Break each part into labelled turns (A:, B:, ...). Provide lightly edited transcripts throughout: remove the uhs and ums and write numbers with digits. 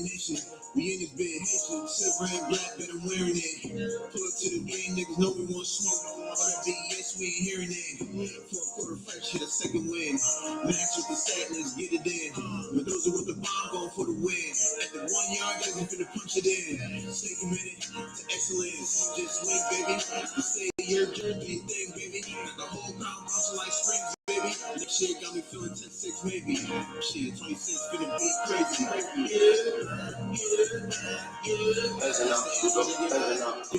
A: Nation, we in this bed, Haitian, silver and black, but I'm wearing it. Pull up to the game, niggas know we want smoke. All that BS, we ain't hearing it. Fourth quarter fresh, hit a second win. Max with the sack, let's get it in. Mendoza with the bomb, going for the win. At the 1 yard, guys, I'm finna punch it in. Stay committed to excellence. Just win, baby. To say your journey thing, baby. Got the whole crowd bouncing like springs, baby. That shit got me feeling 10-6, maybe. Shit, 26, finna be crazy.
B: That's enough. That's enough.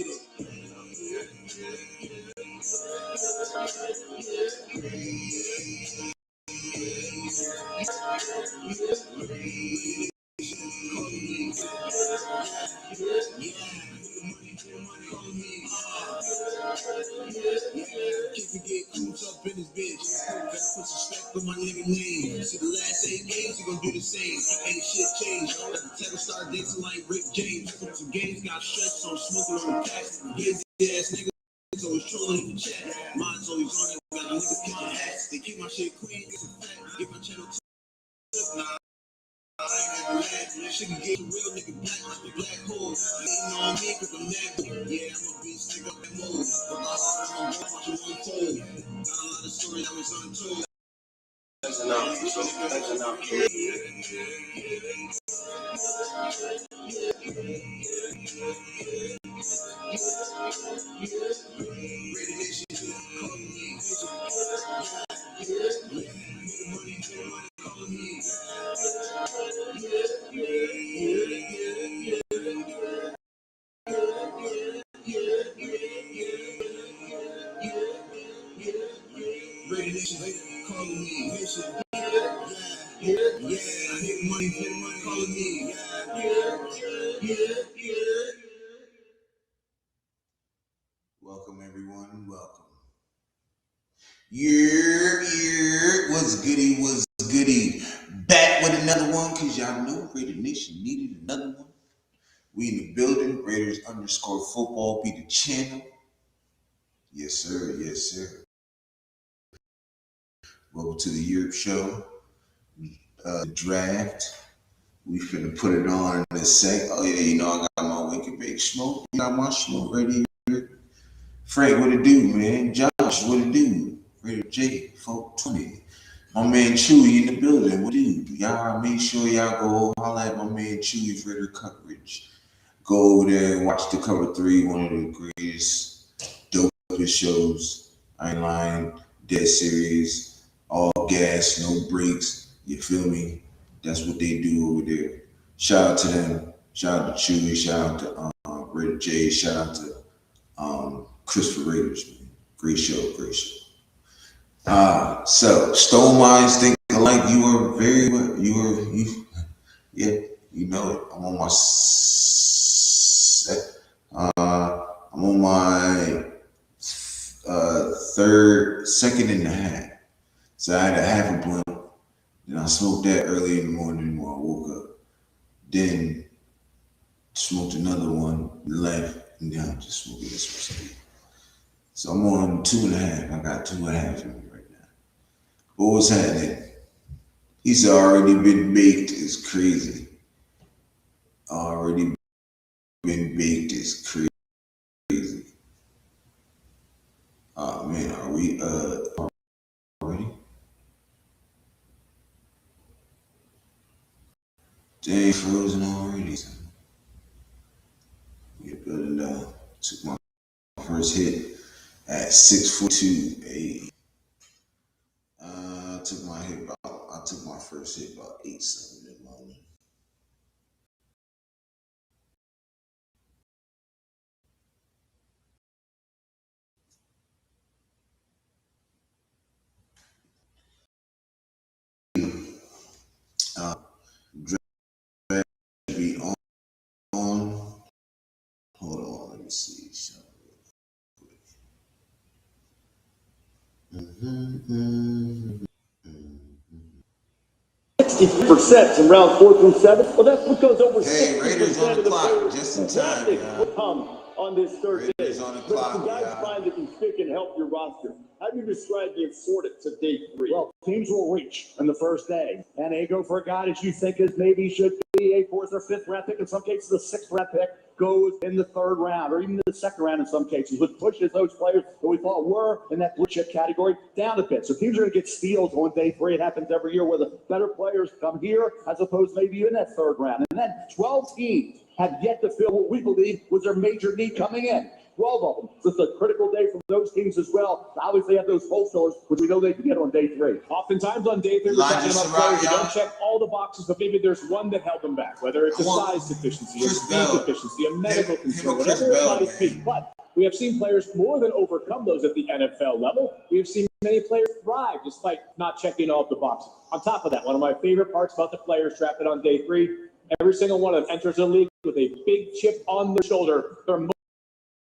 A: Get coops up in this bitch. Gotta put some respect on my nigga name. See the last 8 games, you gon' do the same. Ain't shit changed. Let the tackle start dancing like Rick James. Some games got stretched, so I'm smoking on the packs. Gazy ass niggas always trolling in the chat. Mine's always on it. Got a nigga pitching hats. They keep my shit clean, get some fat. Get my channel to nah. I ain't never mad. Shit can get a real nigga black like the black hole. Leaning on me cause I'm that. Yeah, I'm a beast nigga up that mode. But my heart on my watch you untold. Got a lot of story that was untold.
B: That's enough. That's enough.
A: Welcome everyone, welcome. Yurp, what's goody, what's goody? Back with another one, cause y'all know Raider Nation needed another one. We in the building, Raiders_football be the channel. Yes sir, yes sir. Welcome to the Yurp show. Draft. We finna put it on and say, oh yeah, you know I got my wicked big smoke. You got my smoke ready here. Frank, what it do, man? Josh, what it do? Raider J, 420. My man Chewy in the building. What do? Y'all make sure y'all go holla at my man Chewy's Raider coverage. Go over there and watch the Cover 3, one of the greatest, dopest shows. I ain't lying, dead serious, all gas, no brakes. You feel me? That's what they do over there. Shout out to them. Shout out to Chewy. Shout out to Raider J. Shout out to Christopher Raiders. Man. Great show, great show. So Stone Minds think alike. You are very well. Yeah, you know it. I'm on my second and a half. So I had a half a blunt. Then I smoked that early in the morning when I woke up. Then smoked another one, left, and then I'm just smoking this one. So I'm on 2.5. I got 2.5 in me right now. But what's happening? He's already been baked. It's crazy. Already been baked. It's crazy. Oh man, are we already? Dang, frozen already. Get building down. Took my first hit at 6:42. I took my first hit about 8-7 in the morning. Draft be on. Hold on, let me see.
C: 60% in round 4 through 7. Well, that's because over 60%
A: Raiders on the
C: of the
A: clock,
C: players
A: just in
C: who
A: time,
C: will come on this third day.
A: Raiders on the
C: But
A: clock,
C: if you guys
A: yeah.
C: find that you pick can help your roster. How do you describe the importance of day 3? Well, teams will reach on the first day, and they go for a guy that you think is maybe should be a 4th or 5th round pick. In some cases, the 6th round pick goes in the 3rd round, or even the 2nd round in some cases, which pushes those players that we thought were in that blue chip category down a bit. So teams are going to get steals on day 3. It happens every year where the better players come here as opposed to maybe in that 3rd round. And then 12 teams have yet to fill what we believe was their major need coming in. 12 of them. So it's a critical day for those teams as well. Obviously, have those hole fillers, which we know they can get on day 3.
D: Oftentimes on day 3, we're talking about players who don't check all the boxes, but maybe there's one that held them back, whether it's a size deficiency, a speed deficiency, a medical concern, whatever it might be. But we have seen players more than overcome those at the NFL level. We have seen many players thrive despite not checking all of the boxes. On top of that, one of my favorite parts about the players drafted on day 3, every single one of them enters the league with a big chip on their shoulder. They're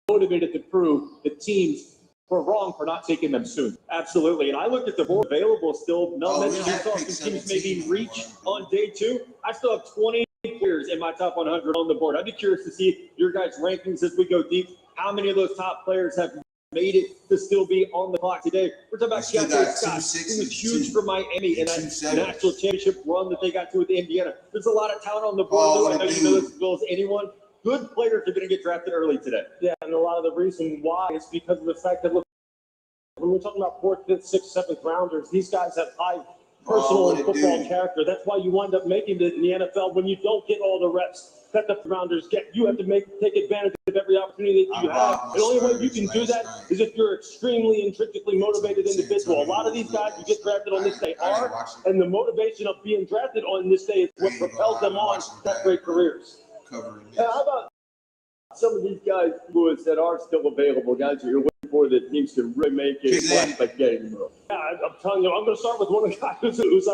D: motivated to prove the teams were wrong for not taking them soon. Absolutely. And I looked at the board available still. No mention I saw some teams maybe reach on day 2. I still have 20 players in my top 100 on the board. I'd be curious to see your guys' rankings as we go deep. How many of those top players have made it to still be on the clock today? We're talking about Keontae Scott, who was huge for Miami in that national championship run that they got to with Indiana. There's a lot of talent on the board. I know you know this as well as anyone. Good players are going to get drafted early today. Yeah, and a lot of the reason why is because of the fact that, look, when we're talking about 4th, 5th, 6th, 7th rounders, these guys have high personal and football character. That's why you wind up making it in the NFL when you don't get all the reps that the rounders get. You have to take advantage of every opportunity that you have. The only way you can do that is if you're extremely intrinsically motivated individual. A lot of these guys who get drafted on this day are, and the motivation of being drafted on this day is what propels them on to have great careers. How about some of these guys, Lewis, that are still available, guys that you're waiting for that teams can really make it by getting them? Yeah, I'm telling you, I'm going to start with one of the guys who's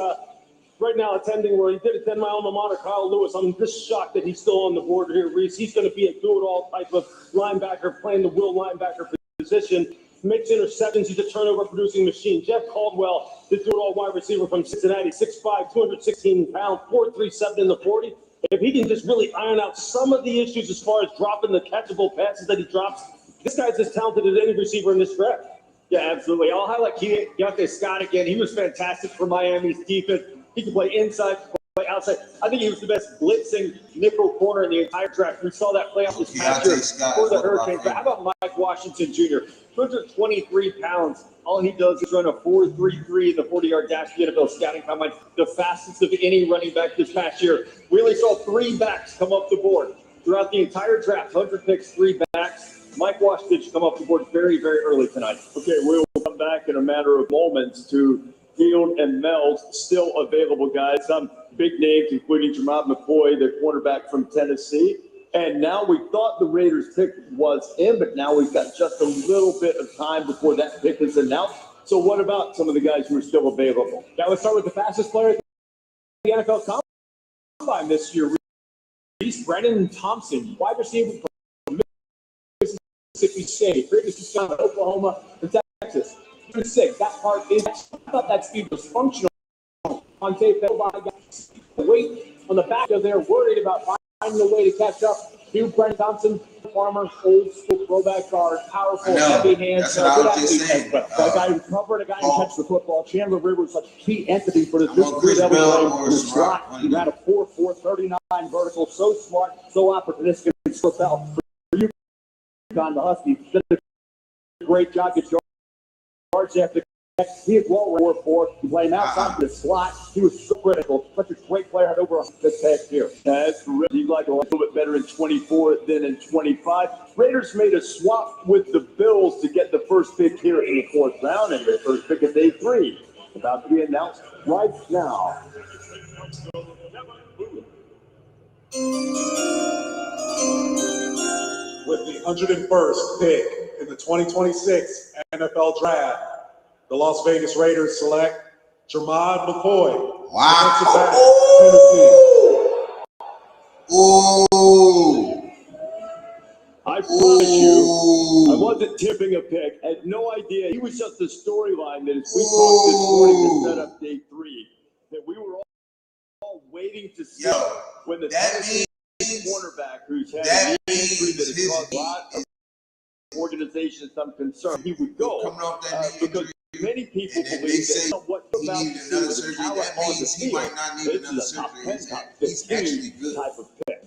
D: right now attending where he did attend my alma mater, Kyle Lewis. I'm just shocked that he's still on the board here, Reese. He's going to be a do-it-all type of linebacker, playing the will linebacker position. Makes interceptions. He's a turnover-producing machine. Jeff Caldwell, the do-it-all wide receiver from Cincinnati, 6'5", 216 pounds, 4.37 in the 40. If he can just really iron out some of the issues as far as dropping the catchable passes that he drops, this guy's as talented as any receiver in this draft. Yeah, absolutely. I'll highlight Keontae Scott again. He was fantastic for Miami's defense. He can play inside, play outside. I think he was the best blitzing nickel corner in the entire draft. We saw that play off this past year for the Hurricanes. But how about Mike Washington Jr.? 223 pounds. All he does is run a 4.33 in the 40-yard dash for the NFL scouting combine, the fastest of any running back this past year. We only saw 3 backs come off the board throughout the entire draft. 100 picks, 3 backs. Mike Washington should come off the board very, very early tonight. Okay, we'll come back in a matter of moments to Field and Mel's still available, guys. Some big names, including Jermad McCoy, the cornerback from Tennessee. And now we thought the Raiders pick was in, but now we've got just a little bit of time before that pick is announced. So what about some of the guys who are still available? Yeah, let's start with the fastest player in the NFL Combine this year. Brennan Thompson, wide receiver from Mississippi State, previously from Oklahoma and Texas. 6. That part is, I thought that speed was functional on tape. Weight on the back of there, worried about finding a way to catch up. Brennan Thompson, farmer, old school throwback guard, powerful, heavy hands.
A: That's what I was just saying.
C: But a guy who covered a guy who catch the football. Chandler Rivers, a key entity for this good slot. He had a 4.39 vertical, so smart, so opportunistic, so fell. For you, the Huskies, did a great job. Gets yards after. He is well for playing outside the slot. He was so critical. Such a great player. Had over this past year. That's terrific. He'd like a little bit better in 24 than in 25. Raiders made a swap with the Bills to get the first pick here in the 4th round, and their first pick of day 3 about to be announced right now.
D: With the 101st pick in the 2026 NFL Draft, the Las Vegas Raiders select Jermad McCoy.
A: Wow. Ooh.
C: I promise you, I wasn't tipping a pick. I had no idea. He was just a storyline that as we talked this morning to set up day 3, that we were all waiting to see when the Tennessee cornerback who's had an injury that has caused a lot of organization, some concern he would go
A: coming off that knee
C: because
A: injury,
C: many people
A: and
C: believe
A: say
C: that what
A: he needed another surgery. That means he might not need another surgery. He's actually good.
C: Type of pick.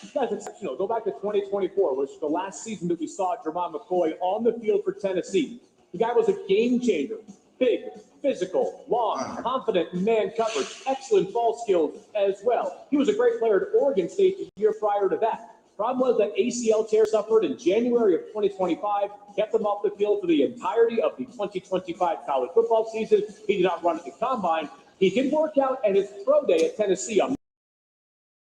D: This guy's exceptional. Go back to 2024, which was the last season that we saw Jermon McCoy on the field for Tennessee. The guy was a game changer. Big, physical, long, confident in man coverage, excellent ball skills as well. He was a great player at Oregon State the year prior to that. Problem was that ACL tear suffered in January of 2025, kept him off the field for the entirety of the 2025 college football season. He did not run at the combine. He did work out at his pro day at Tennessee on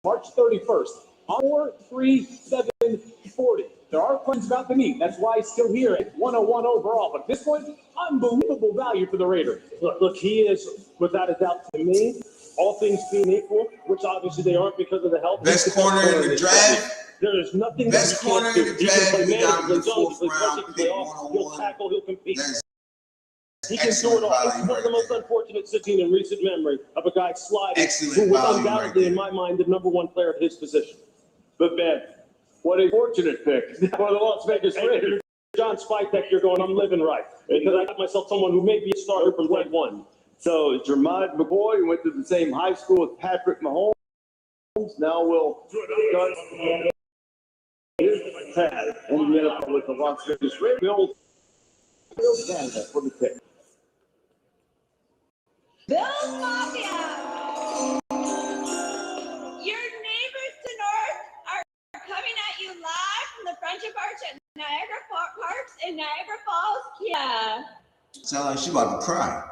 D: March 31st. 4.3740. There are questions about the knee. That's why he's still here at 101 overall. But at this point, unbelievable value for the Raiders.
C: Look, he is, without a doubt, to me, all things being equal, which obviously they aren't because of the health.
A: Best corner in the draft.
C: There is nothing
A: Best
C: that he can't
A: corner
C: do.
A: in the
C: He can
A: draft.
C: play
A: We
C: man,
A: got
C: he
A: him
C: can
A: in the
C: play zone, he can
A: fourth
C: play rush, he
A: round,
C: can play
A: pick
C: off, he'll
A: 101.
C: tackle, he'll compete.
A: That's
C: He can do it
A: excellent
C: all.
A: value
C: It's one of the
A: right
C: most
A: there.
C: unfortunate sitting in recent memory of a guy sliding
A: Excellent
C: who was
A: value
C: undoubtedly,
A: right
C: in
A: there.
C: my mind, the number one player at his position.
D: But man, what a fortunate pick for the Las Vegas Raiders.
C: John Spytek, you're going, I'm living right. Because I got myself someone who may be a starter from day one. So Jermon McCoy went to the same high school with Patrick Mahomes. Now we'll start his path and get up with the Las Vegas Raiders. Bill Canada for the pick.
E: Bills Mafia! Your neighbors to north are coming at you live from the Friendship Arch at Niagara Parks in Niagara Falls, Canada.
A: Sound like she about to cry.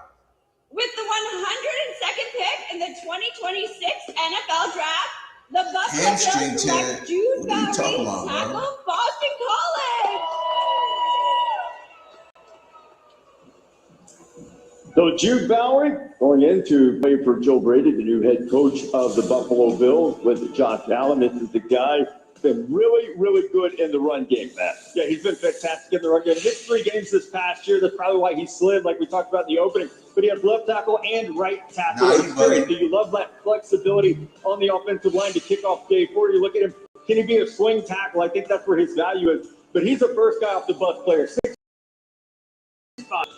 E: With the 102nd pick in the 2026 NFL Draft, the Buffalo
A: Hamstring
E: Bills
A: tear.
E: select Jude
A: What are you talking
E: Bowery,
A: about, bro?
E: tackle Boston College.
C: So Jude Bowery going in to play for Joe Brady, the new head coach of the Buffalo Bills with Josh Allen. This is the guy who's been really, really good in the run game, Matt. Yeah, he's been fantastic in the run game. Missed 3 games this past year. That's probably why he slid, like we talked about in the opening. But he has left tackle and right tackle experience. Do you love that flexibility on the offensive line to kick off day 4? You look at him, can he be a swing tackle? I think that's where his value is. But he's a first guy off the bus player. 6'5",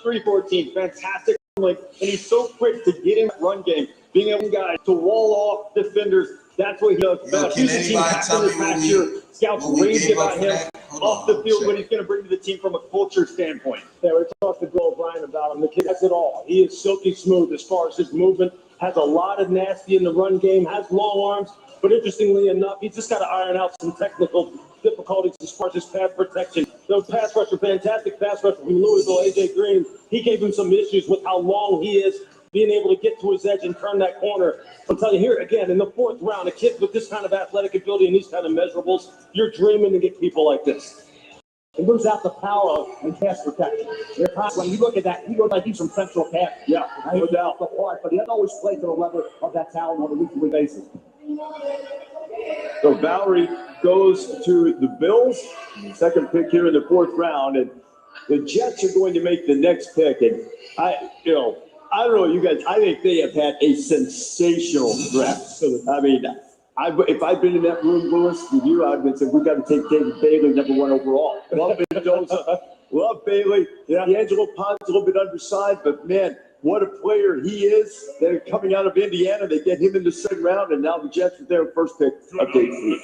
C: 314, fantastic. And he's so quick to get in the run game, being able to wall off defenders. That's what he does best.
A: Can
C: He's a team
A: anybody tell me
C: captain this past year. Scouts raved about him off the field, what he's going to bring to the team from a culture standpoint.
D: Yeah, we talked to Bill O'Brien about him. The kid has it all. He is silky smooth as far as his movement, has a lot of nasty in the run game, has long arms. But interestingly enough, he's just got to iron out some technical difficulties as far as his pass protection. The pass rusher, fantastic pass rusher from Louisville, A.J. Green. He gave him some issues with how long he is, being able to get to his edge and turn that corner. I'm telling you, here again, in the 4th round, a kid with this kind of athletic ability and these kind of measurables, you're dreaming to get people like this.
C: He moves out the power and pass protection. When you look at that, he looks like he's from Central Cap.
D: Yeah,
C: No doubt. The part, but he doesn't always play to the level of that talent on a weekly basis.
F: So Bowery goes to the Bills, second pick here in the 4th round, and the Jets are going to make the next pick. And I don't know, you guys, I think they have had a sensational draft. I mean, if I'd been in that room, Lewis, with you, I'd been saying, we got to take David Bailey, number 1 overall. Love Mendoza, love Bailey. Yeah. D'Angelo Pond's a little bit undersized, but man, what a player he is. They're coming out of Indiana. They get him in the 2nd round, and now the Jets with their first pick of day 3.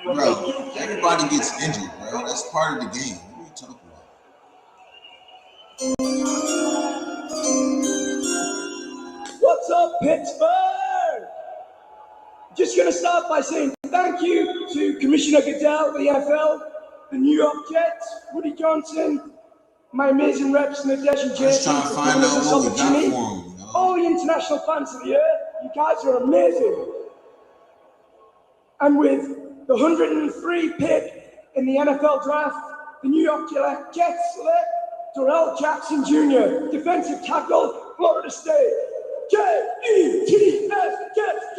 A: Bro, everybody gets injured, bro. That's part of the game. What are you talking about?
G: What's up, Pittsburgh? Just going to start by saying thank you to Commissioner Goodell of the NFL, the New York Jets, Woody Johnson, my amazing reps, Nadesh and
A: Let's
G: Jason,
A: try to
G: for
A: find
G: giving us
A: out
G: this
A: what we got
G: opportunity.
A: for him.
G: All the international fans of the earth, you guys are amazing. And with the 103 pick in the NFL draft, the New York Jets select Darrell Jackson Jr., defensive tackle, Florida State. J-E-T-S, Jets.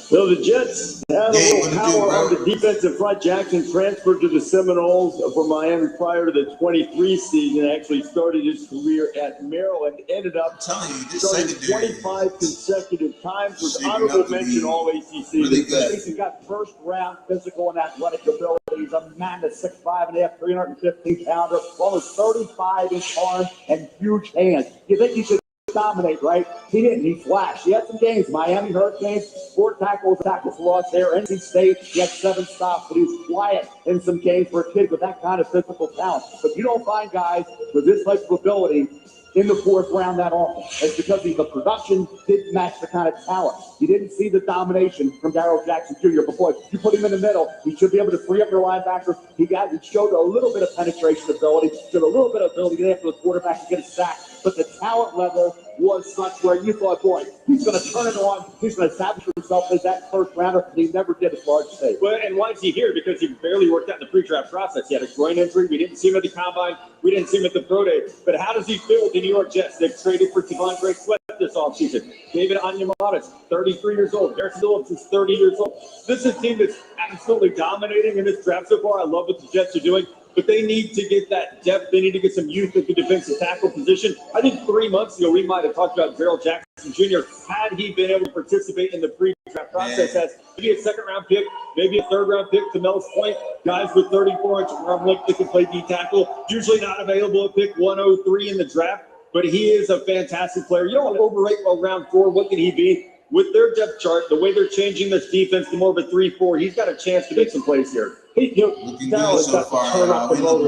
F: So the Jets had a little power on the defensive front. Jackson transferred to the Seminoles from Miami prior to the 23 season. Actually started his career at Maryland. Ended up starting 25 consecutive times. Was honorable mention All ACC.
C: He's got first round physical and athletic ability. He's a man that's 6'5.5", 315 pounder, almost 35-inch arm and huge hands. You think he should dominate, right? He didn't. He flashed. He had some games. Miami Hurricanes, 4 tackles for loss there. NC State, he had 7 stops, but he was quiet in some games for a kid with that kind of physical talent. But you don't find guys with this type of ability in the 4th round that often. It's because the production didn't match the kind of talent. You didn't see the domination from Darrell Jackson Jr. before. You put him in the middle, he should be able to free up your linebackers. He showed a little bit of penetration ability, showed a little bit of ability to get after the quarterback and get a sack. But the talent level was such where you thought, boy, he's going to turn it on. He's going to establish himself as that first rounder. And he never did at Florida State.
F: Well, and why is he here? Because he barely worked out in the pre-draft process. He had a groin injury. We didn't see him at the combine. We didn't see him at the pro day. But how does he fit with the New York Jets? They've traded for Devondre Sweat this offseason. David Onyemata is 33 years old. Derek Phillips is 30 years old. This is a team that's absolutely dominating in this draft so far. I love what the Jets are doing. But they need to get that depth. They need to get some youth at the defensive tackle position. I think 3 months ago, we might have talked about Darrell Jackson Jr. Had he been able to participate in the pre-draft process as maybe a 2nd-round pick, maybe a 3rd-round pick, to Mel's point, guys with 34-inch arm length that can play D-tackle, usually not available at pick 103 in the draft, but he is a fantastic player. You don't want to overrate round 4. What can he be? With their depth chart, the way they're changing this defense to more of a 3-4, he's got a chance to make some plays here.
A: Looking good so far.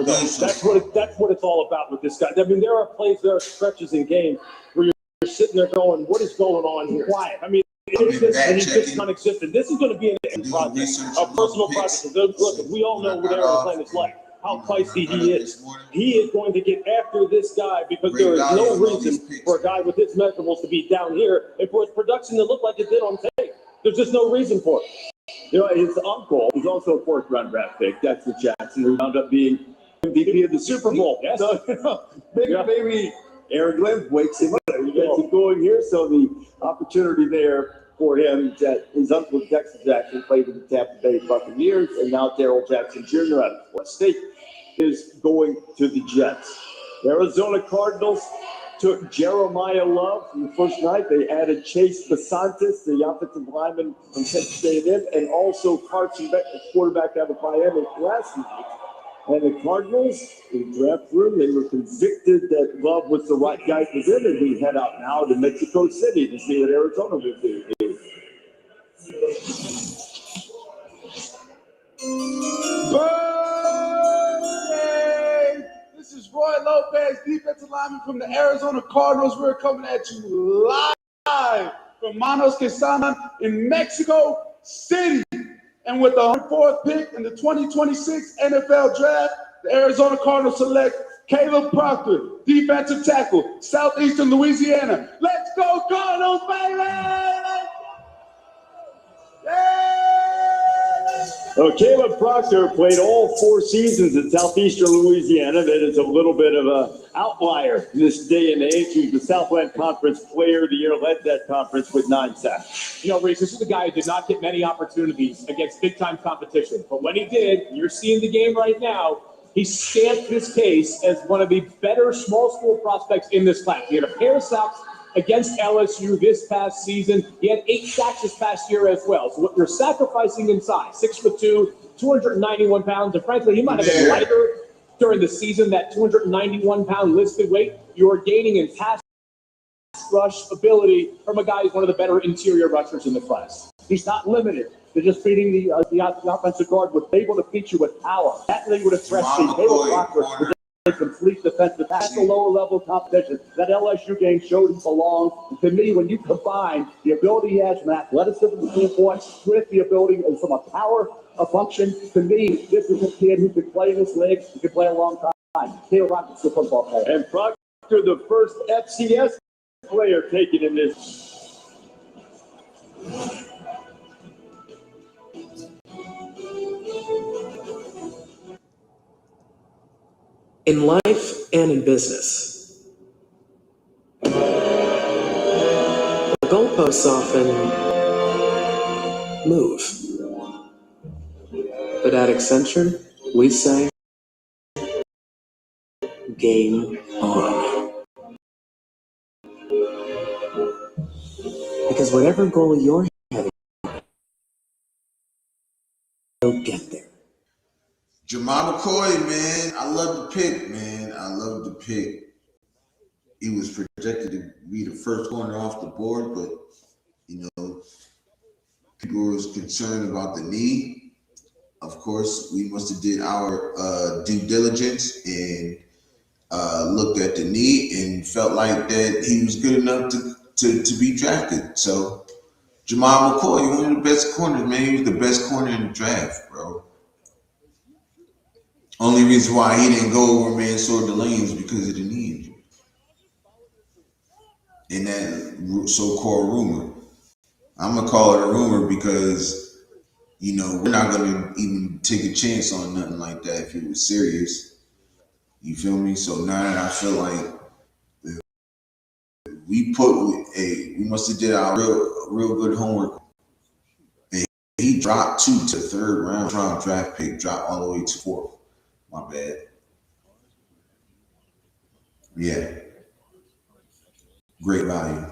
D: That's what it's all about with this guy. I mean, there are plays, there are stretches in game where you're sitting there going, what is going on here? Quiet. I mean, it's just, and he's just non-existent. This is going to be an project, a personal project. Look, we all know what Aaron Glenn is like, how feisty he is. He is going to get after this guy because there is no reason for a guy with his measurables to be down here and for his production to look like it did on tape. There's just no reason for it.
F: You know, his uncle was also a 4th-round draft pick, Dexter Jackson, who wound up being MVP of the Super Bowl.
D: Yes.
F: So, maybe Aaron Glenn wakes him up. He gets him going here, so the opportunity there for him that his uncle Dexter Jackson played with the Tampa Bay Buccaneers, and now Darrell Jackson Jr. out of Florida State is going to the Jets. The Arizona Cardinals took Jeremiah Love from the first night. They added Chase Basantis, the offensive lineman from Texas A&M, and also Carson Beck, the quarterback out of Miami last night. And the Cardinals, in the draft room, they were convicted that Love was the right guy for them, and we head out now to Mexico City to see what Arizona will do.
H: This is Roy Lopez, defensive lineman from the Arizona Cardinals. We're coming at you live from Manos Quesada in Mexico City. And with the 104th pick in the 2026 NFL Draft, the Arizona Cardinals select Caleb Proctor, defensive tackle, Southeastern Louisiana. Let's go Cardinals, baby!
F: So Caleb Proctor played all 4 seasons at Southeastern Louisiana. That is a little bit of an outlier in this day and age. He was the Southland Conference Player of the Year, led that conference with 9 sacks.
D: You know, Reese, this is a guy who did not get many opportunities against big-time competition. But when he did, you're seeing the game right now, he stamped his case as one of the better small school prospects in this class. He had a pair of sacks against LSU this past season. He had 8 sacks this past year as well. So what you're sacrificing in size, 6'2", 291 pounds, and frankly, he might have been lighter during the season, that 291-pound listed weight. You're gaining in pass rush ability from a guy who's one of the better interior rushers in the class.
C: He's not limited to just beating the offensive guard, was able to beat you with power. That thing would have threatened the Caleb Proctor was a complete defensive. That's the lower level competition. That LSU game showed he belongs. And to me, when you combine the ability he has from an athleticism standpoint with the ability and from a power function, to me, this is a kid who could play in this league. He could play a long time. Caleb Proctor's the football player.
F: And Proctor, the first FCS player taken in this.
I: In life and in business, the goalposts often move. But at Accenture, we say, game on. Because whatever goal you're heading, you'll get there.
A: Jamal McCoy, man, I love the pick, man. I love the pick. He was projected to be the first corner off the board, but, you know, people was concerned about the knee. Of course, we must have did our due diligence and looked at the knee and felt like that he was good enough to be drafted. So Jamal McCoy, one of the best corners, man. He was the best corner in the draft, bro. Only reason why he didn't go over Mansour Delaney is because of the knee injury. And that so-called rumor. I'm going to call it a rumor because, you know, we're not going to even take a chance on nothing like that if it was serious. You feel me? So now that I feel like we must have did our real good homework. And he dropped to the third round draft pick, dropped all the way to fourth. My bad. Yeah. Great value.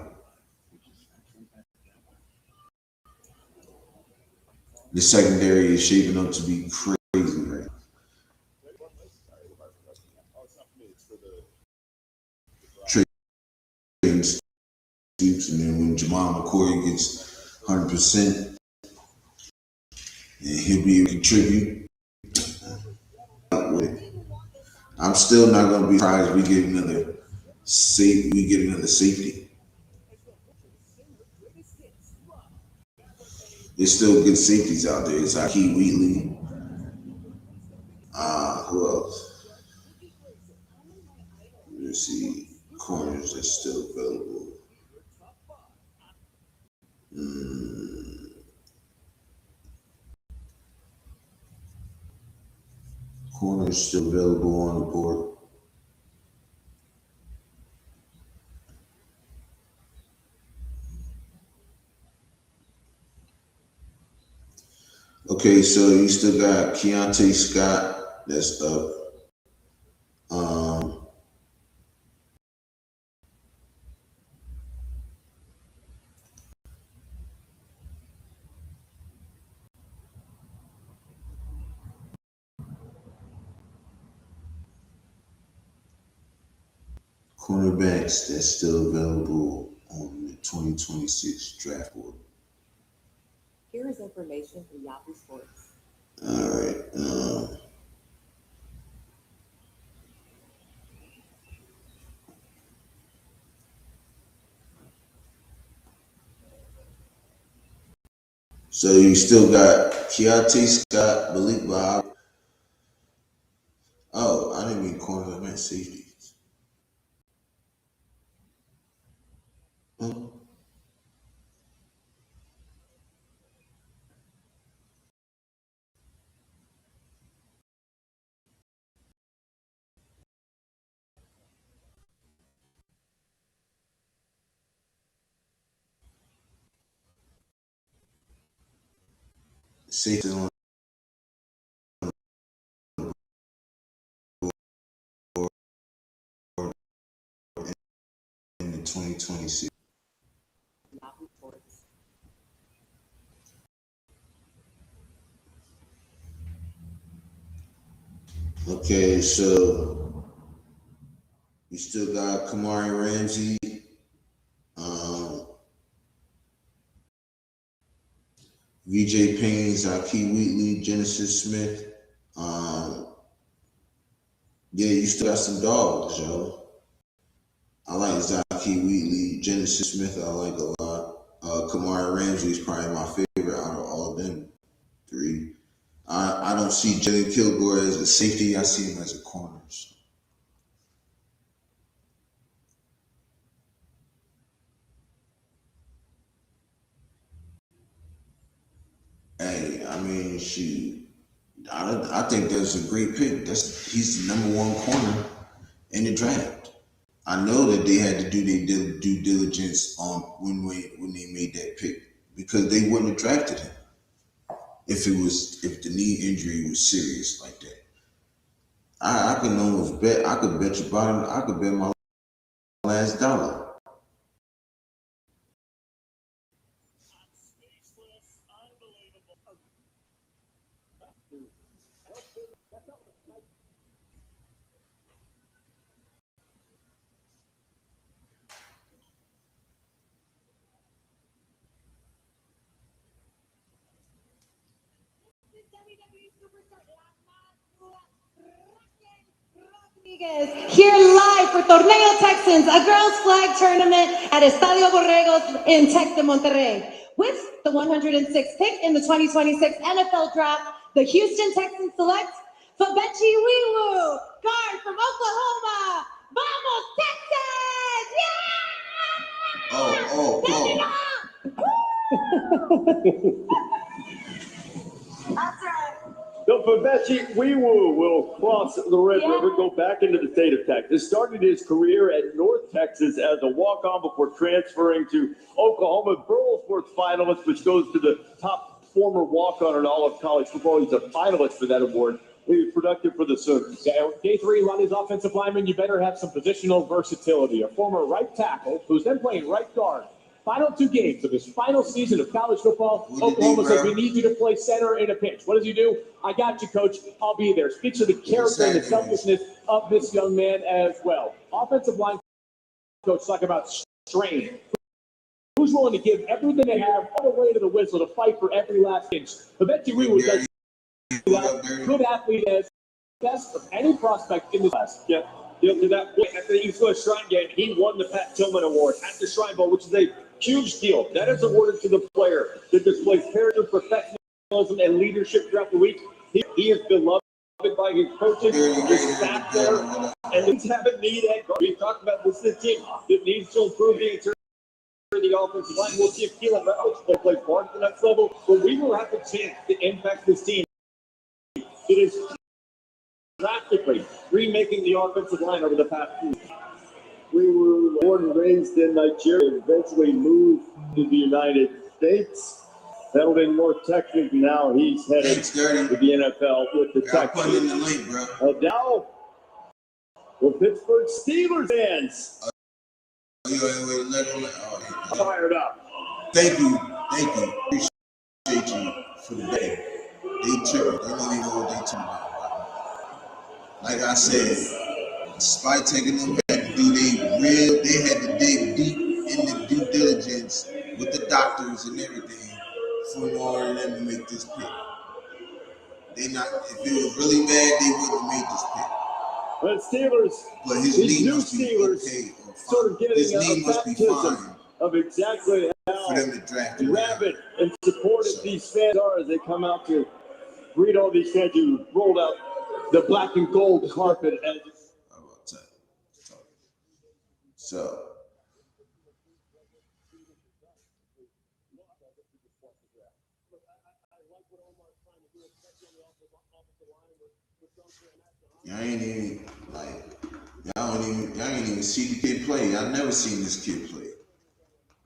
A: The secondary is shaping up to be crazy right now. Trading Stoops, and then when Jamal McCoy gets 100%, and he'll be able to contribute. I'm still not going to be surprised if we get another safety. There's still good safeties out there. It's Akeem Wheatley. Who else? Let's see. Corners that's still available. Corners still available on the board. Okay, so you still got Keontae Scott that's up. Cornerbacks that's still available on the 2026 draft board.
J: Here is information from Yahoo Sports.
A: All right. So you still got Keontae Scott, Malik Bob. Oh, I didn't mean corner, I meant safety. Safety on in the 2026.
J: Yahoo Sports.
A: Okay, so you still got Kamari Ramsey, VJ Paynes, Akeem Wheatley, Genesis Smith. Yeah, you still got some dogs, yo. I like Akeem Wheatley, Genesis Smith. I like a lot. Kamari Ramsey is probably my favorite out of all of them three. I don't see Jalen Kilgore as a safety. I see him as a corner. So. Hey, I mean, shoot. I think that's a great pick. He's the number one corner in the draft. I know that they had to do their due diligence on when they made that pick because they wouldn't have drafted him. if the knee injury was serious like that. I could almost bet. I could bet you bottom. I could bet my last dollar.
J: Here live for Torneo Texans, a girls flag tournament at Estadio Borregos in Tec de Monterrey. With the 106th pick in the 2026 NFL Draft, the Houston Texans select Fabechi Wiwu, guard from Oklahoma. Vamos Texans! Yeah! That's right.
F: So Fabechi Wiwu will cross the Red River, go back into the state of Texas. Started his career at North Texas as a walk-on before transferring to Oklahoma. Burlsworth finalist, which goes to the top former walk-on in all of college football. He's a finalist for that award. He was productive for the Sooners.
D: Day 3, Ronnie's offensive lineman, you better have some positional versatility. A former right tackle who's then playing right guard. Final 2 games of his final season of college football, Oklahoma says, we need you to play center in a pinch. What does he do? I got you, coach. I'll be there. Speaks to the character and the selflessness of this young man as well. Offensive line coach talk about strain. Who's willing to give everything they have all the way to the whistle to fight for every last inch? Fabechi Wiwu does that. Good athlete as best of any prospect in this class.
F: Yeah. To that point, at the East West Shrine Game, he won the Pat Tillman Award at the Shrine Bowl, which is a huge deal. That is awarded to the player that displays character, professionalism, and leadership throughout the week. He is beloved by his coaches, his staff there, and he's having need at guard. We've talked about this is a team that needs to improve the interior of the offensive line. We'll see if Keelan Reynolds will play part at the next level, but we will have the chance to impact this team. It is drastically remaking the offensive line over the past few years. We were born and raised in Nigeria, eventually moved to the United States, settled in North Texas, and now he's headed to the NFL with the Texans.
A: Put in the link, bro.
F: Now, the Pittsburgh Steelers fans fired up.
A: Thank you. Appreciate you for the day. They tripping. They don't even know what they talking about. Like I said, despite taking them back to do they had to dig deep in the due diligence with the doctors and everything for in order for them to make this pick. If it was really bad, they wouldn't have made this pick.
F: But Steelers,
A: but his
F: these
A: knee
F: new
A: must be
F: Steelers,
A: okay or
F: sort of getting
A: his
F: a
A: knee must be
F: baptism
A: fine
F: of exactly how
A: for them to draft him.
F: rabid and supportive these fans are as they come out to greet all these fans who rolled out the black and gold carpet. And
A: so. Y'all ain't even see the kid play. Y'all never seen this kid play.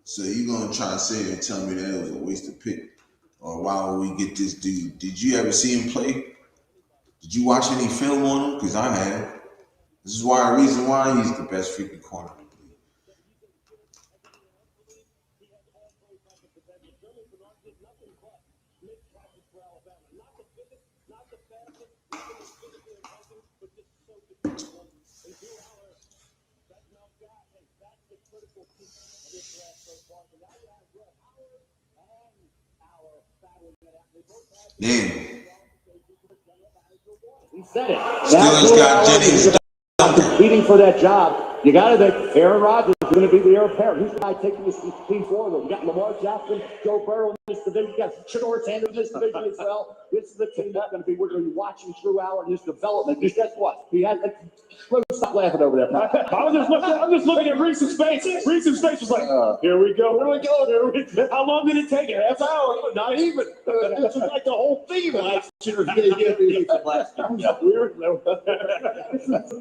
A: So you gonna try to sit and tell me that it was a waste of pick? Or why would we get this dude? Did you ever see him play? Did you watch any film on him? Because I have. This is the reason why he's the best freaking corner. Damn.
C: He said it.
A: Steelers got Jennings
C: competing for that job. You got to think Aaron Rodgers is going to be the heir apparent. Who's the guy taking this team forward? You got Lamar Jackson, Joe Burrow in this division. You got Shador Sanders in this division as well. This is the team that's going to be. We're going to be watching through his development. Just guess what? He had. Stop laughing over there.
D: I'm just looking at Reese's face. Reese's face was like, here we go. How long did it take? A half hour? Not even. This was like the whole theme last year.
C: This is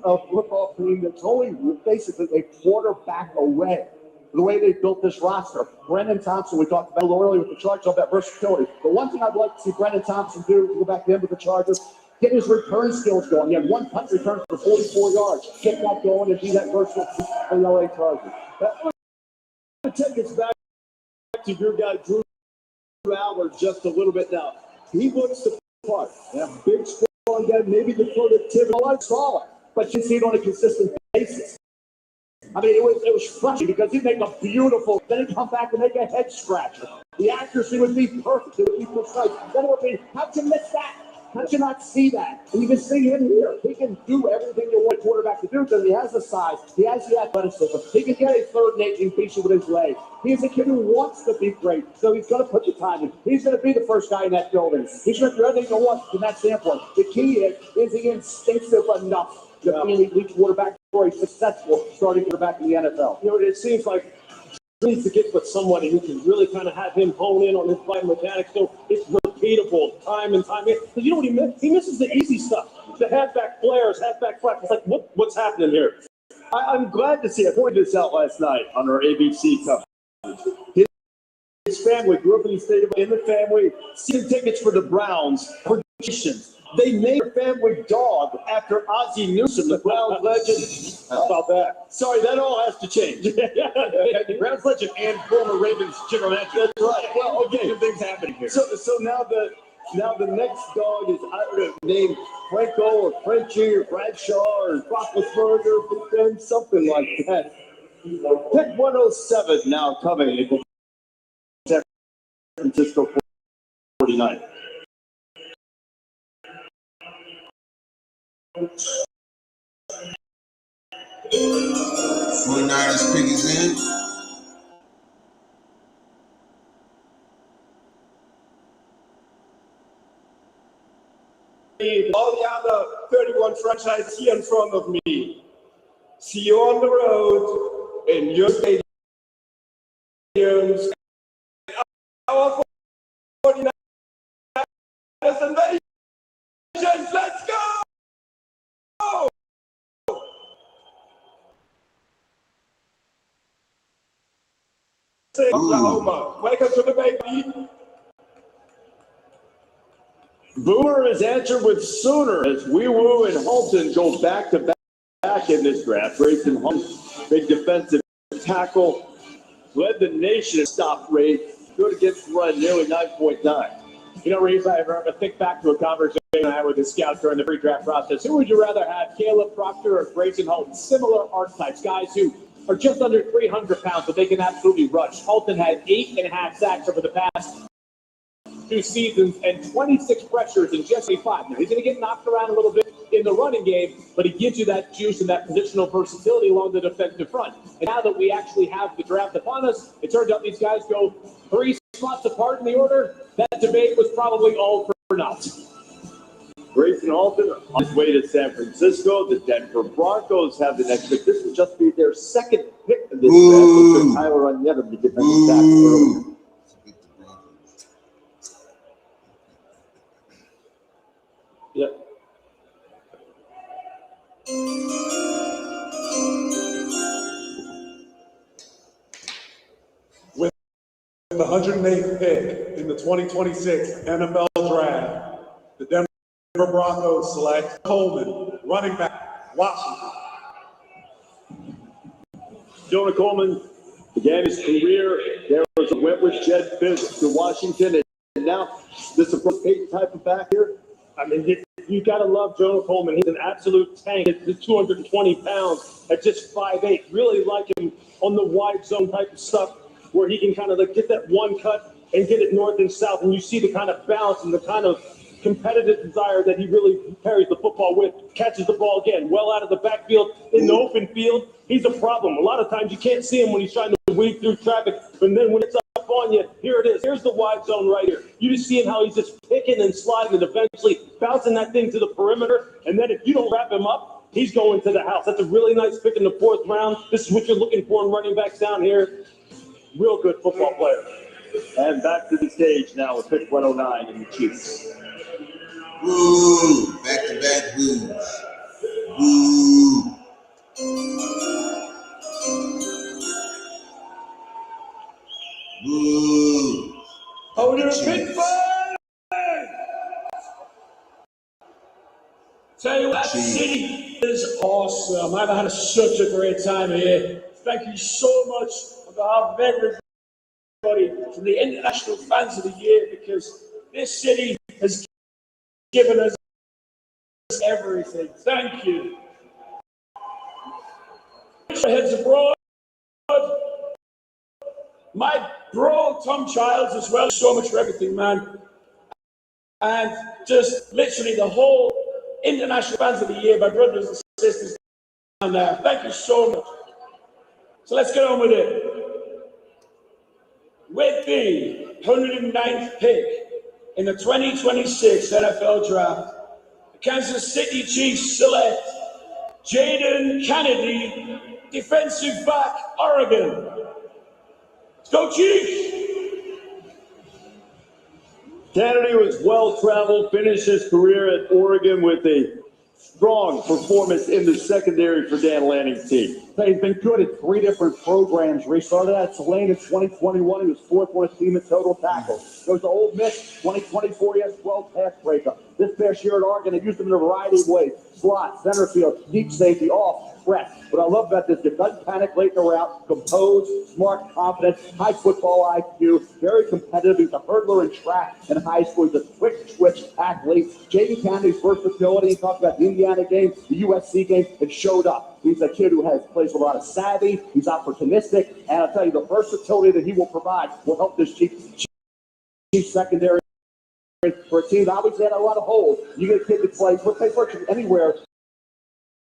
C: a football team that's only basically a quarterback away the way they built this roster. Brendan Thompson, we talked about a little earlier with the Chargers, about that versatility. But one thing I'd like to see Brendan Thompson do, to go back to him with the Chargers, get his return skills going. He had one punt return for 44 yards. Get that going and be that versatile for the LA Chargers.
F: I'm going to take us back to your guy, Drew Allard, just a little bit now. He looks the part. Yeah, big, strong guy, maybe the productivity, a lot solid, but you see it on a consistent basis.
C: I mean, it was frustrating because he'd make a beautiful, then he'd come back and make a head scratcher. The accuracy would be perfect. It would be precise. Then it would be, how'd you miss that? How'd you not see that? And you can see him here. He can do everything you want a quarterback to do because he has the size. He has the athleticism. He can get a 3rd and 18 feature with his leg. He's a kid who wants to be great, so he's going to put the time in. He's going to be the first guy in that building. He's going to do everything you want from that standpoint. The key is he instinctive enough to be an elite quarterback or a successful starting quarterback in the NFL?
F: You know, it seems like he needs to get with somebody who can really kind of have him hone in on his biomechanics so it's repeatable time and time again. Because you know what he misses? He misses the easy stuff. The halfback flares, halfback flat. It's like, what's happening here?
H: I'm glad to see. I pointed this out last night on our ABC coverage. His family grew up in the state of, in the family, season tickets for the Browns, for generations. They named their family dog after Ozzie Newsome, the Browns legend.
F: How about that?
H: Sorry, that all has to change.
F: The Browns legend and former Ravens general manager.
H: That's right. Well, okay.
F: Good things happening here.
H: So now the next dog is, I don't know, named Franco or Frenchie or Bradshaw or Roethlisberger, Big Ben, something like that. Pick 107 now coming in the San Francisco 49.
A: 49ers pick is in.
G: All the other 31 franchises here in front of me. See you on the road in your stadiums. Our 49ers and nations, let's go! Oklahoma, welcome to the baby.
F: Boomer is answered with Sooner as Yuuuuuuuuuuuuuurp and Halton go back in this draft. Grayson Halton, big defensive tackle, led the nation in stop rate, good against the run, nearly 9.9.
D: You know, Reeves, I think back to a conversation I had with the scouts during the pre-draft process. Who would you rather have, Caleb Proctor or Grayson Halton? Similar archetypes, guys who are just under 300 pounds, but they can absolutely rush. Halton had 8.5 sacks over the past 2 seasons and 26 pressures in just 5. Now, he's going to get knocked around a little bit in the running game, but he gives you that juice and that positional versatility along the defensive front. And now that we actually have the draft upon us, it turns out these guys go 3 spots apart in the order. That debate was probably all for naught.
F: Grayson Halton on his way to San Francisco. The Denver Broncos have the next pick. This will just be their second pick of this draft. Tyler Onyeta, the defensive tackle earlier.
D: Yep.
K: With the 108th pick in the 2026 NFL Draft, the Denver Broncos select Coleman, running back, Washington.
F: Jonah Coleman began his career there as a Wentworth Jet Fisk to Washington, and now this is a Peyton type of back here.
D: I mean, you got to love Jonah Coleman. He's an absolute tank. He's 220 pounds at just 5'8". Really like him on the wide zone type of stuff where he can kind of like get that one cut and get it north and south. And you see the kind of balance and the kind of competitive desire that he really carries the football with. Catches the ball again, well out of the backfield in the open field. He's a problem. A lot of times you can't see him when he's trying to weave through traffic. And then when it's up on you, here it is. Here's the wide zone right here. You just see him how he's just picking and sliding and eventually bouncing that thing to the perimeter. And then if you don't wrap him up, he's going to the house. That's a really nice pick in the 4th round. This is what you're looking for in running backs down here. Real good football player.
F: And back to the stage now with pick 109 in the Chiefs.
A: Woo! Back-to-back boos. Woo!
G: Tell you what, that city is awesome. I've had such a great time here. Thank you so much on behalf of everybody from the International Fans of the Year, because this city has given us everything. Thank you. Heads abroad. My bro, Tom Childs, as well. So much for everything, man. And just literally the whole International Fans of the Year, my brothers and sisters down there. Thank you so much. So let's get on with it. With the 109th pick in the 2026 NFL Draft, the Kansas City Chiefs select Jaden Kennedy, defensive back, Oregon. Let's go Chiefs!
F: Kennedy was well-traveled, finished his career at Oregon with a strong performance in the secondary for Dan Lanning's team.
C: He's been good at 3 different programs. He started at Tulane in 2021. He was 4th on his team in total tackles. Goes to Ole Miss, 2024. He has 12 pass breakups. This past year at Oregon, they used him in a variety of ways. Slot, center field, deep safety, off, press. What I love about this, he doesn't panic late in the route, composed, smart, confident, high football IQ, very competitive. He's a hurdler in track in high school. He's a quick switch athlete. Jaden Kennedy's versatility. He talked about the Indiana game, the USC game, and showed up. He's a kid who plays with a lot of savvy. He's opportunistic. And I'll tell you, the versatility that he will provide will help this Chiefs secondary for a team that obviously had a lot of holes. You get a kid that plays virtually anywhere.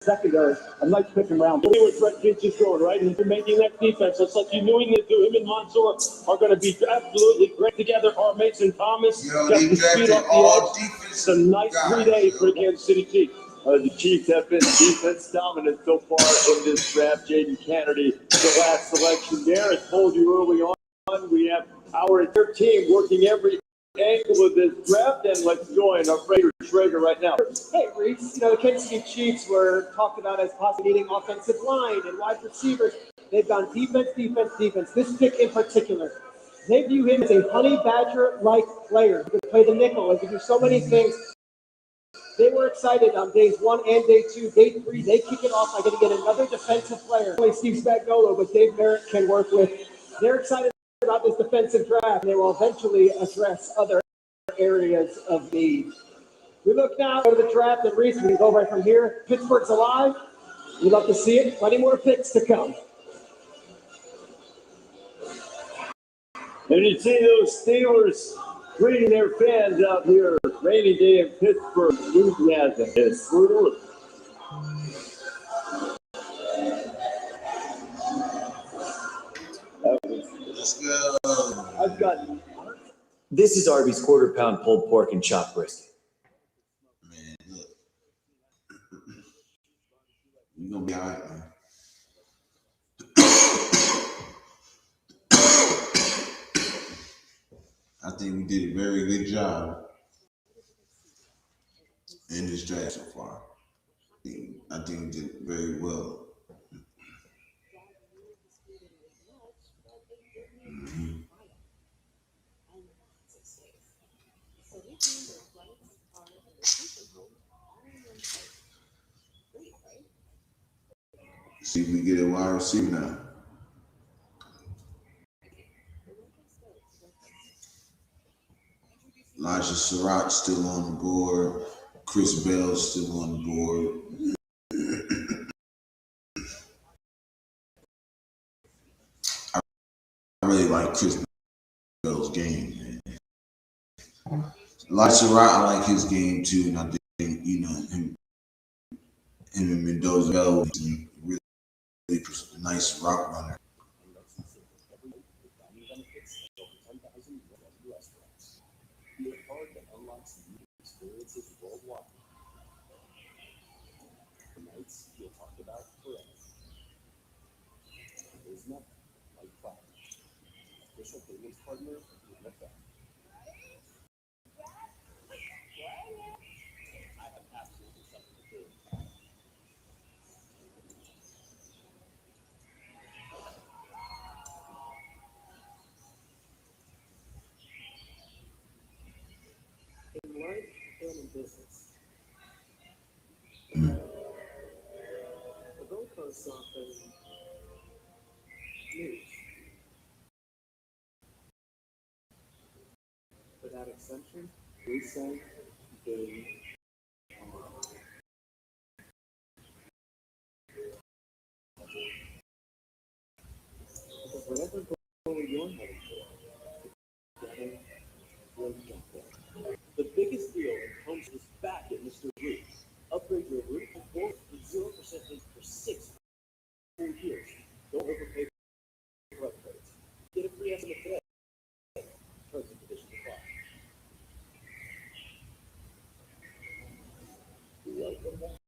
C: Secondary, a nice picking round.
L: See what Brett Veach is doing, right? He's been making that defense. Looks like you knew him and Mansour are going to be absolutely great together. Our Mason Thomas got the speed off the edge. It's a nice 3 days for the Kansas City Chiefs.
F: The Chiefs have been defense dominant so far in this draft. Jaden Kennedy, the last selection there. I told you early on, we have our entire team working every angle of this draft, and let's join our Fraser Schrager right now.
M: Hey, Reese, the Kansas City Chiefs were talked about as possibly needing offensive line and wide receivers. They've gone defense. This pick in particular, they view him as a honey badger-like player who can play the nickel and can do so many things. They were excited on days 1 and day 2. Day 3, they kick it off by getting another defensive player. Steve Spagnuolo, but Dave Merritt can work with. They're excited about this defensive draft. They will eventually address other areas of need. We look now to the draft, and Reese, we can go right from here. Pittsburgh's alive. We'd love to see it. Plenty more picks to come.
F: And you see those Steelers greeting their fans out here. Rainy day in Pittsburgh. Enthusiasm is through.
A: Let's go.
F: I've got.
I: This is Arby's quarter-pound pulled pork and chopped brisket.
A: Man, look. You're going to be all right, man. I think we did a very good job in this draft so far. I think we did very well. Mm-hmm. See if we get a wide receiver now. Elijah Surratt still on the board. Chris Bell's still on the board. I really like Chris Bell's game, man. Elijah Surratt, I like his game too, and I think him and Mendoza Bell really nice route runner.
M: In life and in business,
L: same game. Because whatever goal you're heading for, together, we'll get there. The biggest deal in homes is back at Mr. Roof's. Upgrade your roof and floor with 0% interest for 6 full years. Don't overpay for upgrades. Get a free estimate today. Terms and conditions apply. Welcome back.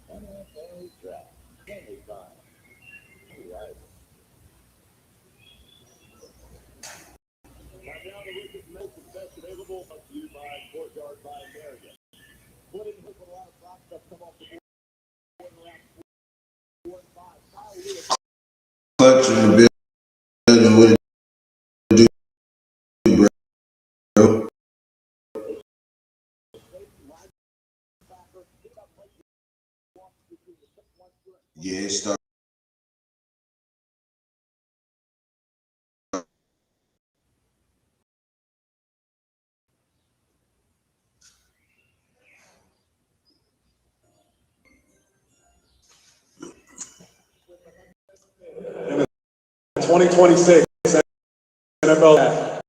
L: NFL Draft. Family Time. Right. Now the richest most best available, brought to you by Courtyard by American. Put in with a lot of prospects come off the board around 4 and 5. Kyle Lewis.
A: Clutch in the building. What it do, bro? Yeah, it started.
K: In the 2026 NFL Draft.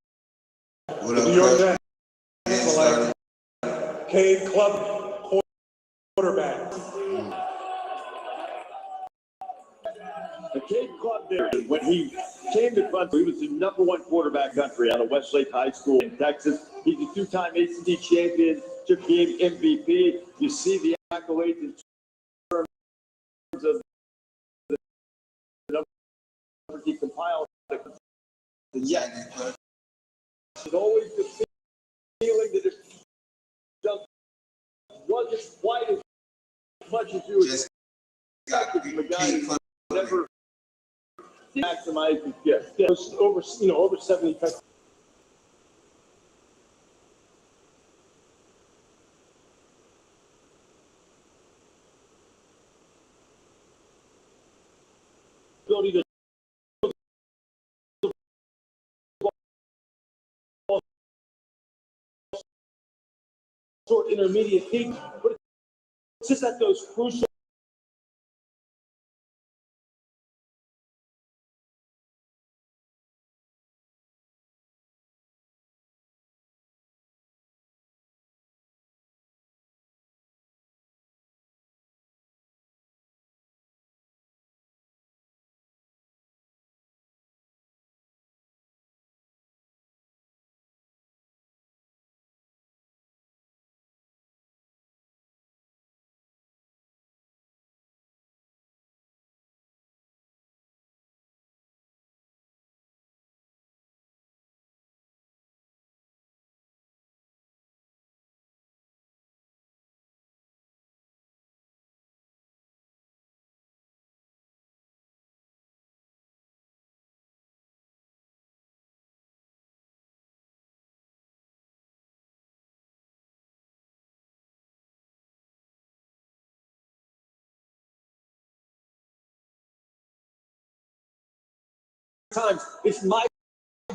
A: What up,
K: New York
A: Clutch?
K: Jets select Cade Club, quarterback.
F: The Cape Club there, when he came to Clemson, he was the #1 quarterback country out of Westlake High School in Texas. He's a 2-time ACC championship game MVP. You see the accolades in terms of the numbers he compiled. Yeah, it's always the feeling that it just wasn't quite as much as you
A: Just got
F: the guy who never maximize his gifts.
L: Yeah, over 70 touchdowns. Ability to short intermediate peak, but it's just at those crucial
F: times. It's my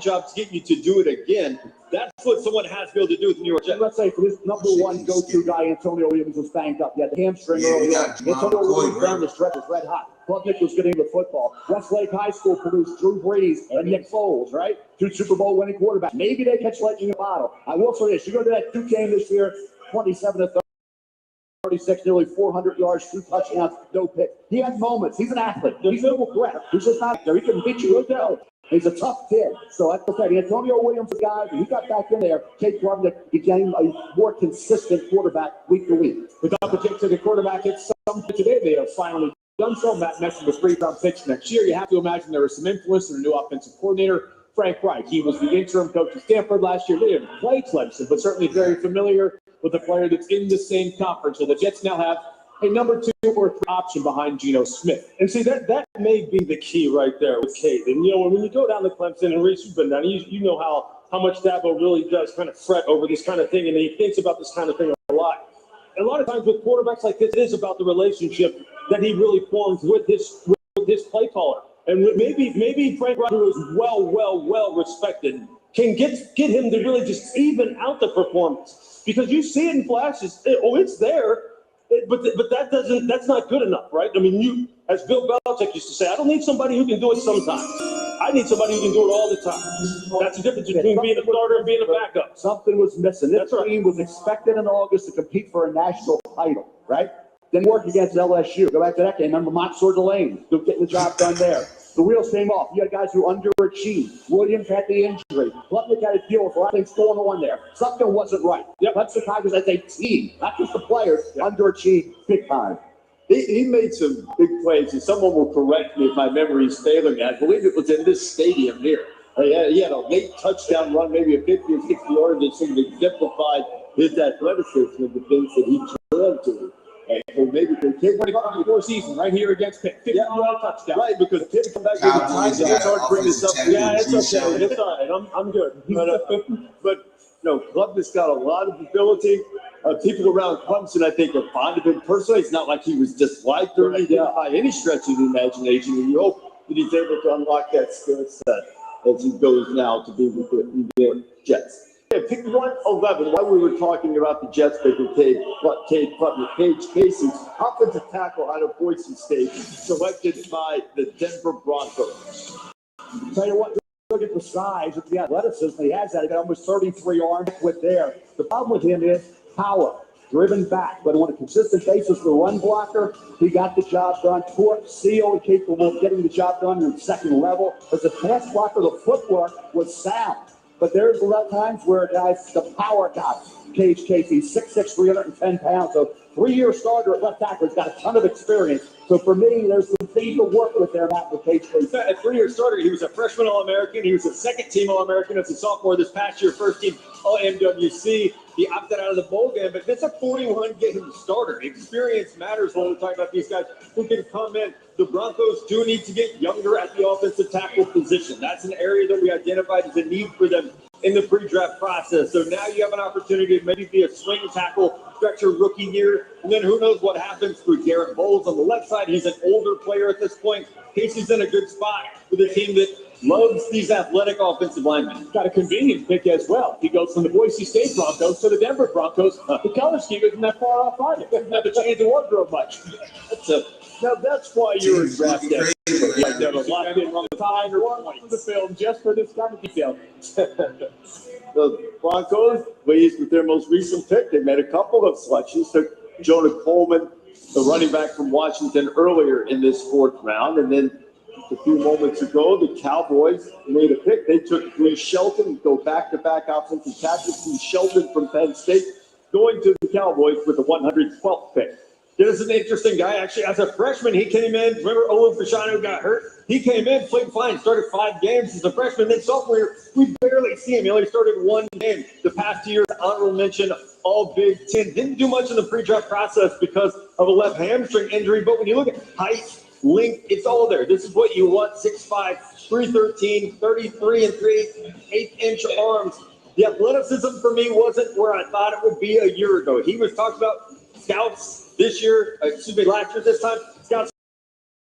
F: job to get you to do it again. That's what someone has to be able to do with the New York Jets.
C: Let's say for this #1 go-to guy, Antonio Williams was banged up. He had the hamstring early on. Antonio Williams down the stretch was red hot. Klubnik was getting the football. Westlake High School produced Drew Brees and Nick Foles, right? 2 Super Bowl winning quarterbacks. Maybe they catch lightning in a bottle. I will say this: you go to that Duke game this year, 27-36, nearly 400 yards, 2 touchdowns, no pick. He had moments. He's an athlete. He's a threat. He's just not there. He can beat you with that. He's a tough kid. So like I said, Antonio Williams, the guy, when he got back in there, Kate Klubnik became a more consistent quarterback week to week.
L: without particular quarterback. It's something today they have finally done so. Matt mentioned the 3-round picks next year. You have to imagine there was some influence in the new offensive coordinator, Frank Reich. He was the interim coach at Stanford last year. They didn't play Clemson, but certainly very familiar with a player that's in the same conference. So the Jets now have a #2 or 3 option behind Geno Smith. And see, that may be the key right there with Cade. And, when you go down to Clemson, and Reese, you've been down, you know how much Dabo really does kind of fret over this kind of thing, and he thinks about this kind of thing a lot. And a lot of times with quarterbacks like this, it is about the relationship that he really forms with his play caller. And maybe Frank Reich, who is well respected can get him to really just even out the performance. Because you see it in flashes. It's there. But that's not good enough, right? I mean, as Bill Belichick used to say, I don't need somebody who can do it sometimes. I need somebody who can do it all the time. That's the difference between being a starter and being a backup.
C: Something was missing. This team was expected in August to compete for a national title, right? Then work against LSU. Go back to that game. Remember Montsor Delane getting the job done there. The wheels came off. You had guys who underachieved. Williams had the injury. Lutnick had to deal with a lot of things going on there. Something wasn't right. Clemson Tigers as a team, not just the players, underachieved big time.
F: He made some big plays, and someone will correct me if my memory is failing me. I believe it was in this stadium here. He had a late touchdown run, maybe a 50 or 60 yard that sort of exemplified his athleticism and the things that he turned to. And so maybe they can't win before season right here against Pitt. 50-yard touchdown. Right, because Pitt come back with it's hard to bring this up. Yeah, it's okay. It's all right. I'm good. But no, Clemson's got a lot of ability. People around Clemson, I think, are fond of him personally. It's not like he was disliked or anything by any stretch of the imagination. And you hope that he's able to unlock that skill set as he goes now to be with the New York Jets. Yeah, pick 111. While we were talking about the Jets picking Cage Casey, offensive tackle out of Boise State, selected by the Denver Broncos.
C: Tell you what, look at the size, at the athleticism he has. He got almost 33 arms with there. The problem with him is power, driven back, but on a consistent basis, the run blocker, he got the job done. Torque, seal, and capable of getting the job done in second level. As a pass blocker, the footwork was sound. But there's a lot of times where guys, the power guy, Cage Casey, 6'6", 310 pounds, so 3-year starter at left tackle. He's got a ton of experience. So for me, there's some things to work with there, Matt, with Cage Casey.
F: A 3-year starter, he was a freshman All-American. He was a second-team All-American as a sophomore this past year, first-team All-MWC. He opted out of the bowl game, but that's a 41-game starter. Experience matters when we're talking about these guys who can come in. The Broncos do need to get younger at the offensive tackle position. That's an area that we identified as a need for them in the pre-draft process. So now you have an opportunity to maybe be a swing tackle, stretch your rookie year, and then who knows what happens with Garrett Bowles on the left side. He's an older player at this point. Casey's in a good spot with a team that loves these athletic offensive linemen.
D: Got a convenient pick as well. He goes from the Boise State Broncos to the Denver Broncos. The color scheme isn't that far off either. Doesn't have to change the wardrobe much.
F: Now that's why you're a draft expert.
D: Like never locked in on the time or one for the film just for this kind of detail.
F: The Broncos, pleased with their most recent pick. They made a couple of selections. Took Jonah Coleman, the running back from Washington, earlier in this fourth round. And then a few moments ago, the Cowboys made a pick. They took Drew Shelton, go back-to-back offensive tackle. Drew Shelton from Penn State, going to the Cowboys with the 112th pick. This is an interesting guy. Actually, as a freshman, he came in. Remember Owen Fashanu got hurt? He came in, played fine, started 5 games as a freshman. Then sophomore year, we barely see him. He only started 1 game. The past 2 years, honorable mention, all Big Ten. Didn't do much in the pre-draft process because of a left hamstring injury. But when you look at height, length, it's all there. This is what you want. 6'5", 313, 33 and 3/8 inch arms. The athleticism for me wasn't where I thought it would be a year ago. He was talked about scouts this year, last year this time. Scouts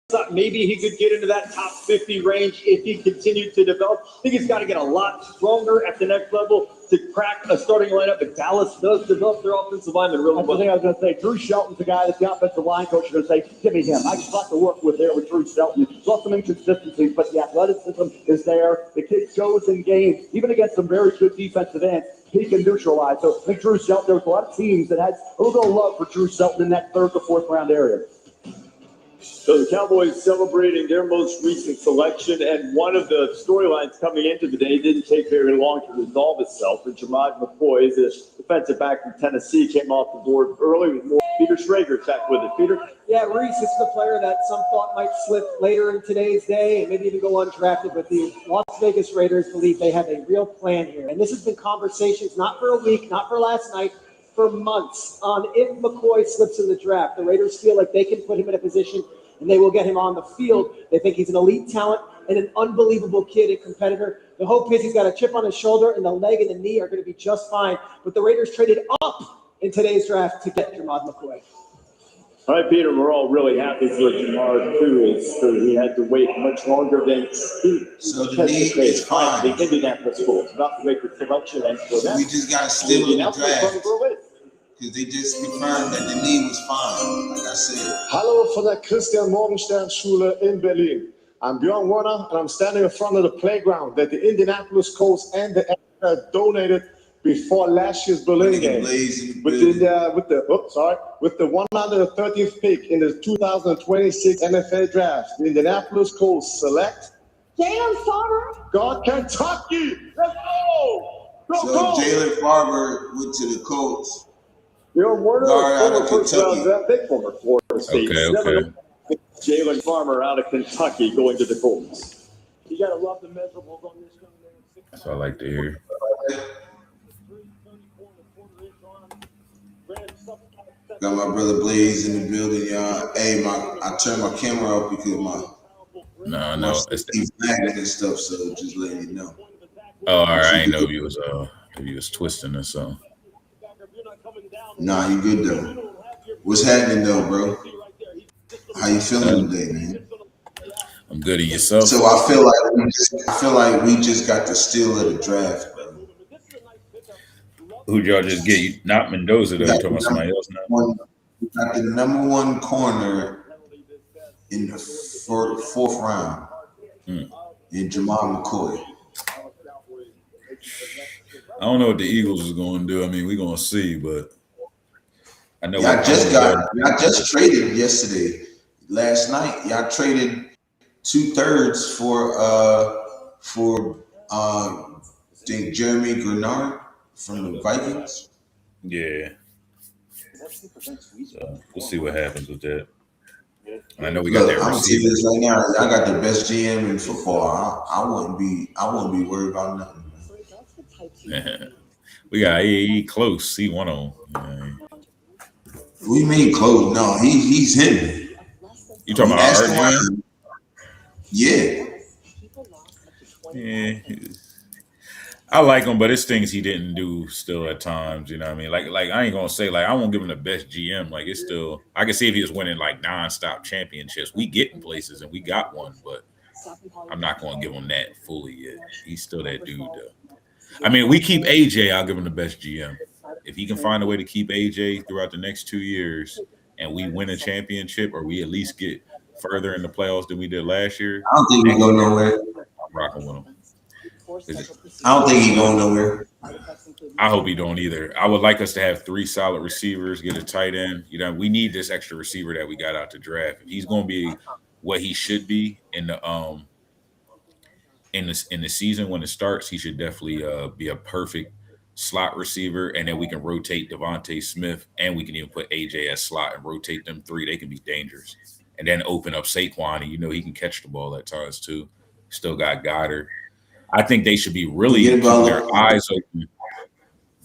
F: thought maybe he could get into that top 50 range if he continued to develop. I think he's got to get a lot stronger at the next level to crack a starting lineup. But Dallas does develop their offensive lineman really well.
C: That's the thing I was going to say. Drew Shelton's the guy that the offensive line coach is going to say, give me him. I just got to work with there with Drew Shelton. Saw some inconsistencies, but the athleticism is there. The kid shows in games, even against some very good defensive ends, he can neutralize. So I think Drew Shelton, there was a lot of teams that had a little bit of love for Drew Shelton in that 3rd to 4th round area.
F: So the Cowboys celebrating their most recent selection, and one of the storylines coming into the day didn't take very long to resolve itself. And Jamad McCoy, the defensive back from Tennessee, came off the board early with more. Peter Schrager's back with it. Peter?
M: Yeah, Reese, this is a player that some thought might slip later in today's day and maybe even go undrafted, but the Las Vegas Raiders believe they have a real plan here. And this has been conversations, not for a week, not for last night, for months, on if McCoy slips in the draft. The Raiders feel like they can put him in a position and they will get him on the field. They think he's an elite talent and an unbelievable kid and competitor. The hope is he's got a chip on his shoulder, and the leg and the knee are going to be just fine. But the Raiders traded up in today's draft to get Jamad McCoy.
F: All right, Peter, we're all really happy for Jamar, too, because he had to wait much longer than he anticipated. The Indianapolis Colts about to make the selection, and for that,
A: we just got still in the draft because they just confirmed that the knee was fine, like I said.
K: Hallo von der Christian Morgenstern Schule in Berlin. I'm Bjorn Werner, and I'm standing in front of the playground that the Indianapolis Colts and the NFL donated before last year's Berlin game. With the 113th pick in the 2026 NFL Draft, the Indianapolis Colts select
J: Jalen Farmer.
K: God, Kentucky. Let's go.
A: So Jalen Farmer went to the Colts.
F: Bjorn Werner,
A: former
F: first-round draft pick, former Florida State.
L: Okay.
F: Jalen Farmer out of Kentucky going to the Colts.
L: You got to love the measurables on this young man.
N: That's what I like to hear.
A: Got my brother Blaze in the building, y'all. Hey, I turned my camera off because
N: No,
A: he's lagging and stuff. So just letting you know.
N: Oh, all right. I ain't know if you was twisting or something.
A: Nah, you good though. What's happening though, bro? How you feeling today, man?
N: I'm good. And yourself?
A: So I feel like we just got the steal of the draft, bro.
N: Who'd y'all just get? You not Mendoza though. You talking about somebody else now?
A: We got the number one corner in the fourth round in Jamal McCoy.
N: I don't know what the Eagles is going to do. I mean, we're going to see, but I know.
A: Y'all just traded yesterday. Last night, y'all traded 2/3 for Jeremy Grenard from the Vikings.
N: Yeah. So we'll see what happens with that. And I know we got that
A: I'm
N: receiver.
A: this right now. Y'all got the best GM in football. I wouldn't be worried about nothing.
N: We got AAE close. See one on.
A: We mean close. No, he's him.
N: You talking about RGM?
A: Yeah.
N: Yeah. I like him, but it's things he didn't do still at times. You know what I mean? Like I ain't gonna say I won't give him the best GM. Like it's still, I can see if he was winning like nonstop championships. We get in places and we got one, but I'm not gonna give him that fully yet. He's still that dude though. I mean, we keep AJ, I'll give him the best GM. If he can find a way to keep AJ throughout the next 2 years and we win a championship or we at least get further in the playoffs than we did last year.
A: I don't think he's going nowhere.
N: I'm rocking with him.
A: I don't think he's going nowhere.
N: I hope he don't either. I would like us to have 3 solid receivers, get a tight end. You know, we need this extra receiver that we got out the draft. If he's going to be what he should be in the season when it starts, he should definitely be a perfect slot receiver, and then we can rotate Devontae Smith, and we can even put AJ as slot and rotate them 3. They can be dangerous, and then open up Saquon, and he can catch the ball at times too. Still got Goddard. I think they should be really keeping their eyes open.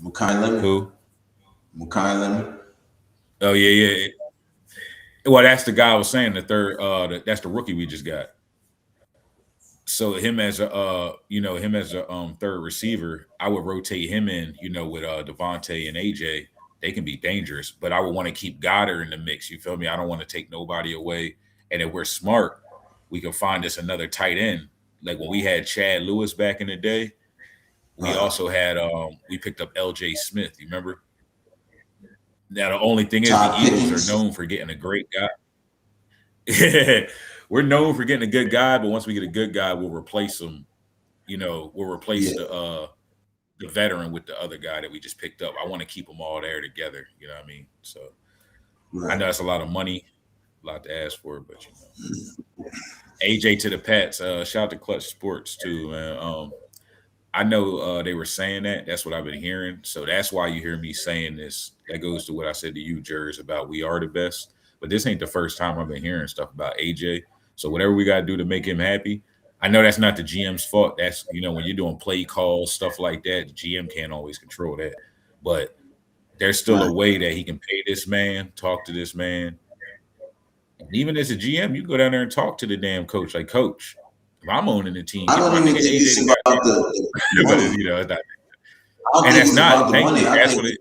A: Who?
N: Oh yeah. Well, that's the guy I was saying. The third, that's the rookie we just got. So him as a third receiver, I would rotate him in, with Devontae and AJ. They can be dangerous, but I would want to keep Goddard in the mix. You feel me? I don't want to take nobody away. And if we're smart, we can find us another tight end. Like when we had Chad Lewis back in the day, we also had we picked up LJ Smith. You remember? Now the only thing is the Eagles are known for getting a great guy. We're known for getting a good guy, but once we get a good guy, we'll replace him. We'll replace the veteran with the other guy that we just picked up. I want to keep them all there together. You know what I mean? So I know that's a lot of money, a lot to ask for, but AJ to the Pats. Shout out to Clutch Sports too, man. I know they were saying that. That's what I've been hearing. So that's why you hear me saying this. That goes to what I said to you, Jers, about we are the best. But this ain't the first time I've been hearing stuff about AJ. So whatever we got to do to make him happy, I know that's not the GM's fault. That's, when you're doing play calls, stuff like that, the GM can't always control that. But there's still a way that he can pay this man, talk to this man. And even as a GM, you go down there and talk to the damn coach. Like, coach, if I'm owning the team,
A: I don't even think it's about the money.
N: It's not. And that's not. That's what it.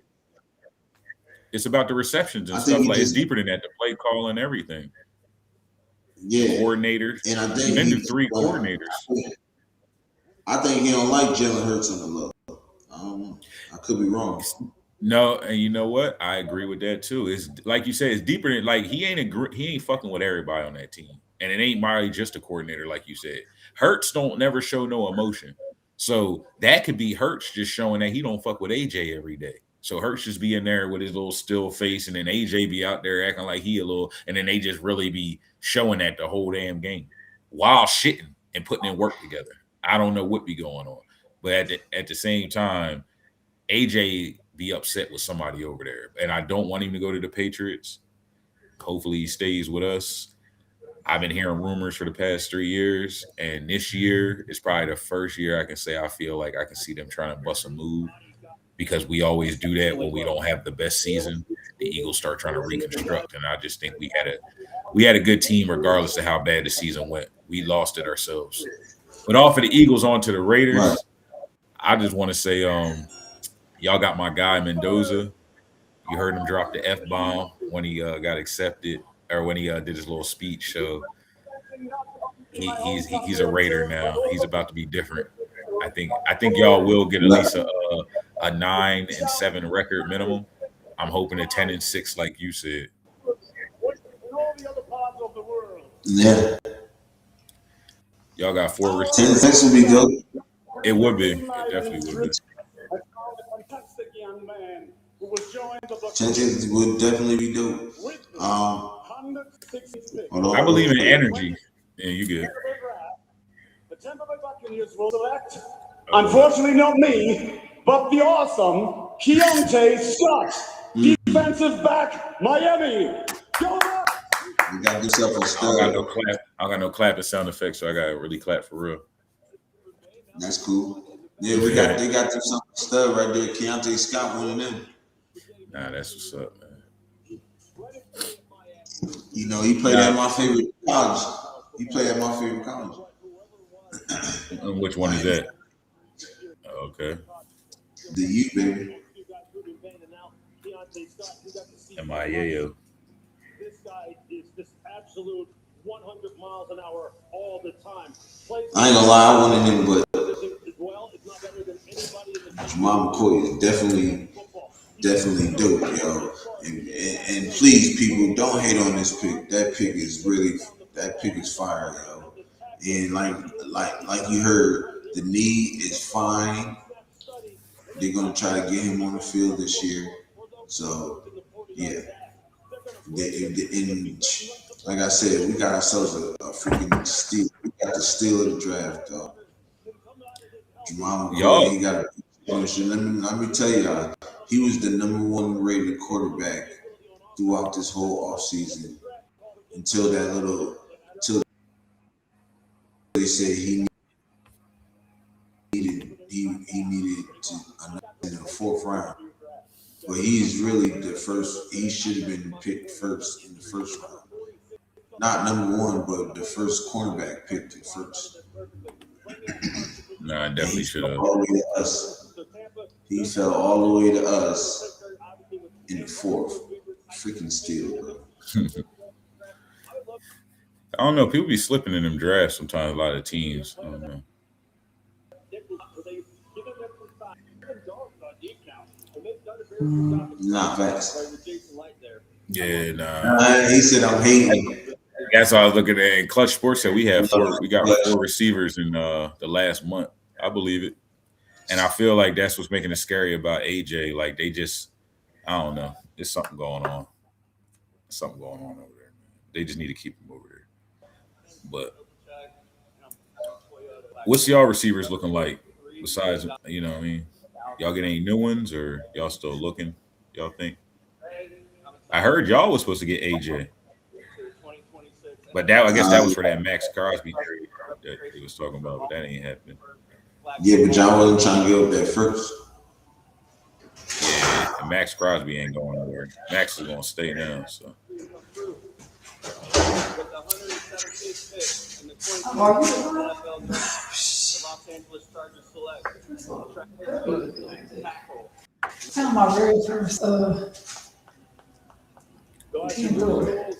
N: It's about the receptions and stuff. Like it's deeper than that. The play call and everything.
A: Yeah,
N: coordinators.
A: And I think
N: he's been through 3 coordinators.
A: I think he don't like Jalen Hurts on the low. I don't know. I could be wrong.
N: No, and you know what? I agree with that too. It's like you said, it's deeper than like he ain't fucking with everybody on that team, and it ain't Miley just a coordinator, like you said. Hurts don't never show no emotion, so that could be Hurts just showing that he don't fuck with AJ every day. So Hurts just be in there with his little still face, and then AJ be out there acting like he a little, and then they just really be showing that the whole damn game while shitting and putting in work together. I don't know what be going on, but at the same time, AJ be upset with somebody over there, and I don't want him to go to the Patriots. Hopefully he stays with us. I've been hearing rumors for the past 3 years, and this year is probably the first year I can say I feel like I can see them trying to bust a move, because we always do that when we don't have the best season. The Eagles start trying to reconstruct, and I just think we had a good team regardless of how bad the season went. We lost it ourselves. But off of the Eagles onto the Raiders, right. I just want to say, y'all got my guy Mendoza. You heard him drop the F-bomb when he got accepted, or when he did his little speech. So he's a Raider now. He's about to be different. I think y'all will get at least a 9-7 record minimum. I'm hoping a 10-6, like you said.
A: Yeah.
N: Y'all got 4
A: receivers. 10-6 would be good.
N: It would be. It definitely would be.
A: 10-6 would definitely be dope.
N: I believe in energy. Yeah, you good.
C: The Tampa Bay Buccaneers will select, unfortunately not me, but the awesome Keontae Scott, defensive back, Miami. Go up!
A: You got yourself a stud.
N: I got no clapping sound effects, so I got to really clap for real.
A: That's cool. Yeah, they got themselves a stud right there. Keontae Scott, one of them.
N: Nah, that's what's up, man.
A: You know, he played at my favorite college. He played at my favorite college.
N: And which one is that? Oh, okay.
A: The U, baby.
N: MIAO.
L: This guy is just absolute 100 miles an hour all the time.
A: I ain't gonna lie, I wanted him, but Jamal McCoy is definitely dope, yo. And please, people, don't hate on this pick. That pick is fire, yo. And like you heard, the knee is fine. They're gonna try to get him on the field this year. So yeah. Like I said, we got ourselves a freaking steal. We got the steal of the draft, though. Jamal McCoy, he got a let me tell y'all, he was the #1 rated quarterback throughout this whole offseason until they said he needed to in the 4th round. But he's really the first. He should have been picked first in the 1st round. Not #1, but the first cornerback picked it first.
N: No, I definitely should have.
A: He fell all the way to us in the 4th. Freaking steal, bro.
N: I don't know. People be slipping in them drafts sometimes. A lot of teams. I don't know.
A: Not fast.
N: Yeah, nah.
A: He said I'm hating.
N: That's why I was looking at. And Clutch Sports said we got 4 receivers in the last month. I believe it, and I feel like that's what's making it scary about AJ. Like they just, I don't know. There's something going on. Something going on over there. They just need to keep him over there. But what's y'all receivers looking like? Besides, you know what I mean? Y'all get any new ones, or y'all still looking? Y'all think? I heard y'all was supposed to get AJ, but I guess that was for that Max Crosby trade that he was talking about. But that ain't happening.
A: Yeah, but y'all wasn't trying to get up there first.
N: Yeah, and Max Crosby ain't going nowhere. Max is gonna stay now. So.
O: Kind of my very first Can't do it.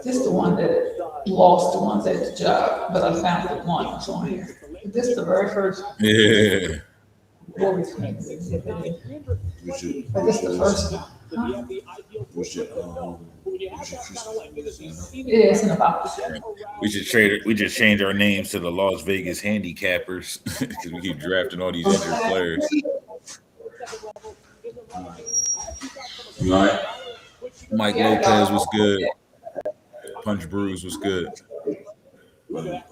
O: This is the one that lost the ones at the job, but I found the one that's on here. This is the very first.
N: Yeah.
O: But this is the first one. Huh? Yeah, it's in the box.
N: We should trade it. We just change our names to the Las Vegas Handicappers because we keep drafting all these injured players.
A: You all right?
N: Mike Lopez was good. Punch Bruise was good. And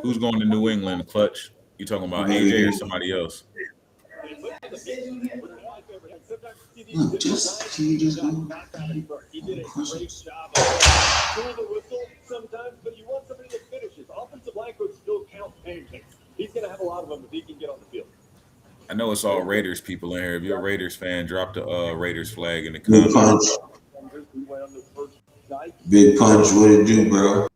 N: who's going to New England? Clutch? You talking about AJ or somebody else?
A: Can you just go?
F: Sometimes, but you want somebody that finishes. Offensive line could still count pancakes. He's going to have a lot of them if he can get on the field.
N: I know it's all Raiders people in here. If you're a Raiders fan, drop the Raiders flag in the
A: Big
N: comments.
A: Punch. Big Punch, what it do, bro?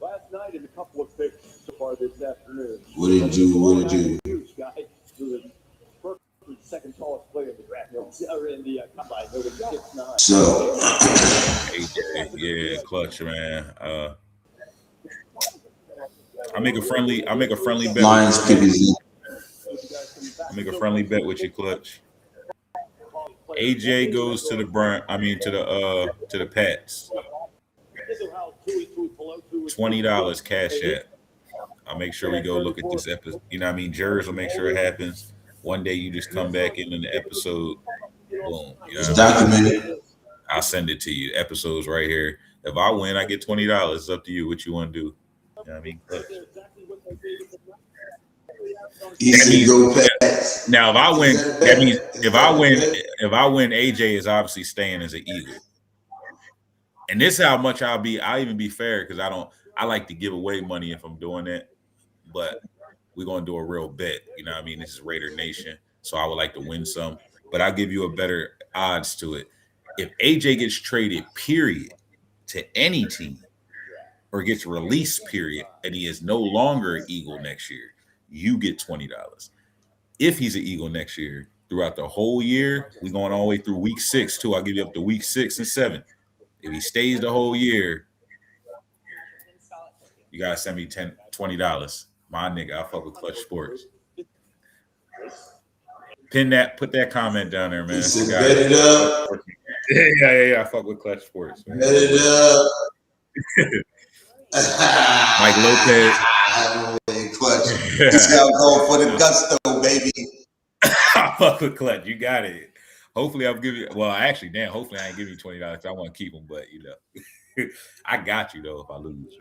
F: Last night in a couple of picks so far this afternoon.
A: What it do? What it do?
F: Huge guy. Second tallest player in the draft, or in the combine.
A: So,
N: AJ, yeah, Clutch, man. I make a friendly bet.
A: Lions pick is
N: I make a friendly bet with you, Clutch. AJ goes to the to the Pats. $20 cash app. I'll make sure we go look at this episode. You know what I mean? Jers will make sure it happens. One day you just come back in the episode. Boom. You know
A: it's documented.
N: I'll send it to you. Episodes right here. If I win, I get $20. It's up to you what you want to do. You know what I mean? Now, if I win, that means if I win, AJ is obviously staying as an Eagle. And this is how much I'll even be fair because I like to give away money if I'm doing that. But we're going to do a real bet. You know what I mean? This is Raider Nation. So I would like to win some. But I'll give you a better odds to it. If AJ gets traded, period, to any team or gets released, period, and he is no longer an Eagle next year, you get $20. If he's an Eagle next year, throughout the whole year, we're going all the way through week 6, too. I'll give you up to week 6 and 7. If he stays the whole year, you got to send me $20. My nigga, I fuck with Clutch Sports. Pin that, put that comment down there, man.
A: Bet it up.
N: Yeah. I fuck with Clutch Sports. Man.
A: Bet it up.
N: Mike Lopez.
A: Clutch. This guy going for the gusto, baby.
N: I fuck with Clutch. You got it. Hopefully I'll give you. Well, actually, damn. Hopefully I ain't give you $20. I want to keep them, but you know, I got you though if I lose.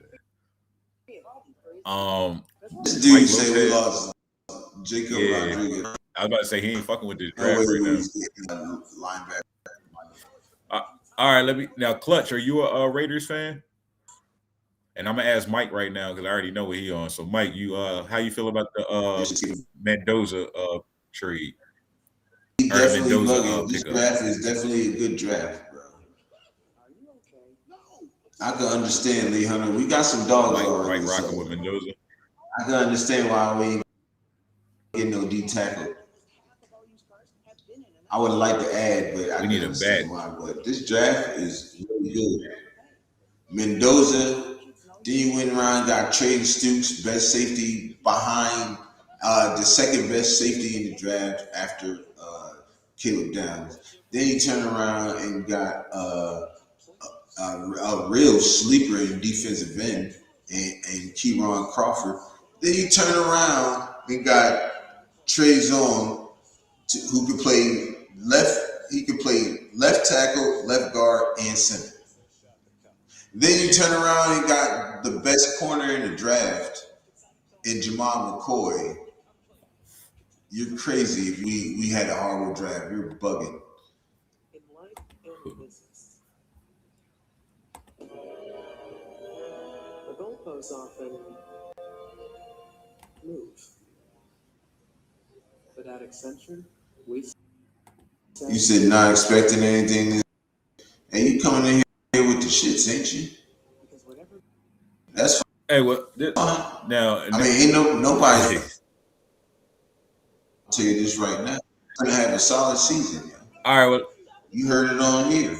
A: This dude say we lost Jacob Rodriguez.
N: I was about to say he ain't fucking with this draft right now.
A: Linebacker.
N: All right, now Clutch. Are you a Raiders fan? And I'm gonna ask Mike right now because I already know what he on. So Mike, you how you feel about the Mendoza trade?
A: Definitely bugging. This draft is definitely a good draft, bro. I can understand Lee Hunter. We got some dogs
N: Mike rocking with Mendoza.
A: I can understand why we ain't get no D tackle. I would like to add, but
N: we need a back.
A: But this draft is really good. Mendoza, then you went around, got Trey Stoops, best safety behind the second best safety in the draft after Caleb Downs. Then you turn around and got a real sleeper in defensive end and Keyron Crawford. Then you turn around and got Trezon, who could play left. He could play left tackle, left guard, and center. Then you turn around and got the best corner in the draft in Jamal McCoy. You're crazy if we had a horrible draft. You're bugging.
P: The goalposts often move. But at Accenture, we...
A: You said not expecting anything. And you coming in here with the shits, ain't you? That's fine.
N: Hey, what? Now,
A: I mean, ain't nobody. I'll tell you this right now. gonna have a solid season. Yo.
N: All right, well,
A: you heard it on here.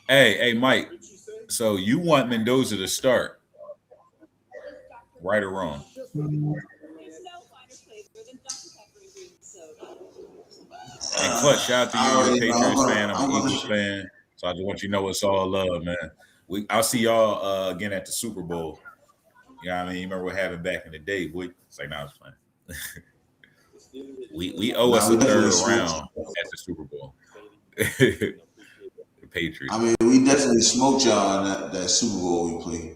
N: Hey, Mike. So you want Mendoza to start, right or wrong? And Clutch, shout out to you. You're a Patriots fan. I'm an Eagles fan. So I just want you to know it's all love, man. I'll see y'all again at the Super Bowl. You know what I mean? You remember what happened back in the day, boy? It's like, nah, it's fine. we owe us a third round at the Super Bowl. The Patriots.
A: I mean, we definitely smoked y'all in that Super Bowl we played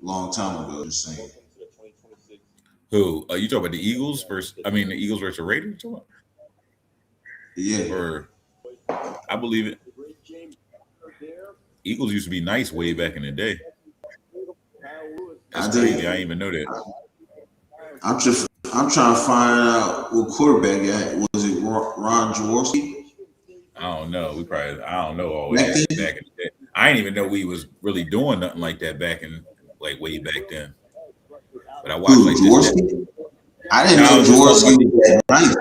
A: long time ago. Just saying.
N: Who? You talking about the Eagles versus? I mean, the Eagles versus the Raiders.
A: Yeah.
N: Or I believe it. Eagles used to be nice way back in the day. That's crazy. I didn't even know that.
A: I'm trying to find out what quarterback was it. Ron Jaworski?
N: I don't know. I don't know all that back in the day. I didn't even know we was really doing nothing like that back in way back then. But I watched like
A: Jaworski? I didn't know Jaworski was that nice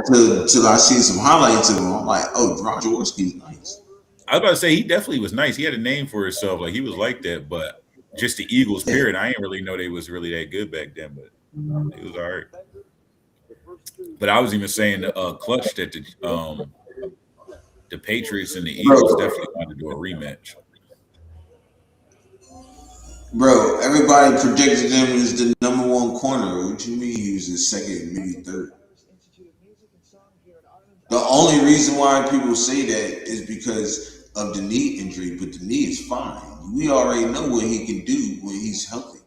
A: till I see some highlights of him. I'm like, oh, Ron Jaworski's nice.
N: I was about to say he definitely was nice. He had a name for himself. Like he was like that, but just the Eagles period. I didn't really know they was really that good back then, but it was all right. But I was even saying Clutch that the Patriots and the Eagles definitely want to do a rematch.
A: Bro, everybody predicted him as the number one corner. What you mean he was the second, maybe third? The only reason why people say that is because of the knee injury, but the knee is fine. We already know what he can do when he's healthy.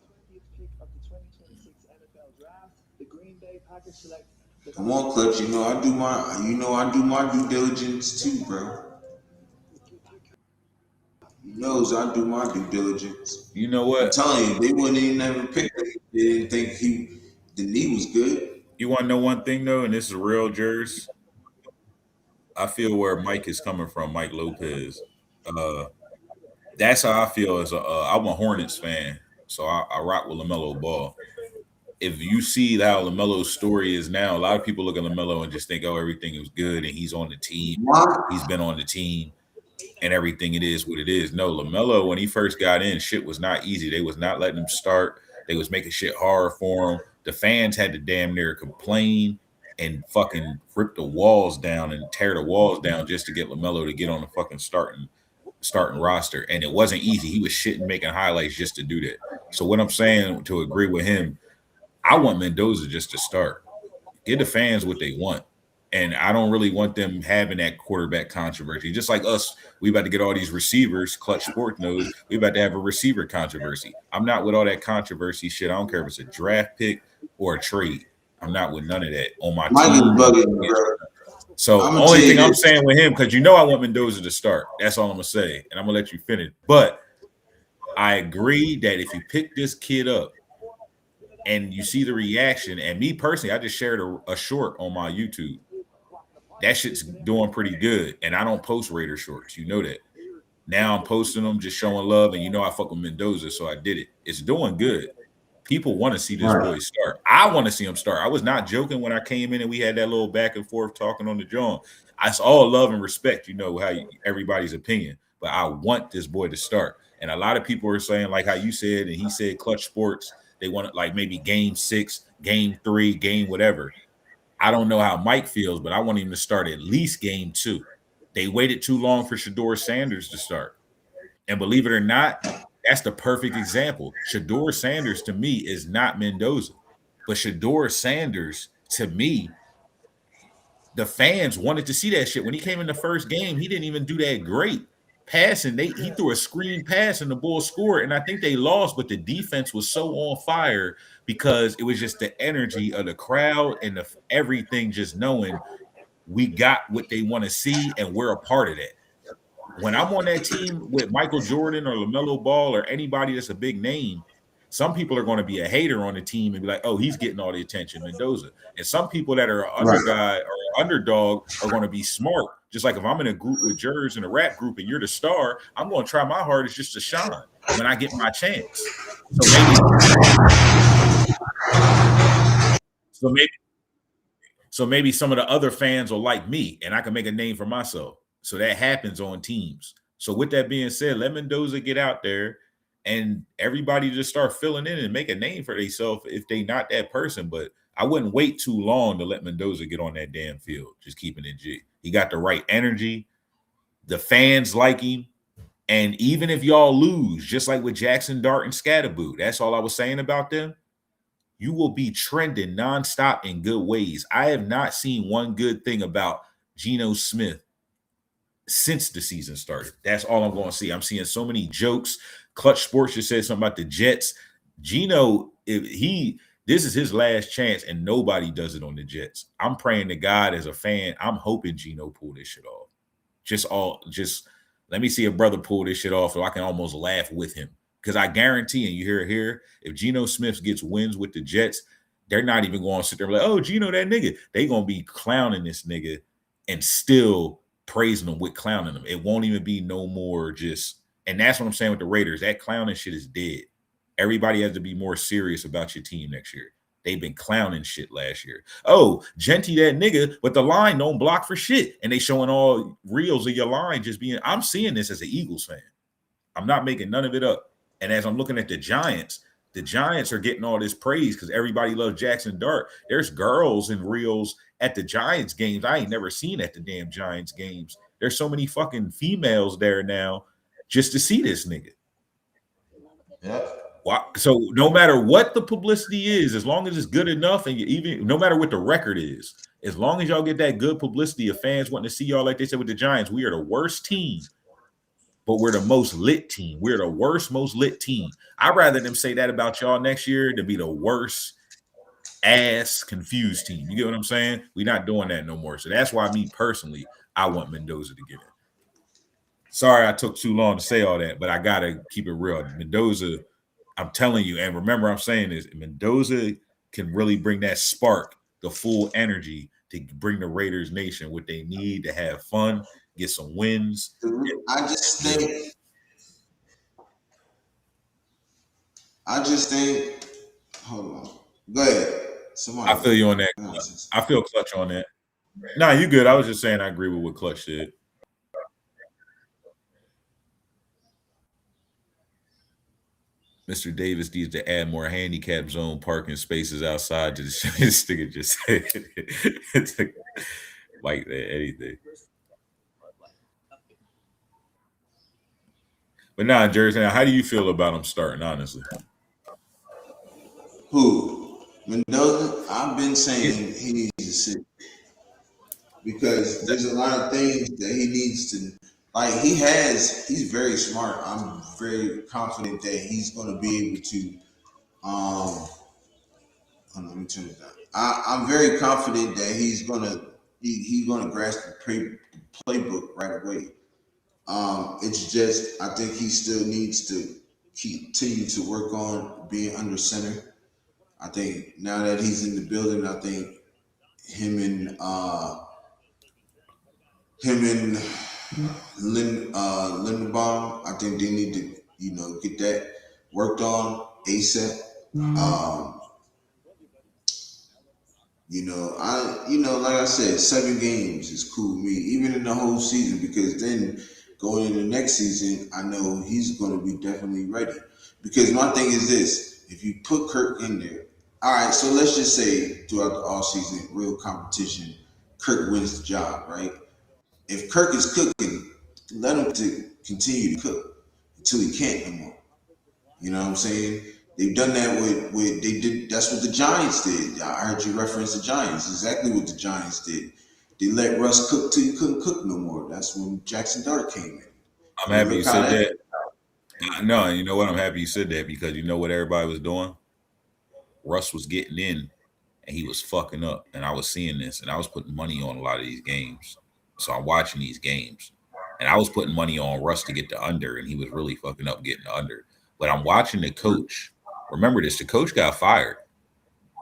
A: Come on, Clutch. I do my due diligence too, bro. He knows I do my due diligence.
N: You know what?
A: I'm telling you, they wouldn't even ever pick him. They didn't think the knee was good.
N: You want to know one thing though, and this is real, Jers. I feel where Mike is coming from, Mike Lopez. That's how I feel as I'm a Hornets fan, so I rock with LaMelo Ball. If you see how LaMelo's story is now, a lot of people look at LaMelo and just think, oh, everything was good and he's on the team. He's been on the team and everything it is what it is. No, LaMelo, when he first got in, shit was not easy. They was not letting him start. They was making shit hard for him. The fans had to damn near complain and fucking rip the walls down and tear the walls down just to get LaMelo to get on the fucking starting roster. And it wasn't easy. He was shitting making highlights just to do that. So what I'm saying, to agree with him, I want Mendoza just to start. Give the fans what they want. And I don't really want them having that quarterback controversy. Just like us, we about to get all these receivers. Clutch Sport knows we about to have a receiver controversy. I'm not with all that controversy shit. I don't care if it's a draft pick or a trade. I'm not with none of that on my team. So the only thing I'm saying with him, because I want Mendoza to start. That's all I'm going to say. And I'm going to let you finish. But I agree that if you pick this kid up, and you see the reaction, and me personally, I just shared a short on my YouTube. That shit's doing pretty good, and I don't post Raider shorts. You know that. Now I'm posting them, just showing love, and I fuck with Mendoza, so I did it. It's doing good. People want to see this boy start. I want to see him start. I was not joking when I came in and we had that little back and forth talking on the John. It's all love and respect, everybody's opinion, but I want this boy to start. And a lot of people are saying, like how you said, and he said, Clutch Sports, they want it like maybe game 6, game 3, game whatever. I don't know how Mike feels, but I want him to start at least game 2. They waited too long for Shedeur Sanders to start. And believe it or not, that's the perfect example. Shedeur Sanders to me is not Mendoza. But Shedeur Sanders, to me, the fans wanted to see that shit. When he came in the first game, he didn't even do that great. Passing, he threw a screen pass and the Bulls scored, and I think they lost, but the defense was so on fire because it was just the energy of the crowd and everything, just knowing we got what they want to see and we're a part of that. When I'm on that team with Michael Jordan or LaMelo Ball or anybody that's a big name, some people are going to be a hater on the team and be like, oh, he's getting all the attention, Mendoza. And some people that are underdog are going to be smart. Just like if I'm in a group with Jers in a rap group and you're the star, I'm going to try my hardest just to shine when I get my chance. So maybe So maybe some of the other fans will like me, and I can make a name for myself. So that happens on teams. So with that being said, let Mendoza get out there, and everybody just start filling in and make a name for themselves if they not that person. But I wouldn't wait too long to let Mendoza get on that damn field. Just keeping it G. He got the right energy. The fans like him. And even if y'all lose, just like with Jackson Dart and Scatterboo, that's all I was saying about them. You will be trending nonstop in good ways. I have not seen one good thing about Geno Smith since the season started. That's all I'm going to see. I'm seeing so many jokes. Clutch Sports just said something about the Jets. Geno, this is his last chance, and nobody does it on the Jets. I'm praying to God as a fan. I'm hoping Geno pull this shit off. Just let me see a brother pull this shit off so I can almost laugh with him. Because I guarantee, and you hear it here, if Geno Smith gets wins with the Jets, they're not even going to sit there like, oh, Geno, that nigga. They're going to be clowning this nigga and still praising him with clowning him. It won't even be no more just, and that's what I'm saying with the Raiders. That clowning shit is dead. Everybody has to be more serious about your team next year. They've been clowning shit last year. Oh, Genty, that nigga, but the line don't block for shit. And they showing all reels of your line just being, I'm seeing this as an Eagles fan. I'm not making none of it up. And as I'm looking at the Giants are getting all this praise because everybody loves Jackson Dart. There's girls and reels at the Giants games I ain't never seen at the damn Giants games. There's so many fucking females there now just to see this nigga.
A: Yeah.
N: So no matter what the publicity is, as long as it's good enough, and even no matter what the record is, as long as y'all get that good publicity of fans wanting to see y'all, like they said with the Giants, we are the worst team, but we're the most lit team. We're the worst, most lit team. I'd rather them say that about y'all next year than be the worst ass confused team. You get what I'm saying? We're not doing that no more. So that's why me personally, I want Mendoza to get it. Sorry I took too long to say all that, but I got to keep it real. Mendoza, I'm telling you, and remember I'm saying this, Mendoza can really bring that spark, the full energy to bring the Raiders Nation what they need to have fun, get some wins.
A: I just think, hold on. Go ahead.
N: I feel you on that. I feel Clutch on that. Nah, you good. I was just saying I agree with what Clutch said. Mr. Davis needs to add more handicap zone parking spaces outside to the this nigga just said like that, anything. But nah, Jersey, how do you feel about him starting, honestly?
A: Who? Mendoza? I've been saying he needs to sit because there's a lot of things that he needs to, like he's very smart. I'm very confident that he's going to be able to, let me turn it down. I'm very confident that he's going to grasp the playbook right away. It's just, I think he still needs to continue to work on being under center. I think now that he's in the building, I think him and Lindenbaum, I think they need to, get that worked on ASAP. Like I said, 7 games is cool with me, even in the whole season, because then going into the next season, I know he's going to be definitely ready. Because my thing is this, if you put Kirk in there, all right, so let's just say throughout the offseason, real competition, Kirk wins the job, right? If Kirk is cooking, let him to continue to cook until he can't anymore. You know what I'm saying? They've done that that's what the Giants did. I heard you reference the Giants. Exactly what the Giants did. They let Russ cook till he couldn't cook no more. That's when Jackson Dart came in.
N: I'm happy you said that. No, you know what? I'm happy you said that because you know what everybody was doing? Russ was getting in and he was fucking up. And I was seeing this and I was putting money on a lot of these games. So I'm watching these games and I was putting money on Russ to get the under and he was really fucking up getting the under. But I'm watching the coach. Remember this, the coach got fired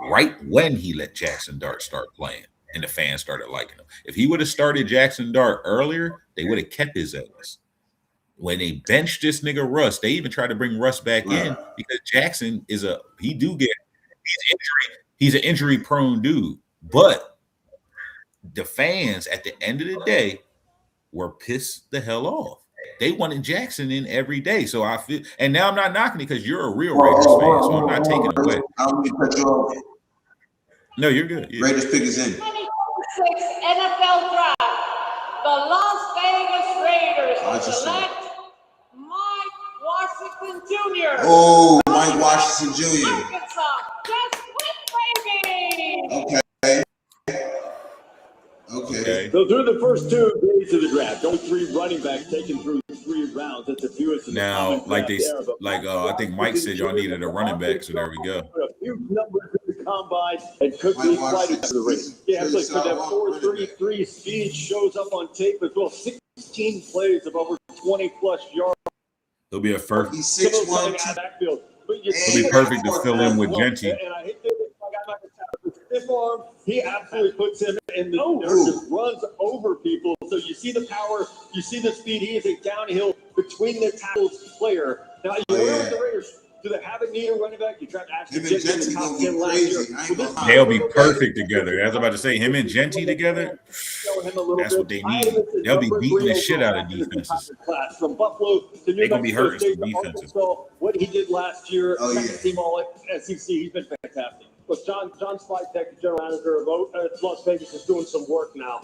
N: right when he let Jackson Dart start playing and the fans started liking him. If he would have started Jackson Dart earlier, they would have kept his ass. When they benched this nigga Russ, they even tried to bring Russ back in because Jackson he's injury. He's an injury-prone dude. But the fans at the end of the day were pissed the hell off. They wanted Jackson in every day. So I feel, and now I'm not knocking it because you're a real Raiders fan, so I'm not taking it away. No, you're good. Yeah.
A: Raiders pick is in.
J: 2026 NFL Draft. The Las Vegas Raiders will select Mike Washington Jr.
A: Oh, Mike Washington Jr.
J: Arkansas, just win, baby.
A: Okay.
F: So through the first 2 days of the draft, only 3 running backs taken through 3 rounds. That's the fewest.
N: Now, I think Mike said y'all needed a running back, so there we go.
F: A few numbers in the combine and could be fighting for the race. Yeah, it's like for that 4.33 speed shows up on tape as well. 16 plays of over 20+ yards.
N: He'll be a first.
A: He's 6'1".
N: He'll be perfect to fill in with Genty.
F: And I hate to stiff arm, he absolutely puts him in the just runs over people. So you see the power, you see the speed. He is a downhill between the tackles player. Now you know the Raiders, do they have a need a running back? You tried to ask him in the top 10 last year.
N: They'll be perfect together. As I was about to say, him and Genty together, that's what they need. They'll be beating the shit out of defenses.
F: From Buffalo to New
N: They're gonna be hurting
F: Mexico
N: some
F: State,
N: defenses.
F: what he did last year, second team all SEC, he's been fantastic. Look, John Spivak, the general manager of Las Vegas, is doing some work now.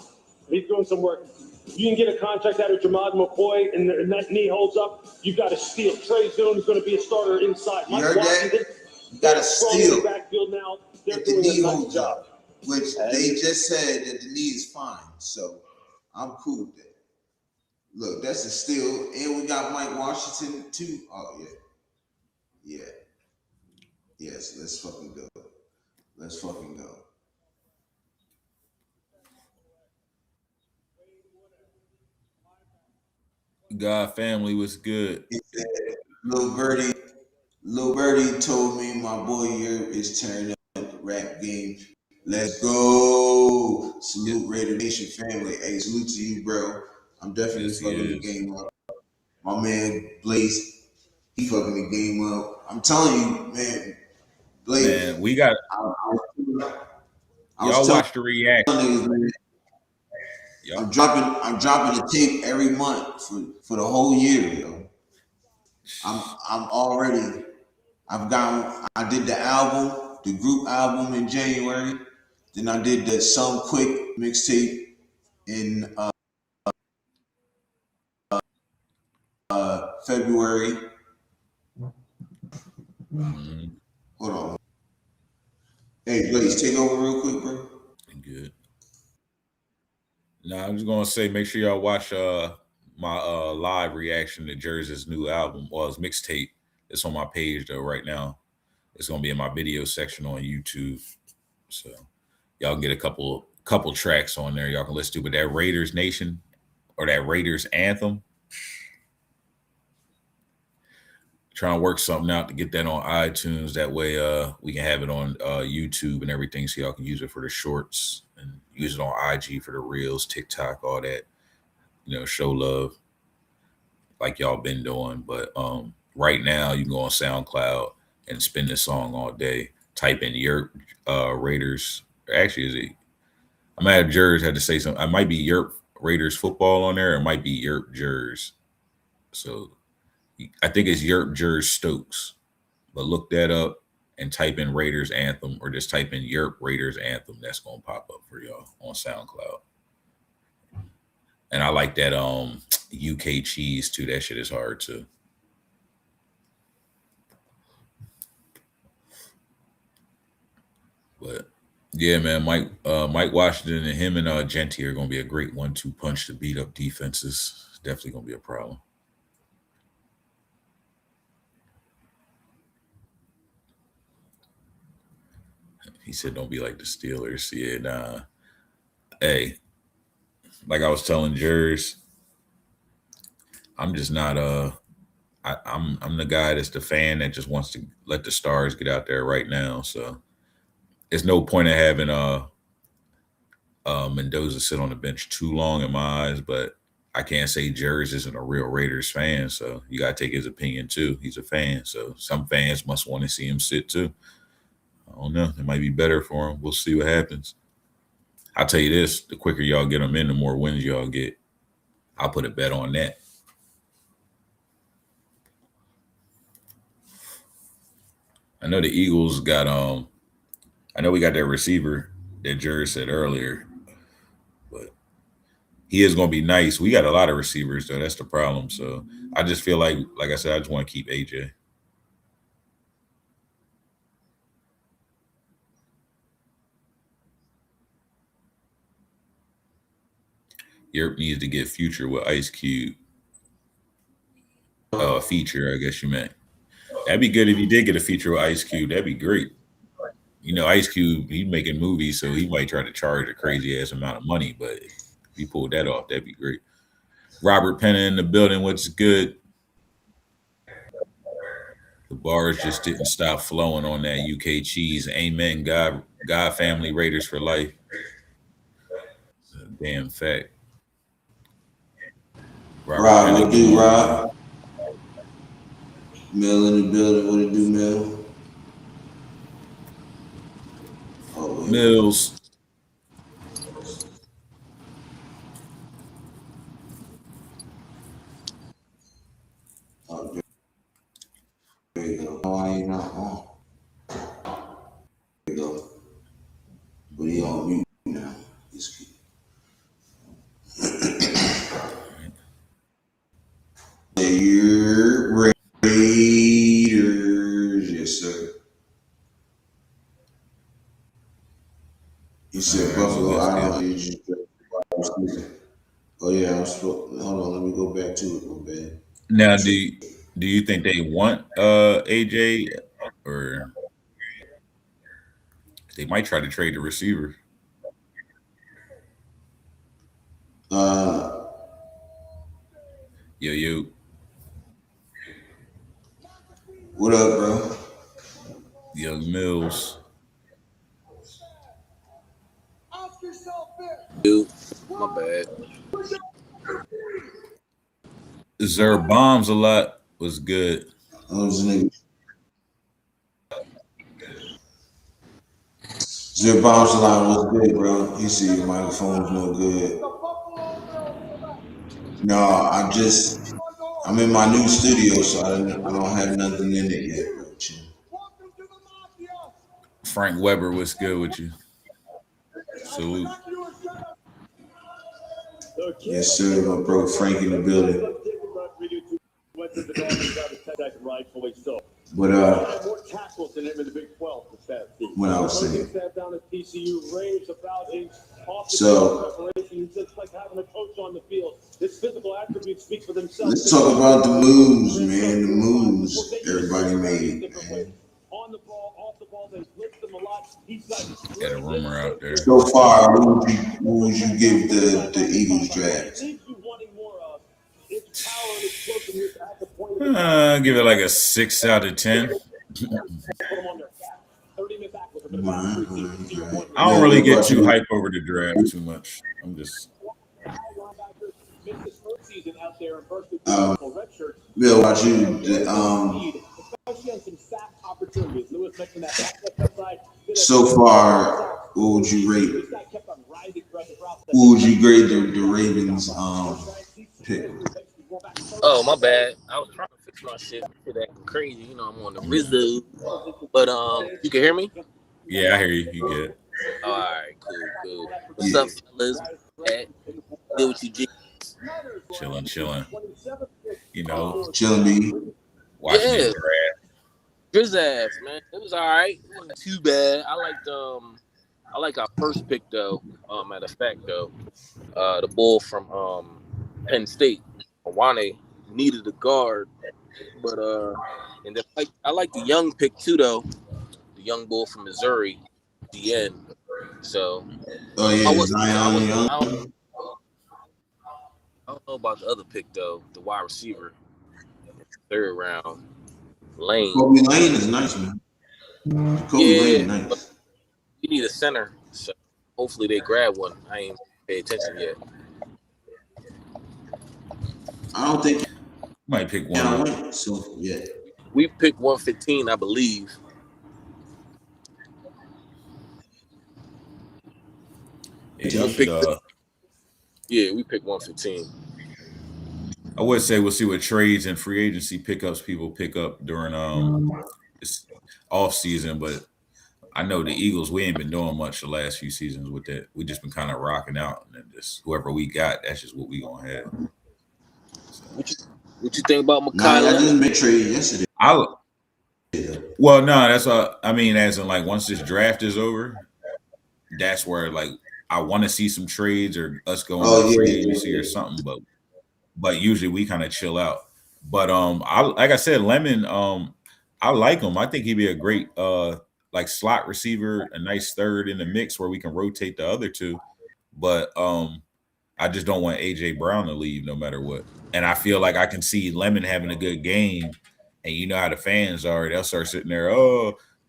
F: He's doing some work. You can get a contract out of Jamad McCoy, and that knee holds up. You've got to steal. Trey Zoom is going to be a starter inside.
A: You heard that? You got to steal.
F: Backfield now. They're
A: If the
F: doing
A: knee
F: a nice
A: holds
F: job.
A: up, which they just said that the knee is fine. So I'm cool with that. Look, that's a steal. And we got Mike Washington too. Oh, yeah. Yeah. Yes, let's fucking go. Let's fucking go.
N: God family was good.
A: Lil Birdie told me my boy Yurp is turning up the rap game. Let's go. Salute Raider Nation family. Hey, salute to you, bro. I'm definitely fucking the game up. My man Blaze, he fucking the game up. I'm telling you, man. Blaze,
N: Man, we got. Y'all watch the reaction.
A: I'm dropping a tape every month for the whole year, yo. I did the album, the group album in January. Then I did the Some Quick mixtape in February. Hold on. Hey, Blaze, take over real quick, bro.
N: Good. Now I'm just gonna say, make sure y'all watch my live reaction to Jersey's new album, or his mixtape. It's on my page though right now. It's gonna be in my video section on YouTube, so y'all can get a couple tracks on there y'all can listen to. But that Raiders Nation or that Raiders anthem, trying to work something out to get that on iTunes. That way we can have it on YouTube and everything, so y'all can use it for the shorts and use it on IG for the reels, TikTok, all that, show love like y'all been doing. But right now you can go on SoundCloud and spin this song all day. Type in Yurp Raiders. Actually, I might have Jers had to say something. I might be Yurp Raiders football on there. It might be Yurp Jers. So I think it's Yurp Jers Stokes. But look that up and type in Raiders Anthem, or just type in Yurp Raiders Anthem. That's gonna pop up for y'all on SoundCloud. And I like that UK cheese too. That shit is hard too. But yeah, man, Mike Washington and him and Genty are gonna be a great 1-2 punch to beat up defenses. It's definitely gonna be a problem. He said, "Don't be like the Steelers." Yeah, nah. Hey, like I was telling Jers, I'm just not I'm the guy that's the fan that just wants to let the stars get out there right now. So there's no point in having Mendoza sit on the bench too long in my eyes. But I can't say Jers isn't a real Raiders fan, so you gotta take his opinion too. He's a fan, so some fans must want to see him sit too. I don't know. It might be better for him. We'll see what happens. I'll tell you this: the quicker y'all get him in, the more wins y'all get. I'll put a bet on that. I know the Eagles got I know we got that receiver that Jerry said earlier, but he is going to be nice. We got a lot of receivers though. That's the problem. So I just feel like I said, I just want to keep AJ. Yurp needs to get Future with Ice Cube. Oh, a feature, I guess you meant. That'd be good if you did get a feature with Ice Cube. That'd be great. You know, Ice Cube, he's making movies, so he might try to charge a crazy ass amount of money, but if he pulled that off, that'd be great. Robert Penna in the building, what's good? The bars just didn't stop flowing on that UK cheese. Amen. God family Raiders for life. It's a damn fact.
A: Rob, what do, Rob? Mel in the building, what it do, Mel? Oh,
N: Mills.
A: Oh, there you go. Oh, I ain't not on. There you go. But he on mute now. He's Your Raiders, yes, sir. He said Buffalo. I don't. Oh yeah, I'm supposed. Hold on, let me go back to it. My bad.
N: Now, do you think they want AJ, or they might try to trade the receiver? Yo.
A: What up, bro?
N: Young Mills.
Q: Dude, my bad.
N: Zer bombs a lot was good.
A: Zer bombs a lot was good, bro. He said your microphone's no good. No, I'm in my new studio, so I don't have nothing in it yet, bro.
N: Frank Weber was good with you. Salute.
A: Yes, sir. My bro Frank in the building. But what I was saying. So let's talk about the moves, man. The moves everybody made, man.
N: Got a rumor out there.
A: So far, what would you give the Eagles draft?
N: Give it like a 6 out of 10. I don't really get too hype over the draft too much. I'm just.
A: Bill, watch you. So far, what would you rate? What would you grade the Ravens pick?
Q: Oh, my bad. I was trying to fix my shit. Shit acting crazy. You know, I'm on the Rizzo. But you can hear me?
N: Yeah, I hear you. You good?
Q: All right, cool. What's up, fellas? Deal with you, G.
N: Chilling. You know,
A: chilling, me.
N: Watching the draft.
Q: His ass, man. It was all right. It wasn't too bad. I like our first pick though. Matter of fact though, the bull from Penn State, Awane, needed a guard, but and then I like the young pick too though, the young bull from Missouri, the end. So
A: Zion.
Q: I don't know about the other pick though, the wide receiver, third round. Lane.
A: Kobe Lane is nice, man. Lane is nice.
Q: You need a center, so hopefully they grab one. I ain't pay attention yet.
A: I don't think
N: might pick one.
A: So yeah,
Q: we picked 115, I believe.
N: Yeah,
Q: we picked 115.
N: I would say we'll see what trades and free agency pickups people pick up during this off season, but I know the Eagles, we ain't been doing much the last few seasons with that. We just been kind of rocking out, and then just whoever we got, that's just what we gonna have. So.
Q: What you think about McConnell?
A: Nah, I just made trade yesterday.
N: Well, no, that's I mean, as in like once this draft is over, that's where like I want to see some trades or us going to free agency or something, but usually we kind of chill out. But like I said, Lemon, I like him. I think he'd be a great like slot receiver, a nice third in the mix where we can rotate the other two. But I just don't want AJ Brown to leave no matter what. And I feel like I can see Lemon having a good game. And you know how the fans are. They'll start sitting there,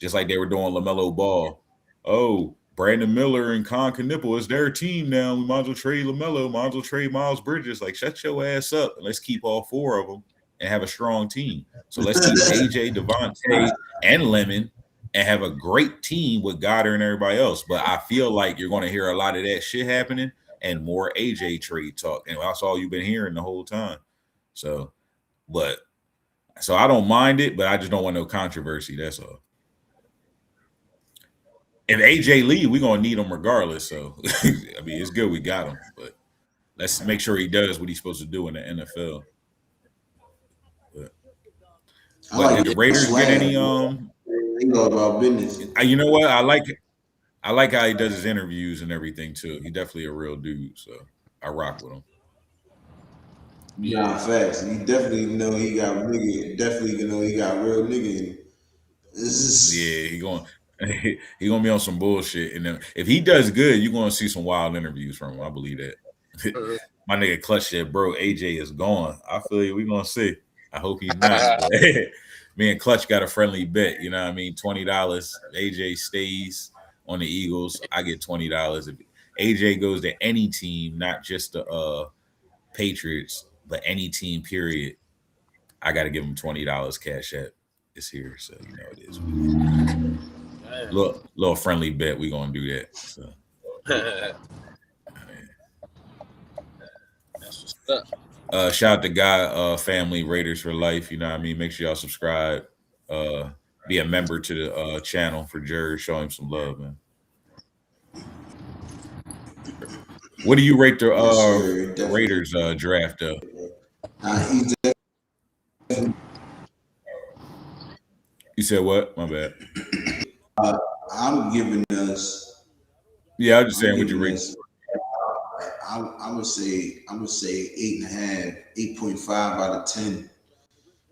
N: just like they were doing LaMelo Ball. Oh, Brandon Miller and Con Knipple is their team now. We might as well trade LaMelo, might as well trade Miles Bridges. Like, shut your ass up and let's keep all four of them and have a strong team. So let's keep AJ, Devontae, and Lemon and have a great team with Goddard and everybody else. But I feel like you're going to hear a lot of that shit happening and more AJ trade talk. And that's all you've been hearing the whole time. So I don't mind it, but I just don't want no controversy. That's all. If AJ leave, we're going to need him regardless. So, I mean, it's good we got him. But let's make sure he does what he's supposed to do in the NFL. But did the Raiders get any
A: They know about business.
N: You know what? I like how he does his interviews and everything too. He's definitely a real dude, so I rock with him.
A: Yeah, facts. You definitely know he got nigga. Definitely know he got real nigga.
N: Yeah, he gonna be on some bullshit, and then if he does good, you're gonna see some wild interviews from him. I believe that. My nigga Clutch said, "Bro, AJ is gone." I feel you. We gonna see. I hope he's not. Me and Clutch got a friendly bet. You know what I mean? $20. AJ stays on the Eagles. I get $20. If AJ goes to any team, not just the Patriots, but any team, period, I got to give him $20 cash app. It's here, so you know it is. Little friendly bet. We gonna do that. So.
Q: That's what's up.
N: Shout out to Guy Family Raiders for Life. You know what I mean? Make sure y'all subscribe. Be a member to the channel for Jerry. Show him some love, man. What do you rate the Raiders draft up? You said what? My bad.
A: I'm giving us.
N: Yeah, I'm just saying what you rate.
A: I would say 8.5, 8.5 out of 10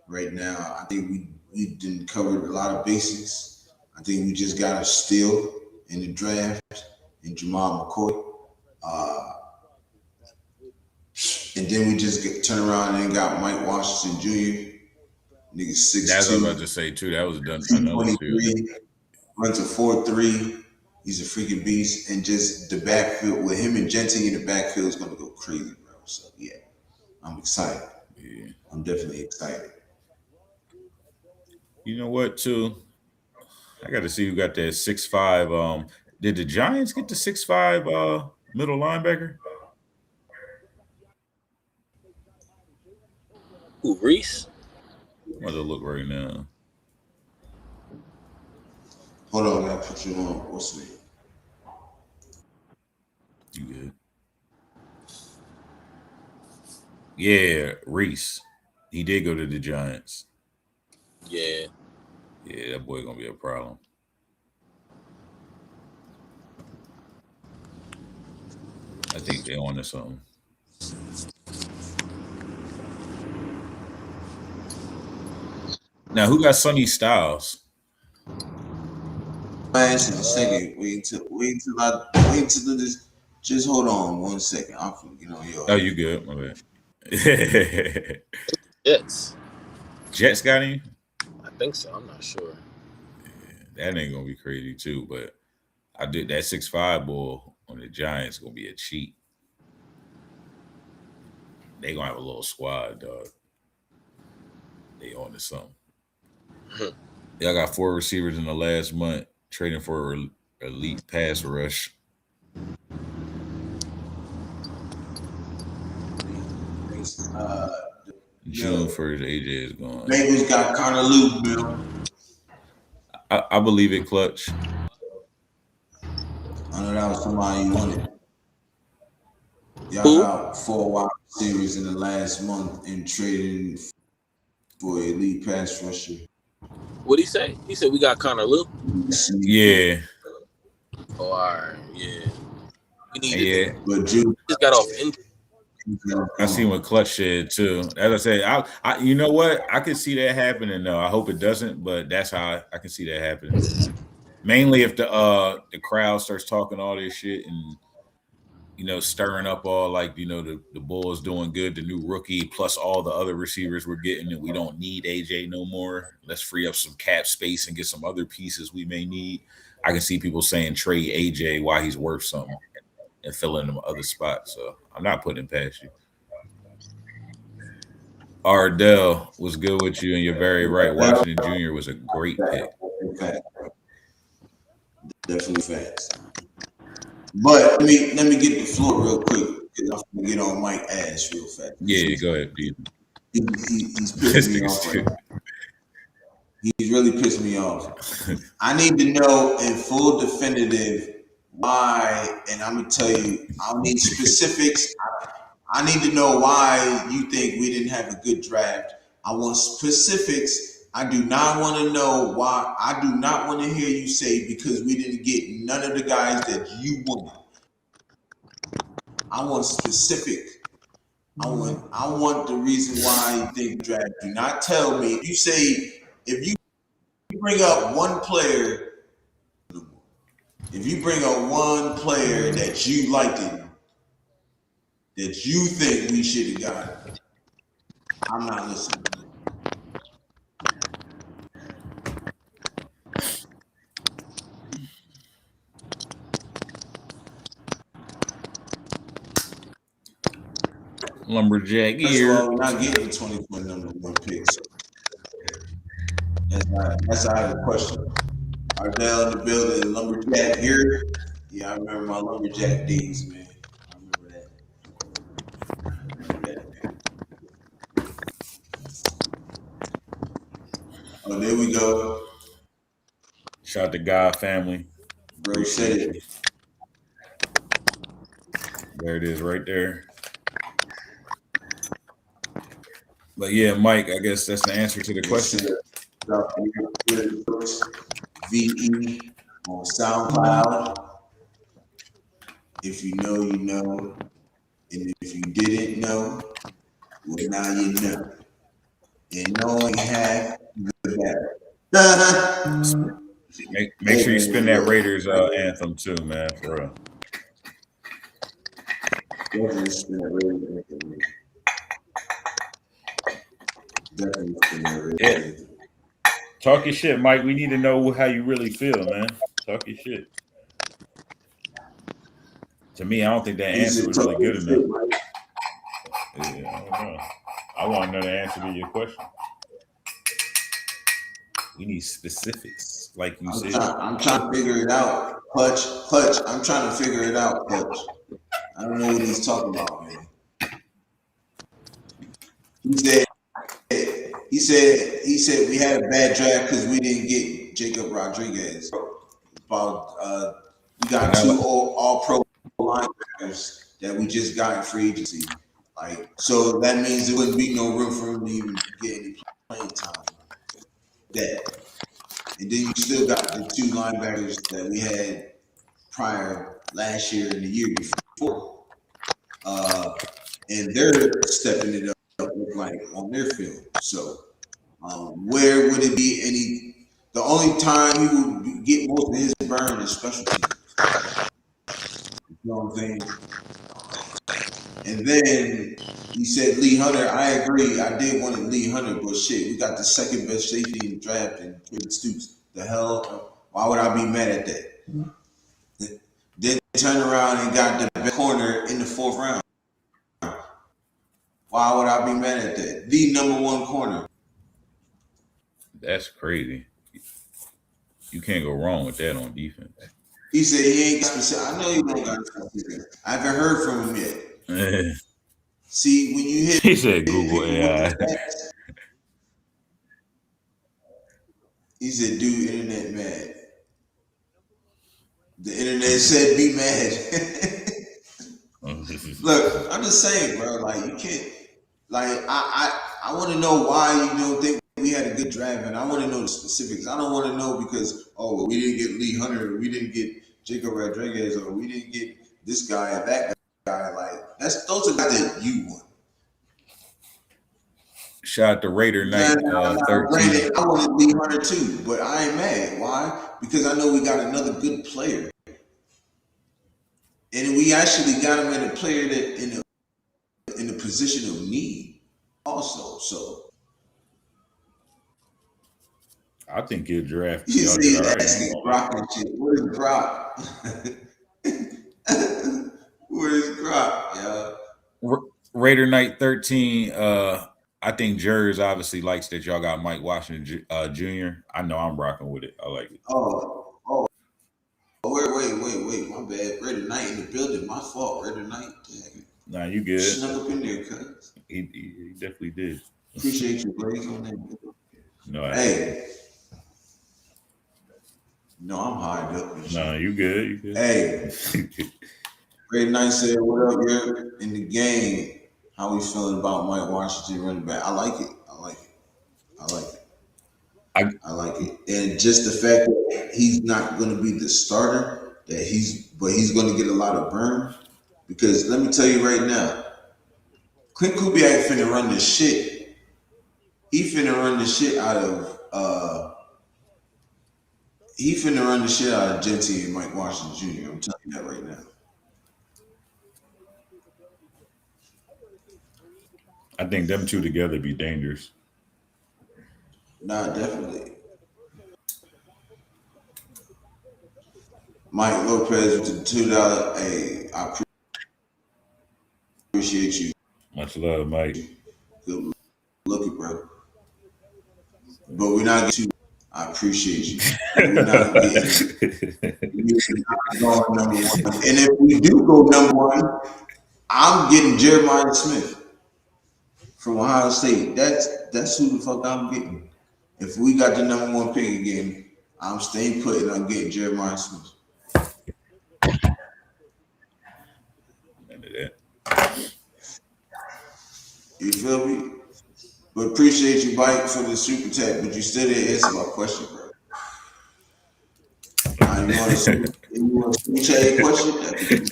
A: right now. I think we didn't cover a lot of basics. I think we just got a steal in the draft in Jamal McCoy. And then we just turn around and got Mike Washington Jr. Nigga 6'2".
N: That's what I was about to say too. That was done. Another two.
A: Runs a 4.3. He's a freaking beast, and just the backfield with him and Genty in the backfield is gonna go crazy, bro. So yeah, I'm excited.
N: Yeah,
A: I'm definitely excited.
N: You know what, too? I got to see who got that 6'5". Did the Giants get the 6'5" middle linebacker?
Q: Who, Reese?
N: I'm going to look right now.
A: Hold on, I gotta put you on. What's the name?
N: You good? Yeah, Reese. He did go to the Giants.
Q: Yeah.
N: Yeah, that boy gonna be a problem. I think they're on to something. Now, who got Sonny Styles?
A: My answer in a second. Wait until this. Just hold on 1 second. I'm from
N: Oh, you good? My bad.
Q: Jets.
N: Jets got him?
Q: I think so. I'm not sure.
N: Yeah, that ain't gonna be crazy too, but I did that 6'5" bull on the Giants gonna be a cheat. They gonna have a little squad, dog. They on to something. Y'all got 4 receivers in the last month trading for elite pass rush. June 1st, AJ is gone.
A: Bengals got Connor Luke, Bill.
N: I believe it, Clutch.
A: I know that was somebody you wanted. Y'all got 4 wide receivers in the last month and trading for elite pass rusher.
Q: What'd he say? He said we got Connor Luke.
N: Yeah.
Q: Oh, all right. Yeah. We need
N: it.
A: But Jude
Q: just got off injury.
N: I seen what Clutch said too. As I said, I you know what? I could see that happening though. I hope it doesn't, but that's how I can see that happening. Mainly if the crowd starts talking all this shit and stirring up all like the Bulls doing good, the new rookie plus all the other receivers we're getting, and we don't need AJ no more. Let's free up some cap space and get some other pieces we may need. I can see people saying trade AJ while he's worth something and fill in them other spots. So I'm not putting it past you. Ardell was good with you, and you're very right. Washington Jr. was a great pick.
A: Definitely fast. But let me get the floor real quick because I'm gonna get on Mike ass real fast.
N: Yeah, go ahead, dude.
A: He's pissing me off right now. He's really pissed me off. I need to know in full definitive why, and I'm gonna tell you, I don't need specifics. I need to know why you think we didn't have a good draft. I want specifics. I do not want to know why. I do not want to hear you say because we didn't get none of the guys that you wanted. I want specific. I want the reason why you think draft. Do not tell me. If you bring up one player, that you liked it, that you think we should have got, I'm not listening.
N: Lumberjack
A: First
N: here.
A: of all, we're not getting the 24 number one pick. So that's out of the question. Ardell in the building, Lumberjack here. Yeah, I remember my Lumberjack days, man. I remember that. Oh, there we go.
N: Shout out to God family.
A: Bro said it.
N: There it is right there. But yeah, Mike, I guess that's the answer to the question.
A: VE on SoundCloud. If you know, you know. And if you didn't know, well, now you know. And knowing half the better.
N: Make sure you spin that Raiders anthem too, man, for real.
A: Definitely spin that Raiders anthem. Definitely spin that Raiders anthem.
N: Talk your shit, Mike. We need to know how you really feel, man. Talk your shit. To me, I don't think that answer was really good enough. Yeah, I don't know. I want to know the answer to your question. We need specifics, like you said.
A: I'm trying to figure it out. Clutch. I'm trying to figure it out, Clutch. I don't know what he's talking about, man. He said we had a bad draft because we didn't get Jacob Rodriguez. About we got 2 all-pro linebackers that we just got in free agency. So that means there wouldn't be no room for him to even get any playing time. And then you still got the 2 linebackers that we had prior last year and the year before. And they're stepping it up like on their film. So where would it be any? The only time he would get most of his burn is special teams. You know what I'm saying? And then he said Lee Hunter. I agree. I did want Lee Hunter, but shit, we got the second best safety in the draft and Stoops. The hell? Why would I be mad at that? Then turn around and got the best corner in the 4th round. Why would I be mad at that? The number 1 corner.
N: That's crazy. You can't go wrong with that on defense.
A: He said he ain't got specific. I know he don't got specific. I haven't heard from him yet. See, when you hit,
N: He said Google AI.
A: He said, dude, internet mad. The internet said be mad. Look, I'm just saying, bro, like you can't, like I want to know why you don't think we had a good draft, and I want to know the specifics. I don't want to know because, oh, well, we didn't get Lee Hunter, or we didn't get Jacob Rodriguez, or we didn't get this guy or that guy. Like those are guys that you want.
N: Shout out to Raider Knight 13.
A: Granted, I wanted Lee Hunter too, but I ain't mad. Why? Because I know we got another good player. And we actually got him in a player that in a position of need also. So
N: I think he'll draft.
A: You see asking Brock and shit. Where's Brock? Where's Brock, yo?
N: Raider Knight 13. I think Jers obviously likes that y'all got Mike Washington Jr. I know I'm rocking with it. I like it.
A: Oh, wait. My bad. Raider Knight in the building. My fault, Raider Knight. Dang.
N: Nah, you good.
A: Snuck up in there, cuz.
N: He definitely did.
A: Appreciate you, Blaze, on that.
N: No,
A: hey. No, I'm high up.
N: No, you good. You good.
A: Hey. Raider Knight said, what up, you're in the game? How we feeling about Mike Washington running back? I like it. I like it. And just the fact that he's not going to be the starter, but he's going to get a lot of burn. Because let me tell you right now, Clint Kubiak finna run this shit. He finna run the shit out of Genty and Mike Washington Jr. I'm telling you that right now.
N: I think them two together be dangerous.
A: Nah, definitely. Mike Lopez with the $2. Hey, I appreciate you.
N: Much love, Mike.
A: Good looking, bro. But we're not getting too. I appreciate you. We're not getting going number one. And if we do go number one, I'm getting Jeremiah Smith from Ohio State. That's who the fuck I'm getting. If we got the number one pick again, I'm staying put and I'm getting Jeremiah Smith. You feel me? But appreciate you, Mike, for the super tap. But you still didn't answer my question, bro. You want to super chat question?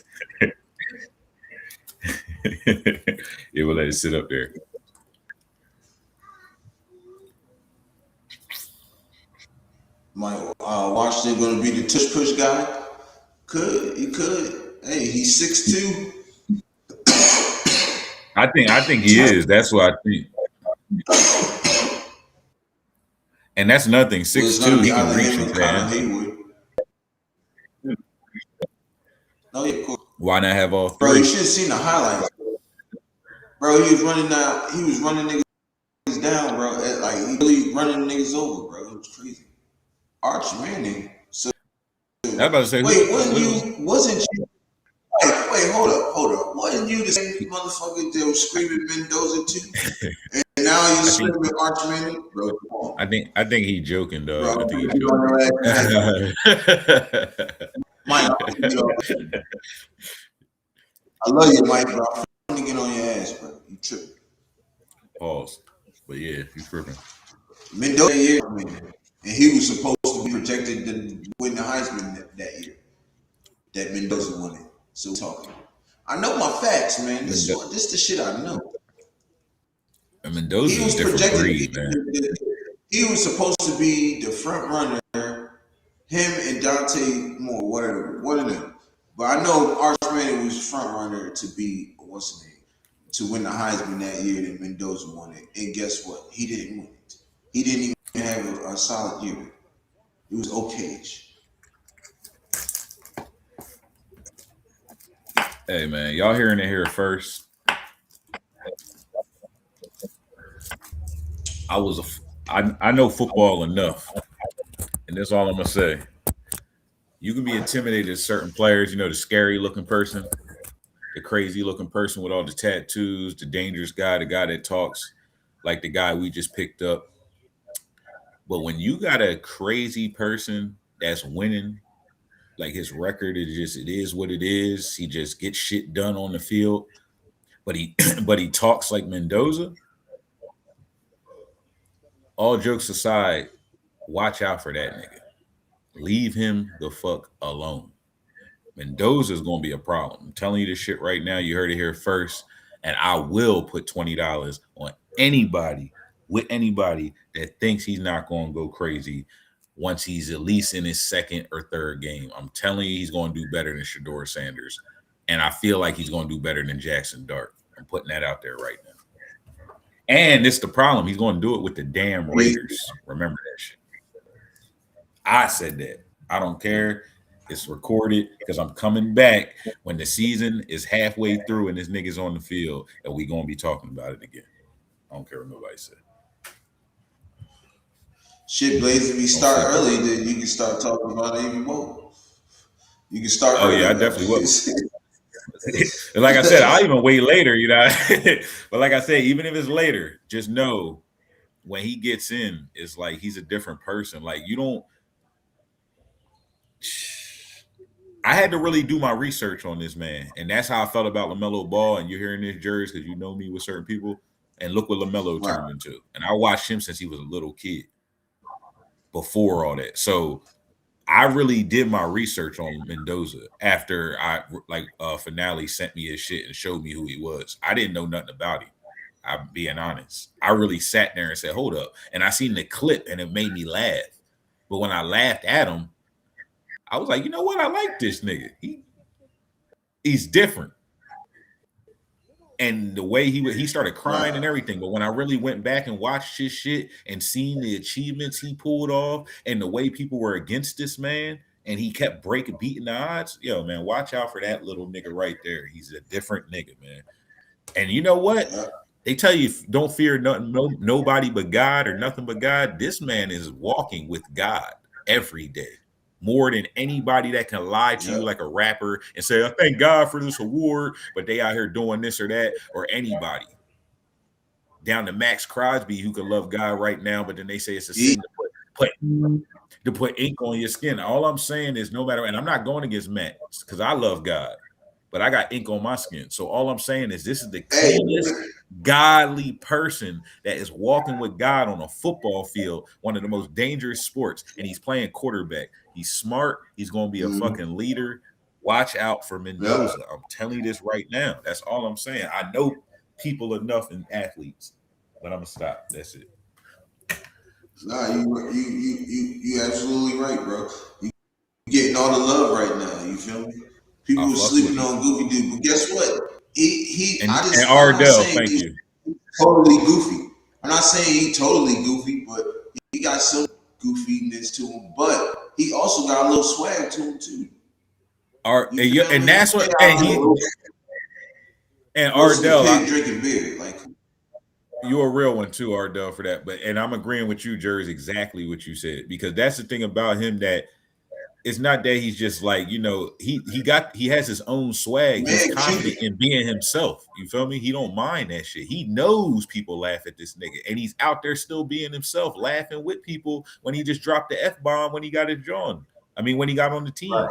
N: Yeah, we'll let it sit up there.
A: Mike Washington going to be the tush push guy? He could. Hey, he's 6'2".
N: I think he is. That's what I think. And that's nothing. 6'2", he can reach his man.
A: Oh yeah, cool.
N: Why not have all three?
A: Bro, you should have seen the highlights. Bro, he was running niggas down, bro. Like he really running niggas over, bro. It was crazy. Arch Manning. So
N: I was about to say,
A: wait, wasn't you? Wait, hold up. Wasn't you the same motherfucker that was screaming Mendoza too? And now you screaming Arch Manning, bro? Come on.
N: I think he's joking, though.
A: Bro,
N: I think he's joking.
A: Mike, I love you, Mike, bro. I'm gonna get on your ass, bro. You tripping.
N: Pause. But yeah, you tripping.
A: Mendoza year, and he was supposed to be projected to win the Heisman that year. That Mendoza won it. So talking. I know my facts, man. This the shit I know.
N: And Mendoza is a different breed, man.
A: He was supposed to be the front runner. Him and Dante Moore, one of them. But I know Arch Manning was front runner to be to win the Heisman that year, and Mendoza won it. And guess what? He didn't win it. He didn't even have a solid year. It was okay-ish.
N: Hey man, y'all hearing it here first. I know football enough. And that's all I'm gonna say. You can be intimidated at certain players, the scary looking person. the crazy looking person with all the tattoos, the dangerous guy, the guy that talks like the guy we just picked up. But when you got a crazy person that's winning, like his record is just it is what it is. He just gets shit done on the field, but he but he talks like Mendoza. All jokes aside, watch out for that nigga. Leave him the fuck alone. Mendoza is gonna be a problem. I'm telling you this shit right now. You heard it here first, and I will put $20 on anybody with anybody that thinks he's not gonna go crazy once he's at least in his second or third game. I'm telling you, he's gonna do better than Shedeur Sanders, and I feel like he's gonna do better than Jackson Dart. I'm putting that out there right now. And it's the problem. He's gonna do it with the damn Raiders. Remember that shit. I said that. I don't care. It's recorded because I'm coming back when the season is halfway through and this nigga's on the field, and we gonna be talking about it again. I don't care what nobody said.
A: Shit, Blaze, if we start early, then you can start talking about it even more. You can start early.
N: Oh yeah, I definitely will. Like I said, I'll even wait later, you know. But like I said, even if it's later, just know when he gets in, it's like he's a different person. Like you don't. I had to really do my research on this man, and that's how I felt about LaMelo Ball. And you're hearing this, Jerry, because you know me with certain people. And look what LaMelo turned into. And I watched him since he was a little kid. Before all that, so I really did my research on Mendoza after Finale sent me his shit and showed me who he was. I didn't know nothing about him. I'm being honest. I really sat there and said, "Hold up," and I seen the clip, and it made me laugh. But when I laughed at him, I was like, you know what? I like this nigga. He's different. And the way he started crying and everything. But when I really went back and watched his shit and seen the achievements he pulled off and the way people were against this man and he kept beating the odds, yo, man, watch out for that little nigga right there. He's a different nigga, man. And you know what? They tell you don't fear nobody but God or nothing but God. This man is walking with God every day. More than anybody that can lie to you like a rapper and say, I thank God for this award, but they out here doing this or that, or anybody. Down to Max Crosby, who could love God right now, but then they say it's a sin to put ink on your skin. All I'm saying is no matter, and I'm not going against Max because I love God, but I got ink on my skin. So all I'm saying is this is the cleanest, godly person that is walking with God on a football field, one of the most dangerous sports, and he's playing quarterback. He's smart. He's going to be a fucking leader. Watch out for Mendoza. I'm telling you this right now. That's all I'm saying. I know people enough and athletes, but I'm gonna stop. That's it.
A: Nah, you absolutely right, bro. You getting all the love right now. You feel me? People are sleeping on Goofy Dude, but guess what?
N: And Ardell, thank you.
A: Totally goofy. I'm not saying he totally goofy, but he got some goofiness to him. But he also got a little swag to him too.
N: And that's what. And Ardell,
A: drinking beer, like
N: you're a real one too, Ardell, for that. But I'm agreeing with you, Jersey, exactly what you said, because that's the thing about him, that it's not that he's just like, you know, he has his own swag. He's confident in being himself. You feel me? He don't mind that shit. He knows people laugh at this nigga, and he's out there still being himself, laughing with people when he just dropped the F-bomb when he got his John. I mean, when he got on the team.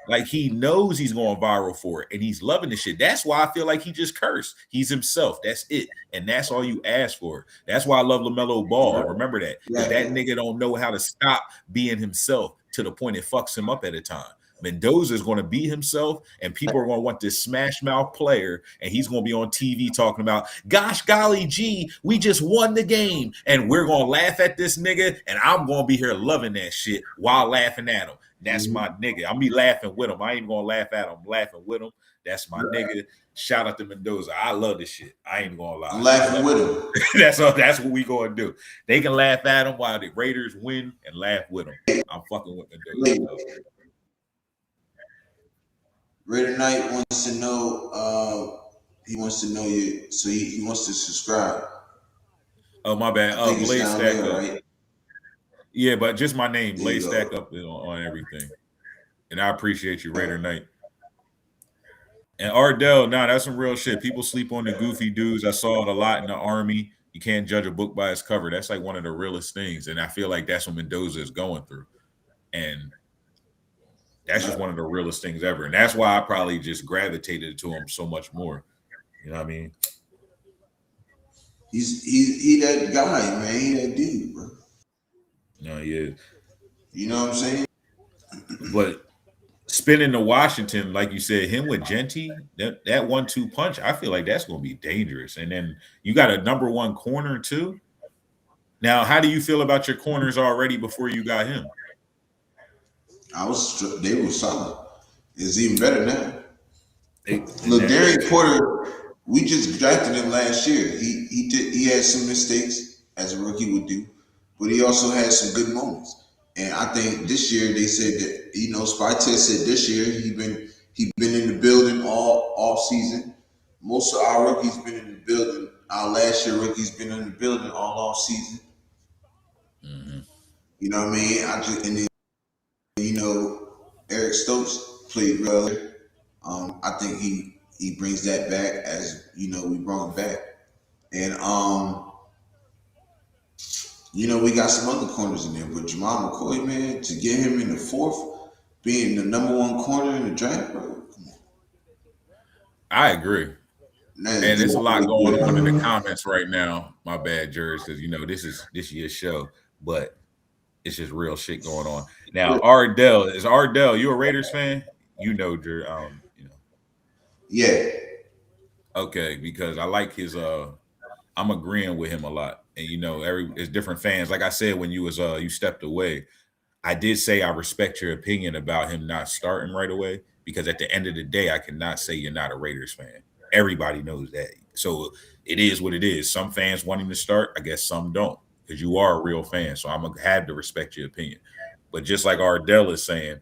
N: Like, he knows he's going viral for it, and he's loving the shit. That's why I feel like he just cursed. He's himself. That's it. And that's all you ask for. That's why I love LaMelo Ball. Remember that. Because that nigga don't know how to stop being himself to the point it fucks him up at a time. Mendoza is going to be himself, and people are going to want this smash mouth player, and he's going to be on TV talking about, gosh, golly, gee, we just won the game, and we're going to laugh at this nigga, and I'm going to be here loving that shit while laughing at him. That's my nigga. I'm be laughing with him. I ain't gonna laugh at him. I'm laughing with him. That's my nigga. Shout out to Mendoza. I love this shit. I ain't gonna lie.
A: I'm laughing with him.
N: That's what we gonna do. They can laugh at him while the Raiders win and laugh with him. I'm fucking with Mendoza.
A: Raider Knight wants to know. He wants to know you, so he wants to subscribe.
N: Oh, my bad. Blaze Stack Up. Right? Yeah, but just my name, Blaze Stack Up on everything. And I appreciate you, Raider Knight. And Ardell, nah, that's some real shit. People sleep on the goofy dudes. I saw it a lot in the Army. You can't judge a book by its cover. That's like one of the realest things. And I feel like that's what Mendoza is going through. And that's just one of the realest things ever. And that's why I probably just gravitated to him so much more. You know what I mean?
A: He that guy, man. He that dude, bro.
N: No, he is.
A: You know what I'm saying?
N: But spinning to Washington, like you said, him with Genty, that 1-2 punch, I feel like that's going to be dangerous. And then you got a number one corner too. Now, how do you feel about your corners already before you got him?
A: They were solid. It's even better now. Look, Derek Porter, we just drafted him last year. He had some mistakes as a rookie would do, but he also had some good moments. And I think this year they said that, you know, Spytest said this year he been in the building all off season. Most of our rookies been in the building. Our last year rookies been in the building all off season.
N: Mm-hmm.
A: You know what I mean? And then, you know, Eric Stokes played well. I think he brings that back, as you know, we brought him back. And you know, we got some other corners in there, but Jamal McCoy, man, to get him in the fourth, being the number one corner in the draft, bro. Come on.
N: I agree. Man, and there's a lot going on in the comments right now. My bad, Jers, because you know this is this year's show, but it's just real shit going on. Now, Ardell, you a Raiders fan? You know, Jer, you know.
A: Yeah.
N: Okay, because I like his I'm agreeing with him a lot. And you know, there's different fans. Like I said, when you was you stepped away, I did say I respect your opinion about him not starting right away, because at the end of the day, I cannot say you're not a Raiders fan. Everybody knows that. So it is what it is. Some fans want him to start. I guess some don't, because you are a real fan. So I'm going to have to respect your opinion. But just like Ardell is saying,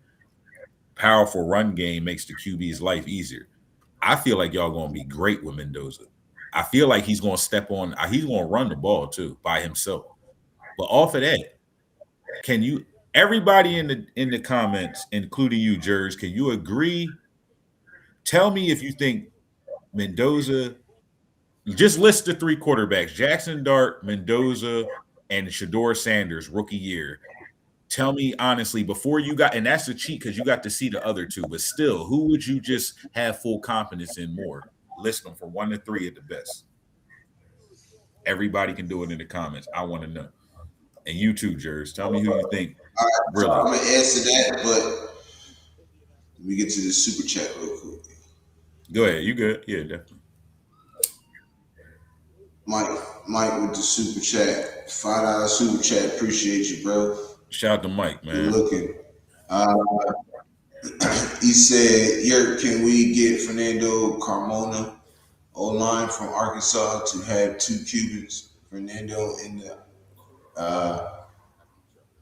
N: powerful run game makes the QB's life easier. I feel like y'all going to be great with Mendoza. I feel like he's going to step on, he's going to run the ball too by himself. But off of that, can you, everybody in the comments, including you, Jers, can you agree? Tell me if you think Mendoza, just list the three quarterbacks: Jackson Dart, Mendoza, and Shedeur Sanders, rookie year. Tell me honestly, before you got, and that's a cheat because you got to see the other two, but still, who would you just have full confidence in more? List them from 1 to 3 at the best. Everybody can do it in the comments. I want to know. And you too, Jers. Tell me who you think.
A: All right,
N: really.
A: so I'm going to answer that, but let me get to the super chat real quick.
N: Go ahead. You good? Yeah, definitely.
A: Mike with the super chat. $5 super chat. Appreciate you, bro.
N: Shout out to Mike, man.
A: Good looking. He said, Yurp, can we get Fernando Carmona O-line from Arkansas to have 2 Cubans? Fernando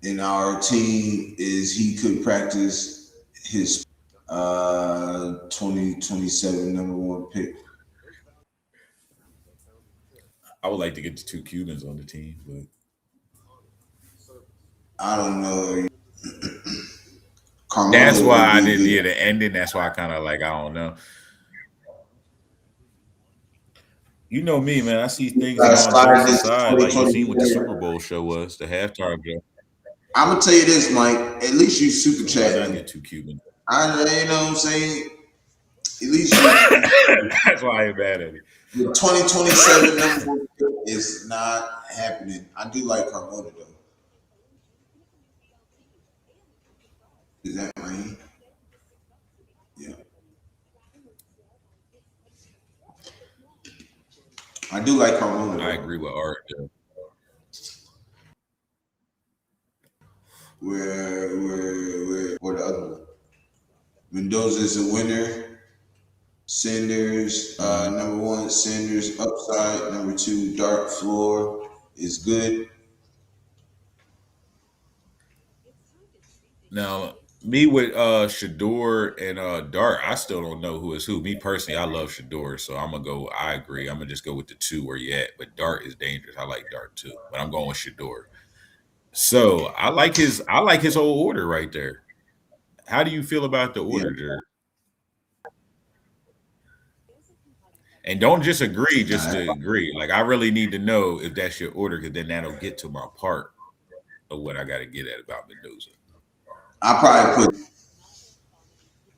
A: in our team is he could practice his 2027 number 1 pick.
N: I would like to get the 2 Cubans on the team, but
A: I don't know.
N: That's why I didn't hear the ending. That's why I kind of like, I don't know. You know me, man. I see things on the side, like you seen what the Super Bowl show was, the halftime show.
A: I'm gonna tell you this, Mike. At least you super chat.
N: I get 2 Cubans.
A: You know what I'm saying. At least
N: that's why I ain't bad at it.
A: The 2027 number 1 pick is not happening. I do like Carmona though. Is that right? Yeah. I do like Carmona.
N: I agree with Art.
A: Where the other one? Mendoza is a winner. Sanders, number 1, Sanders upside. Number 2, Dart floor is good.
N: Now, me with Shedeur and Dart, I still don't know who is who. Me personally, I love Shedeur, so I'm gonna go. I agree. I'm gonna just go with the 2 where you at. But Dart is dangerous. I like Dart too, but I'm going with Shedeur. So I like his whole order right there. How do you feel about the order, Jared? And don't just agree just to agree. Like, I really need to know if that's your order, because then that'll get to my part of what I got to get at about Mendoza.
A: I probably put,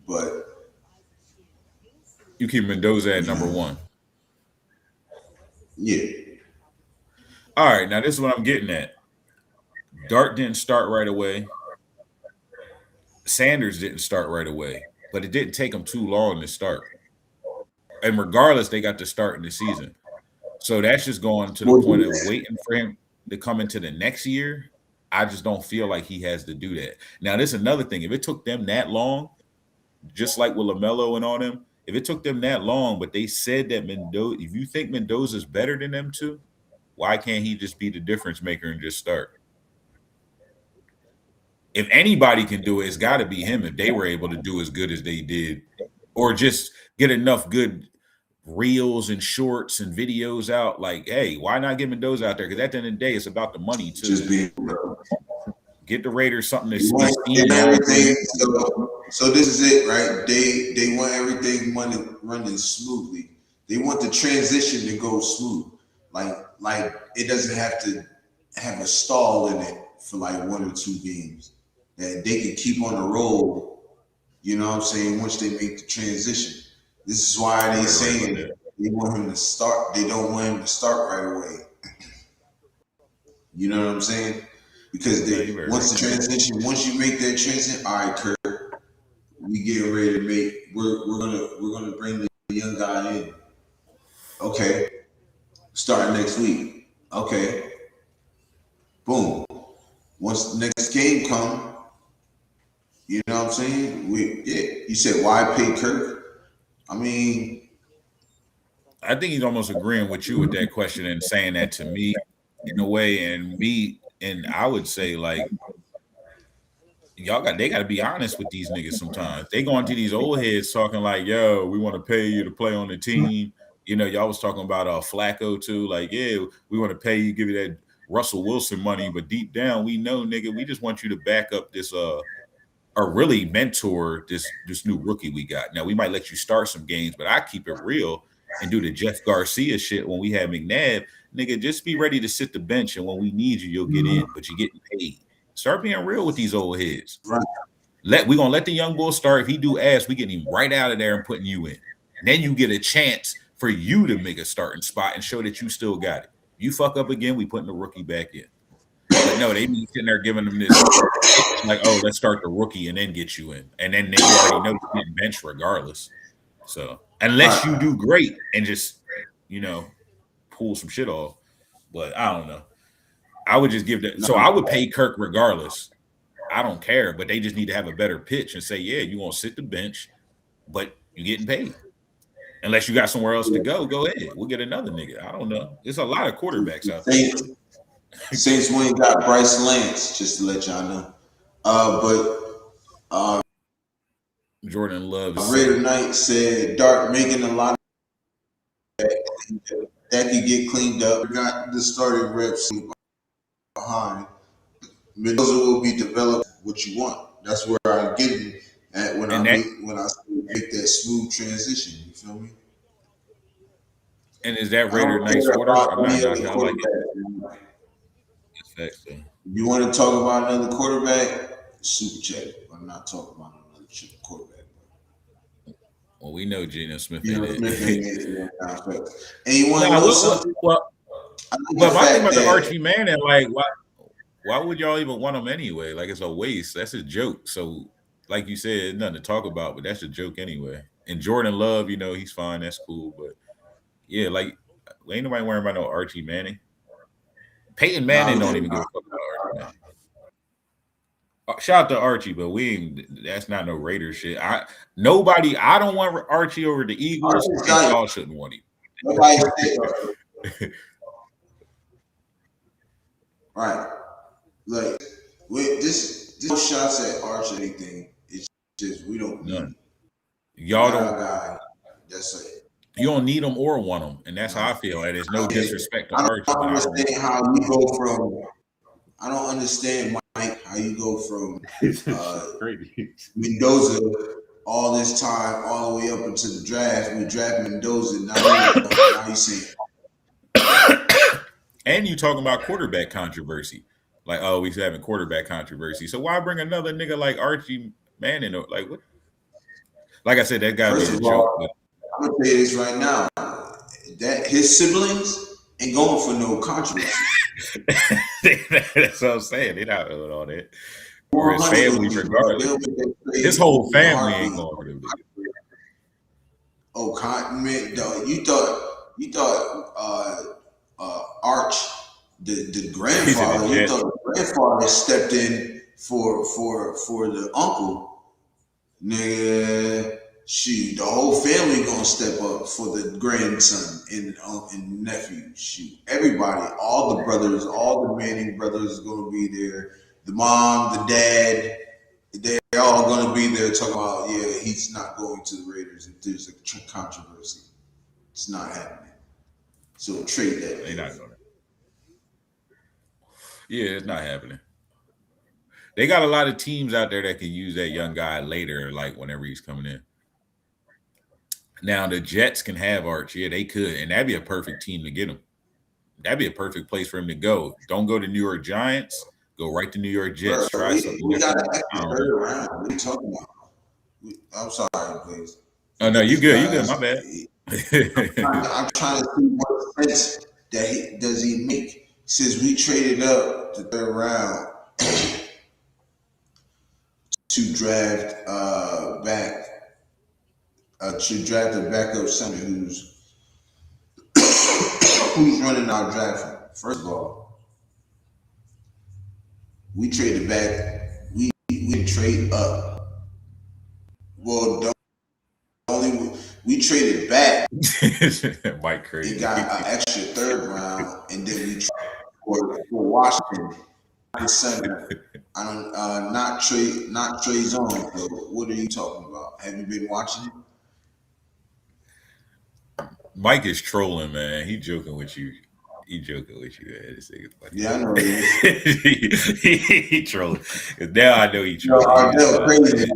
A: but
N: you keep Mendoza at number one.
A: Yeah.
N: All right, now this is what I'm getting at. Dart didn't start right away. Sanders didn't start right away, but it didn't take them too long to start. And regardless, they got to start in the season. So that's just going to the point of waiting for him to come into the next year. I just don't feel like he has to do that. Now, there's another thing. If it took them that long, just like with LaMelo and all them, if it took them that long, but they said that Mendoza, if you think Mendoza's better than them two, why can't he just be the difference maker and just start? If anybody can do it, it's got to be him if they were able to do as good as they did, or just get enough good reels and shorts and videos out. Like, hey, why not get Mendoza out there? Because at the end of the day, it's about the money too.
A: Just being
N: get the Raiders something to
A: see. Everything. So this is it, right? They want everything running smoothly. They want the transition to go smooth. Like it doesn't have to have a stall in it for like 1 or 2 games. That they can keep on the roll, you know what I'm saying, once they make the transition. This is why they saying they want him to start. They don't want him to start right away. You know what I'm saying? Because once you make that transition, all right, Kurt, we getting ready to make. We're gonna bring the young guy in. Okay, starting next week. Okay, boom. Once the next game come, you know what I'm saying? You said why pay Kirk? I mean,
N: I think he's almost agreeing with you with that question and saying that to me in a way, and I would say, like, they got to be honest with these niggas sometimes. They going to these old heads talking like, yo, we want to pay you to play on the team. You know, y'all was talking about Flacco too. Like, yeah, we want to pay you, give you that Russell Wilson money, but deep down we know, nigga, we just want you to back up this or really mentor this new rookie we got. Now we might let you start some games, but I keep it real and do the Jeff Garcia shit when we had McNabb. Nigga, just be ready to sit the bench, and when we need you, you'll get in, but you're getting paid. Start being real with these old heads.
A: Right.
N: We're gonna let the young bull start. If he do ass, we getting him right out of there and putting you in. And then you get a chance for you to make a starting spot and show that you still got it. You fuck up again, we putting the rookie back in. But no, they be sitting there giving them this like, oh, let's start the rookie and then get you in. And then they already know you're getting benched regardless. So unless you do great and just, you know, pull some shit off. But I don't know. I would just give that. So I would pay Kirk regardless. I don't care, but they just need to have a better pitch and say, yeah, you're going to sit the bench, but you're getting paid. Unless you got somewhere else to go ahead. We'll get another nigga. I don't know. There's a lot of quarterbacks out there.
A: Saints went and got Bryce Lance, just to let y'all know. But
N: Jordan Love.
A: Raider Knight said Dart making a lot of that could get cleaned up. Got the starting reps behind. Mendoza will be developed what you want. That's where I'm getting at when I make that smooth transition. You feel me?
N: And is that Raider Knight's order? I'm not I like it.
A: You want to talk about another quarterback? Super chat. I'm not talking about another quarterback.
N: Well, we know Geno Smith.
A: And you want to know something?
N: But my thing about the Archie Manning, like, why would y'all even want him anyway? Like, it's a waste. That's a joke. So, like you said, nothing to talk about, but that's a joke anyway. And Jordan Love, you know, he's fine. That's cool. But yeah, like, ain't nobody worrying about no Archie Manning. Peyton Manning don't even give a fuck about Archie Manning. Shout out to Archie, but that's not no Raider shit. I don't want Archie over the Eagles, and y'all shouldn't want him.
A: Right. Like, this shots at Archie anything. It's just we don't
N: none. Y'all don't
A: guy. That's it.
N: You don't need them or want them, and that's how I feel. And there's no disrespect to Archie.
A: I don't understand how you go from. I don't understand, Mike, how you go from Mendoza all this time, all the way up into the draft. We draft Mendoza. Now you say.
N: And you talking about quarterback controversy. Like, oh, we having quarterback controversy. So why bring another nigga like Archie Manning? Like what? Like I said, that gotta be a joke. But
A: I'm gonna tell you this right now. That his siblings ain't going for no controversy.
N: That's what I'm saying. They're not doing all that. Or his family, regardless. His whole family ain't going for them.
A: Oh, man, dog. You thought Arch, the grandfather, you thought the grandfather stepped in for the uncle. Nigga, shoot, the whole family gonna step up for the grandson and nephew. Shoot, everybody, all the brothers, all the Manning brothers gonna be there. The mom, the dad, they're all gonna be there talking about, yeah, he's not going to the Raiders if there's a controversy. It's not happening. So trade that.
N: They're not going. Yeah, it's not happening. They got a lot of teams out there that can use that young guy later, like whenever he's coming in. Now the Jets can have Arch, yeah, they could, and that'd be a perfect team to get him. That'd be a perfect place for him to go. Don't go to New York Giants. Go right to New York Jets. Try something.
A: We got to third round. What are you talking about? I'm sorry, please.
N: Oh no, you good. You good. My bad.
A: I'm trying to see what sense does he make since we traded up the third round to draft a backup center who's running our draft. First of all, we traded back. We didn't trade up. Well, we traded back.
N: Mike crazy.
A: We got an extra third round, and then we traded for Washington center. Not Trey Zone. So what are you talking about? Have you been watching it?
N: Mike is trolling, man. He joking with you. He joking with you, man. This nigga's funny.
A: Yeah, I know he is.
N: he trolling. Now I know he trolling.
A: No, crazy.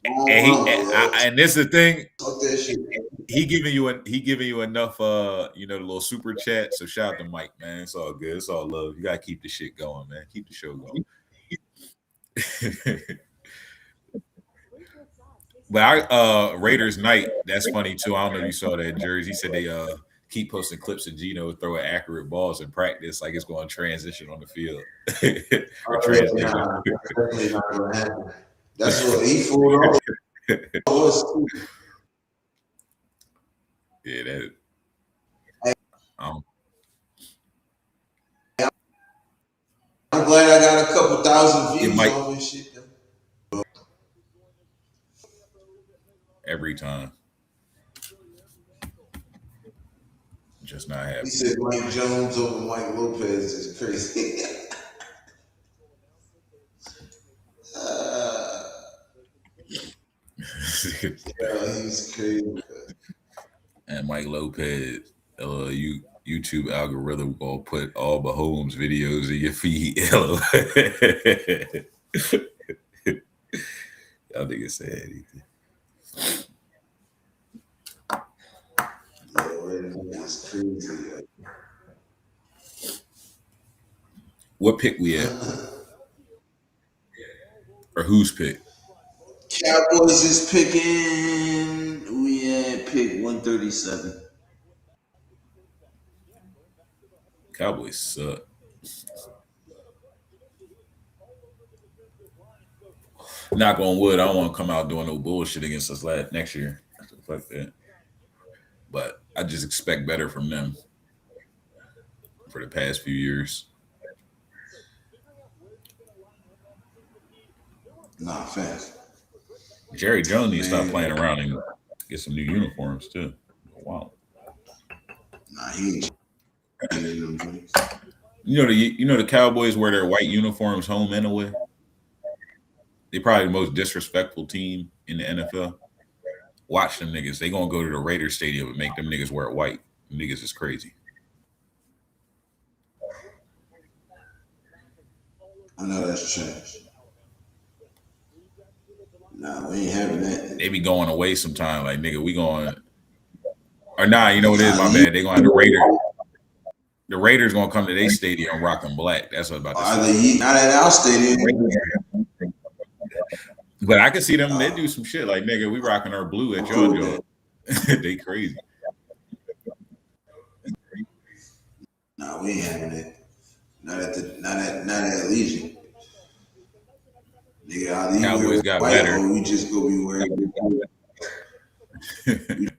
N: And this is the thing. He giving you enough the little super chat. So shout out to Mike, man. It's all good. It's all love. You gotta keep the shit going, man. Keep the show going. But Raiders night, that's funny too. I don't know if you saw that jersey. He said they keep posting clips of Gino throwing accurate balls in practice, like it's going to transition on the field.
A: Definitely not going to happen. That's what he fooled off.
N: Yeah, that.
A: I'm glad I got a couple thousand views on this shit.
N: Every time. Just not happening.
A: He said Mike Jones over Mike Lopez is crazy. He's crazy.
N: And Mike Lopez, YouTube algorithm gonna put all Mahomes videos in your feed. Y'all niggas say anything.
A: It's crazy.
N: What pick we at? Or whose pick?
A: Cowboys is picking. We at pick 137.
N: Cowboys suck. Knock on wood, I don't want to come out doing no bullshit against us next year. Fuck that. But I just expect better from them for the past few years.
A: Nah, fast.
N: Jerry Jones needs to stop playing around and get some new uniforms too. Wow.
A: Nah, he ain't.
N: You know the Cowboys wear their white uniforms home anyway. They're probably the most disrespectful team in the NFL. Watch them niggas. They gonna go to the Raiders stadium and make them niggas wear white. Them niggas is crazy.
A: I know that's trash. Nah, we ain't having that.
N: They be going away sometime. Like, nigga, we going. Or nah, you know what it is? My bad. They going to have the Raiders. The Raiders gonna come to their stadium rocking black. That's what I'm about to say.
A: Not at our stadium.
N: But I can see them. They do some shit like, nigga, we rocking our blue at your joint. They crazy.
A: Nah, we ain't having it. Not at Legion. Nigga, either
N: Cowboys got better.
A: Or we just go be wearing. We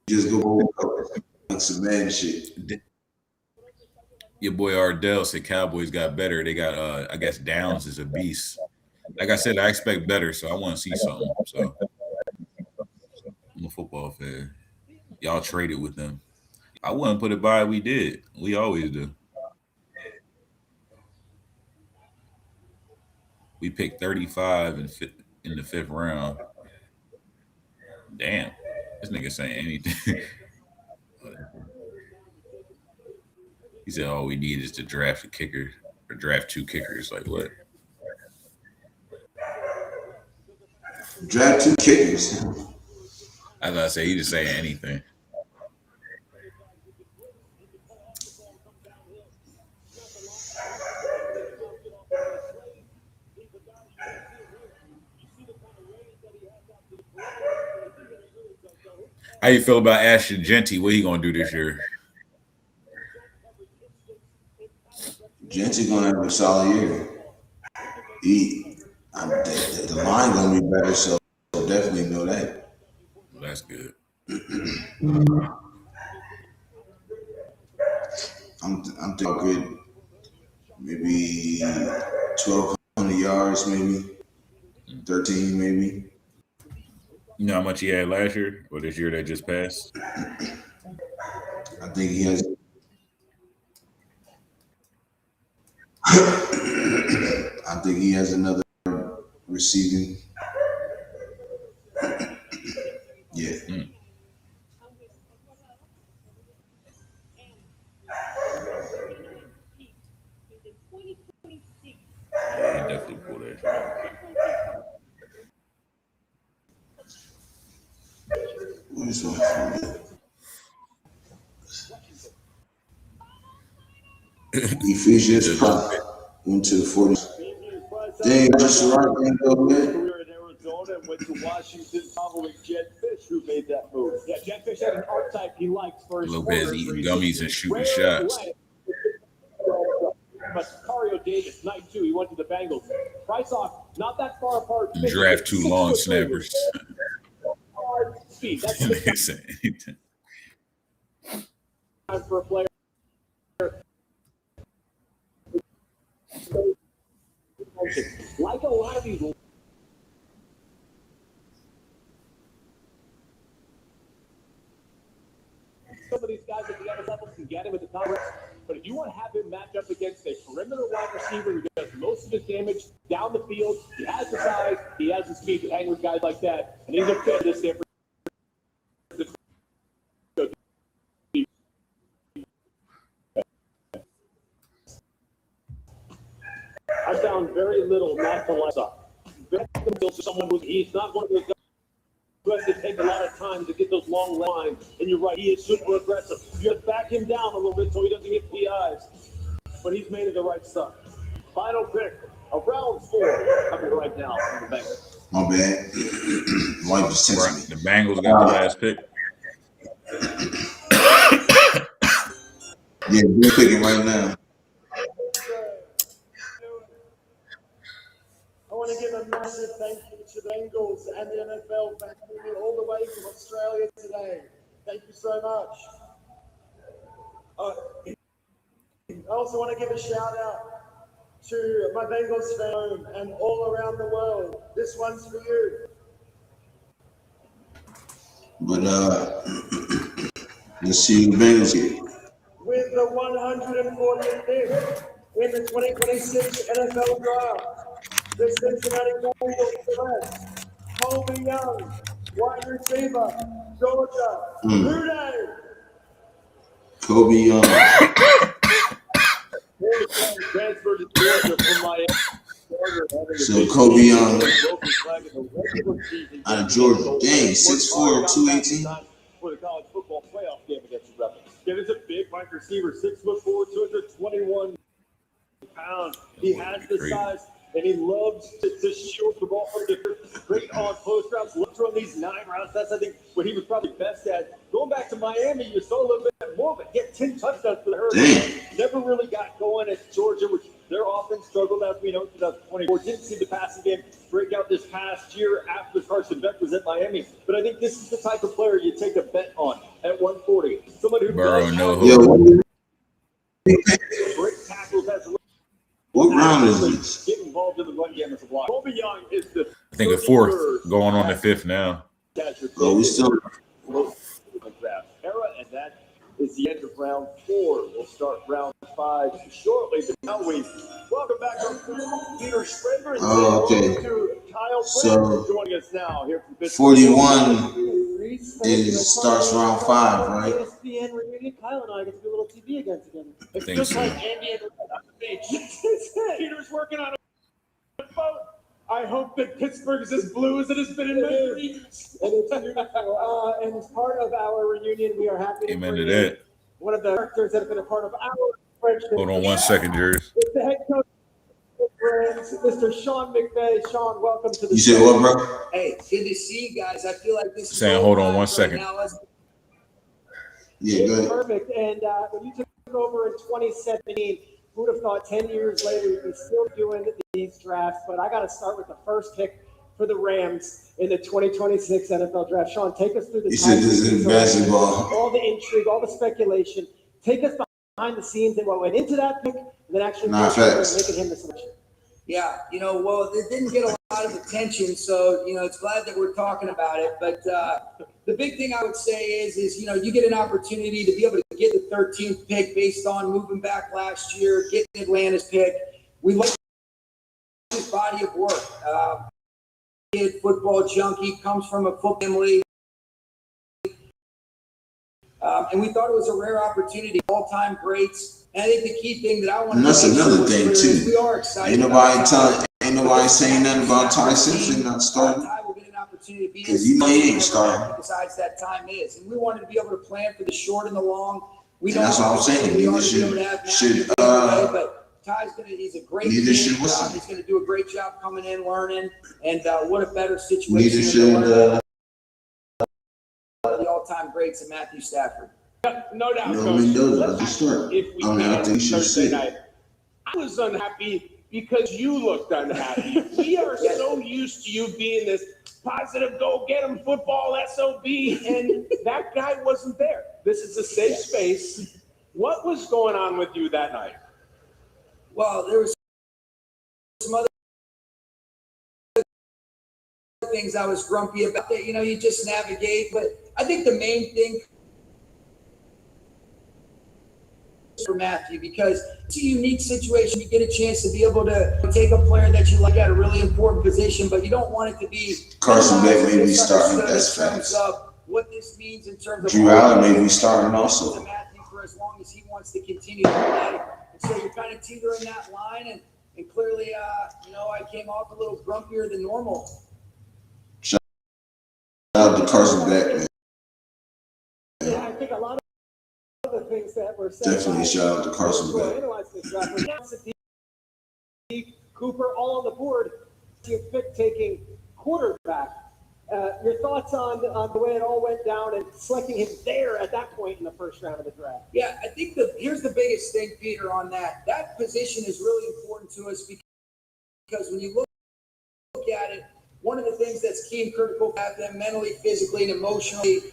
A: just go like some man shit.
N: Your boy Ardell said Cowboys got better. They got I guess Downs is a beast. Like I said, I expect better, so I want to see something. So I'm a football fan. Y'all traded with them. I wouldn't put it by. We did. We always do. We picked 35 in the 5th round. Damn, this nigga saying anything. He said all we need is to draft a kicker or draft 2 kickers. Like what?
A: Draft 2 kickers.
N: As I say, he just saying anything. How you feel about Ashton Genty? What he gonna do this year?
A: Genty gonna have a solid year. The line gonna be better, so definitely know that.
N: Well, that's good.
A: I'm thinking good. Maybe 1,200 yards, maybe 13, maybe.
N: You know how much he had last year or this year that just passed?
A: I think he has. I think he has another receiving. Yeah.
N: Yeah, he definitely pulled that shit.
A: Ephesians went to the 40s. Dang, just right there, though, man.
F: Career in Arizona and went to Washington following Jed Fish, who made that move.
D: Yeah, Jed Fish had an archetype he liked for his
N: Lopez eating gummies and shooting shots.
D: But Cario Davis, night 2, he went to the Bengals. Price off, not that far apart.
N: Draft 2 long snappers.
D: Speed. That's time for a player. Like a lot of these. Some of these guys at the other levels can get him at the top. But if you want to have him match up against a perimeter wide receiver who does most of his damage down the field, he has the size, he has the speed to hang with guys like that, and he's a fit this San
L: I found very little not to like up. Someone he's not one of those guys who has to take a lot of time to get those long lines. And you're right, he is super aggressive. You have to back him down a little bit so he doesn't get PIs. But he's made it the right stuff. Final pick of round 4 coming right now from the Bengals.
A: My bad. Wife just texted me.
N: The Bengals got the last pick.
A: Yeah, we're picking right now.
G: I want to give a massive thank you to the Bengals and the NFL for having me all the way from Australia today. Thank you so much. I also want to give a shout out to my Bengals fan and all around the world. This one's for you.
A: But let's see the Bengals here.
G: With the 140th pick in the 2026 NFL Draft, the Cincinnati Bengals select Colby Young, wide receiver, Georgia. Who Dey?
A: Kobe Young.
L: Transferred to Georgia from Miami.
A: So Kobe Young out of Georgia. Dang, 6'4", 218.
F: For the college football playoff game against the Rebels. Yeah, this is a big wide receiver, 6'4", 221 pounds. He has the size, and he loves to shield the ball from the great on post routes. Loves to run these 9 routes. That's, I think, what he was probably best at. Going back to Miami, you saw a little bit more, but he had 10 touchdowns for the Hurricanes. Never really got going at Georgia, which their offense struggled, as we know, in 2024. Didn't see the passing game break out this past year after Carson Beck was at Miami. But I think this is the type of player you take a bet on at 140. Somebody who
N: Burrow, no
A: hope.
F: Great tackles as well.
A: What round is this?
F: Get involved in the run game as a block. Kobe Young is the
N: I think a 4th, going on the 5th now.
A: Oh, we still
F: era, and that is the end of round 4. We'll start round 5 shortly. But now we welcome back our Peter Schrager.
A: Oh, okay.
F: To Kyle
A: So
F: joining us now here from
A: 41 starts round 5, right?
M: ESPN reunion. Kyle and I get to do a little TV again together.
N: It's just so.
M: Like Andy and on the beach.
F: Peter's working on a boat. I hope that Pittsburgh is as blue as it has been in my dreams.
M: And it's beautiful. And as part of our reunion, we are happy to
N: Amen
M: bring
N: to that.
M: one of the characters that have been a part of our friendship.
N: Hold on 1 second, Jers.
M: It's the head coach of friends, Mr. Sean McVay. Sean, welcome to the
A: You said what, bro?
R: Hey, good to see you guys. I feel like this is
N: Saying, hold on 1 second.
A: Yeah, go ahead.
M: Perfect. And when you took over in 2017, who would have thought 10 years later you'd be still doing these drafts? But I got to start with the first pick for the Rams in the 2026 NFL draft. Sean, take us through the
A: You said this is basketball.
M: all the intrigue, all the speculation. Take us behind the scenes and what went into that pick, and then actually making him the selection.
R: Yeah, well, it didn't get a lot of attention, so, it's glad that we're talking about it. But the big thing I would say is, you get an opportunity to be able to get the 13th pick based on moving back last year, getting Atlanta's pick. We like his body of work. Kid, football junkie, comes from a football family. And we thought it was a rare opportunity, all-time greats. And I think the key thing that I want to
A: And that's another thing too.
R: We are excited.
A: Ain't nobody saying nothing about Ty Simpson not starting. Because he ain't starting.
R: Besides that time is, and we wanted to be able to plan for the short and the long.
A: And that's what I'm saying.
R: But Ty's he's a great kid. He's going to do a great job coming in, learning, and what a better situation than the all-time greats of Matthew Stafford.
F: No doubt,
A: No,
F: Coach.
A: If we I think you should
F: Thursday
A: sit.
F: night. I was unhappy because you looked unhappy. We are so used to you being this positive, go get him football SOB, and that guy wasn't there. This is a safe space. What was going on with you that night?
R: Well, there was some other things I was grumpy about that, you just navigate. But I think the main thing for Matthew, because it's a unique situation. You get a chance to be able to take a player that you like at a really important position, but you don't want it to be
A: Carson Beck may be starting. That's facts.
R: What this means in terms of
A: Drew Allen may be starting also.
R: Matthew for as long as he wants to continue to play. And so you're kind of teetering that line, and clearly, I came off a little grumpier than normal.
A: Shout out to Carson Beck, man.
M: Yeah, I think a lot of the things that were said.
A: Definitely shout out to Carson Beck.
M: Cooper all on the board. You pick taking quarterback. Your thoughts on the way it all went down and selecting him there at that point in the first round of the draft?
R: Yeah, I think here's the biggest thing, Peter, on that. That position is really important to us because when you look at it, one of the things that's key and critical to have them mentally, physically, and emotionally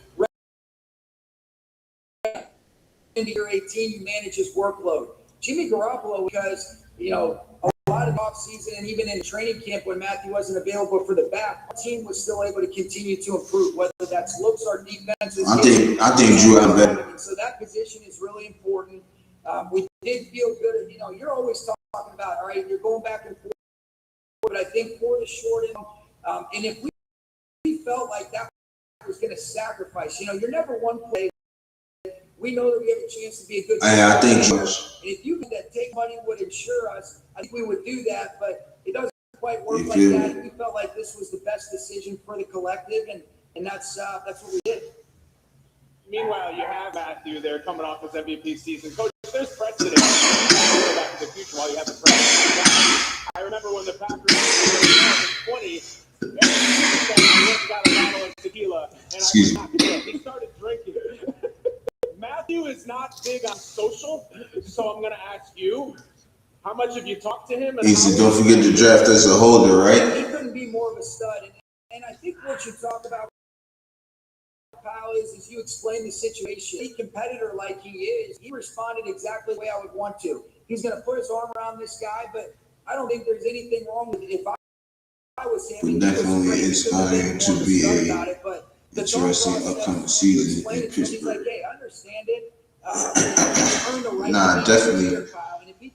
R: into year 18, you manage his workload. Jimmy Garoppolo, because, a lot of offseason and even in training camp when Matthew wasn't available for the back, our team was still able to continue to improve, whether that's looks or defenses.
A: I think Drew Allen better.
R: So that position is really important. We did feel good. You're always talking about, all right, you're going back and forth, but I think for the short end, and if we felt like that was going to sacrifice, you're never one play. We know that we have a chance to be a good team.
A: I think
R: And if you think that take money would insure us, I think we would do that, but it doesn't quite work like that. We felt like this was the best decision for the collective, and that's what we did.
D: Meanwhile, you have Matthew there coming off his MVP season. Coach, there's precedent. Go back to the future while you have the precedent. I remember when the Packers were 20, and got a bottle of tequila, and he started drinking. Matthew is not big on social, so I'm going to ask you, how much have you talked to him?
A: He said, don't forget to draft as a holder, right?
R: He couldn't be more of a stud. And I think what you talk about, Kyle, is you explain the situation. A competitor like he is, he responded exactly the way I would want to. He's going to put his arm around this guy, but I don't think there's anything wrong with it. If I was him,
A: definitely inspiring to be a interesting upcoming season in Pittsburgh.
R: He's like, hey, I understand it.
A: Nah, definitely.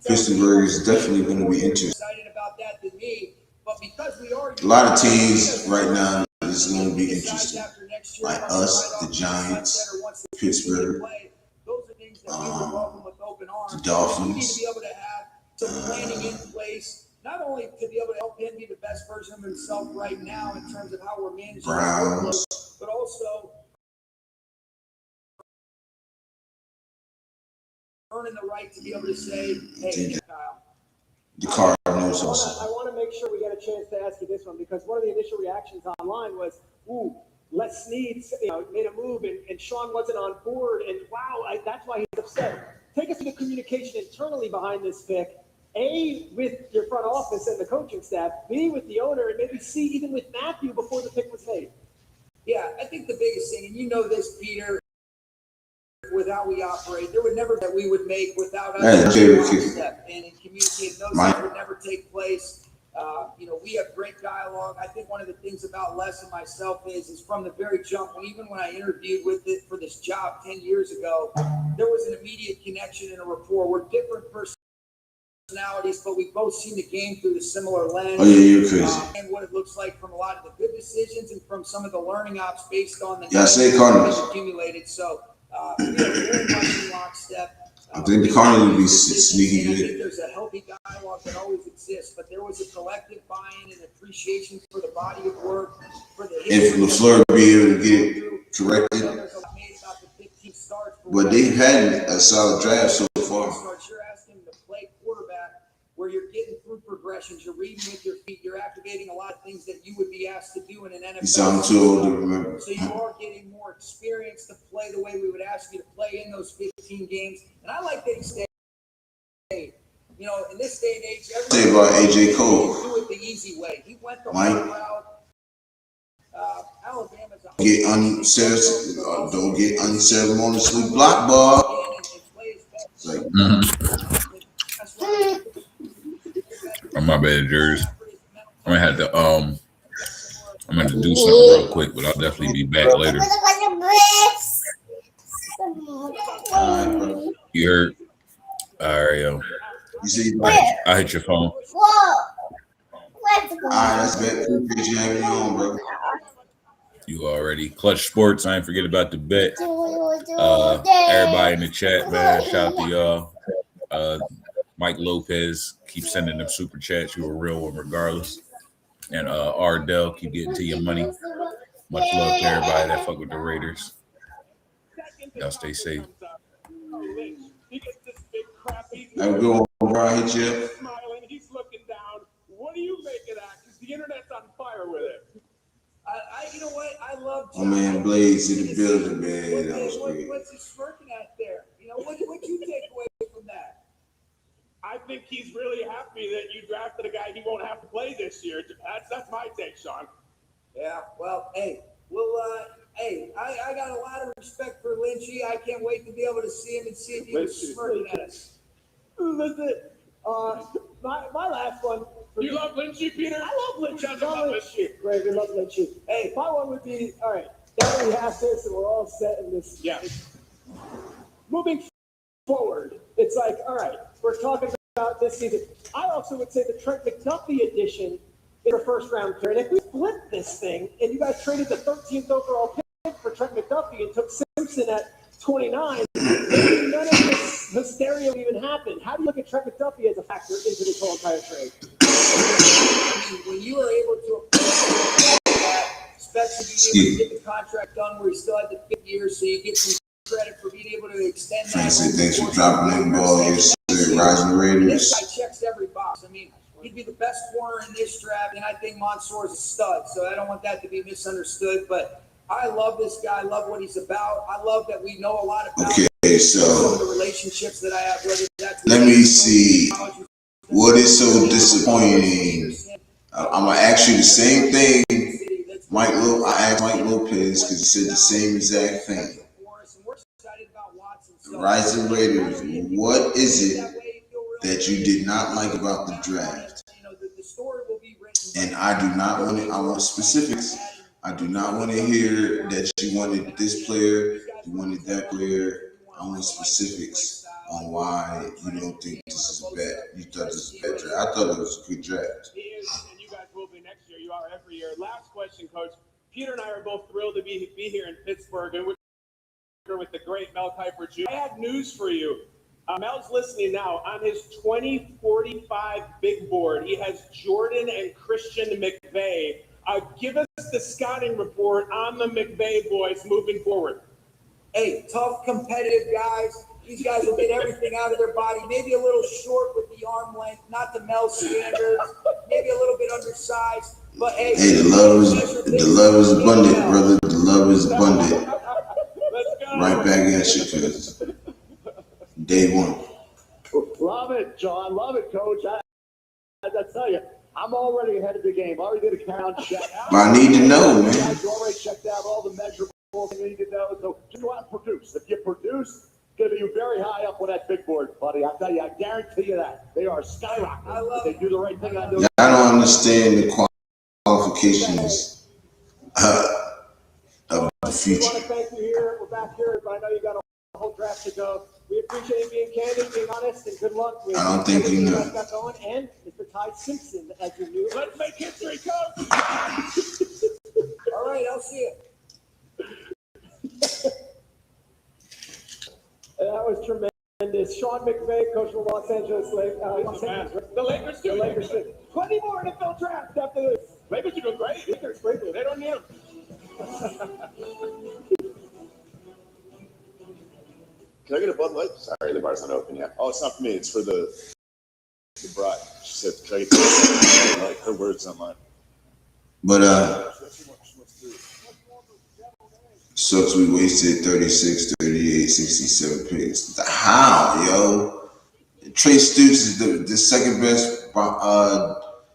A: Pittsburgh is definitely going to be interesting.
R: Excited about that than me, but because we are
A: a lot of teams right now is going to be interesting, like us, the Giants, Pittsburgh, the Dolphins.
R: We need to be able to have some planning in place, not only to be able to help him be the best version of himself right now in terms of how we're managing
A: Browns,
R: but also earning the right to be able to say, hey, Kyle.
A: The Cardinals also.
M: I want to make sure we get a chance to ask you this one, because one of the initial reactions online was, ooh, Les Snead, made a move and Sean wasn't on board, and wow, that's why he's upset. Take us through the communication internally behind this pick. A, with your front office and the coaching staff. B, with the owner, and maybe C, even with Matthew before the pick was made.
R: Yeah, I think the biggest thing, and you know this, Peter, with how we operate, there would never that we would make without us step and communicating those things would never take place. We have great dialogue. I think one of the things about Les and myself is from the very jump, even when I interviewed with it for this job 10 years ago, there was an immediate connection and a rapport. We're different personalities, but we both seen the game through the similar lens.
A: Oh, yeah, you're crazy.
R: And what it looks like from a lot of the good decisions and from some of the learning ops based on the
A: Cardinals
R: accumulated. So we are very much in lockstep.
A: I think the Cardinals would be sneaky
R: good. I
A: good.
R: think there's a healthy dialogue that always exists, but there was a collective buy-in and appreciation for the body of work, for the
A: If LaFleur be able to get it corrected. But they've had a solid draft so far.
R: You're asking to play quarterback where you're getting through progressions, you're reading with your feet, you're activating a lot of things that you would be asked to do in an NFL.
A: You sound too old to remember.
R: So you are getting more experience to play the way we would ask you to play in those 15 games. And I like that he stayed. In this day and age,
A: say about AJ Cole.
R: Do it the easy way. He went the hard route. Alabama's
A: don't get unceremoniously blocked, ball. Like,
N: oh, my bad, Jers. I'm gonna have to do something real quick, but I'll definitely be back later. You heard? All right, yo.
A: You see,
N: I hit your phone.
A: That's bad. Appreciate you having me on, bro.
N: You already clutch sports. I ain't forget about the bet. Everybody in the chat, man. Shout out to y'all. Mike Lopez, keep sending them super chats. You a real one regardless. And Ardell, keep getting to your money. Much love to everybody that fuck with the Raiders. Y'all stay safe.
A: Have a good one, bro. I hit you up.
D: Smiling, he's looking down. What do you make of that? Because the internet's on fire with it.
R: You know what? I love.
A: Oh man, Blaze in the building, man. That was great.
R: What's he smirking at there? What you take away from that?
D: I think he's really happy that you drafted a guy he won't have to play this year. That's my take, Sean.
R: Yeah. Well, hey, I got a lot of respect for Lynchy. I can't wait to be able to see him and see if he was smirking at us.
M: Listen, my last one.
D: You love Lynchy, Peter?
M: I love Lynchy.
D: I love Lynchy.
M: Great, we love Lynchy. Hey, my one would be, all right, now that we have this and we're all set in this.
D: Yeah.
M: Moving forward, it's like, all right, we're talking about this season. I also would say the Trent McDuffie edition is a first-round pick. And if we flip this thing and you guys traded the 13th overall pick for Trent McDuffie and took Simpson at 29, maybe none of this hysteria even happened. How do you look at Trent McDuffie as a factor into this whole entire trade?
R: When you are able to approach that, especially being able to get the contract done where he still had the 5th year, so you get some credit for being able to extend that.
A: Francis, thanks for dropping that ball yesterday, Rising Raiders.
R: This guy checks every box. I mean, he'd be the best corner in this draft, and I think Mansour's a stud, so I don't want that to be misunderstood, but I love this guy. I love what he's about. I love that we know a lot about
A: him. So
R: some of the relationships that I have, whether that's
A: let me see what is so disappointing. I'm gonna ask you the same thing, Mike. I asked Mike Lopez because he said the same exact thing. The Rising Raiders. What is it that you did not like about the draft? And I do not want it. I want specifics. I do not want to hear that you wanted this player, you wanted that player. I want specifics on why you don't think this is bad. You thought this was a bad draft. I thought it was a good draft.
L: He is, and you guys will be next year. You are every year. Last question, Coach. Peter and I are both thrilled to be here in Pittsburgh, and we're with the great Mel Kiper Jr. I have news for you. Mel's listening now. On his 2045 big board, he has Jordan and Christian McVay. Give us the scouting report on the McVay boys moving forward.
R: Hey, tough, competitive guys. These guys will get everything out of their body. Maybe a little short with the arm length, not the Mel standards. Maybe a little bit undersized. But hey,
A: the love is abundant, brother. The love is abundant. Right back at you, cuz. Day one.
C: Love it, John. Love it, Coach. I tell you, I'm already ahead of the game. Already did a count check.
A: But I need to know, man.
C: You already checked out all the measurables you need to know. So just go out and produce. If you produce, it's going to be very high up on that big board, buddy. I tell you, I guarantee you that. They are skyrocketing. They do the right thing. I know.
A: I don't understand the qualifications of the future.
M: We want to thank you here. We're back here. I know you got a whole draft to go. We appreciate you being candid, being honest, and good luck with
A: I don't think you know.
M: Got going. And Mr. Ty Simpson as your new.
L: Let's make history, Coach.
R: All right, I'll see you.
M: That was tremendous. Sean McVay, coach of the Los Angeles Lakers.
L: The Lakers too.
M: 20 more NFL drafts after this.
L: Lakers are doing great. Lakers, great. They don't need them.
S: Can I get a Bud Light? Sorry, the bar's not open yet. Oh, it's not for me. It's for the bride. She said, can I get the like her words on mine?
A: But sucks we wasted 36, 38, 67 picks. How, yo? Trey Stoops is the second best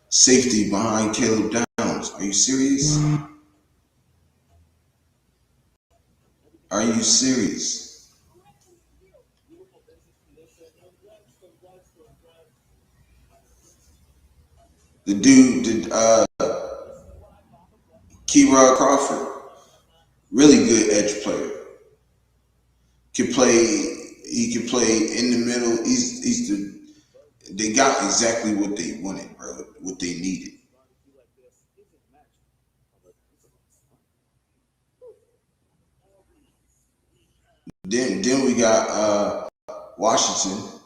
A: safety behind Caleb Downs. Are you serious? Are you serious? The dude, Key-Rod Crawford, really good edge player. He can play in the middle. They got exactly what they wanted, bro. What they needed. Then we got Washington,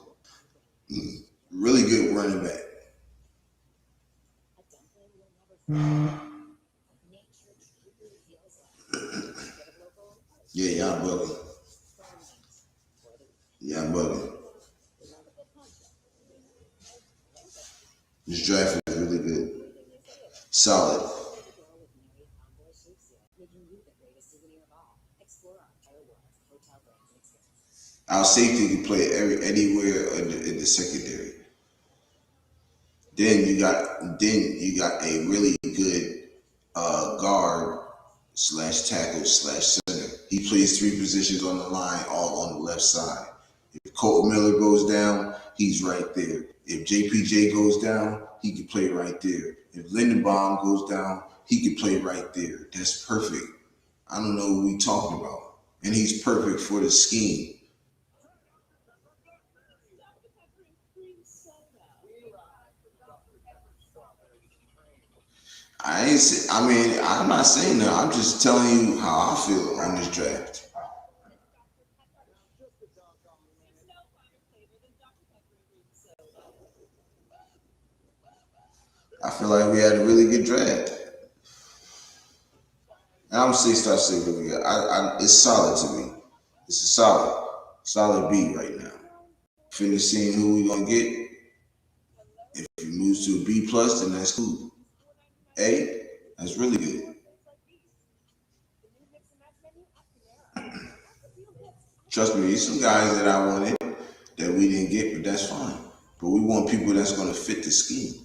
A: really good running back. Yeah, y'all bugging. Y'all bugging. This draft is really good. Solid. Our safety can play anywhere in the secondary. Then you got a really good guard / tackle / center. He plays three positions on the line, all on the left side. If Colton Miller goes down, he's right there. If JPJ goes down, he can play right there. If Lindenbaum goes down, he can play right there. That's perfect. I don't know what we talking about. And he's perfect for the scheme. I'm not saying that. I'm just telling you how I feel on this draft. I feel like we had a really good draft. And I'm 6.6 really good. It's solid to me. It's a solid B right now. Finish seeing who we gonna get. If it moves to a B plus, then that's cool. A, that's really good. Trust me, there's some guys that I wanted that we didn't get, but that's fine. But we want people that's gonna fit the scheme.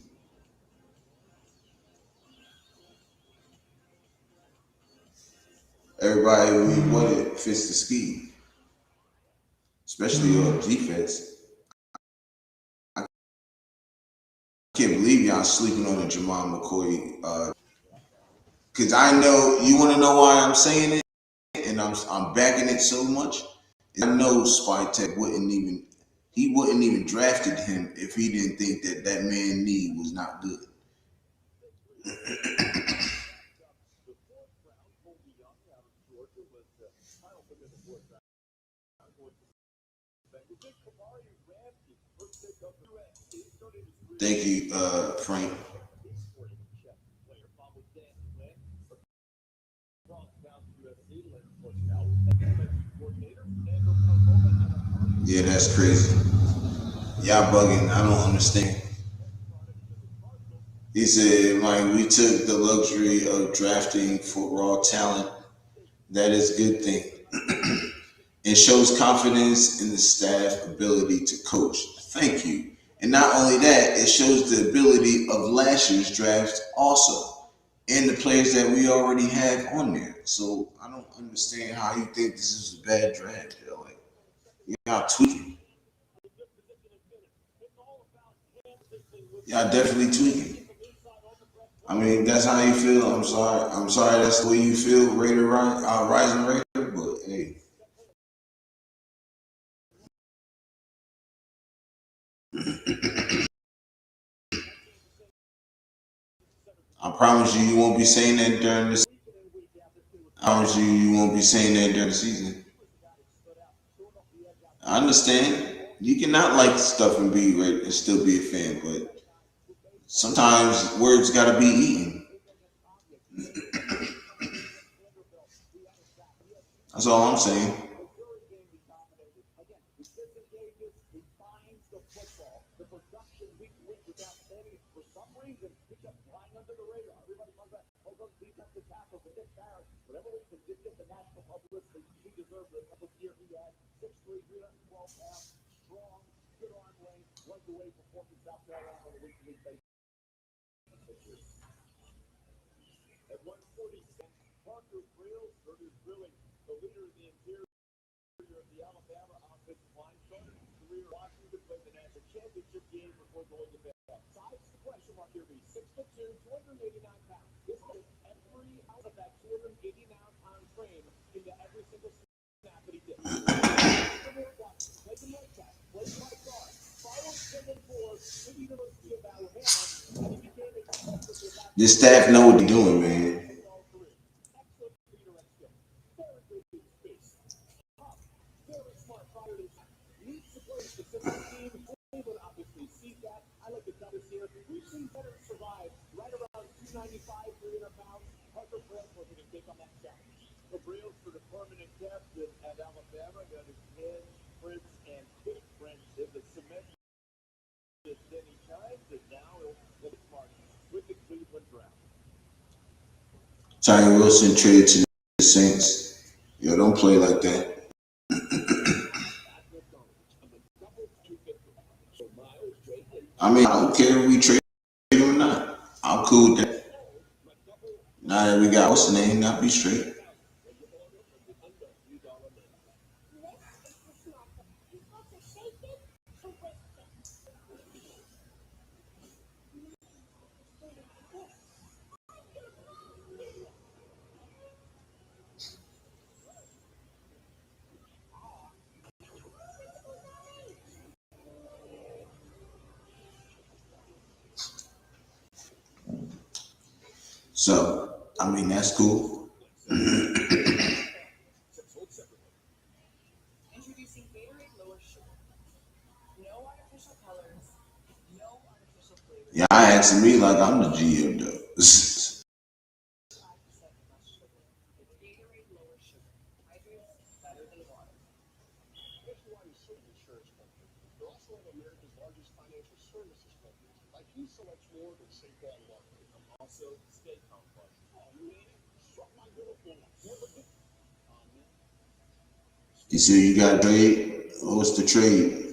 A: Everybody we wanted fits the scheme, especially your defense. I can't believe y'all sleeping on the Jamal McCoy. Cause I know you want to know why I'm saying it, and I'm backing it so much. I know Spytek wouldn't even drafted him if he didn't think that man knee was not good. Thank you, Frank. Yeah, that's crazy. Y'all bugging. I don't understand. He said, Mike, we took the luxury of drafting for raw talent. That is a good thing. It shows confidence in the staff ability to coach. Thank you. And not only that, it shows the ability of last year's draft also, and the players that we already have on there. So I don't understand how you think this is a bad draft. Like, y'all tweaking. Y'all definitely tweaking. I mean, that's how you feel. I'm sorry. That's the way you feel, Rising Raider. But hey. I promise you won't be saying that during this. I promise you won't be saying that during the season. I understand. You cannot like stuff and still be a fan, but sometimes words gotta be eaten. That's all I'm saying. This staff know what they're doing, man. Tyree Wilson traded to the Saints. Yo, don't play like that. I mean, I don't care if we trade him or not. I'm cool with that. Now that we got what's the name, not be straight. So, I mean, that's cool. Yeah, asking me like I'm the GM though. You said you got a trade? What's the trade?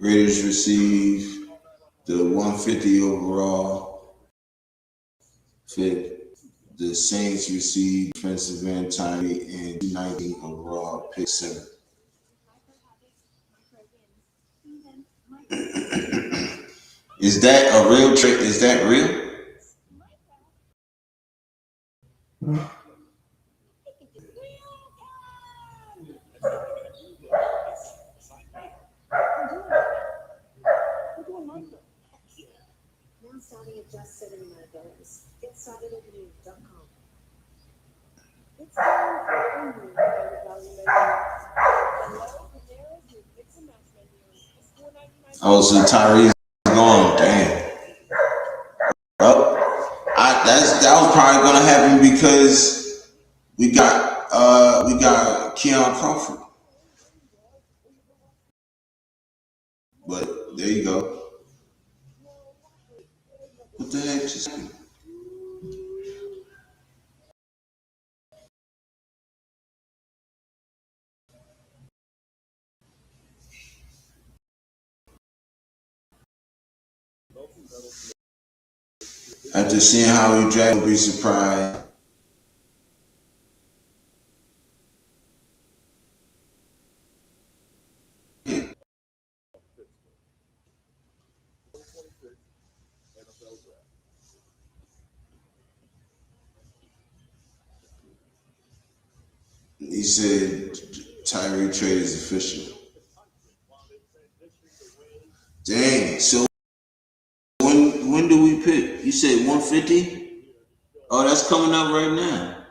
A: Raiders receive the 150 overall pick. The Saints receive defensive end Tiny and 290 overall pick 7. Is that a real trade? Is that real?
T: Now starting at just $79. Get started at Yuuuuuuuuuuurp.com. It's time for only mix and match menu. It's $4.99.
A: Oh, so Tyree's gone. Damn. Well, that was probably gonna happen because we got Keon Crawford. But there you go. What the heck just happened? After seeing how he dragged, be surprised. He said Tyree trade is official. Dang, so when do we pick? You said 150? Oh, that's coming up right now.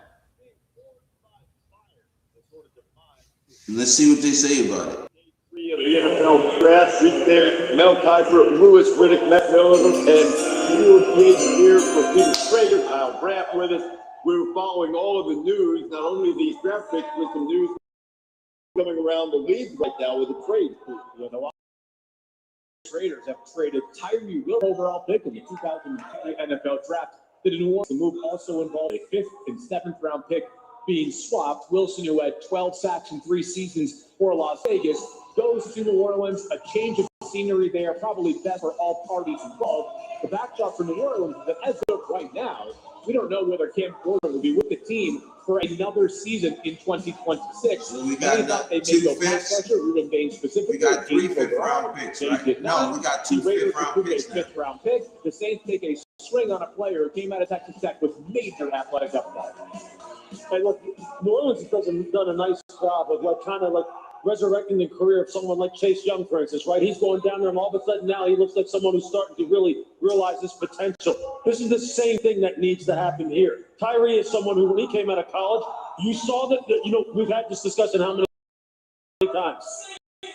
A: Let's see what they say about it.
F: Three of the NFL draft, Reed Davis, Mel Kiper, Lewis Riddick, Matt Miller, and Jason here for Peter Schrager, Kyle Brandt with us. We were following all of the news, not only these draft picks, but some news coming around the league right now with the trade.
D: You know, Raiders have traded Tyree Will overall pick in the 2020 NFL draft to the New Orleans. The move also involved a 5th and 7th round pick being swapped. Wilson, who had 12 sacks in 3 seasons for Las Vegas, goes to New Orleans. A change of scenery there, probably best for all parties involved. The backdrop for New Orleans is that as of right now, we don't know whether Cam Jordan will be with the team for another season in 2026.
A: Well, we got
D: they
A: two
D: may go
A: fifths.
D: pass rusher, Ruben Bain specifically.
A: We got 3 5th-round picks, right? No, we got 2 5th-round picks now.
D: 5th-round pick. The Saints take a swing on a player who came out of Texas Tech with major athletic upside.
L: Hey, look, New Orleans has done a nice job of kind of resurrecting the career of someone like Chase Young, for instance, right? He's going down there, and all of a sudden now he looks like someone who's starting to really realize his potential. This is the same thing that needs to happen here. Tyree is someone who, when he came out of college, you saw that we've had this discussion how many times.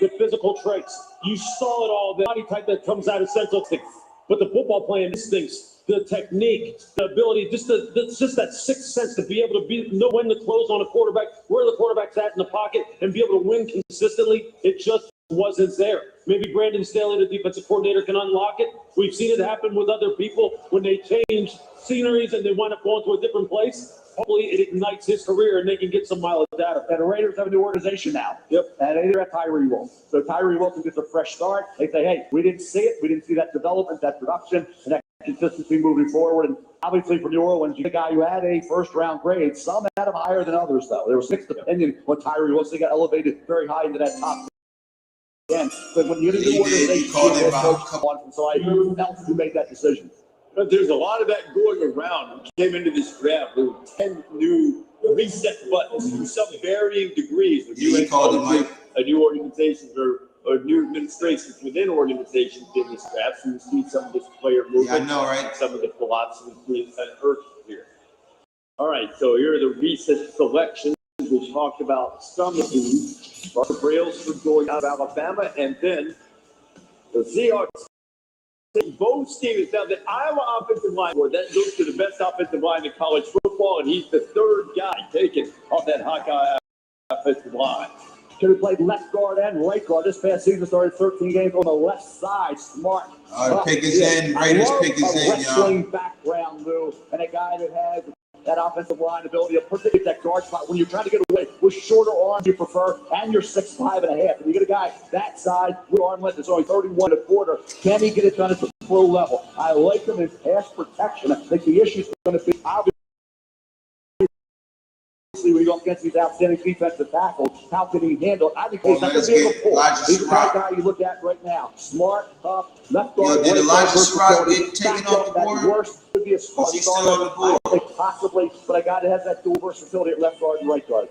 L: The physical traits. You saw it all, the body type that comes out of Central State. But the football playing instincts, the technique, the ability, just that sixth sense to be able to know when to close on a quarterback, where the quarterback's at in the pocket, and be able to win consistently, it just wasn't there. Maybe Brandon Staley, the defensive coordinator, can unlock it. We've seen it happen with other people when they change sceneries and they wind up going to a different place. Hopefully it ignites his career and they can get some mileage out of it.
C: And the Raiders have a new organization now.
L: Yep.
C: And they're at Tyree Wilson. So Tyree Wilson gets a fresh start. They say, hey, we didn't see it. We didn't see that development, that production, and that consistency moving forward. And obviously for New Orleans, you the guy who had a first-round grade. Some had him higher than others, though. There was mixed opinion when Tyree Wilson got elevated very high into that top again. But when you're in a new organization, you called it coach. So I agree with Nelson who made that decision.
F: But there's a lot of that going around. We came into this draft with 10 new reset buttons to some varying degrees.
A: He called it, Mike.
F: A new organization or new administrations within organizations in this draft. So you see some of this player movement.
A: Yeah, I know, right?
F: Some of the philosophy being unearthed here. All right, so here are the recent selections. We talked about some of these. Mark Brailsford going out of Alabama, and then the Seahawks. Both Stevens down the Iowa offensive line, where that goes to the best offensive line in college football, and he's the third guy taken off that Hawkeye offensive line.
C: Could have played left guard and right guard. This past season started 13 games on the left side. Smart.
A: Pick his in. Raiders pick his in, y'all.
C: Wrestling background, Lou, and a guy that has that offensive line ability to predict that guard spot when you're trying to get away with shorter arms you prefer, and you're 6'5" and a half. And you get a guy that size with arm length that's only 31 1/4. Can he get it done at the pro level? I like him in pass protection. I think the issue is going to be obviously when you go against these outstanding defensive tackles, how can he handle it? I think he's not going to be able to pull. He's the kind of guy you look at right now. Smart, tough, left guard.
A: Did Elijah Sprout get taken off the board?
C: Worst could be a spot.
A: Is he still on the board?
C: I think possibly, but a guy that has that dual versatility at left guard and right guard.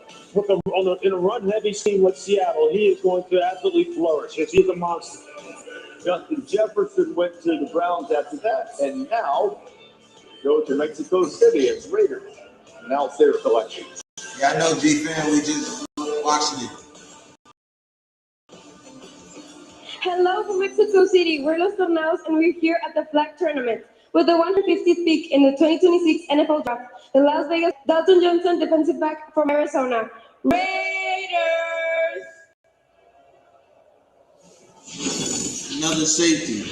L: In a run-heavy scheme with Seattle, he is going to absolutely flourish. He's a monster.
F: Justin Jefferson went to the Browns after that, and now go to Mexico City. It's Raiders. Now it's their selection.
A: Yeah, I know, G-Fan. We just watching it.
U: Hello from Mexico City. We're Los Tornados, and we're here at the flag tournament. With the 150th pick in the 2026 NFL Draft, the Las Vegas Dalton Johnson, defensive back from Arizona. Raiders!
A: Another safety.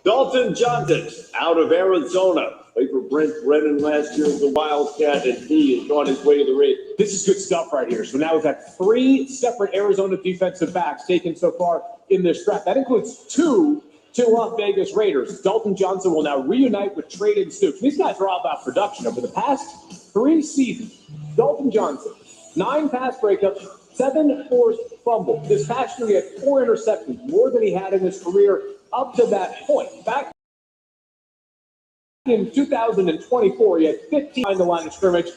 F: Dalton Johnson out of Arizona. Played for Brent Brennan last year as a Wildcat, and he has gone his way to the Raiders.
D: This is good stuff right here. So now we've got 3 separate Arizona defensive backs taken so far in this draft. That includes 2 Las Vegas Raiders. Dalton Johnson will now reunite with Trayden Stoops. These guys are all about production. Over the past 3 seasons, Dalton Johnson, 9 pass breakups, 7 forced fumbles. This past year, he had 4 interceptions, more than he had in his career up to that point. Back in 2024, he had 15 on the line of scrimmage.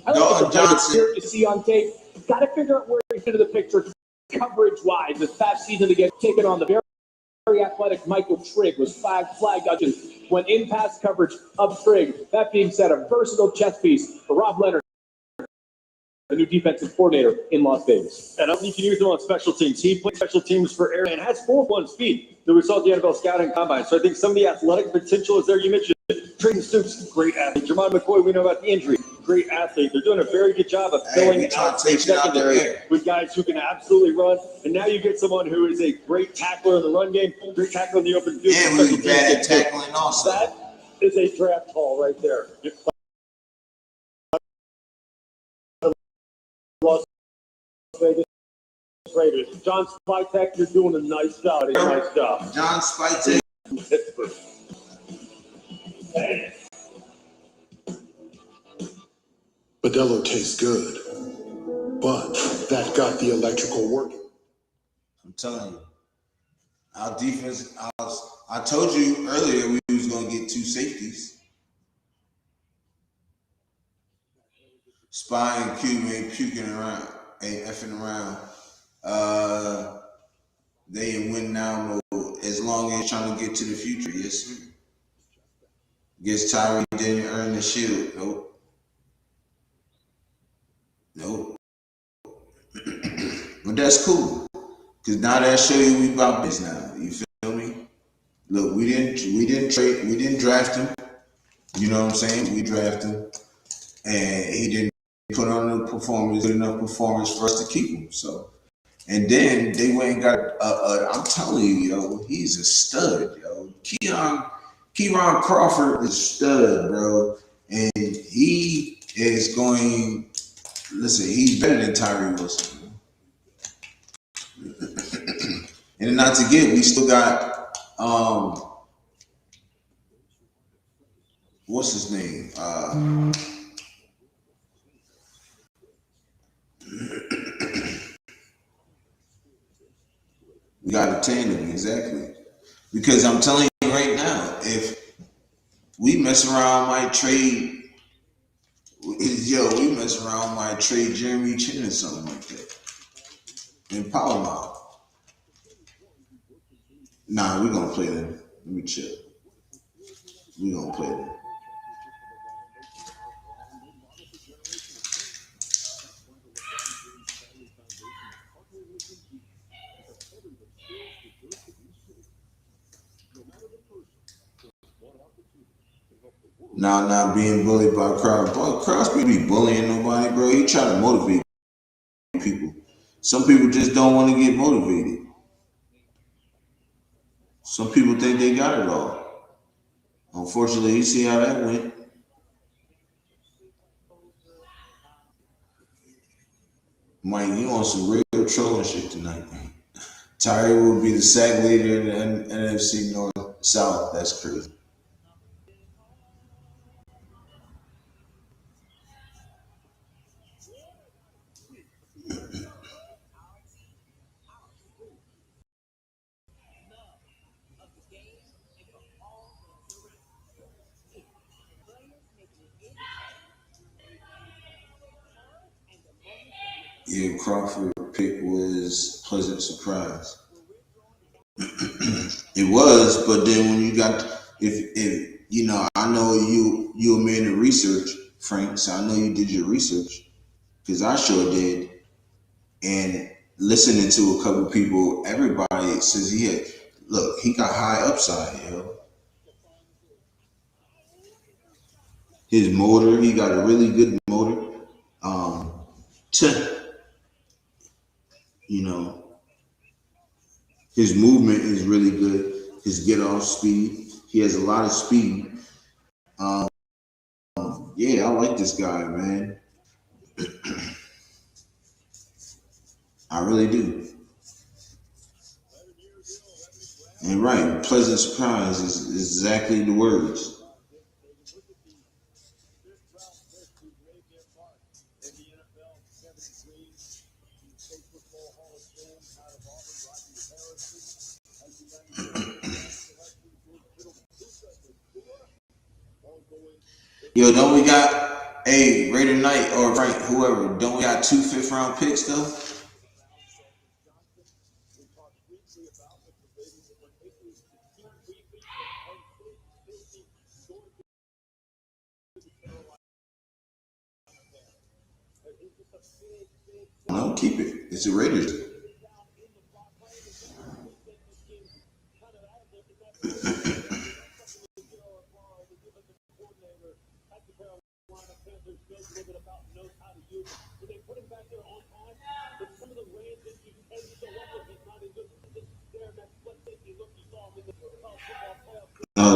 D: I like the Johnson here you see on tape. Got to figure out where he's into the picture coverage-wise. This past season to get taken on the very athletic Michael Trigg was flag dodging when in pass coverage of Trigg. That being said, a versatile chess piece for Rob Leonard, the new defensive coordinator in Las Vegas.
F: And I think you can use him on special teams. He plays special teams for Air and has 4-1 speed that we saw at the NFL Scouting Combine. So I think some of the athletic potential is there. You mentioned Trayden Stoops, great athlete. Jermon McCoy, we know about the injury, great athlete. They're doing a very good job of filling out the secondary with guys who can absolutely run. And now you get someone who is a great tackler in the run game, great tackler in the open field.
A: And really bad at tackling also.
F: That is a draft haul right there. Las Vegas Raiders. John Spytek, you're doing a nice job. Nice job.
A: John Spytek.
F: Pittsburgh.
K: Modelo tastes good, but that got the electrical working.
A: I'm telling you, our defense. I told you earlier we was gonna get 2 safeties. Spy and Q ain't puking around, ain't effing around. They in win now mode as long as trying to get to the future. Yes, sir. Guess Tyree didn't earn the shield. Nope. But that's cool. Cause now that show you we about this now. You feel me? Look, we didn't draft him. You know what I'm saying? We drafted him. And he didn't put on a good enough performance for us to keep him. So, and then they went and got I'm telling you, yo, he's a stud, yo. Kieron Crawford is a stud, bro. And he is going, listen, he's better than Tyree Wilson. And not to get, we still got what's his name? We got got tandem, exactly. Because I'm telling you right now, if we mess around, might trade, we mess around, might trade Jeremy Chin or something like that. And Power Mouth. Nah, we're gonna play them. Let me chill. We're gonna play them. Now being bullied by Crosby. Boy, Crosby be bullying nobody, bro. He try to motivate people. Some people just don't want to get motivated. Some people think they got it all. Unfortunately, you see how that went. Mike, you on some real trolling shit tonight, man. Tyree will be the sack leader in the NFC North South. That's crazy. Yeah, Crawford pick was a pleasant surprise. It was, but then when you got if you know, I know you a man of research, Frank. So I know you did your research because I sure did. And listening to a couple people, everybody says he got high upside, yo. His motor, he got a really good motor. You know, his movement is really good. His get off speed, he has a lot of speed. Yeah, I like this guy, man. I really do. And right, pleasant surprise is exactly the words. Yo, don't we got Raider Knight or Frank, whoever, don't we got 2 5th-round picks though? No, keep it. It's the Raiders.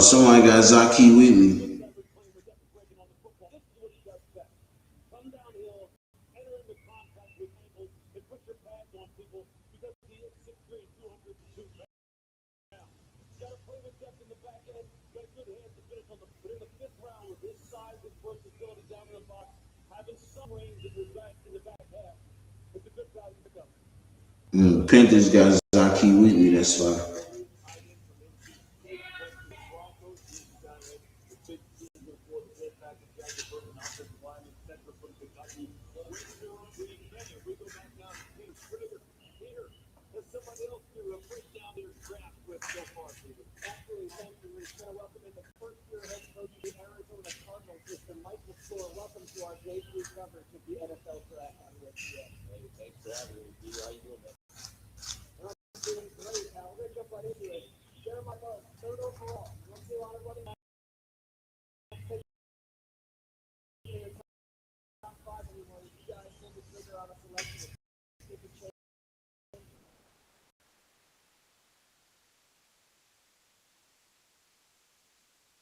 A: Somebody got Zaki Wheatley. Panthers got Zaki Wheatley, that's fine.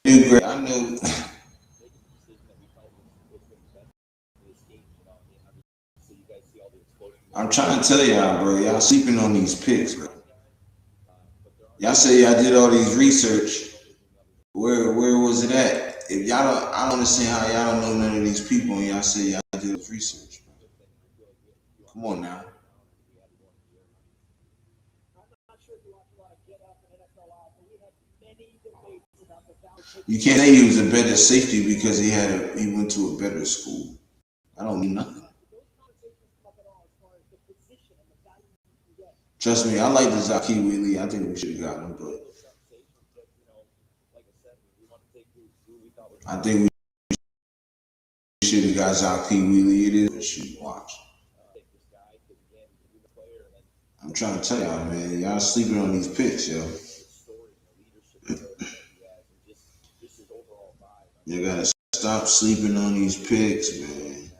A: Great. I know. I'm trying to tell y'all, bro. Y'all sleeping on these picks, bro. Y'all say y'all did all these research. Where was it at? If y'all don't, I don't understand how y'all don't know none of these people and y'all say y'all did this research. Come on now. You can't say he was a better safety because he went to a better school. I don't mean nothing. Trust me, I like the Zaki Wheatley. I think we should have got him, but I think we should have got Zaki Wheatley. It is what should watch. I'm trying to tell y'all, man. Y'all sleeping on these picks, yo. You gotta stop sleeping on these picks, man.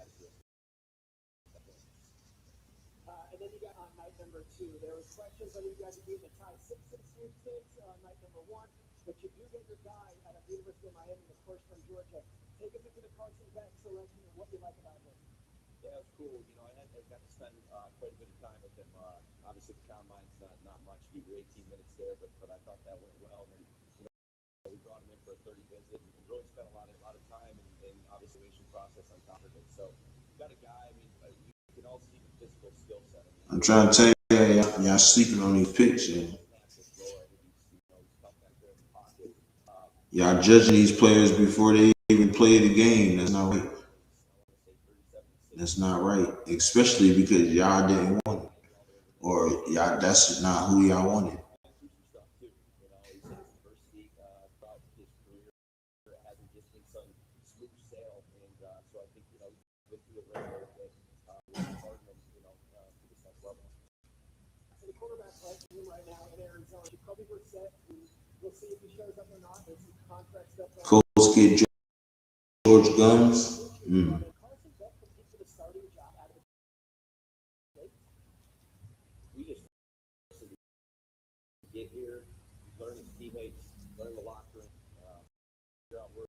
M: And then you got on night number 2. There was questions whether you guys would be in the tie 6 sweepstakes on night number 1, but you do get your guy out of the University of Miami, of course, from Georgia. Take us into the Carson Beck selection and what you like about him.
B: Yeah, it's cool. You know, I got to spend quite a bit of time with him. Obviously, the combine's not much. We were 18 minutes there, but I thought that went well. And you know, we brought him in for a 30 visit and really spent a lot of time and obviously process on top of it. So you got a guy. I mean, you can all see the physical skill set.
A: I'm trying to tell you, y'all sleeping on these picks, yo. Y'all judging these players before they even play the game. That's not right. That's not right. Especially because y'all didn't want it. Or y'all, that's not who y'all wanted.
M: The quarterback right now in Arizona, Jacoby Brissett. We'll see if he shows up or not. There's some contract stuff.
A: Colts get George Guns.
M: Carson Beck competes for the starting job out of the state.
B: We just get here, learn his teammates, learn the locker room, figure out where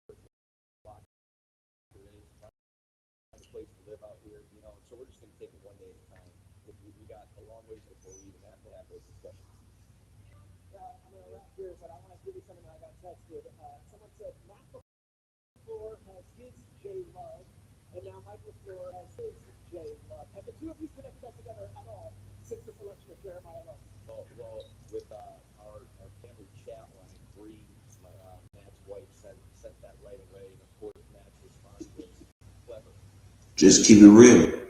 B: the locker is, find a place to live out here, you know. So we're just going to take it one day at a time. We got a long ways before we even have to have those discussions.
M: I'm going to wrap here, but I want to give you something that I got texted. Someone said Matt LaFleur has his J Love, and now Mike LaFleur has his J Love. Have the two of you connected that together at all since the selection of Jeremiah Love?
B: Well, with our family chat line, Bree, Matt's wife, sent that right away, and of course Matt's response was clever.
A: Just keep it real.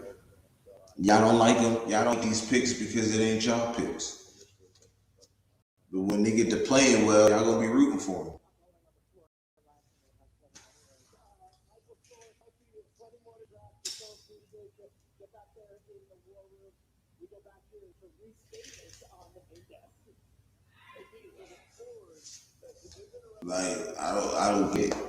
A: Y'all don't like them. Y'all don't like these picks because it ain't y'all picks. But when they get to playing well, y'all gonna be rooting for them. Like I don't get it.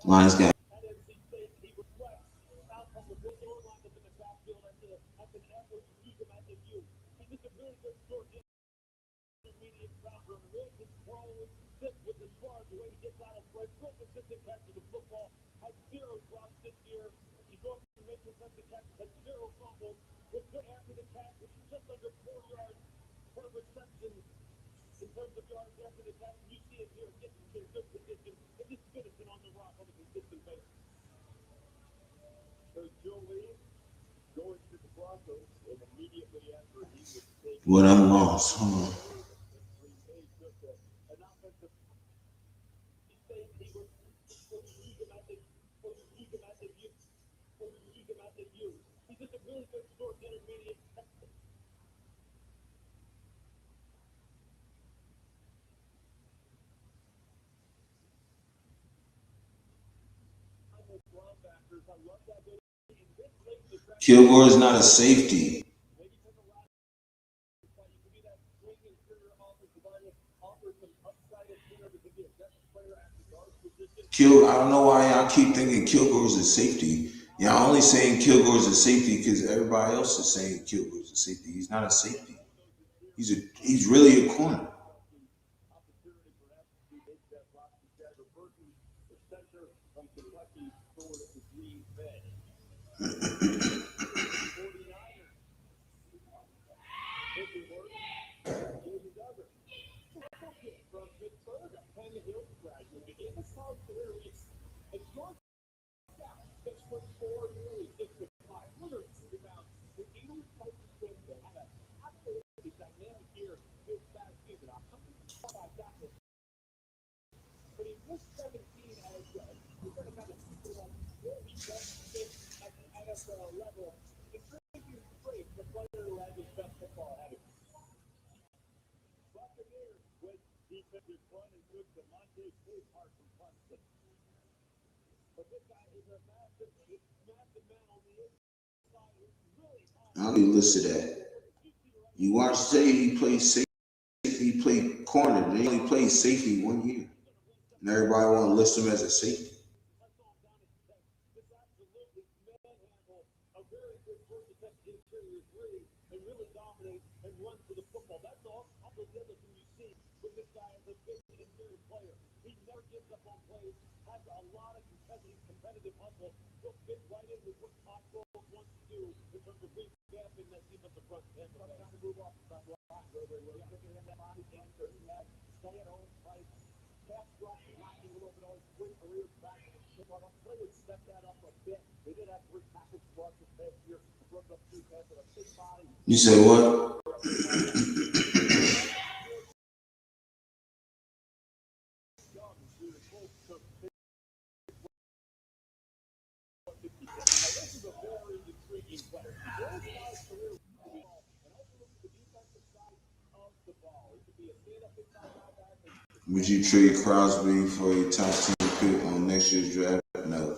A: Lions got what I'm lost. Hold on. Kilgore is not a safety. I don't know why y'all keep thinking Kilgore is a safety. Y'all only saying Kilgore is a safety because everybody else is saying Kilgore is a safety. He's not a safety. He's really a corner. I don't even listen to that. You watch say he plays safety, he played corner. They only played safety 1 year. And everybody want to list him as a safety. You say what? Would you trade Crosby for a top 10 pick on next year's draft? No.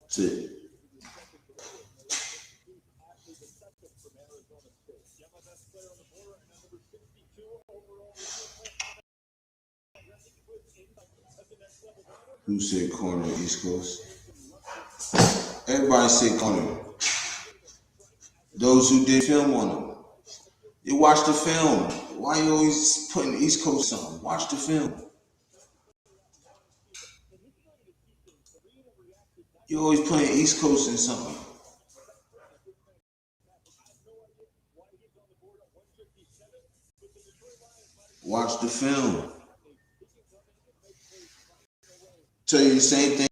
A: That's it. Who said corner East Coast? Everybody said corner. Those who did film on him. You watch the film. Why you always putting East Coast on? Watch the film. You always playing East Coast in something. Watch the film. Tell you the same thing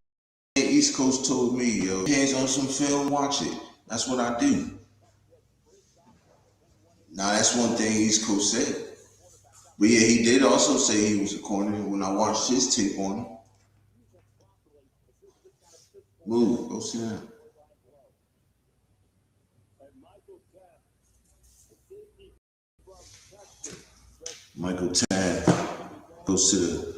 A: East Coast told me, yo. Hands on some film, watch it. That's what I do. Now that's one thing East Coast said. But yeah, he did also say he was a corner when I watched his tape on him. Move, go sit down. Michael Tad, go sit down.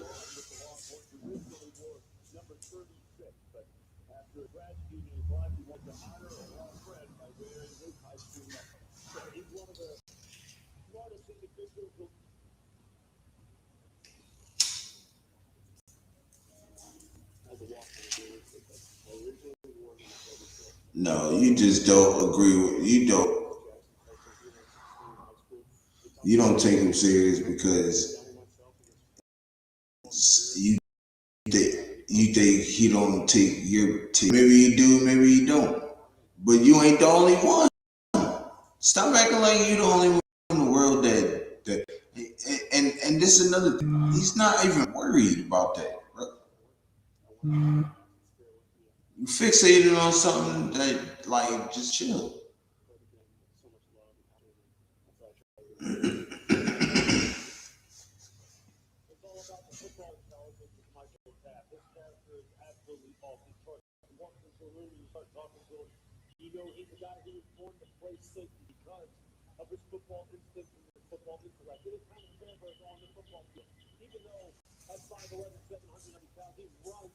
A: No, you just don't agree with you don't take him serious because you think he don't take your take. Maybe you do, maybe you don't. But you ain't the only one. Stop acting like you the only one in the world that and this is another thing. He's not even worried about that, bro. You fixated on something that like just chill.
D: You know, he's a guy who was born to play safety because of his football instinct and his football intellect. It is kind of fair on the football field. Even though at 5'11", 790 pounds, he runs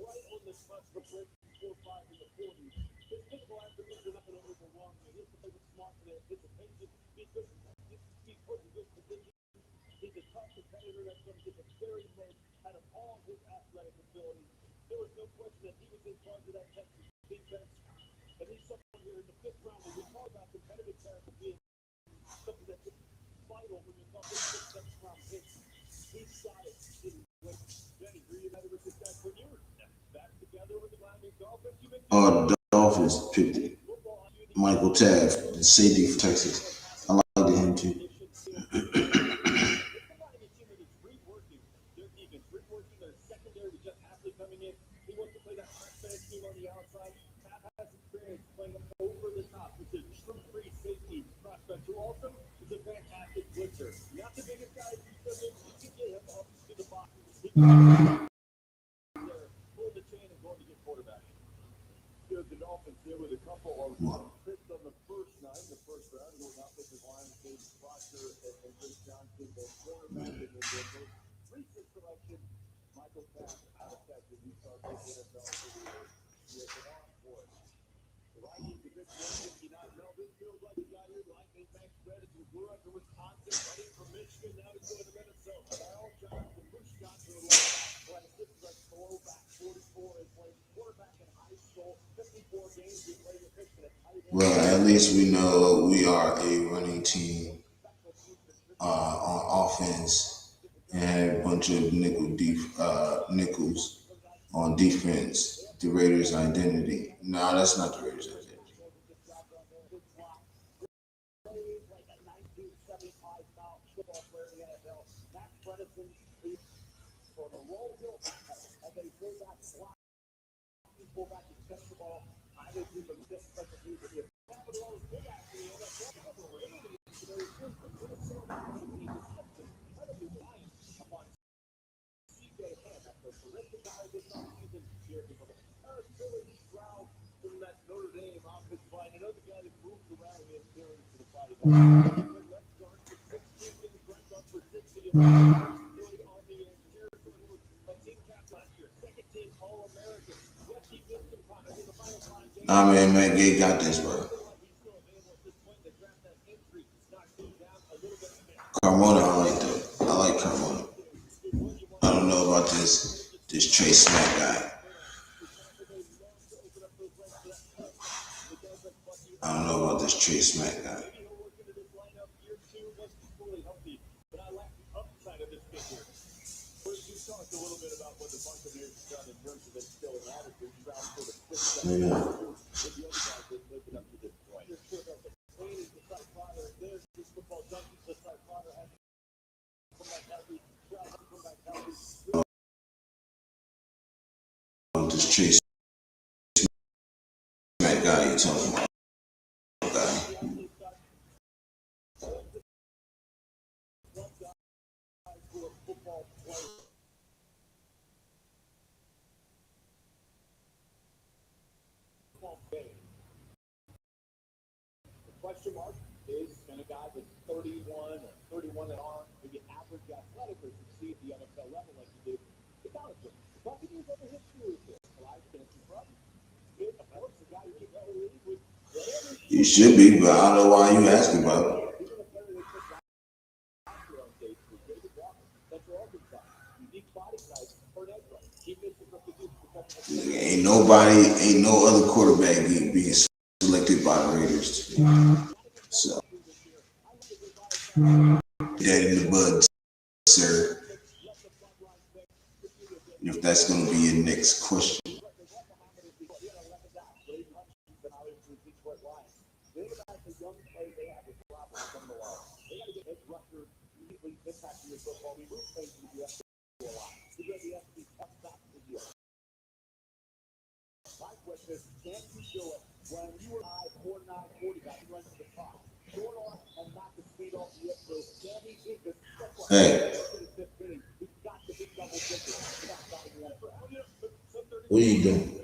D: right on the cusp of breaking 4.5 in the 40s. His physical attributes are not going to overwhelm you. He has to play with smart and anticipation. He's good. He's put in good position. He's a tough competitor that's going to get the very most out of all his athletic abilities. There was no question that he was in charge of that Texas defense. And he's someone here in the 5th round, and we talk about competitive character being something that's vital when you're talking 6th, 7th round picks. He's got it. Benny, reunited with this guy for years. Back together with the Miami Dolphins.
A: The Dolphins picked it. Michael Taft, the safety for Texas. I like him too.
B: the chain and going to get quarterback. The Dolphins here with a couple of picks on the first night, the first round, going offensive line, David Proctor and Chris Johnson, the quarterback, and then their most recent selection, Michael Pack, out of Texas. He started with the NFL for the year. He has been on for it. The Vikings, the big 159. Melvin feels like he got here. Lightning Max Reddick, who grew up in Wisconsin, ready from Michigan, now he's going to Minnesota. Al Johnson, Bruce Johnson, playing this is a throwback, 44, and played quarterback in high school, 54 games, he played a pitcher at tight end.
A: Well, at least we know we are a running team on offense and had a bunch of nickels on defense. The Raiders' identity. No, that's not the Raiders' identity. Nah, man, Matt Gay got this, bro. Carmona, I like that. I like Carmona. I don't know about this Trey Smack guy. I don't know about this Trey Smack guy. Yeah. This Chase Smack guy you're talking about.
B: The question mark is, can a guy that's 31 or 31 and on, maybe average athletically, succeed at the NFL level like he did the college level? The Buccaneers have a history with this.
A: You should be, but I don't know why you asking about it. Ain't no other quarterback being selected by the Raiders. So, that in the bud, sir. If that's going to be your next question.
B: Can you do it when you were 4'9", 40 guys running to the top, short off and knock the speed off the upfield? Can he do this?
A: Hey. What are you doing?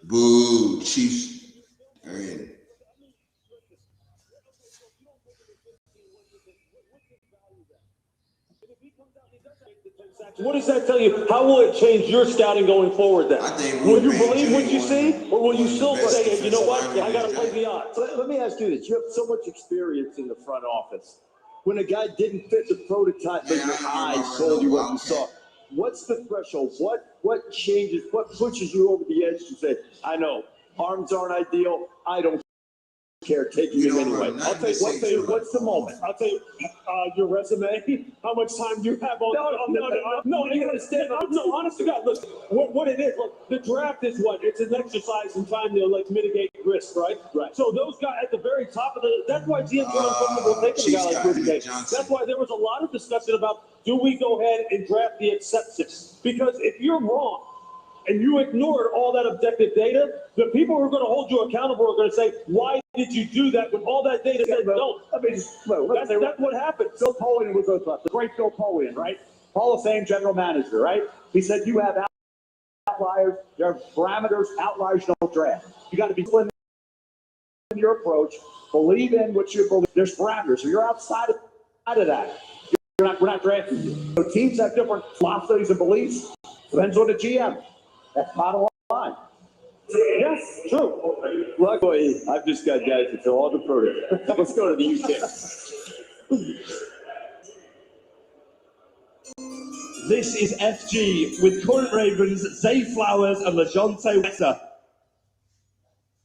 A: Boo, Chiefs are in.
L: What does that tell you? How will it change your scouting going forward then? Will you believe what you see, or will you still say, you know what, I got to play the odds?
F: Let me ask you this. You have so much experience in the front office. When a guy didn't fit the prototype, but your eyes told you what you saw, what's the threshold? What changes, what pushes you over the edge to say, I know, arms aren't ideal, I don't care, taking him anyway.
L: I'll tell you, what's the moment? I'll tell you, your resume, how much time do you have on no, you understand. No, honest to God, look, what it is, look, the draft is what? It's an exercise in trying to, like, mitigate risk, right? Right. So those guys at the very top of that's why GMs are uncomfortable taking a guy like Rudy Gay. That's why there was a lot of discussion about, do we go ahead and draft the acceptance? Because if you're wrong, and you ignored all that objective data, the people who are going to hold you accountable are going to say, why did you do that when all that data said don't?
C: I mean,
L: that's what happened.
C: Bill Polian was the great Bill Polian, right? Hall of Fame general manager, right? He said, you have outliers, there are parameters, outliers don't draft. You got to be disciplined in your approach, believe in what you believe. There's parameters. So you're outside of that. We're not drafting you. So teams have different philosophies and beliefs. Depends on the GM. That's bottom line.
L: Yes, true.
F: Luckily, I've just got guys that fill all the prototypes. Let's go to the UK.
C: This is FG with current Ravens, Zay Flowers and LaJohntay Wexler.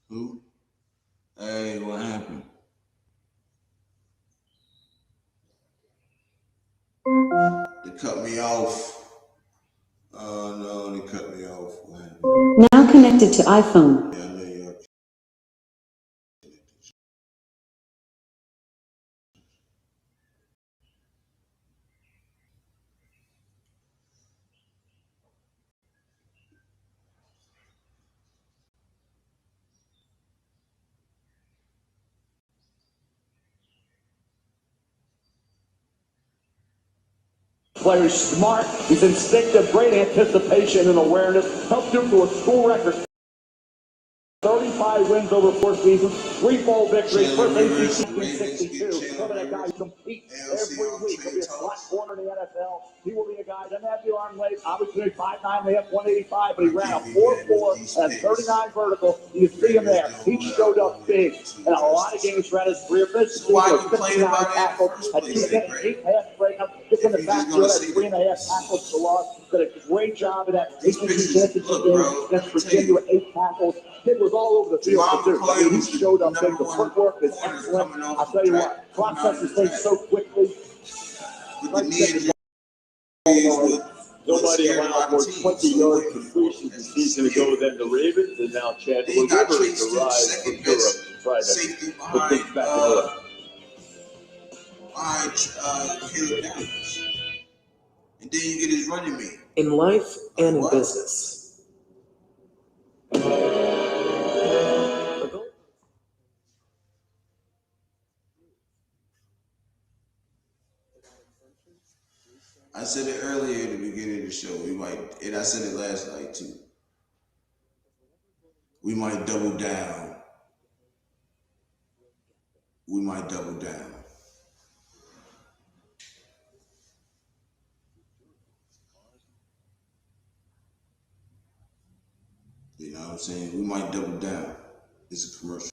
A: Who? Hey, what happened? They cut me off. Oh no, they cut me off.
J: Now connected to iPhone.
A: Yeah, I know you are.
C: Player's smart, he's instinctive, great anticipation and awareness, helped him to a school record. 35 wins over 4 seasons, 3 bowl victories, first ACC in 62. Look at that guy who competes every week. He'll be a slot corner in the NFL. He will be a guy, doesn't have the arm length, obviously 5'9", they have 185, but he ran a 4.4 and 39 vertical. You see him there. He showed up big in a lot of games throughout his career. This season was 59 tackles, had 8 pass breakups. Just in the backfield, had 3.5 tackles for loss. Did a great job of that. ACC championship game against Virginia with 8 tackles. Kid was all over the field. I mean, he showed up big. The footwork is excellent. I'll tell you what, processes things so quickly.
F: Nobody allowed more 20-yard completions this season ago than the Ravens, and now Chandler Rivers arrives from Europe to try to put things back in order.
A: Caleb Downs. And then you get his running mate.
P: In life and in business.
A: I said it earlier at the beginning of the show. And I said it last night too. We might double down. We might double down. You know what I'm saying? We might double down. It's a commercial.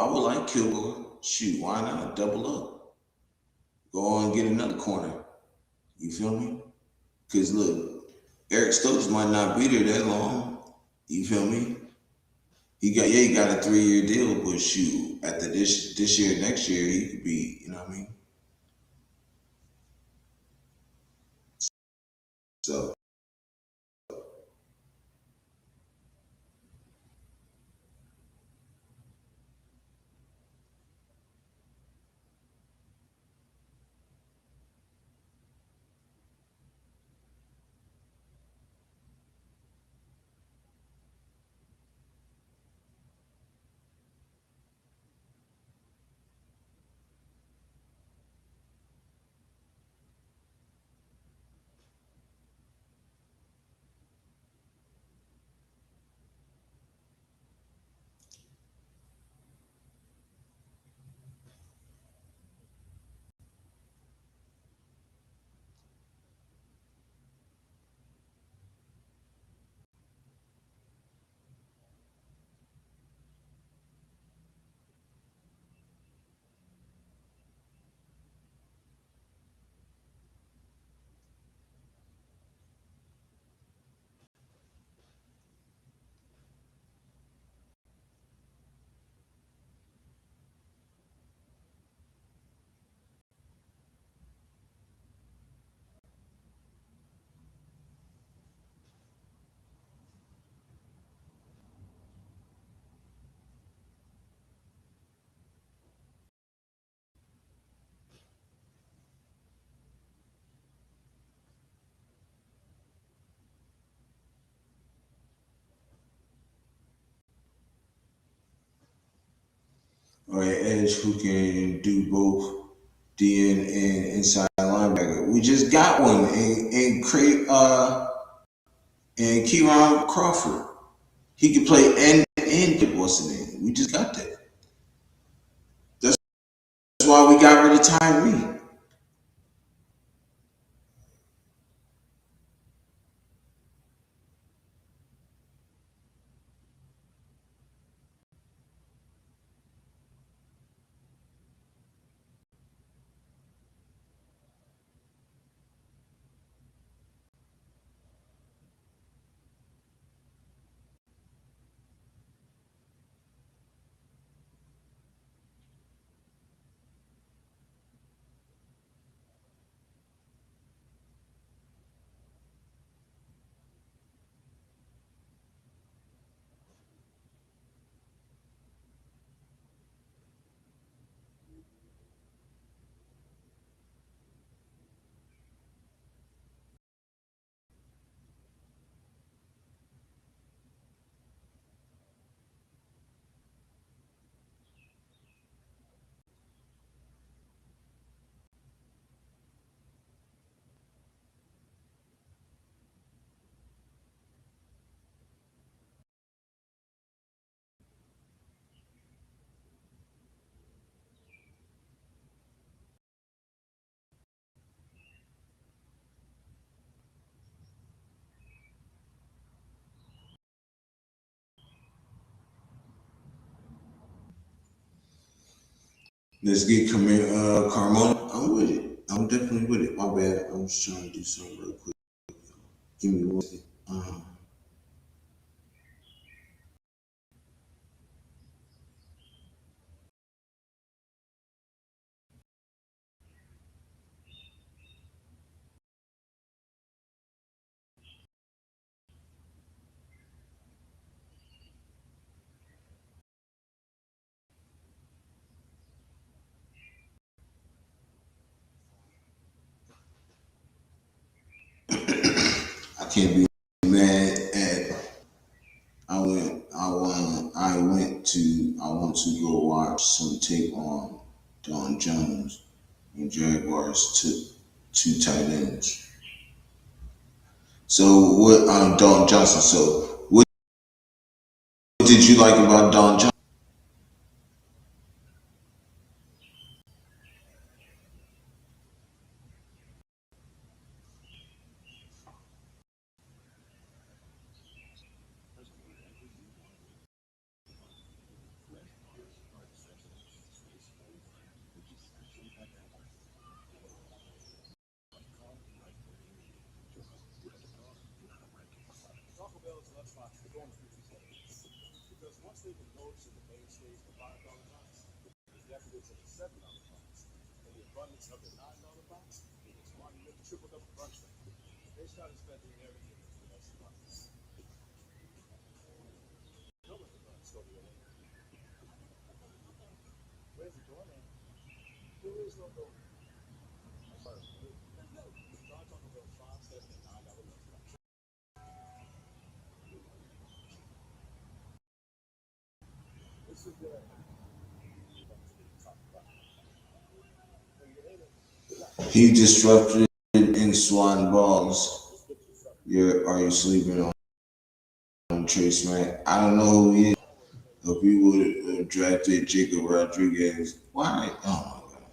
A: I would like Kilgore. Shoot, why not? Double up. Go on and get another corner. You feel me? Because look, Eric Stokes might not be there that long. You feel me? He got a 3-year deal, but shoot, after this year, next year, he could be, you know what I mean? So or an edge who can do both DN and inside linebacker. We just got one and Kieran Crawford. He can play and get what's the name. We just got that. That's why we got rid of Tyree. Let's get Carmona. I'm with it. I'm definitely with it. My bad. I'm just trying to do something real quick. Give me one second. I can't be mad at. I want to go watch some tape on Don Jones and Jaguars took 2 tight ends. So what? Don Johnson. So what did you like about Don Johnson?
S: Plus, they've been noticing the mainstays for $5 box. There's evidence of a $7 box. And the abundance of the $9 box, it's money really tripled up the crunch rate. They started spending everything for the next month. No one can still be in there. Where's the door, man? There is no door. I'm sorry. Starts on the little 5, 7, and $9 box. This is the
A: He disrupted in Swan Balls. Are you sleeping on Trace Mack? I don't know who he is. If we would have drafted Jacob Rodriguez, why? Oh my God.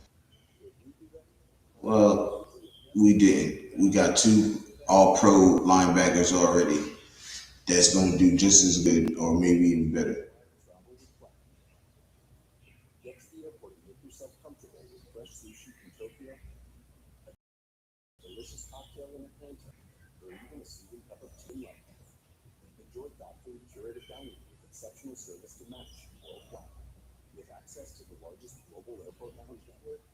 A: Well, we didn't. We got 2 all-pro linebackers already. That's going to do just as good, or maybe even better.
S: Get to the airport and make yourself comfortable with fresh sushi from Tokyo, a delicious cocktail in a panta, or even a sweet cup of tea like that. Enjoy thoughtfully curated dining with exceptional service to match worldwide. With access to the largest global airport lounge network,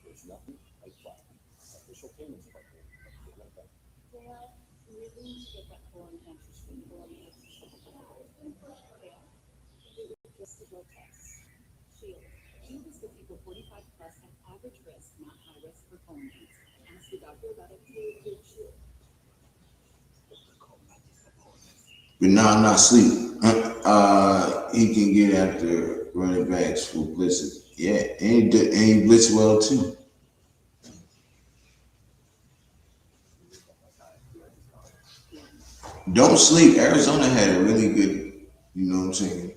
S: there's nothing like Platinum, official payments partner of Cleveland Bank.
E: Well, really need to get that foreign interest rate going. Just the blood test. Shield. Shield is good for 45 plus at average risk, not high risk for colon cancer. Ask your doctor about it. Shield.
A: But now I'm not asleep. He can get after running backs for blitzing. Yeah, and he blitz well too. Don't sleep. Arizona had a really good, you know what I'm saying?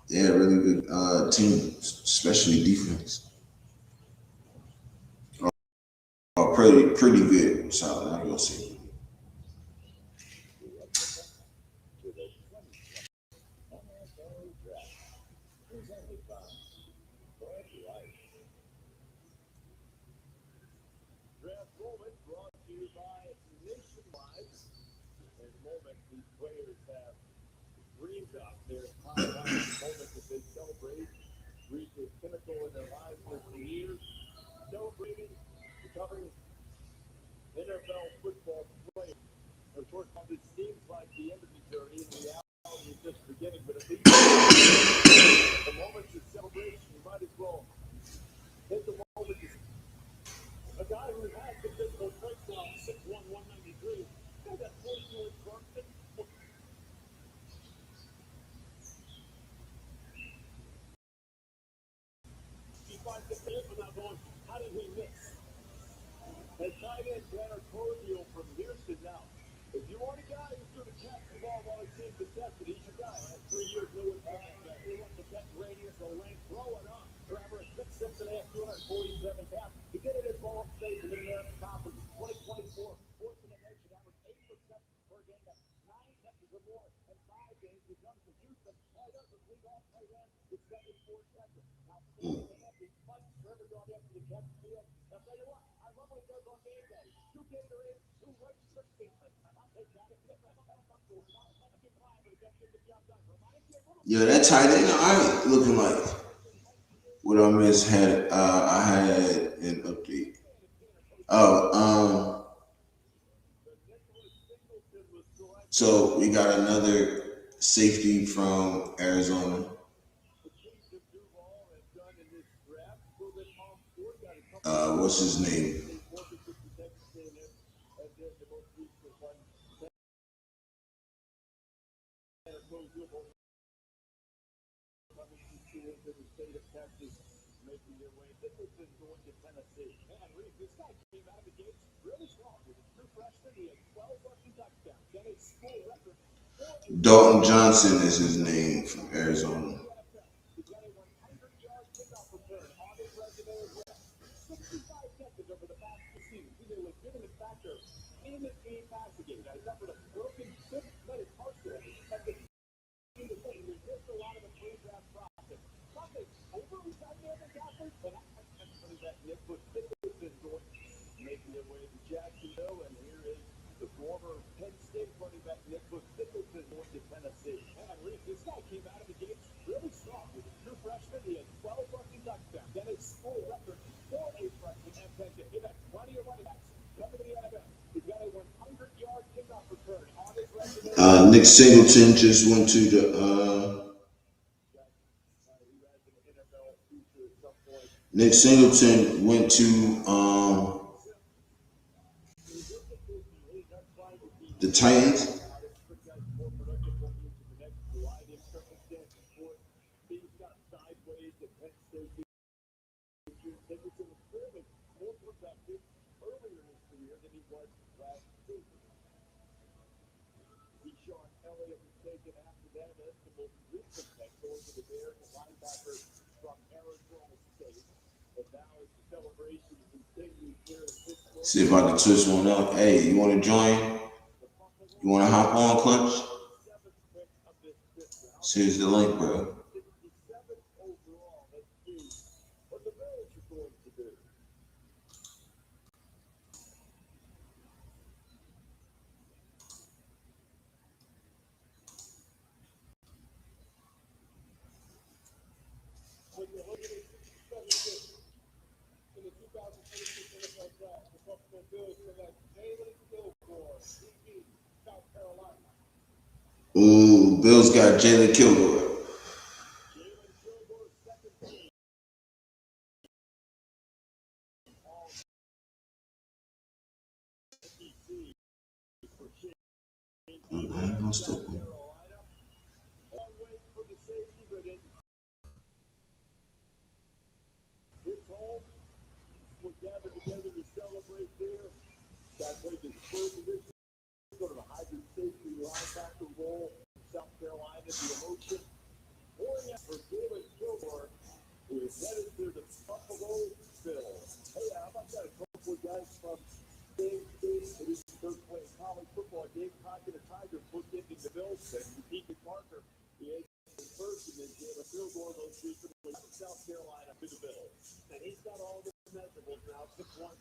A: They had a really good team, especially defense. Pretty good. So I'm gonna say.
B: Draft Moment brought to you by Nationwide. And the moment these players have dreamed up, their moment that they celebrate, reach a pinnacle in their lives for years, celebrating, becoming NFL football players. Of course, it seems like the end of the journey, in reality, is just beginning, but at least the moments of celebration, you might as well take the moment to a guy who has the physical traits now, 6'1", 193. Got that 42-inch front. He finds the fifth without going, how did he miss? And tight end Tanner Cordial from Houston now. If you want a guy who's going to catch the ball while it's being contested, he's your guy. 3 years, no impact. He wants the best radius or length. Throw it up. Forever at 6'6.5", 247 pounds. He did it at ball stage in the American Conference 2024. Fourth in the nation, averaged 8 receptions per game. That's 9 catches or more in 5 games. He comes to Houston. All does is lead off tight end with 74 catches. Now, he fights forever going after the catch field. I'll tell you what, I love what he does on game day. 2 Gatorades, 2 Rice Krispies. I'll take that.
A: Yeah, that tight end, I looking like what I missed had I had an update. So we got another safety from Arizona. What's his name?
B: Making their way. Dickerson going to Tennessee. Man, this guy came out of the gates really strong. With a true freshman, he had 12 rushing touchdowns. Then a school record.
A: Dalton Johnson is his name from Arizona.
B: He got a 100-yard kickoff return on his resume as well. 65 catches over the past 2 seasons. He's a legitimate factor in the team passing game. Now, he's up with a broken 6th-minute partial at the team to say he missed a lot of the pre-draft process. Nothing overly dynamic athlete, but that's funny that Nick was making their way to Jacksonville, and here is the former Penn State running back Nick Nicholson.
A: Nick Singleton just went to the Nick Singleton went to the Titans. See if I can twist one up. Hey, you want to join? You want to hop on, Clutch? Here's the link, bro. Ooh, Bills got Jalen Kilgore.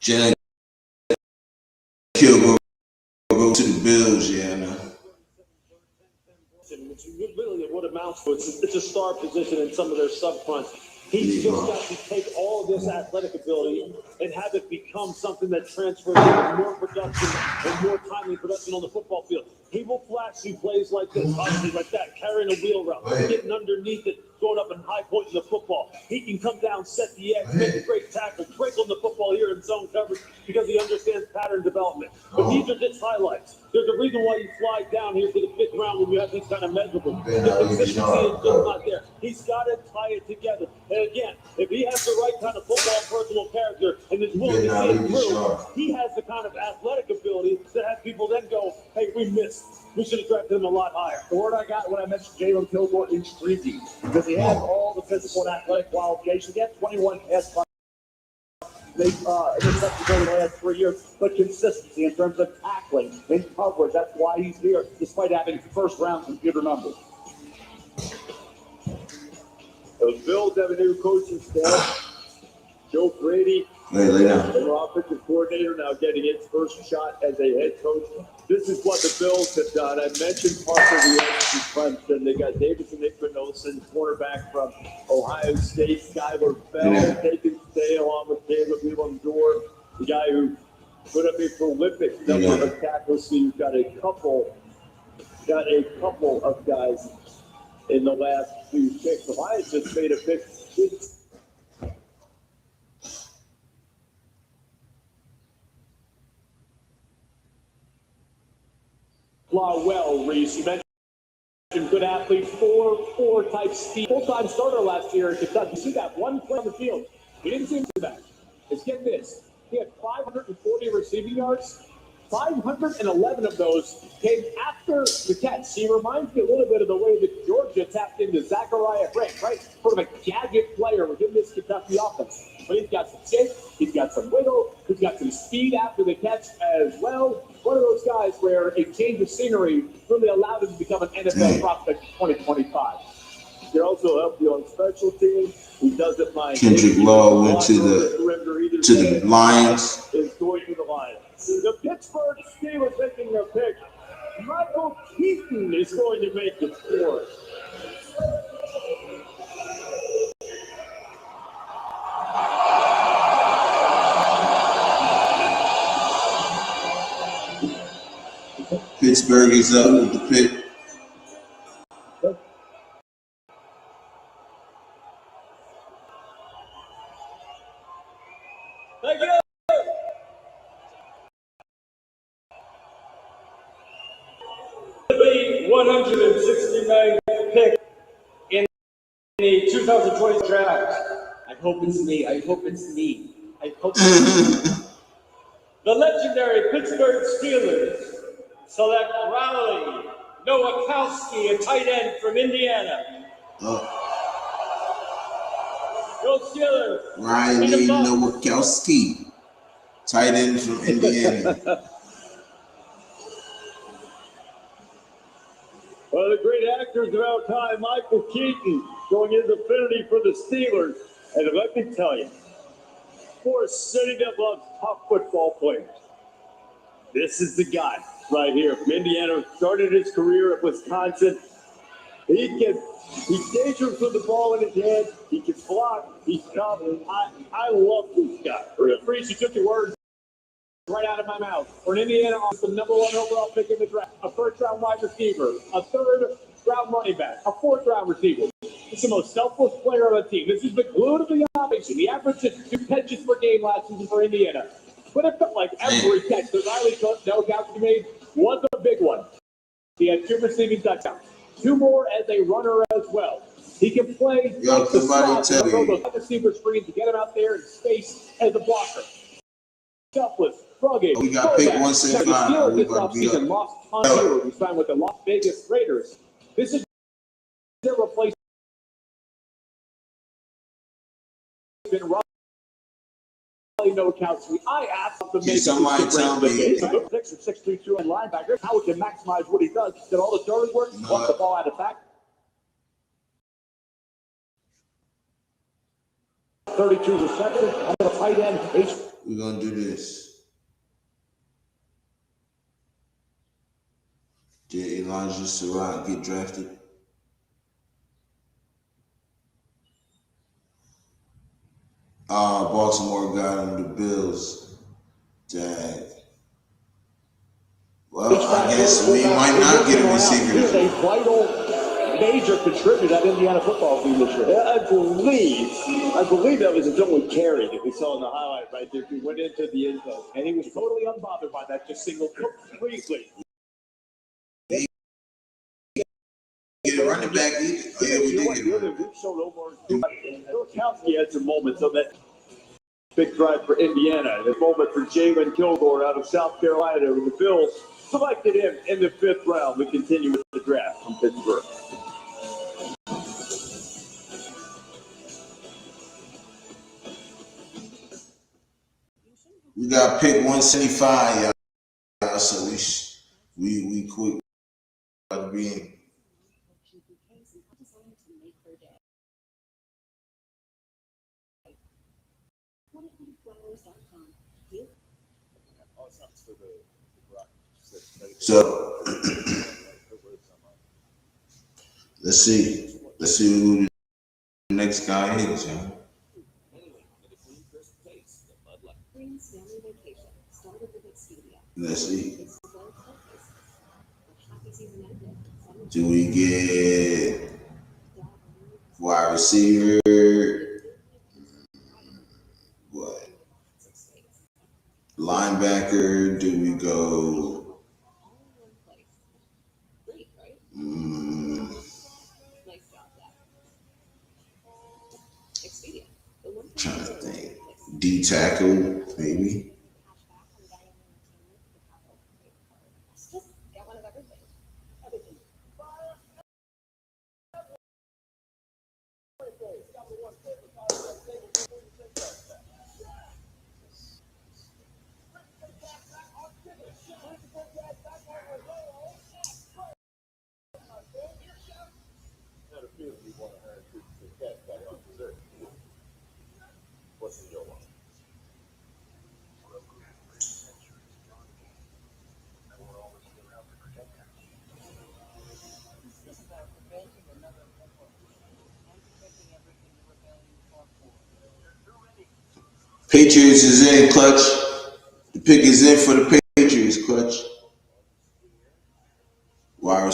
A: Jalen Kilgore go to the Bills, yeah, I know.
L: Which really what amounts to it's a star position in some of their sub-fronts. He's just got to take all of this athletic ability and have it become something that transfers into more production and more timely production on the football field. He will flash you plays like this, obviously like that, carrying a wheel route, getting underneath it, going up and high pointing the football. He can come down, set the edge, make a great tackle, trickle the football here in zone coverage because he understands pattern development. But these are just highlights. There's a reason why you fly down here to the 5th round when you have these kind of measurables. The consistency is just not there. He's got to tie it together. And again, if he has the right kind of football personal character and is willing to see it through, he has the kind of athletic ability to have people then go, hey, we missed. We should have drafted him a lot higher.
D: The word I got when I mentioned Jalen Kilgore is intriguing because he has all the physical and athletic qualifications. He had 21 pass interceptions over the last 3 years, but consistency in terms of tackling and coverage. That's why he's here, despite having first-round computer numbers.
F: The Bills have a new coaching staff. Joe Brady, their offensive coordinator, now getting his first shot as a head coach. This is what the Bills have done. I mentioned Parker Williams from Clemson. They got Davison Igbinosun, cornerback from Ohio State. Skyler Bell, they can stay along with Caleb Elam-Dorr, the guy who put up a prolific number of tackles. So you've got a couple of guys in the last few picks. Ohio just made a pick.
D: Well, Reese, you mentioned good athlete, four type speed, full-time starter last year in Kentucky. You see that one play on the field. He didn't seem to that. Let's get this. He had 540 receiving yards. 511 of those came after the catch. He reminds me a little bit of the way that Georgia tapped into Zachariah Brent, right? Sort of a gadget player within this Kentucky offense. But he's got some shape, he's got some wiggle, he's got some speed after the catch as well. One of those guys where a change of scenery really allowed him to become an NFL prospect in 2025.
F: He can also help you on special teams. He doesn't mind.
A: Kendrick Law went to the Lions.
F: Is going to the Lions. The Pittsburgh Steelers making their pick. Michael Keaton is going to make the score.
A: Pittsburgh is up with the pick.
F: Thank you. The 169th pick in the 2020 draft.
M: I hope it's me. I hope it's me. I hope it's me.
F: The legendary Pittsburgh Steelers select Riley Nowakowski, a tight end from Indiana. Go Steelers.
A: Riley Nowakowski, tight end from Indiana.
F: One of the great actors of our time, Michael Keaton, showing his affinity for the Steelers. And let me tell you, for a city that loves top football players, this is the guy right here from Indiana. Started his career at Wisconsin. He's dangerous with the ball in his hand. He can block. He's tough. I love this guy.
D: Freeze, you took your words right out of my mouth. For an Indiana, the number 1 overall pick in the draft, a first-round wide receiver, a third-round running back, a fourth-round receiver. He's the most selfless player on the team. This is the glue to the operation. He averaged 2 catches per game last season for Indiana. But it felt like every catch that Riley Nowakowski made was a big one. He had 2 receiving touchdowns, 2 more as a runner as well. He can play like the slot and throw those receiver screens to get him out there in space as a blocker. Selfless, rugged.
A: We got pick 175.
D: The Steelers this offseason lost Tom Taylor, who signed with the Las Vegas Raiders. This is their replacement. Nowakowski. I asked him to make
A: somebody tell me
D: 6'2" and linebacker how he can maximize what he does. Did all the dirty work, walk the ball out of back. 32 receptions, and a tight end.
A: We're gonna do this. Did Elijah Surratt get drafted? Baltimore got him, the Bills. Dang. Well, I guess we might not get a receiver.
D: He's a vital, major contributor to that Indiana football team this year.
F: I believe that was a double carry that we saw in the highlight right there. He went into the end zone,
D: and he was totally unbothered by that, just single completely.
A: Get a running back either. Oh, yeah, we did.
F: We've shown over. Nowakowski had some moments on that big drive for Indiana. A moment for Jalen Kilgore out of South Carolina. The Bills selected him in the 5th round. We continue with the draft from Pittsburgh.
A: We got pick 175, y'all. So we quick about to be in. So let's see who the next guy is, y'all. Let's see. Do we get wide receiver? What? Linebacker? Do we go? Trying to think. D tackle, maybe. Patriots is in, Clutch. The pick is in for the Patriots, Clutch.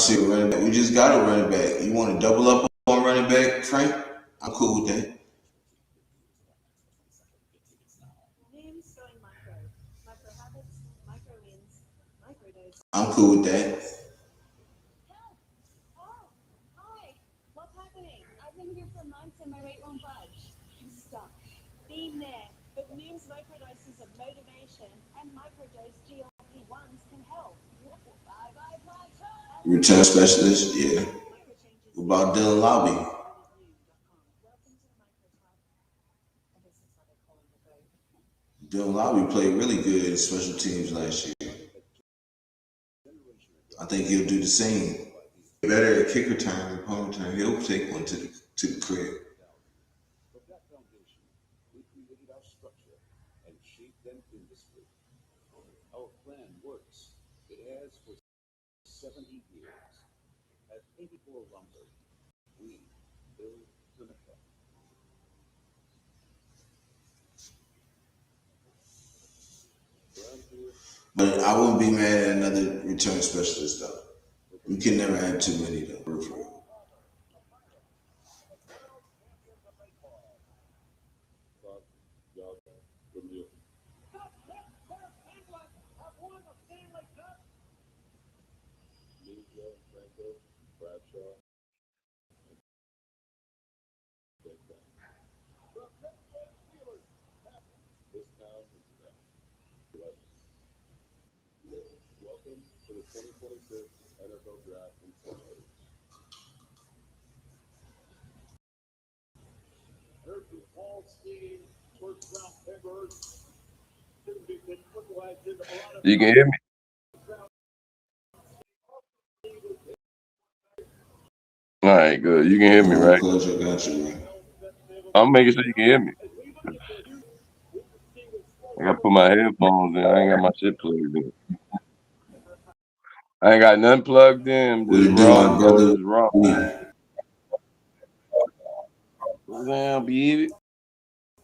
A: receiver, running back. We just got a running back. You want to double up on running back, Frank? I'm cool with that.
E: Names going micro. Micro habits, micro wins, micro dose.
A: I'm cool with that.
E: Oh, hi. What's happening? I've been here for months and my weight won't budge. I'm stuck. Been there. But Noom's microdoses of motivation and microdose GLP-1s can help. Bye bye plateau.
A: Return specialist, yeah. What about Dylan Lobby? Dylan Lobby played really good in special teams last year. I think he'll do the same. Better at kick return than punt return. He'll take one to the crib.
S: From that foundation, we created our structure and shaped an industry. Our plan works. It has for 70 years. At 84 Lumber, we build Tunica.
A: But I wouldn't be mad at another return specialist though. We can never have too many though.
S: Welcome to the 2026 NFL Draft in Florida. Here's the ball scheme, first round pickers.
H: You can hear me? All right, good. You can hear me, right? I'm making sure you can hear me. I gotta put my headphones in. I ain't got my shit plugged in. I ain't got nothing plugged in. Just raw, bro. Just raw. What's down, baby?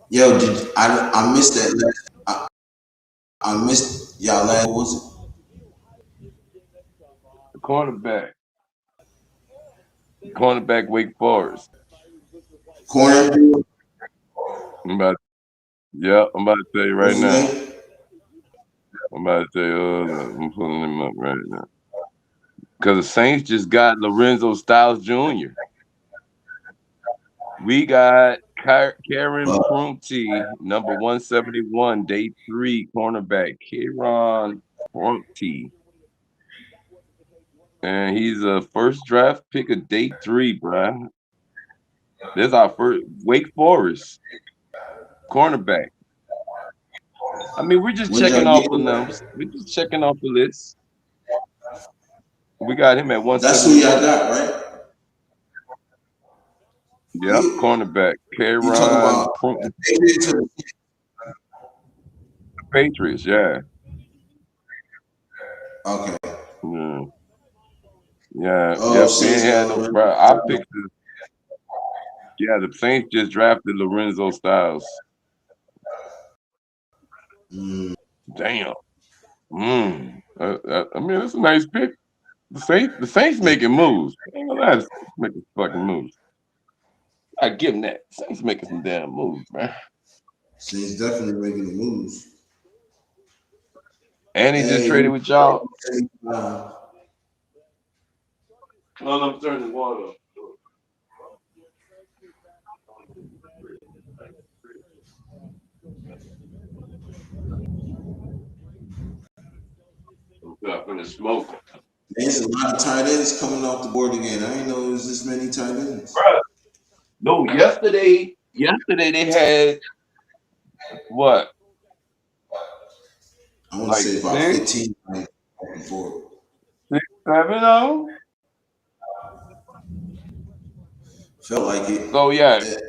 A: Yo, I missed that? I missed y'all last. What was it?
H: The cornerback. Cornerback, Wake Forest.
A: Corner.
H: I'm about to tell you right now. I'm about to tell you. I'm pulling him up right now. Because the Saints just got Lorenzo Styles Jr. We got Karen Prunty, number 171, day 3, cornerback. Karen Prunty. And he's a first draft pick of day 3, bruh. This is our first Wake Forest cornerback. I mean, we're just checking off the numbers. We're just checking off the list. We got him at 171.
A: That's who y'all got, right?
H: Yep, cornerback. Karen Prunty. Patriots, yeah.
A: Okay.
H: Yeah.
A: Oh,
H: yep. We ain't had no, bro. I picked this. Yeah, the Saints just drafted Lorenzo Styles. Damn. I mean, it's a nice pick. The Saints making moves. I ain't gonna lie, the Saints making fucking moves. I give them that. Saints making some damn moves, man.
A: Saints definitely making the moves.
H: And he just traded with y'all. I'm turning the water up. I'm gonna smoke.
A: There's a lot of tight ends coming off the board again. I didn't know there was this many tight ends.
H: Bruh. No, yesterday they had what?
A: I want to say about 15 off the board.
H: 6, 7 of them?
A: Felt like it.
H: So yeah, that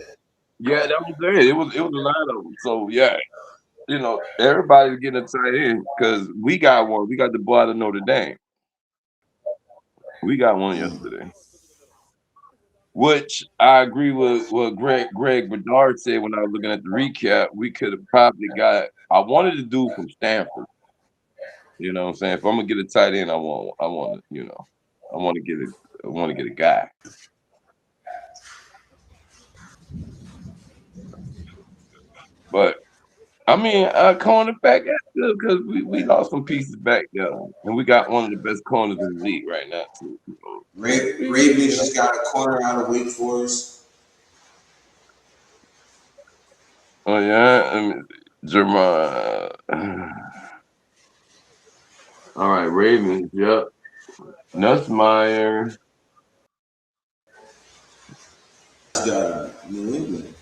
H: was it. It was a lot of them. So yeah, everybody's getting a tight end because we got one. We got the boy out of Notre Dame. We got one yesterday. Which I agree with what Greg Bedard said when I was looking at the recap. We could have probably got. I wanted to do from Stanford. You know what I'm saying? If I'm gonna get a tight end, I want. I want to get a guy. But I mean, cornerback, that's good because we lost some pieces back there, and we got one of the best corners in the league right now too.
A: Ravens just got a corner out of Wake Forest.
H: Oh yeah, I mean, Jeremiah. All right, Ravens. Yep. Nussmeyer.
A: New England.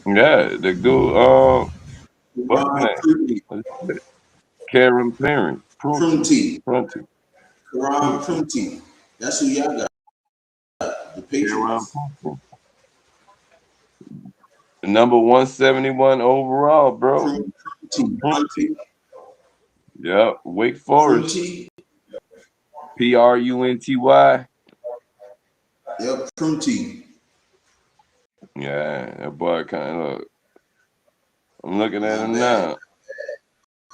H: Yeah, the dude. What's his name? Karen Parent.
A: Prunty.
H: Prunty.
A: Karan Prunty. That's who y'all got. The Patriots.
H: Number 171 overall, bro.
A: Prunty.
H: Yep. Wake Forest. Prunty.
A: Yep, Prunty.
H: Yeah, that boy kind of. I'm looking at him now.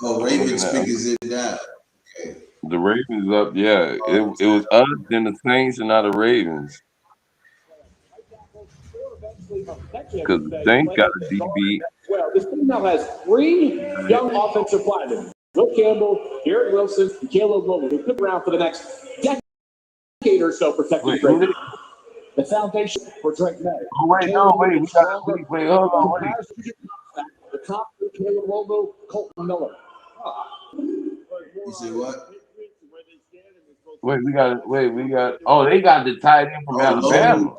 A: Oh, Ravens figures it down. Okay.
H: The Ravens up, yeah. It was us, then the Saints, and now the Ravens. Because the Saints got a DB.
D: Well, this team now has 3 young offensive linemen: Will Campbell, Garrett Wilson, and Caleb Wilson, who could be around for the next decade or so protecting Drake. The foundation for Drake May.
H: Oh, wait, no, wait. We got wait, hold on, wait.
D: The top of Caleb Wilson, Colton Miller.
A: You say what?
H: Wait, we got. Oh, they got the tight end from Alabama.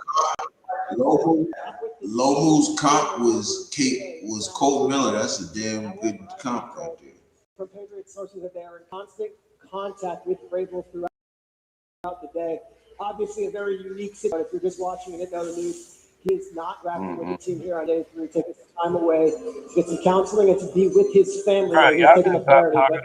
A: Lomu's comp was Colt Miller. That's a damn good comp right there.
M: From Patriots sources that they are in constant contact with Vrabel throughout the day. Obviously, a very unique situation. If you're just watching and didn't know the news, he is not wrapping with the team here on day 3, taking some time away to get some counseling and to be with his family.
H: Right,
M: He's taking the priority. Elliott,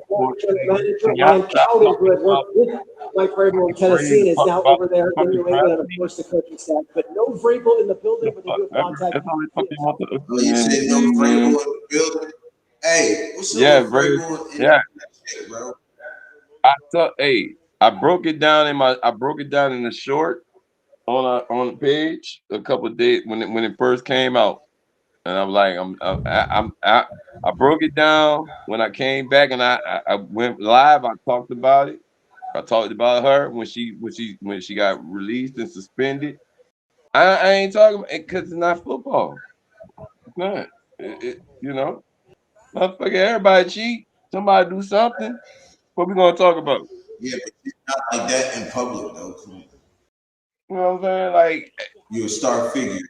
M: manager Ryan Cowden, who had worked with Mike Vrabel in Tennessee and is now over there in New England, and of course the coaching staff. But no Vrabel in the building, but they do have contact.
A: You said no Vrabel in the building. Hey, what's up with Vrabel?
H: Yeah,
A: shit, bro?
H: I broke it down in the short on the page a couple of days when it first came out, and I'm like I broke it down when I came back and I went live. I talked about it. I talked about her when she got released and suspended. I ain't talking about it because it's not football. It's not. You know, motherfucker, everybody cheat. Somebody do something. What we gonna talk about?
A: Yeah, but it's not like that in public though. Come on.
H: You know what I'm saying? Like
A: you're a star figure.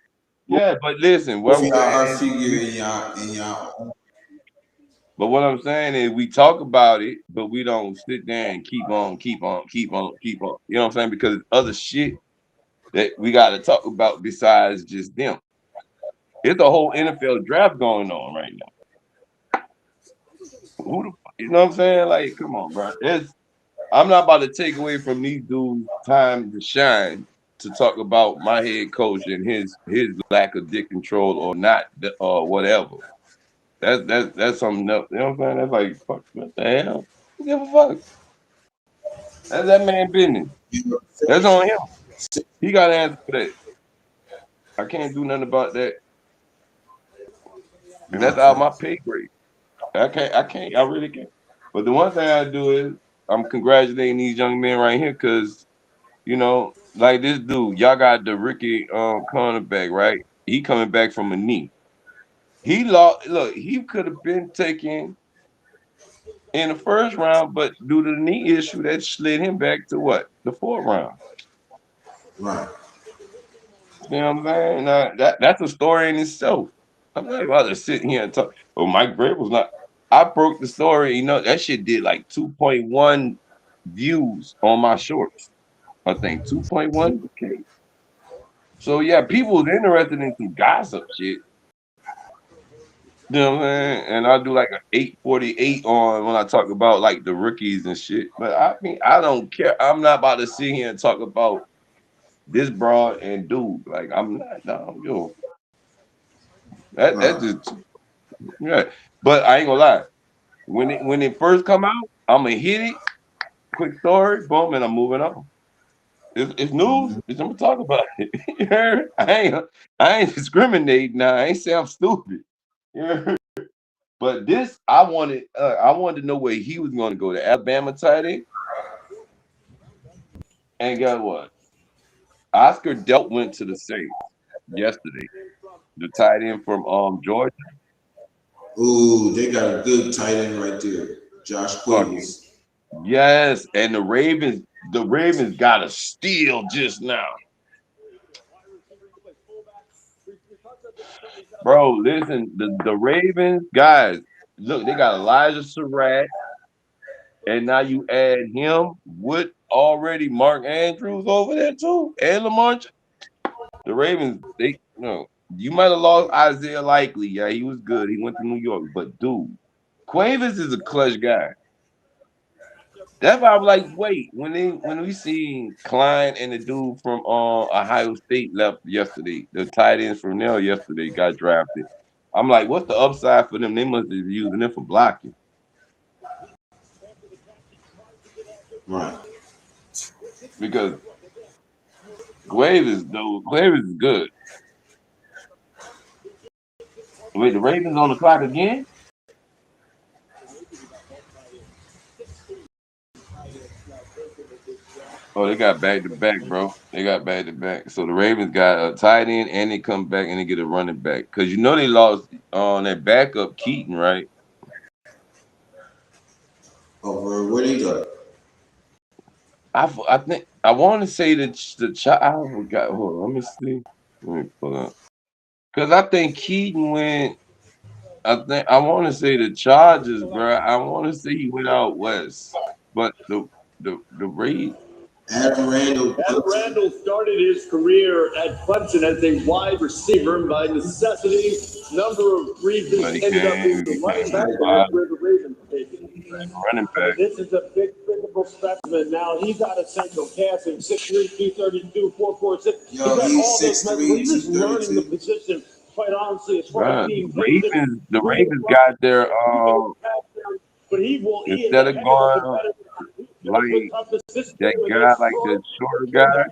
H: Yeah, but listen,
A: what we are our figure in y'all.
H: But what I'm saying is we talk about it, but we don't sit there and keep on. You know what I'm saying? Because other shit that we got to talk about besides just them. It's a whole NFL draft going on right now. You know what I'm saying? Like, come on, bro. I'm not about to take away from these dudes' time to shine to talk about my head coach and his lack of dick control or not or whatever. That's something else. You know what I'm saying? That's like, fuck, what the hell? Who give a fuck? That's that man business. That's on him. He got to answer for that. I can't do nothing about that. And that's out my pay grade. I really can't. But the one thing I do is I'm congratulating these young men right here because, you know, like this dude, y'all got the rookie cornerback, right? He coming back from a knee. He could have been taken in the first round, but due to the knee issue, that slid him back to what? The 4th round.
A: Right.
H: You know what I'm saying? Now, that's a story in itself. I'm not about to sit here and talk. Oh, Mike Vrabel's not. I broke the story. You know, that shit did like 2.1 views on my shorts. I think 2.1K. So yeah, people was interested in some gossip shit. You know what I'm saying? And I do like an 848 on when I talk about like the rookies and shit. But I mean, I don't care. I'm not about to sit here and talk about this broad and dude. Like I'm not. No, yo. That just yeah. But I ain't gonna lie. When it first come out, I'm gonna hit it. quick story, boom, and I'm moving on. It's news. I'm gonna talk about it. You heard? I ain't discriminating now. I ain't say I'm stupid. You heard? But this, I wanted to know where he was going to go. The Alabama tight end. And guess what? Oscar Delp went to the Saints yesterday. The tight end from Georgia.
A: Ooh, they got a good tight end right there, Josh Quavis.
H: Yes, and the Ravens got a steal just now. Bro, listen, the Ravens guys, look, they got Elijah Surratt, and now you add him with already Mark Andrews over there too, and Lamar. The Ravens, you might have lost Isaiah Likely. Yeah, he was good. He went to New York, but dude, Quavis is a clutch guy. That's why I was like, wait, when we seen Klein and the dude from Ohio State left yesterday, the tight ends from there yesterday got drafted. I'm like, what's the upside for them? They must be using them for blocking.
A: Right.
H: Because Quavis is good. Wait, the Ravens on the clock again? Oh, they got back to back, bro. They got back to back. So the Ravens got a tight end and they come back and they get a running back. Because you know they lost on their backup Keaton, right?
A: Over where they go?
H: I think I want to say that the child. I forgot. Hold on, let me see. Let me pull up. Because I think Keaton went. I want to say the Chargers, bro. I want to say he went out west, but the Rays.
A: Adam Randall
F: started his career at Clemson as a wide receiver, and by necessity, number of reasons ended up being the running back, and that's where the Ravens taken.
H: Running back.
L: This is a big physical specimen. Now he's out of Central Casting, 6'3", 232, 446.
A: Yo, he's 6'3",
L: He's just learning the position. Quite honestly, as far as being
H: The Ravens got their
L: but he will.
H: Instead of going like that guy, like the shorter guy,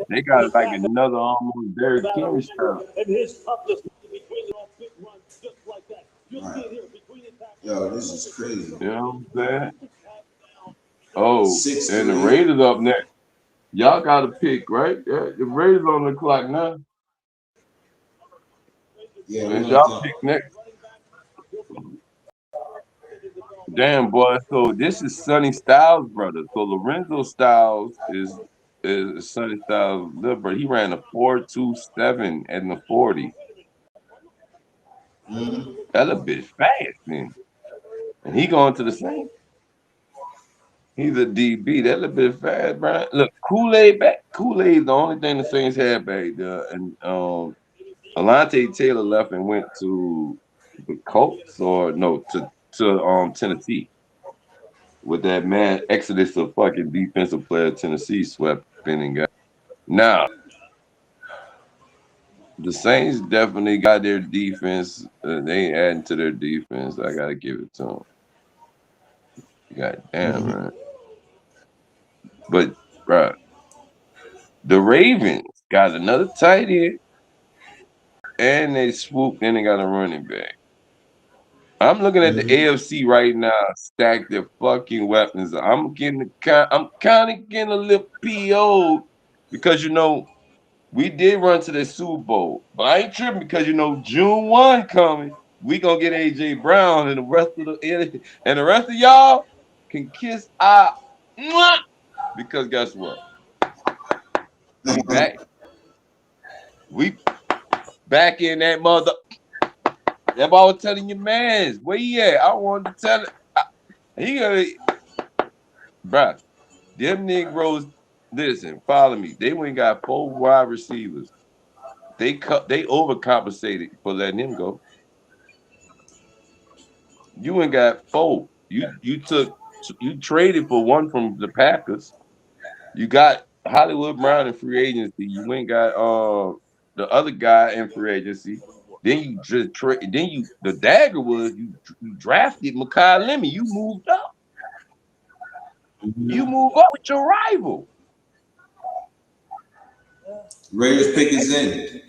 H: they got like another almost Derrick Henry style.
L: And his toughness between the big runs just like that. You'll see it here between the tackles.
A: Yo, this is crazy.
H: You know what I'm saying? Oh, and the Raiders up next. Y'all got to pick, right? Yeah, the Raiders on the clock now.
A: Yeah,
H: and y'all pick next. Damn, boy. So this is Sonny Styles' brother. So Lorenzo Styles is Sonny Styles' little brother. He ran a 4.27 and the 40. That's a bit fast, man. And he going to the same. He's a DB. That's a bit fast, Brian. Look, Kool-Aid back. Kool-Aid's the only thing the Saints had back there. And Alontae Taylor left and went to the Colts or no, to Tennessee. With that man exodus of fucking defensive player Tennessee swept in and got. Now, the Saints definitely got their defense. They adding to their defense. I gotta give it to them. God damn, right. But, bro, the Ravens got another tight end, and they swooped and they got a running back. I'm looking at the AFC right now, stack their fucking weapons. I'm kind of getting a little PO because we did run to the Super Bowl, but I ain't tripping because June 1 coming. We gonna get AJ Brown and the rest of y'all can kiss our because guess what? We back. We back in that mother. That's why I was telling your mans. Where he at? I wanted to tell it. Bruh, them Negroes, listen, follow me. They went and got 4 wide receivers. They overcompensated for letting him go. You ain't got 4. You traded for one from the Packers. You got Hollywood Brown in free agency. You ain't got the other guy in free agency. Then you just trade. Then the dagger was you drafted Mekhi Lemon. You moved up. you move up with your rival.
A: Raiders pick is in.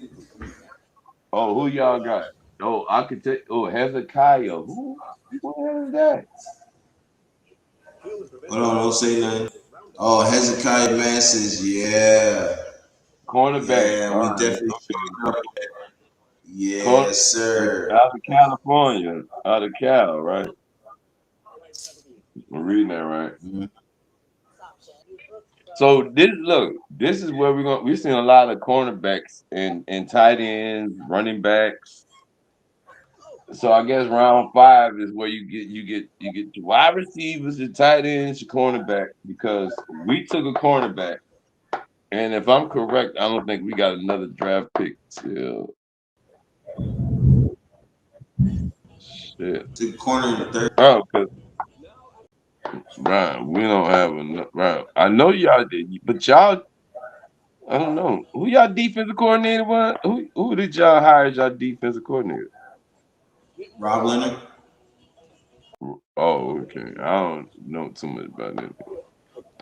H: Oh, who y'all got? Oh, I could take. Oh, Hezekiah. Who is that?
A: Hold on, don't say nothing. Oh, Hezekiah Massins, yeah.
H: Cornerback.
A: Yeah,
H: All
A: we
H: right.
A: definitely
H: Okay.
A: showed up.
H: Corner,
A: Yes, sir.
H: out of California, out of Cal, right? I'm reading that right. So this is where we're seeing a lot of cornerbacks and tight ends, running backs. So I guess round 5 is where you get your wide receivers, your tight ends, your cornerback, because we took a cornerback. And if I'm correct, I don't think we got another draft pick till shit.
A: To the corner in the third.
H: Oh, because right, we don't have enough. Right, I know y'all did, but y'all, I don't know who y'all defensive coordinator was. Who did y'all hire as y'all defensive coordinator?
A: Rob Leonard.
H: Oh, okay. I don't know too much about that.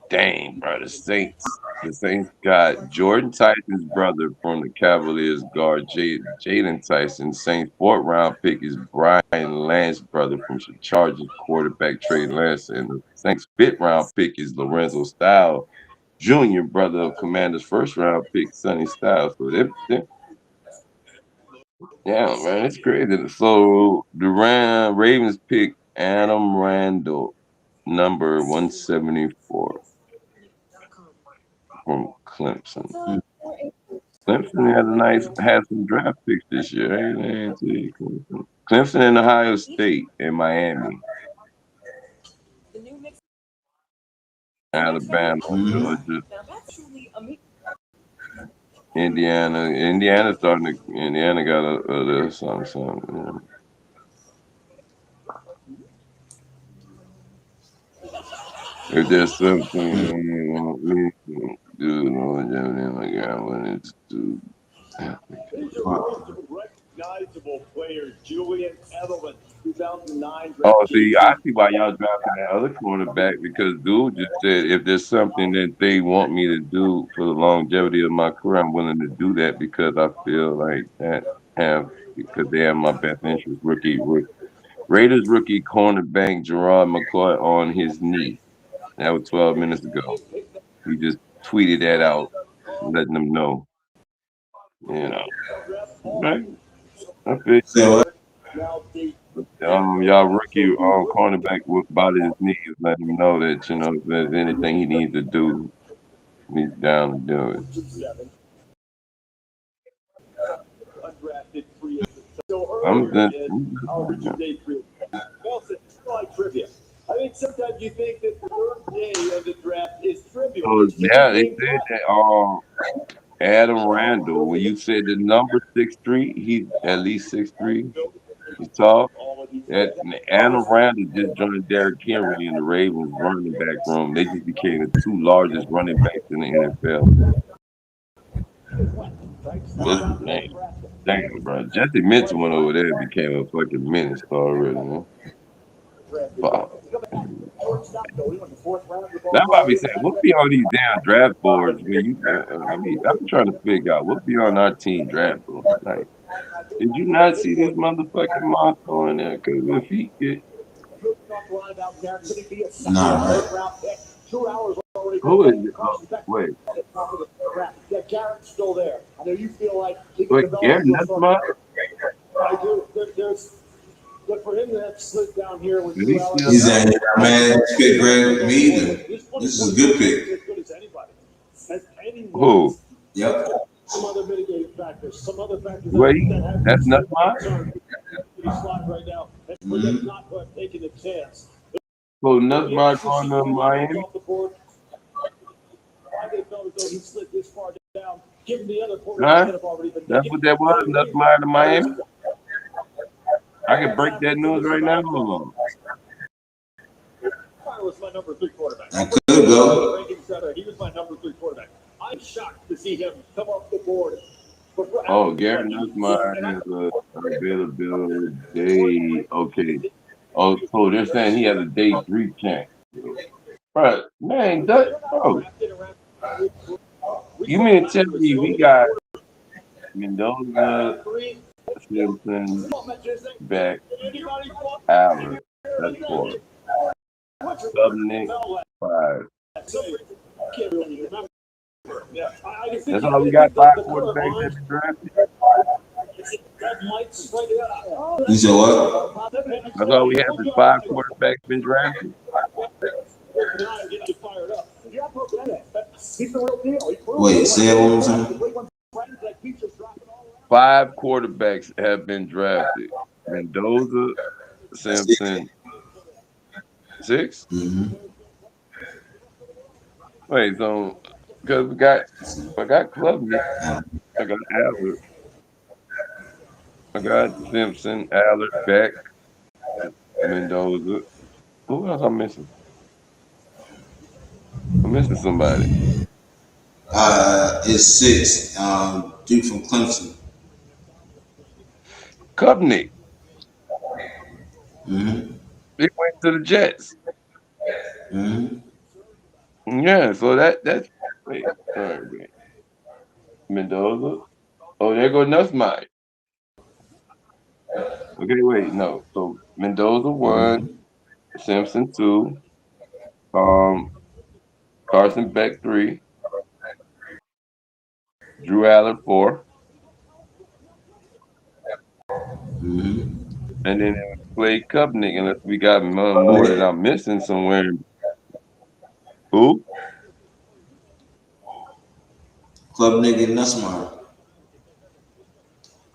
H: Dang, bro, the Saints got Jordan Tyson's brother from the Cavaliers guard Jaden Tyson. Saints 4th round pick is Brian Lance's brother from the Chargers quarterback Trey Lance, and the Saints 5th round pick is Lorenzo Styles Jr., brother of Commanders 1st round pick Sonny Styles. So yeah, man, it's crazy. So the Ravens pick Adam Randall, number 174 from Clemson. Clemson had some draft picks this year. Clemson and Ohio State and Miami, Alabama, Georgia, Indiana. Indiana got a little something. Yeah. If there's something you want me to do, I wanted to do.
F: Recognizable players, Julian Edelman, 2009.
H: Oh, see, I see why y'all drafting that other cornerback, because dude just said if there's something that they want me to do for the longevity of my career, I'm willing to do that because I feel like because they have my best interest. Raiders rookie cornerback Gerard McCoy on his knee. That was 12 minutes ago. He just tweeted that out, letting them know. Right? I feel
A: So,
H: y'all rookie cornerback with body his knees, let him know that if there's anything he needs to do, he's down to do it.
F: Trivia. I think sometimes you think that the third day of the draft is trivial.
H: Oh yeah, they said that Adam Randall, when you said the number 6'3", he's at least 6'3". He's tall. Adam Randall just joined Derrick Henry in the Ravens running back room. They just became the 2 largest running backs in the NFL. Damn, bro. Jesse Mitchell went over there and became a fucking menace already, man. Fuck. That's why I be saying, what be on these damn draft boards when you? I'm trying to figure out what be on our team draft board. Like, did you not see this motherfucking monster in there? Because if he get, who is it? Oh, wait.
F: Yeah, Garrett's still there. I know you feel like he can
H: Wait,
F: develop.
H: Garrett, that's my.
F: I do. There's. But for him to have slid down here with
A: he's a man pick, Greg. Me either. This is a good pick.
F: as good as anybody.
H: Who?
A: Yep.
F: Some other mitigating factors. Some other factors.
H: Wait, that's not mine.
F: Right now. That's not taking a chance.
H: So Nussmeier going to Miami?
F: He slid this far down. Given the other
H: Huh? That's what that was, Nussmeier to Miami? I can break that news right now.
F: Was my number 3 quarterback.
A: I could go.
F: He was my number 3 quarterback. I'm shocked to see him come off the board.
H: Oh, Garrett Nussmeier is availability. Okay. Oh, so they're saying he has a day 3 chance. Bro, man, bro. You mean to tell me we got Mendoza, Simpson, Beck, Allard, that's 4. Subnick, 5. That's all we got, 5 quarterbacks that been drafted.
A: You said what?
H: That's all we have is 5 quarterbacks been drafted.
A: Wait, say it one more time.
H: 5 quarterbacks have been drafted. Mendoza, Simpson, 6?
A: Mm-hmm.
H: Wait, so because I got Klubnik, I got Allard, I got Simpson, Allard, Beck, Mendoza. Who else I'm missing? I'm missing somebody.
A: It's 6. Dude from Clemson.
H: Klubnik.
A: Mm-hmm.
H: He went to the Jets.
A: Mm-hmm.
H: Yeah, so that's wait, all right, wait. Mendoza. Oh, there go Nussmeyer. Okay, wait, no. So Mendoza 1, Simpson 2, Carson Beck 3, Drew Allard 4, and then Clay Klubnik, unless we got more that I'm missing somewhere. Who?
A: Klubnik and Nussmeyer.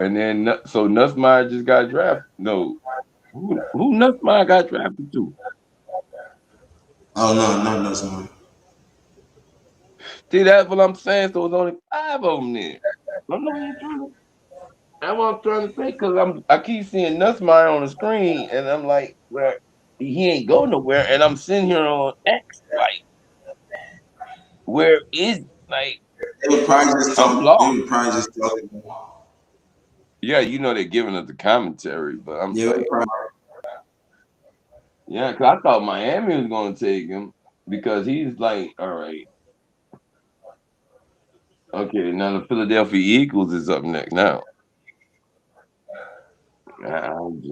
H: And then so Nussmeyer just got drafted. No, who Nussmeyer got drafted to?
A: Oh no, not Nussmeyer.
H: See, that's what I'm saying. So it's only 5 of them there. I'm not even trying to. That's what I'm trying to say, because I keep seeing Nussmeyer on the screen, and I'm like, where he ain't go nowhere, and I'm sitting here on X, like, where is like?
A: They were probably just
H: I'm
A: talking.
H: lost.
A: They were probably just talking.
H: Yeah, you know they're giving us the commentary, but I'm like, yeah, because I thought Miami was going to take him because he's like, all right, okay, now the Philadelphia Eagles is up next now. I was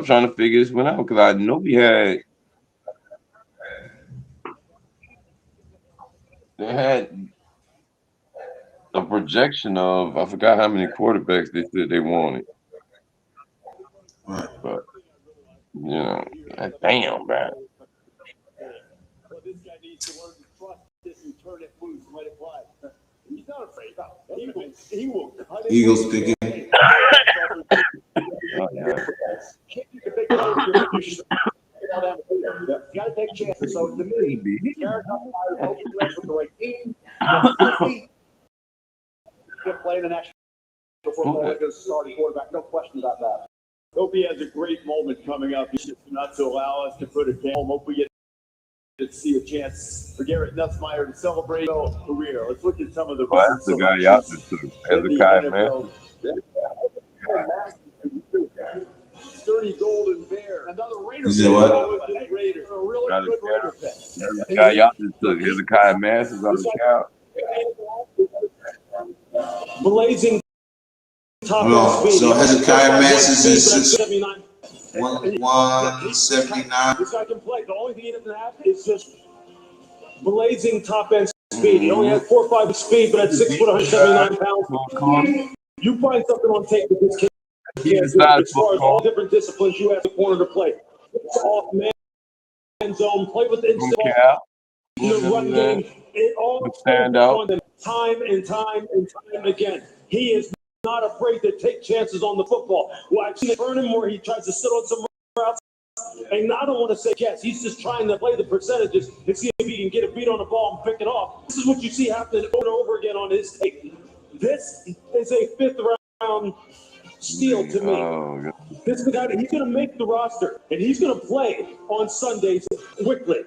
H: trying to figure this one out because I know they had a projection of, I forgot how many quarterbacks they said they wanted.
A: Right.
H: But, you know, damn, man.
F: This guy needs to learn to trust this and turn it loose, let it fly. He's not afraid. He will cut it.
A: Eagles picking.
C: You got to take chances. So to me, Garrett Nussmeyer is with the right team. He'll play in the National Football League as a starting quarterback. No question about that.
F: Hope he has a great moment coming up. He's just not to allow us to put it down. Hope we get to see a chance for Garrett Nussmeyer to celebrate his career. Let's look at some of the.
H: Oh, that's the guy y'all just took. Hezekiah Mathis.
F: Sturdy Golden Bear. Another Raider.
A: You said what?
F: A really good Raider pick.
H: That's the guy y'all just took. Hezekiah Mathis on the scout.
L: Blazing top
A: No,
L: speed.
A: so Hezekiah Mathis is
L: 179.
A: 179.
L: This guy can play. The only thing he doesn't have is just blazing top end speed. He only has 4.5 speed, but at 6 foot, 179 pounds. You find something on tape with this kid. As far as all different disciplines, you have the corner to play. It's off man zone, play with the instant ball, the run game. It all
H: stand out
L: time and time and time again. He is not afraid to take chances on the football. Well, I've seen it burn him where he tries to sit on some routes. And I don't want to say yes. He's just trying to play the percentages and see if he can get a beat on the ball and pick it off. This is what you see happening over and over again on his tape. This is a 5th round steal to me. This guy, he's going to make the roster, and he's going to play on Sundays quickly.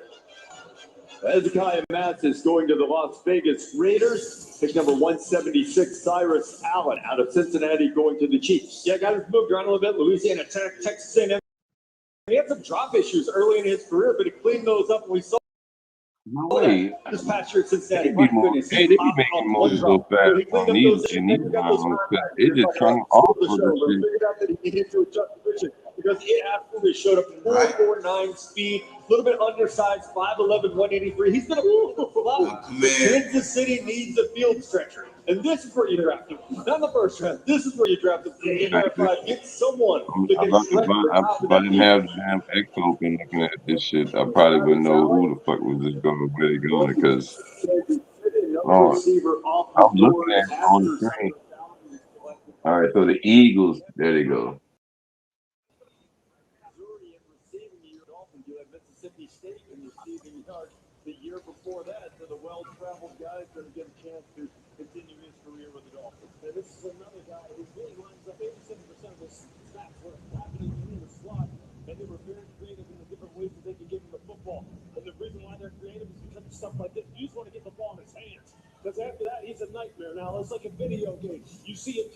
F: Hezekiah Mathis going to the Las Vegas Raiders. Pick number 176, Cyrus Allen out of Cincinnati, going to the Chiefs.
L: Yeah, got his moved around a little bit. Louisiana Tech, Texas A&M. He had some drop issues early in his career, but he cleaned those up. We saw this past year at Cincinnati.
H: They be making moves so fast on these rounds. It's just turning off for the shit.
L: Figured out that he needed to adjust position because it absolutely showed up 4.49 speed, a little bit undersized, 5'11", 183. He's going to Kansas City needs a field stretcher. And this is where you draft him. Not in the first round. This is where you draft him. Get someone that can stretch
H: if I didn't have the damn X open looking at this shit, I probably wouldn't know who the fuck was just going to really go because I'm looking at it on the screen. All right, so the Eagles, there they go.
L: Mississippi State in receiving yards the year before that, so the well-traveled guy is going to get a chance to continue his career with the Dolphins. And this is another guy who really lines up 87% of his snaps were happening in the slot, and they were very creative in the different ways that they could give him the football. And the reason why they're creative is because of stuff like this. You just want to get the ball in his hands, because after that, he's a nightmare. Now, it's like a video game. You see him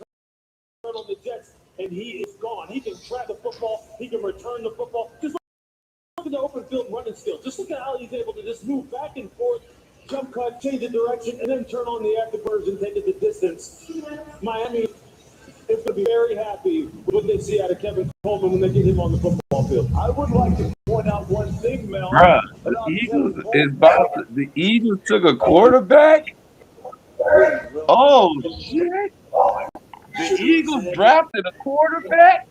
L: turn on the Jets, and he is gone. He can track the football. He can return the football. Just look at the open field running skill. Just look at how he's able to just move back and forth, jump cut, change the direction, and then turn on the active version, take it the distance. Miami is going to be very happy with what they see out of Kevin Coleman when they get him on the football field.
F: I would like to point out one thing, Mel.
H: Bruh, the Eagles took a quarterback? Oh, shit. The Eagles drafted a quarterback?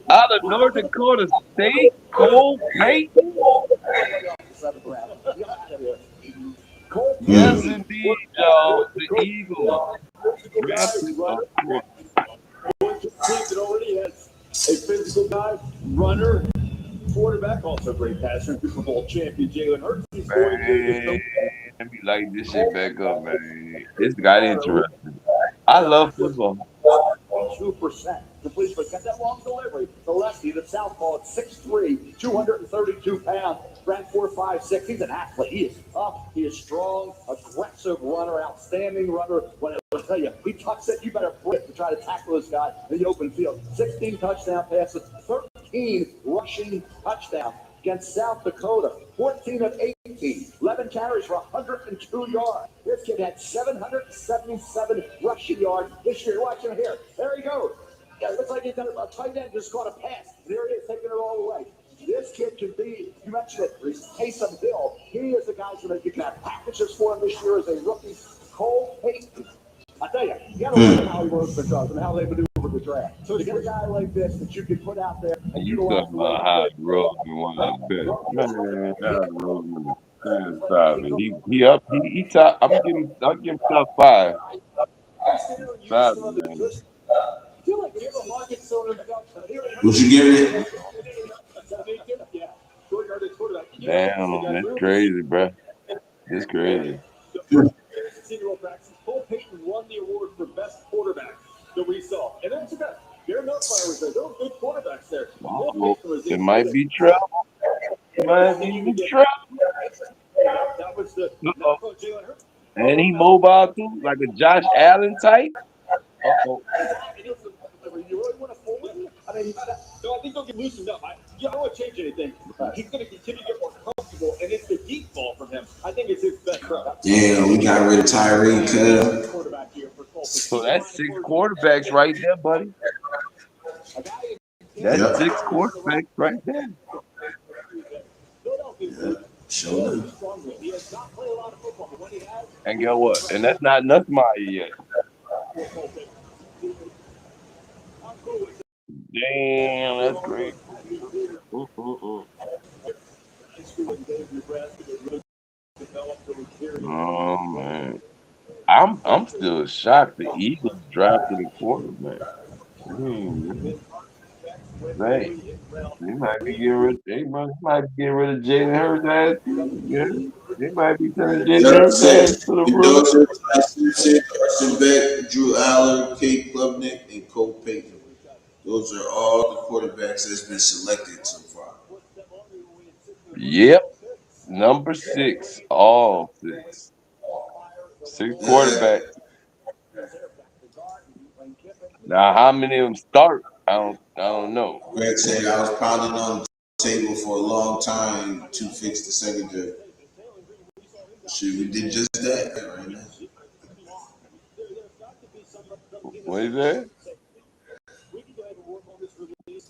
H: Out of North Dakota State, Cole Payton? Yes, indeed, Joe. The Eagles drafted a quarterback.
F: That already has a physical guy, runner, quarterback, also a great passer, Super Bowl champion Jalen Hurts.
H: Man, let me light this shit back up, man. This got interesting. I love football.
F: 2% completion, but got that long delivery. The lefty, the southpaw at 6'3", 232 pounds, ranked 4.56. He's an athlete. He is tough. He is strong, aggressive runner, outstanding runner. What I tell you, he tucks it. You better break to try to tackle this guy in the open field. 16 touchdown passes, 13 rushing touchdowns against South Dakota. 14 of 18, 11 carries for 102 yards. This kid had 777 rushing yards this year. Watch him here. There he goes. Yeah, it looks like he's got a tight end just caught a pass. There he is, taking it all the way. This kid can be, you mentioned it, Taysom Hill. He is the guy that you can have packages for him this year as a rookie. Cole Payton. I tell you, you got to learn how he works the drugs and how they maneuver the draft. So to get a guy like this that you can put out there and
H: You talking about how it rolls in one of the best. Man, that rolls in the top. He up. He top. I'll give him top 5. 5, man.
A: What you giving it?
H: Damn, that's crazy, bro. It's crazy.
L: Cole Payton won the award for best quarterback that we saw. And that's about They're not players there. They're good quarterbacks there.
H: Well, it might be trouble. It might be trouble.
L: That was the
H: and he mobile too, like a Josh Allen type. Uh-oh.
L: You really want to fool him? I mean, no, I think they'll get loosened up. I don't want to change anything. He's going to continue to get more comfortable, and it's the deep ball from him. I think it's his best throw.
A: Damn, we got rid of Tyreek Hill.
H: So that's 6 quarterbacks right there, buddy. That's 6 quarterbacks right there.
A: Yeah, sure.
H: And guess what? And that's not Nussmeyer yet. Damn, that's great. Oh man, I'm still shocked the Eagles drafted a quarterback. Right. They might be getting rid. They might be getting rid of Jalen Hurts. Yeah, they might be turning Jalen Hurts to the room.
A: Carson Beck, Drew Aller, Kate Klubnik, and Cole Payton. Those are all the quarterbacks that's been selected so far.
H: Yep. Number 6, all 6. 6 quarterbacks. Now, how many of them start? I don't know.
A: Greg said I was pounding on the table for a long time to fix the secondary. Shit, we did just that right now.
H: What is that?
L: We can go ahead and work on this release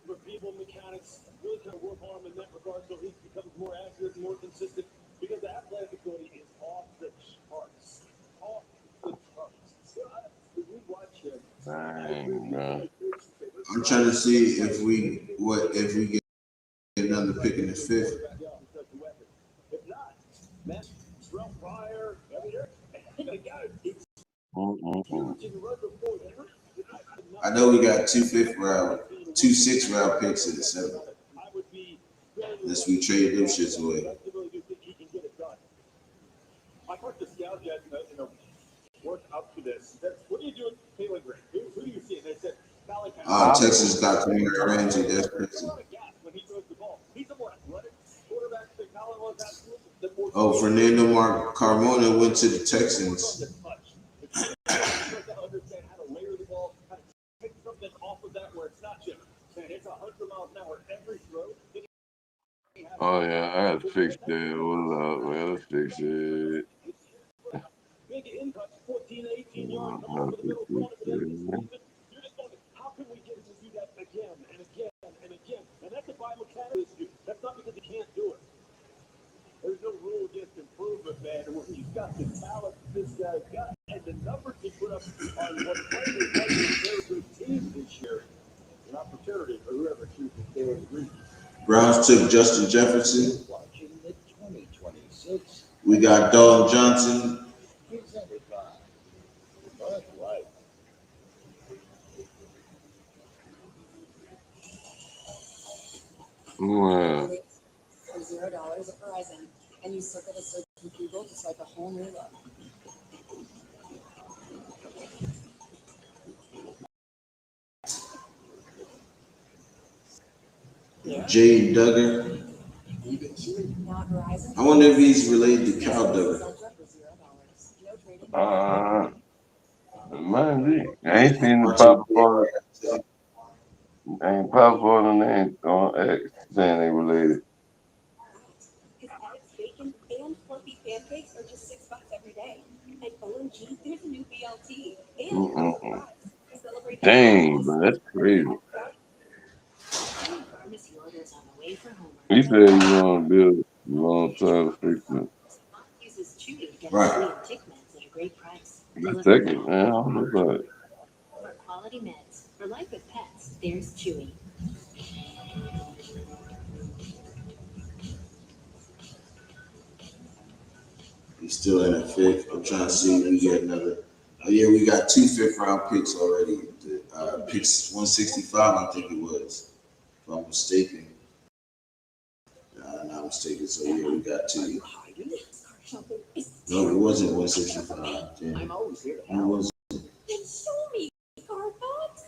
L: for people, mechanics, really kind of work on him in that regard so he becomes more accurate and more consistent because the athletic ability is off the charts. Off the charts. So we watch him.
H: Dang, bro.
A: I'm trying to see if we get another pick in the 5th.
L: If not, man, Terrell Pryor,
A: I know we got 2 6th round picks in the 7th. Unless we trade them shits away.
L: I heard the scout yet, work up to this. What do you do with Taylor Green? Who do you see? And they said,
A: Texas got Kamara Ramsey. That's crazy.
L: when he throws the ball, he's a more athletic quarterback than Colin was.
A: Oh, Fernando Carmona went to the Texans.
L: Understand how to layer the ball, how to take something off of that where it's not just it's 100 miles an hour every throw.
H: Oh, yeah, I gotta fix that. Hold up, man. Let's fix it.
L: Big in cuts, 14, 18 yards, coming over the middle corner. You're just wondering, how can we get him to do that again and again and again? And that's a biomechanics issue. That's not because he can't do it. There's no rule against improvement, man. When he's got the talent this guy's got and the numbers he put up on what players are a very good team this year, an opportunity for whoever chooses Taylor Green.
A: Browns took Justin Jefferson. We got Dalton Johnson.
H: Wow.
J: For $0 at Verizon, and use circle the search in Google to swipe a whole new look.
A: Jay Duggar. I wonder if he's related to Cal Duggar.
H: Might be. I ain't seen the pop for it. I ain't pop for them. They ain't on X saying they related.
U: Because eggs, bacon, and fluffy pancakes are just $6 every day. And OMG, there's a new BLT. And celebrate.
H: Dang, bro, that's crazy.
U: Pharmacy orders on the way for home.
H: He said he want to build. You want to try to fix it.
U: Uses Chewy to get
H: Right.
U: free tick meds at a great price.
H: The second, man, I don't know about it.
U: For quality meds, for life with pets, there's Chewy.
A: He's still in the 5th. I'm trying to see if we get another. Oh, yeah, we got 2 5th round picks already. Picks 165, I think it was, if I'm mistaken. I'm not mistaken. So, yeah, we got 2. No, it wasn't 165. Damn.
R: I'm always here to
A: It was
U: Then show me, Garbutt.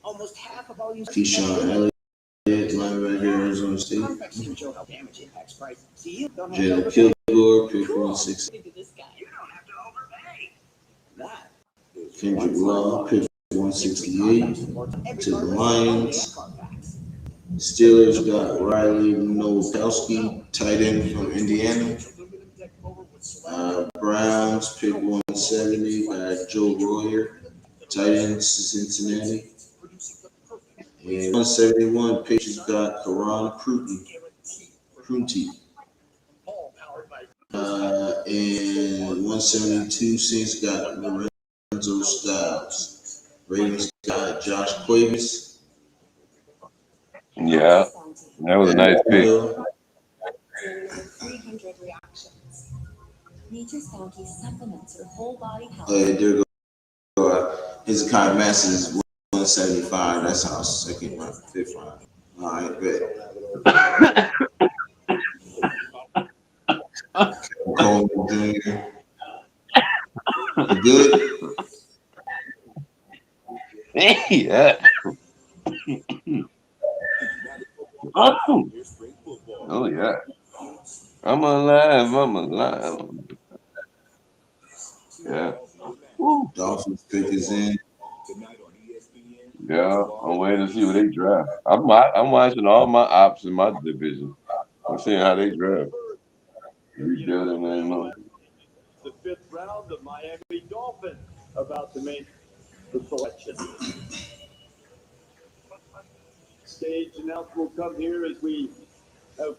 R: Almost half of all you
A: Keyshawn Elliott, linebacker, Arizona State.
R: Carfax didn't show how damage impacts price. See, you don't have to
A: Jalen
R: overpay.
A: Kilgore, pick 160.
R: This guy. You don't have to overpay. That is
A: Kendrick Law, pick 168 to the Lions. Steelers got Riley Nowakowski, tight end from Indiana. Browns pick 170, got Joe Royer, tight end Cincinnati. And 171, Patriots got Karan Prunty. And 172, Saints got Lorenzo Styles. Ravens got Josh Cuevas.
H: Yeah, that was a nice pick.
J: 300 reactions. Nature's Bounty supplements your whole body health.
A: Oh, yeah, there go. Hezekiah Mason is 175. That's our 2nd round, 5th round. All right, bet. Coleman Jr. You good?
H: Yeah. Oh, yeah. I'm alive.
A: Dolphins pick is in.
H: Yeah, I'm waiting to see what they draft. I'm watching all my ops in my division. I'm seeing how they draft. Rebuilding and
F: The 5th round, the Miami Dolphins about to make the selection. Stage announcement will come here as we have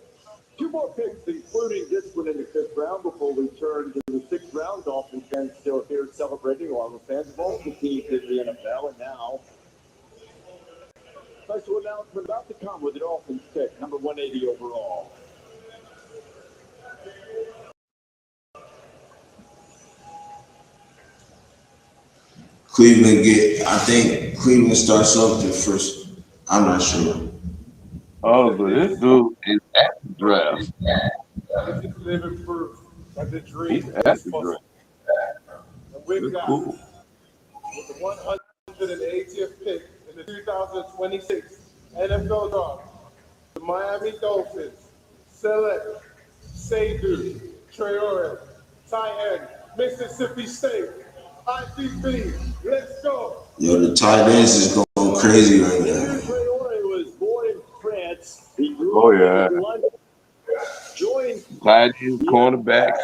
F: 2 more picks, including this one in the 5th round, before we turn to the 6th round. Dolphins fans still here celebrating along with fans of all the teams in the NFL. And now, special announcement about to come with the Dolphins pick, number 180 overall.
A: I think Cleveland starts off the first. I'm not sure.
H: oh, but this dude is at the draft.
K: This is living proof that the dream
H: He's
K: is
H: at the
K: possible.
H: draft.
K: And we've
H: That's
K: got,
H: cool.
K: with the 180th pick in the 2026 NFL Draft, the Miami Dolphins select Seydou Traore, tight end, Mississippi State, ICP. Let's go.
A: Yo, the tight ends is going crazy right now.
F: Traore was born in France. He grew
H: Oh
F: up
H: yeah.
F: in London. Joined
H: Tight ends, cornerbacks.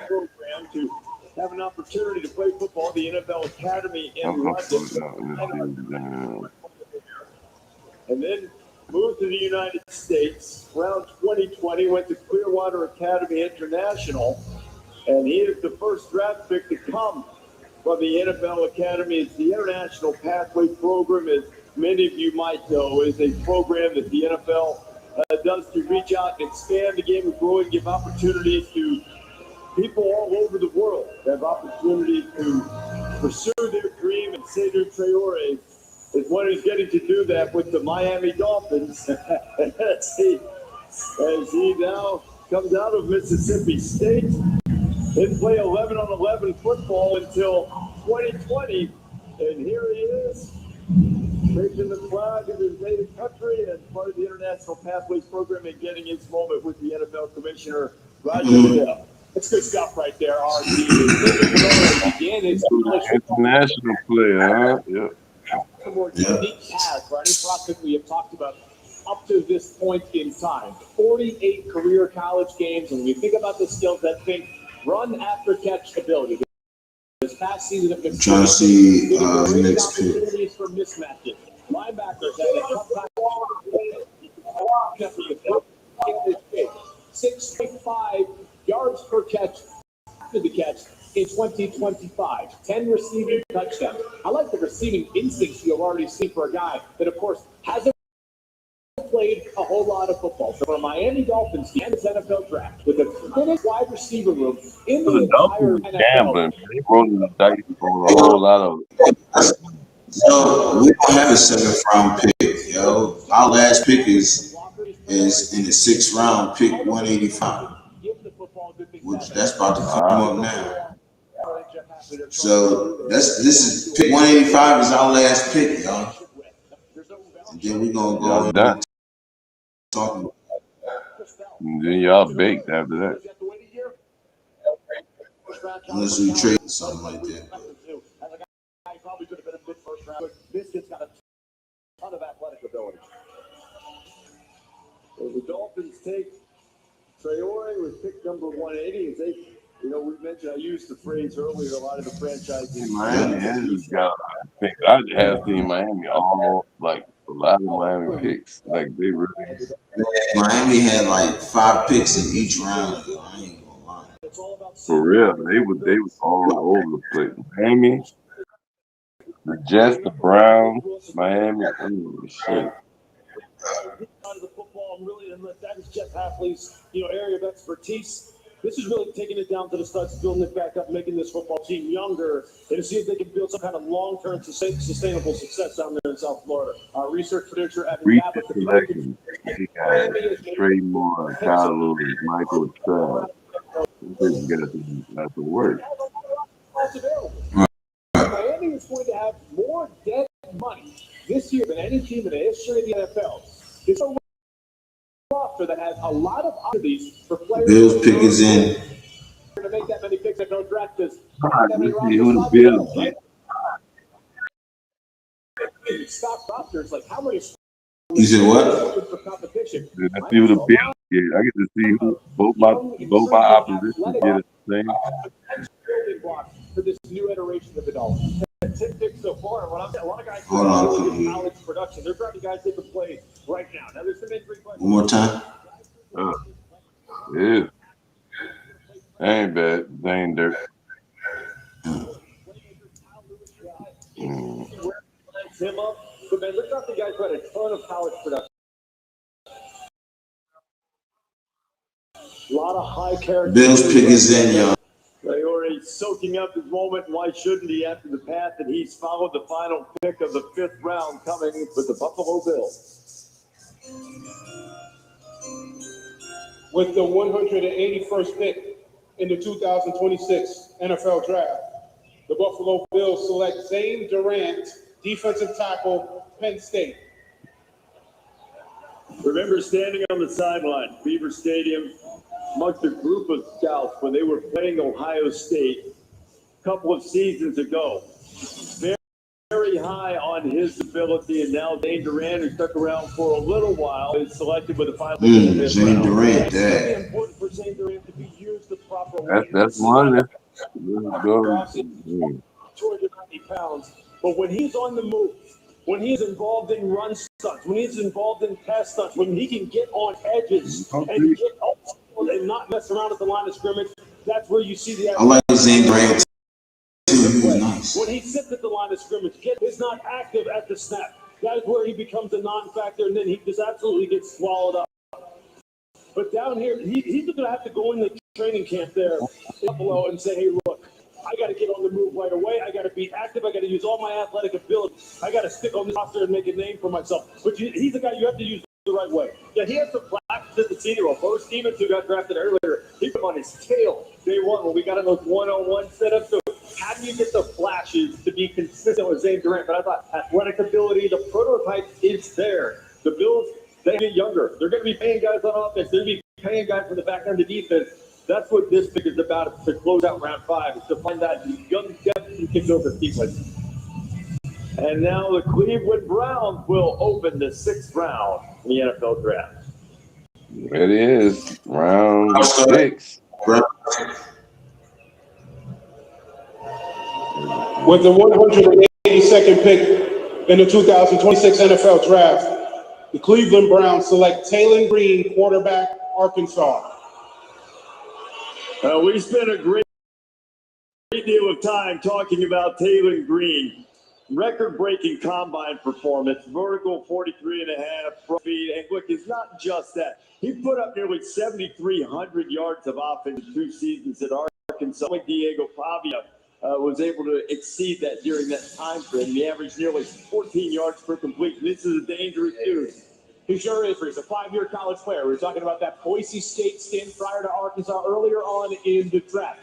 F: program to have an opportunity to play football at the NFL Academy in London. And then moved to the United States. Around 2020, went to Clearwater Academy International. And he is the first draft pick to come from the NFL Academy. It's the International Pathway Program, as many of you might know, is a program that the NFL does to reach out and expand the game of growing, give opportunities to people all over the world that have opportunities to pursue their dream. And Seydou Traore is one who's getting to do that with the Miami Dolphins as he now comes out of Mississippi State. Didn't play 11-on-11 football until 2020, and here he is, raising the flag of his native country and part of the International Pathways Program and getting his moment with the NFL Commissioner, Roger Goodell.
L: That's good stuff right there, RG. Began his
H: international player, huh? Yeah.
L: The more unique path for any prospect we have talked about up to this point in time. 48 career college games, and when you think about the skills that think run after catch ability. This past season at Mississippi,
A: Trying to see the next pick.
L: opportunities for mismatches. Linebackers had a tough time. 6.5 yards per catch after the catch in 2025. 10 receiving touchdowns. I like the receiving instincts you've already seen for a guy that, of course, hasn't played a whole lot of football. So for Miami Dolphins, the NFL Draft, with a thinnest wide receiver room in the entire NFL.
H: Gambling. They rolling the dice for a whole lot of.
A: So we don't have a 7th round pick, yo. Our last pick is in the 6th round, pick 185, which that's about to come up now. So this is pick 185 is our last pick, y'all. And then we're gonna go and talking.
H: And then y'all baked after that.
A: Unless we trade something like that.
B: Probably could have been a good first round. This kid's got a ton of athletic ability.
F: So the Dolphins take Traore with pick number 180. As they, we mentioned, I used the phrase earlier, a lot of the franchises.
H: Miami has got, I have seen Miami all, like, a lot of Miami picks. Like, they really.
A: Miami had like 5 picks in each round. I ain't gonna lie.
H: For real, they was all over the place. Miami, the Jets, the Browns, Miami, shit.
L: Out of the football, and really, unless that is Jeff Hafley's, area of expertise. This is really taking it down to the studs, building it back up, making this football team younger, and to see if they can build some kind of long-term sustainable success down there in South Florida. Our research producer at
H: They got Trey Moore, Kyle Lewis, Michael Stroud. These guys got to work.
L: Miami is going to have more dead money this year than any team in the history of the NFL. It's a roster that has a lot of opportunities for players.
A: Bills pick is in.
L: To make that many picks that don't draft this.
H: Let's see who the Bills get.
L: Stock rosters, like how many?
A: You said what?
L: For competition.
H: Let's see who the Bills get. I get to see who both my oppositions get at the same.
L: Building blocks for this new iteration of the Dolphins. 10 picks so far, and what I'm saying, a lot of guys
A: Hold on.
L: in college production. They're drafting guys that can play right now. Now there's some injury questions.
A: One more time.
H: Yeah. That ain't bad. That ain't dirt.
L: Him up, but man, they're drafting guys who had a ton of college production.
F: A lot of high character.
A: Bills pick is in, y'all.
F: They're already soaking up his moment. Why shouldn't he after the path that he's followed? The final pick of the 5th round coming with the Buffalo Bills.
D: With the 181st pick in the 2026 NFL Draft, the Buffalo Bills select Zane Durant, defensive tackle, Penn State.
F: Remember standing on the sideline, Beaver Stadium, amongst a group of scouts when they were playing Ohio State a couple of seasons ago. Very high on his ability, and now Zane Durant, who stuck around for a little while, is selected with a final.
A: Zane Durant,
L: It's very important for Zane Durant to be used the proper way.
H: That's one. Let's go.
L: 290 pounds, but when he's on the move, when he's involved in run stunts, when he's involved in pass stunts, when he can get on edges and get up and not mess around at the line of scrimmage, that's where you see the.
A: I like Zane Durant too. He was nice.
L: When he sits at the line of scrimmage, is not active at the snap. That is where he becomes a non-factor, and then he just absolutely gets swallowed up. But down here, he's going to have to go in the training camp there in Buffalo and say, hey, look, I got to get on the move right away. I got to be active. I got to use all my athletic ability. I got to stick on this roster and make a name for myself. But he's the guy you have to use the right way.
F: Yeah, he has some flashes at the Senior Bowl. Bo Stevens, who got drafted earlier, he put on his tail day one when we got in those one-on-one setups. So how do you get the flashes to be consistent with Zane Durant? But I thought athletic ability, the prototype is there. The Bills, they get younger. They're going to be paying guys on offense. They're going to be paying guys for the back end of defense. That's what this pick is about, to close out round 5, is to find that young depth and kick over sequence. And now the Cleveland Browns will open the 6th round in the NFL Draft.
H: It is round 6.
D: With the 182nd pick in the 2026 NFL Draft, the Cleveland Browns select Taylor Green, quarterback, Arkansas.
F: We spent a great deal of time talking about Taylor Green. Record-breaking combine performance, vertical 43.5 front feet, and look, it's not just that. He put up nearly 7,300 yards of offense in 2 seasons at Arkansas. Diego Pavia was able to exceed that during that time frame. He averaged nearly 14 yards per completion. This is a dangerous dude.
L: He sure is. He's a 5-year college player. We were talking about that Boise State stint prior to Arkansas earlier on in the draft.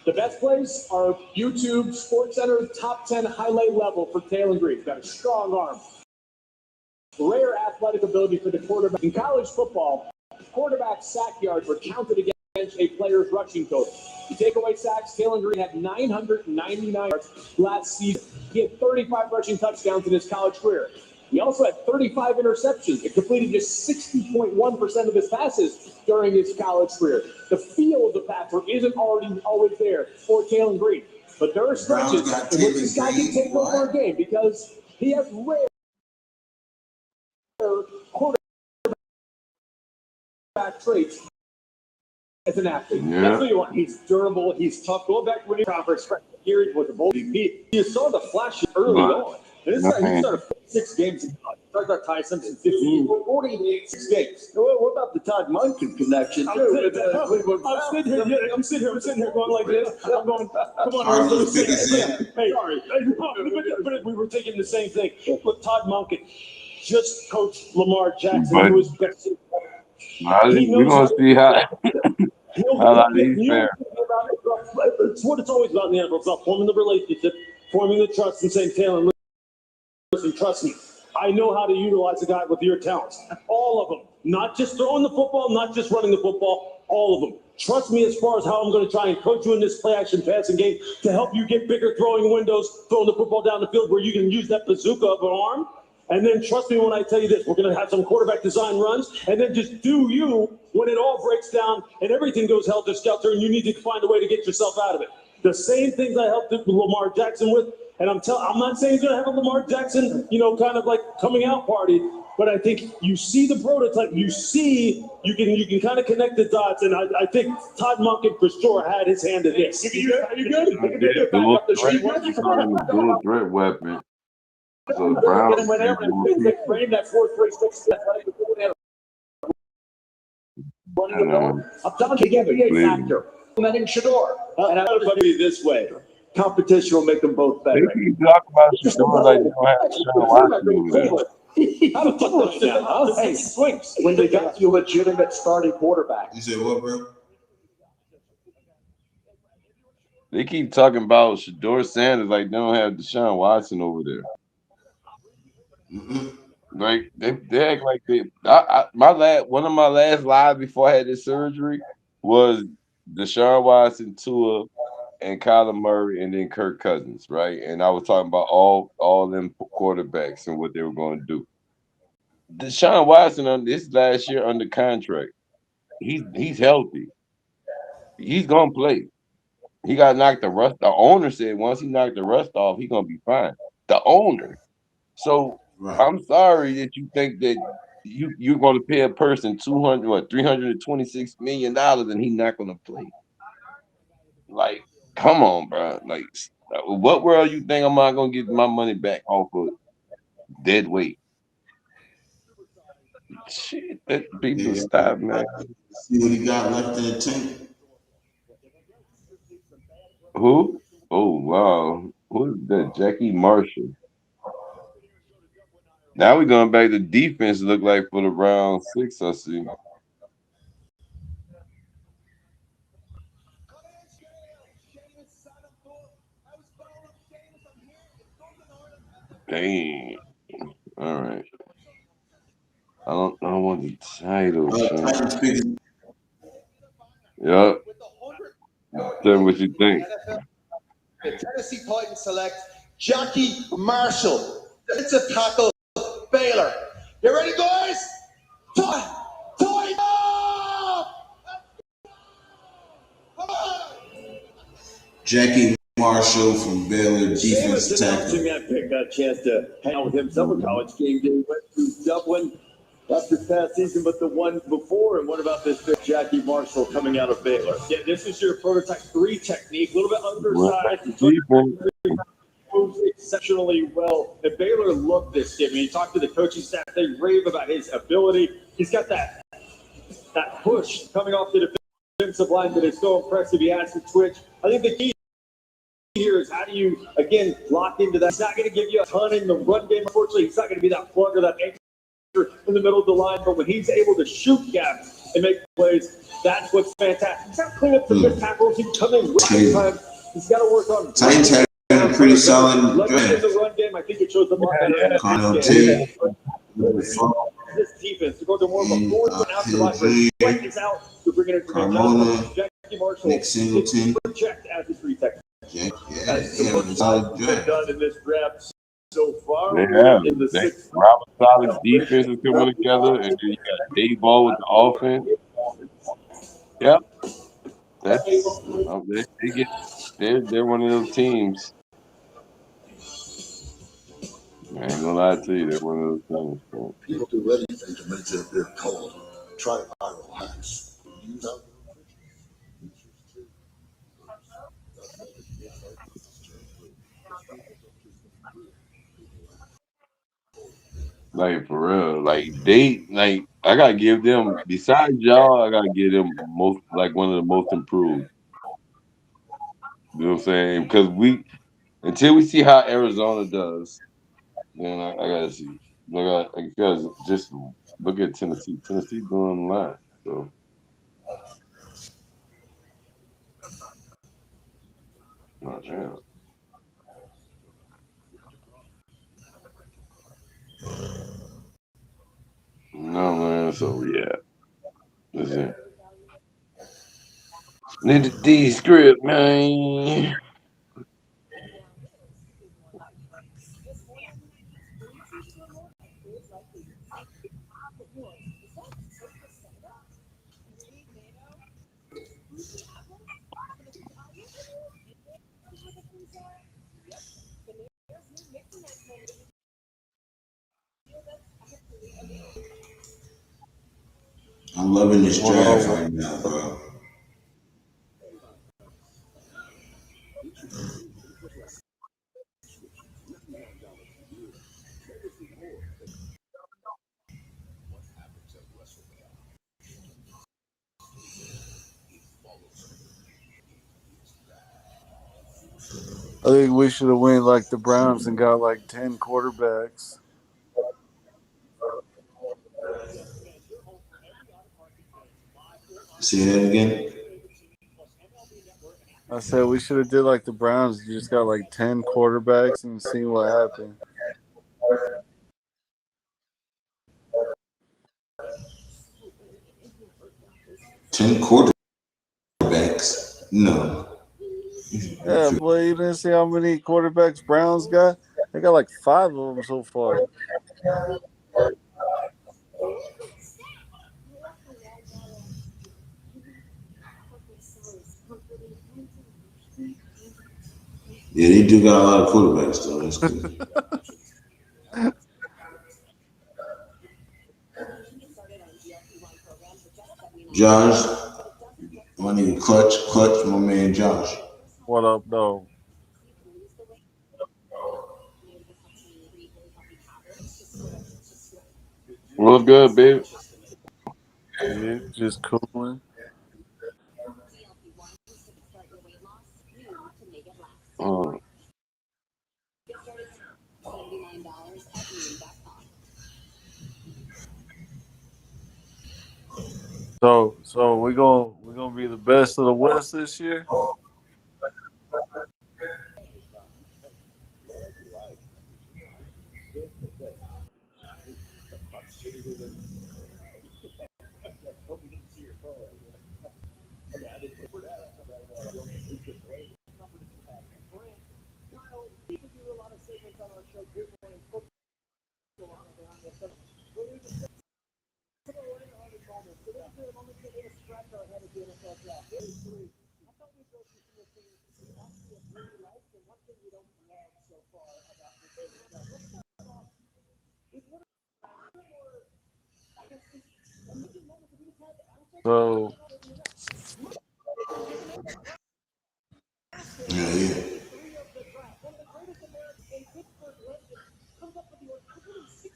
L: The best plays are YouTube, SportsCenter, top 10 highlight level for Taylor Green. He's got a strong arm. Rare athletic ability for the quarterback. In college football, quarterback sack yards were counted against a player's rushing total. You take away sacks, Taylor Green had 999 yards last season. He had 35 rushing touchdowns in his college career. He also had 35 interceptions and completed just 60.1% of his passes during his college career. The feel of the passer isn't always there for Taylor Green. But there are stretches in which this guy can take over a game because he has rare quarterback traits as an athlete.
H: Yeah.
L: That's what you want. He's durable. He's tough. Going back when he conference here, he was a bowl MVP. You saw the flashes early on. And this guy, he started 6 games in college. Talk about Ty Simpson, 46 games.
F: What about the Todd Monken connection?
L: I'm sitting here going like this. I'm going, come on, hey, sorry. But we were thinking the same thing. Look, Todd Monken just coached Lamar Jackson, who was best.
H: We're going to see how he's fair.
L: It's what it's always about in the NFL. It's about forming the relationship, forming the trust, and saying, Taylor, listen, trust me. I know how to utilize a guy with your talents. All of them. Not just throwing the football, not just running the football. All of them. Trust me as far as how I'm going to try and coach you in this play-action passing game to help you get bigger throwing windows, throwing the football down the field where you can use that bazooka of an arm. And then trust me when I tell you this, we're going to have some quarterback design runs, and then just do you when it all breaks down and everything goes helter-skelter and you need to find a way to get yourself out of it. The same things I helped Lamar Jackson with, and I'm not saying he's going to have a Lamar Jackson, kind of like coming out party, but I think you see the prototype, you can kind of connect the dots, and I think Todd Monken for sure had his hand in this. Are you good?
H: Dual threat weapon. So the Browns
L: frame that 4-3-6 running the ball. I'm telling you, get the factor. Implementing Shador.
F: And I'm going to be this way. Competition will make them both better.
H: They keep talking about Shador like they don't have Sean Watson over there.
C: Hey, swings when they got you a legitimate starting quarterback.
A: You said what, bro?
H: They keep talking about Shador Sanders like they don't have Deshaun Watson over there. Like they act like they. One of my last lives before I had this surgery was Deshaun Watson, Tua, and Kyler Murray, and then Kirk Cousins, right? And I was talking about all them quarterbacks and what they were going to do. Deshaun Watson on this last year under contract, he's healthy. He's gonna play. He got knocked the rust. The owner said once he knocked the rust off, he's gonna be fine. The owner. So I'm sorry that you think that you're gonna pay a person $326 million and he's not gonna play. Like, come on, bro. Like, what world you think I'm not gonna get my money back off of dead weight? Shit, that people stop, man.
A: See what he got left in the tank.
H: Who? Oh wow, who is that? Jackie Marshall. Now we're going back to defense. Look like for the round 6, I see. Dang. All right. I don't want the title. Yep. Tell me what you think.
I: The Tennessee Titans select Jackie Marshall. It's a tackle, Baylor. You ready, guys? Time up!
A: Jackie Marshall from Baylor, defensive tackle.
F: I got a chance to hang out with him several college game day. Went to Dublin not this past season, but the one before. And what about this big Jackie Marshall coming out of Baylor?
L: Yeah, this is your prototype 3 technique, a little bit undersized. Moves exceptionally well. And Baylor loved this kid. I mean, you talk to the coaching staff, they rave about his ability. He's got that push coming off the defensive line that is so impressive. He has to twitch. I think the key here is how do you, again, lock into that. He's not going to give you a ton in the run game. Unfortunately, he's not going to be that plug or that anchor in the middle of the line. But when he's able to shoot gaps and make plays, that's what's fantastic. He's got to clean up some good tackles. He's coming right time. He's got to work on.
A: Titans had a pretty solid
L: draft. In the run game, I think it shows a lot better. This defense to go to more of a forward and out to right is out to bring it into Jackie Marshall.
A: Nick Singleton.
L: Checked as his free tech.
F: Done in this draft so far.
H: They have. Robert Salik's defense is coming together, and then you got Dave Ball with the offense. Yep. They're one of those teams. I ain't gonna lie to you, they're one of those things. Bro.
V: People do anything to make their beer cold. Try viral hacks. Use out.
H: Like for real, I gotta give them. Besides y'all, I gotta give them one of the most improved. You know what I'm saying? Because until we see how Arizona does, then I gotta see. Because just look at Tennessee. Tennessee doing a lot. So. Oh, damn. No, man. So, yeah. That's it. Need a D script, man.
A: I'm loving this
O: What
A: draft
O: up?
A: right now, bro.
O: I think we should have went like the Browns and got like 10 quarterbacks.
A: Say that again.
O: I said we should have did like the Browns. You just got like 10 quarterbacks and see what happened.
A: Ten quarterbacks. No.
O: Yeah, boy, you didn't see how many quarterbacks Browns got? They got like 5 of them so far.
A: Yeah, they do got a lot of quarterbacks though. That's cool. Josh, my nigga Clutch, my man Josh.
O: What up, though?
H: What's good, baby?
O: Yeah, just cooling.
H: Mm.
O: So we gonna be the best of the West this year. So
A: Yeah.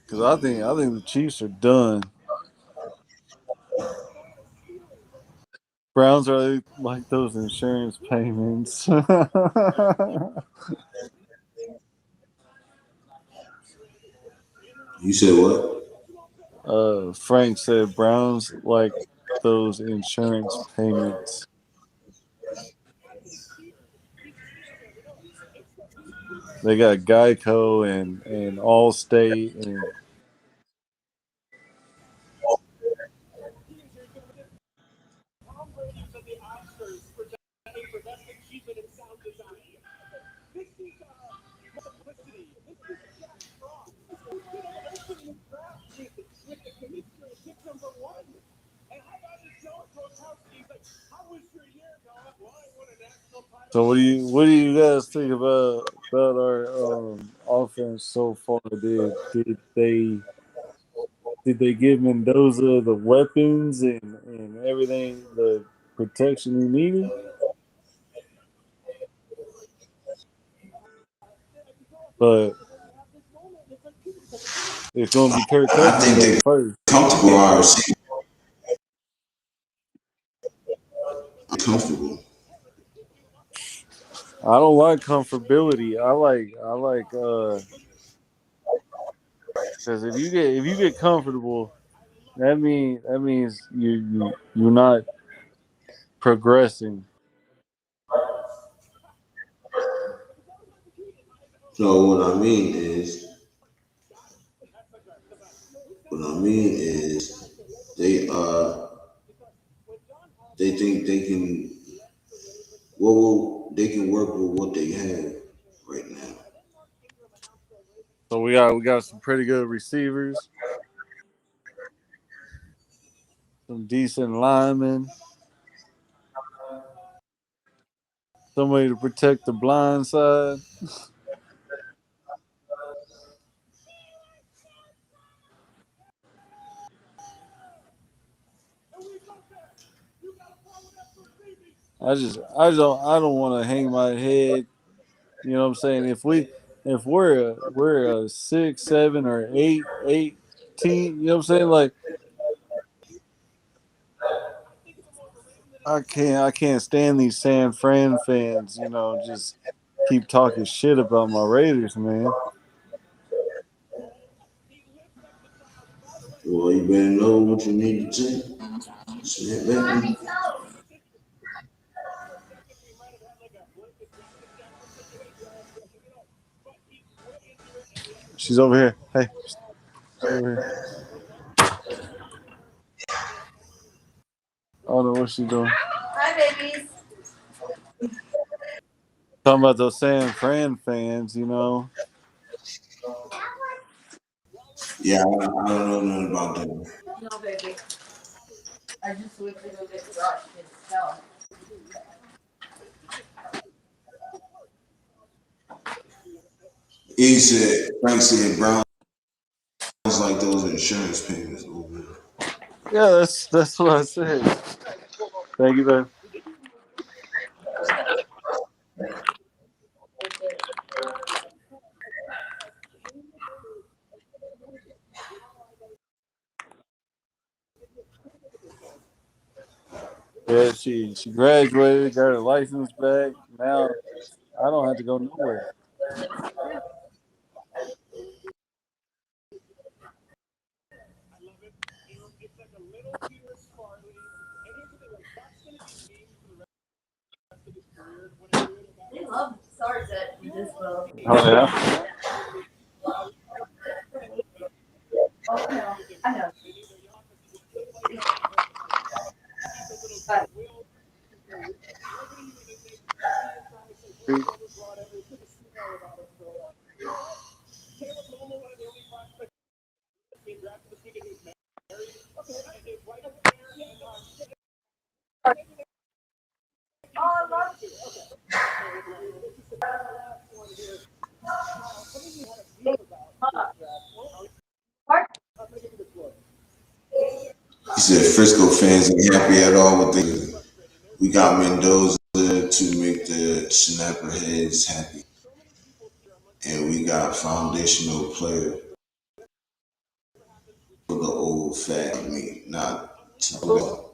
O: because I think the Chiefs are done. Browns are like those insurance payments.
A: You said what?
O: Frank said Browns like those insurance payments. They got Geico and Allstate and so what do you guys think about our offense so far? Did they give Mendoza the weapons and everything, the protection he needed? But it's gonna be Kirk
A: I
O: Cousins
A: think
O: though
A: they're
O: first.
A: comfortable wide receiver. Comfortable.
O: I don't like comfortability. I like because if you get comfortable, that means you're not progressing.
A: So what I mean is they think they can Well, they can work with what they have right now.
O: So we got some pretty good receivers, some decent linemen, somebody to protect the blind side. I don't want to hang my head. You know what I'm saying? If we're a 6, 7, or 8 team, you know what I'm saying? Like I can't stand these San Fran fans. You know, just keep talking shit about my Raiders, man.
A: Well, you better know what you need to take. Snap back.
O: She's over here. Hey, she's over here. I don't know what she's doing.
J: Hi, babies.
O: Talking about those San Fran fans, you know.
A: Yeah, I don't know nothing about them.
J: No, baby. I just went to go get the brush. It's done.
A: Frank said Browns like those insurance payments over there.
O: Yeah, that's what I said. Thank you, babe. Yeah, she graduated, got her license back. Now I don't have to go nowhere.
J: They love stars at Dispo.
O: Oh yeah.
J: Oh, I know.
A: He said Frisco fans ain't happy at all with the. We got Mendoza to make the snapper heads happy, and we got foundational player for the old fat meat, not to go.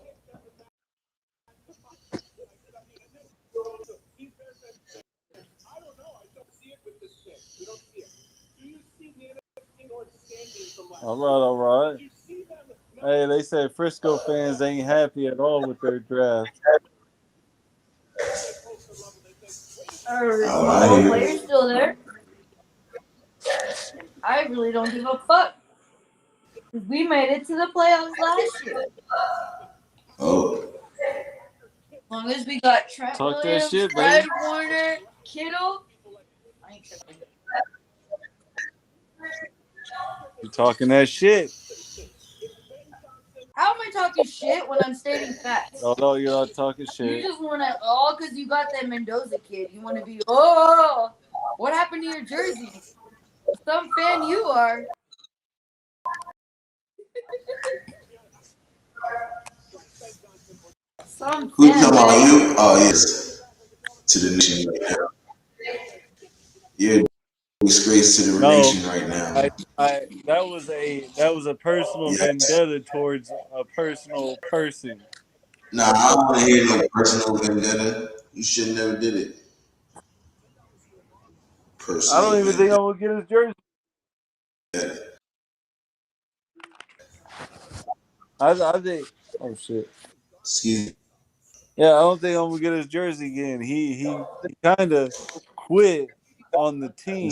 O: All right. Hey, they say Frisco fans ain't happy at all with their draft.
A: I hear
J: Player's still there. I really don't give a fuck. We made it to the playoffs last year.
A: Oh.
J: As long as we got Trent
O: Talk that
J: Williams,
O: shit,
J: Fred
O: baby.
J: Warner, Kittle. I ain't tripping.
O: You talking that shit?
J: How am I talking shit when I'm stating facts?
O: Oh no, you're not talking
J: You
O: shit.
J: just want to, because you got that Mendoza kid. You want to be, what happened to your jersey? Some fan you are. Some
A: Who
J: fan.
A: talking about you? Oh yes, to the nation right now. You're a disgrace to the
O: No,
A: nation right now.
O: that was a personal
A: Yes.
O: vendetta towards a personal person.
A: Nah, I don't want to hear no personal vendetta. You should never did it.
O: I don't
A: Personal
O: even think
A: vendetta.
O: I'm gonna get his jersey. I think. Oh shit.
A: Excuse me.
O: Yeah, I don't think I'm gonna get his jersey again. He kind of quit on the team,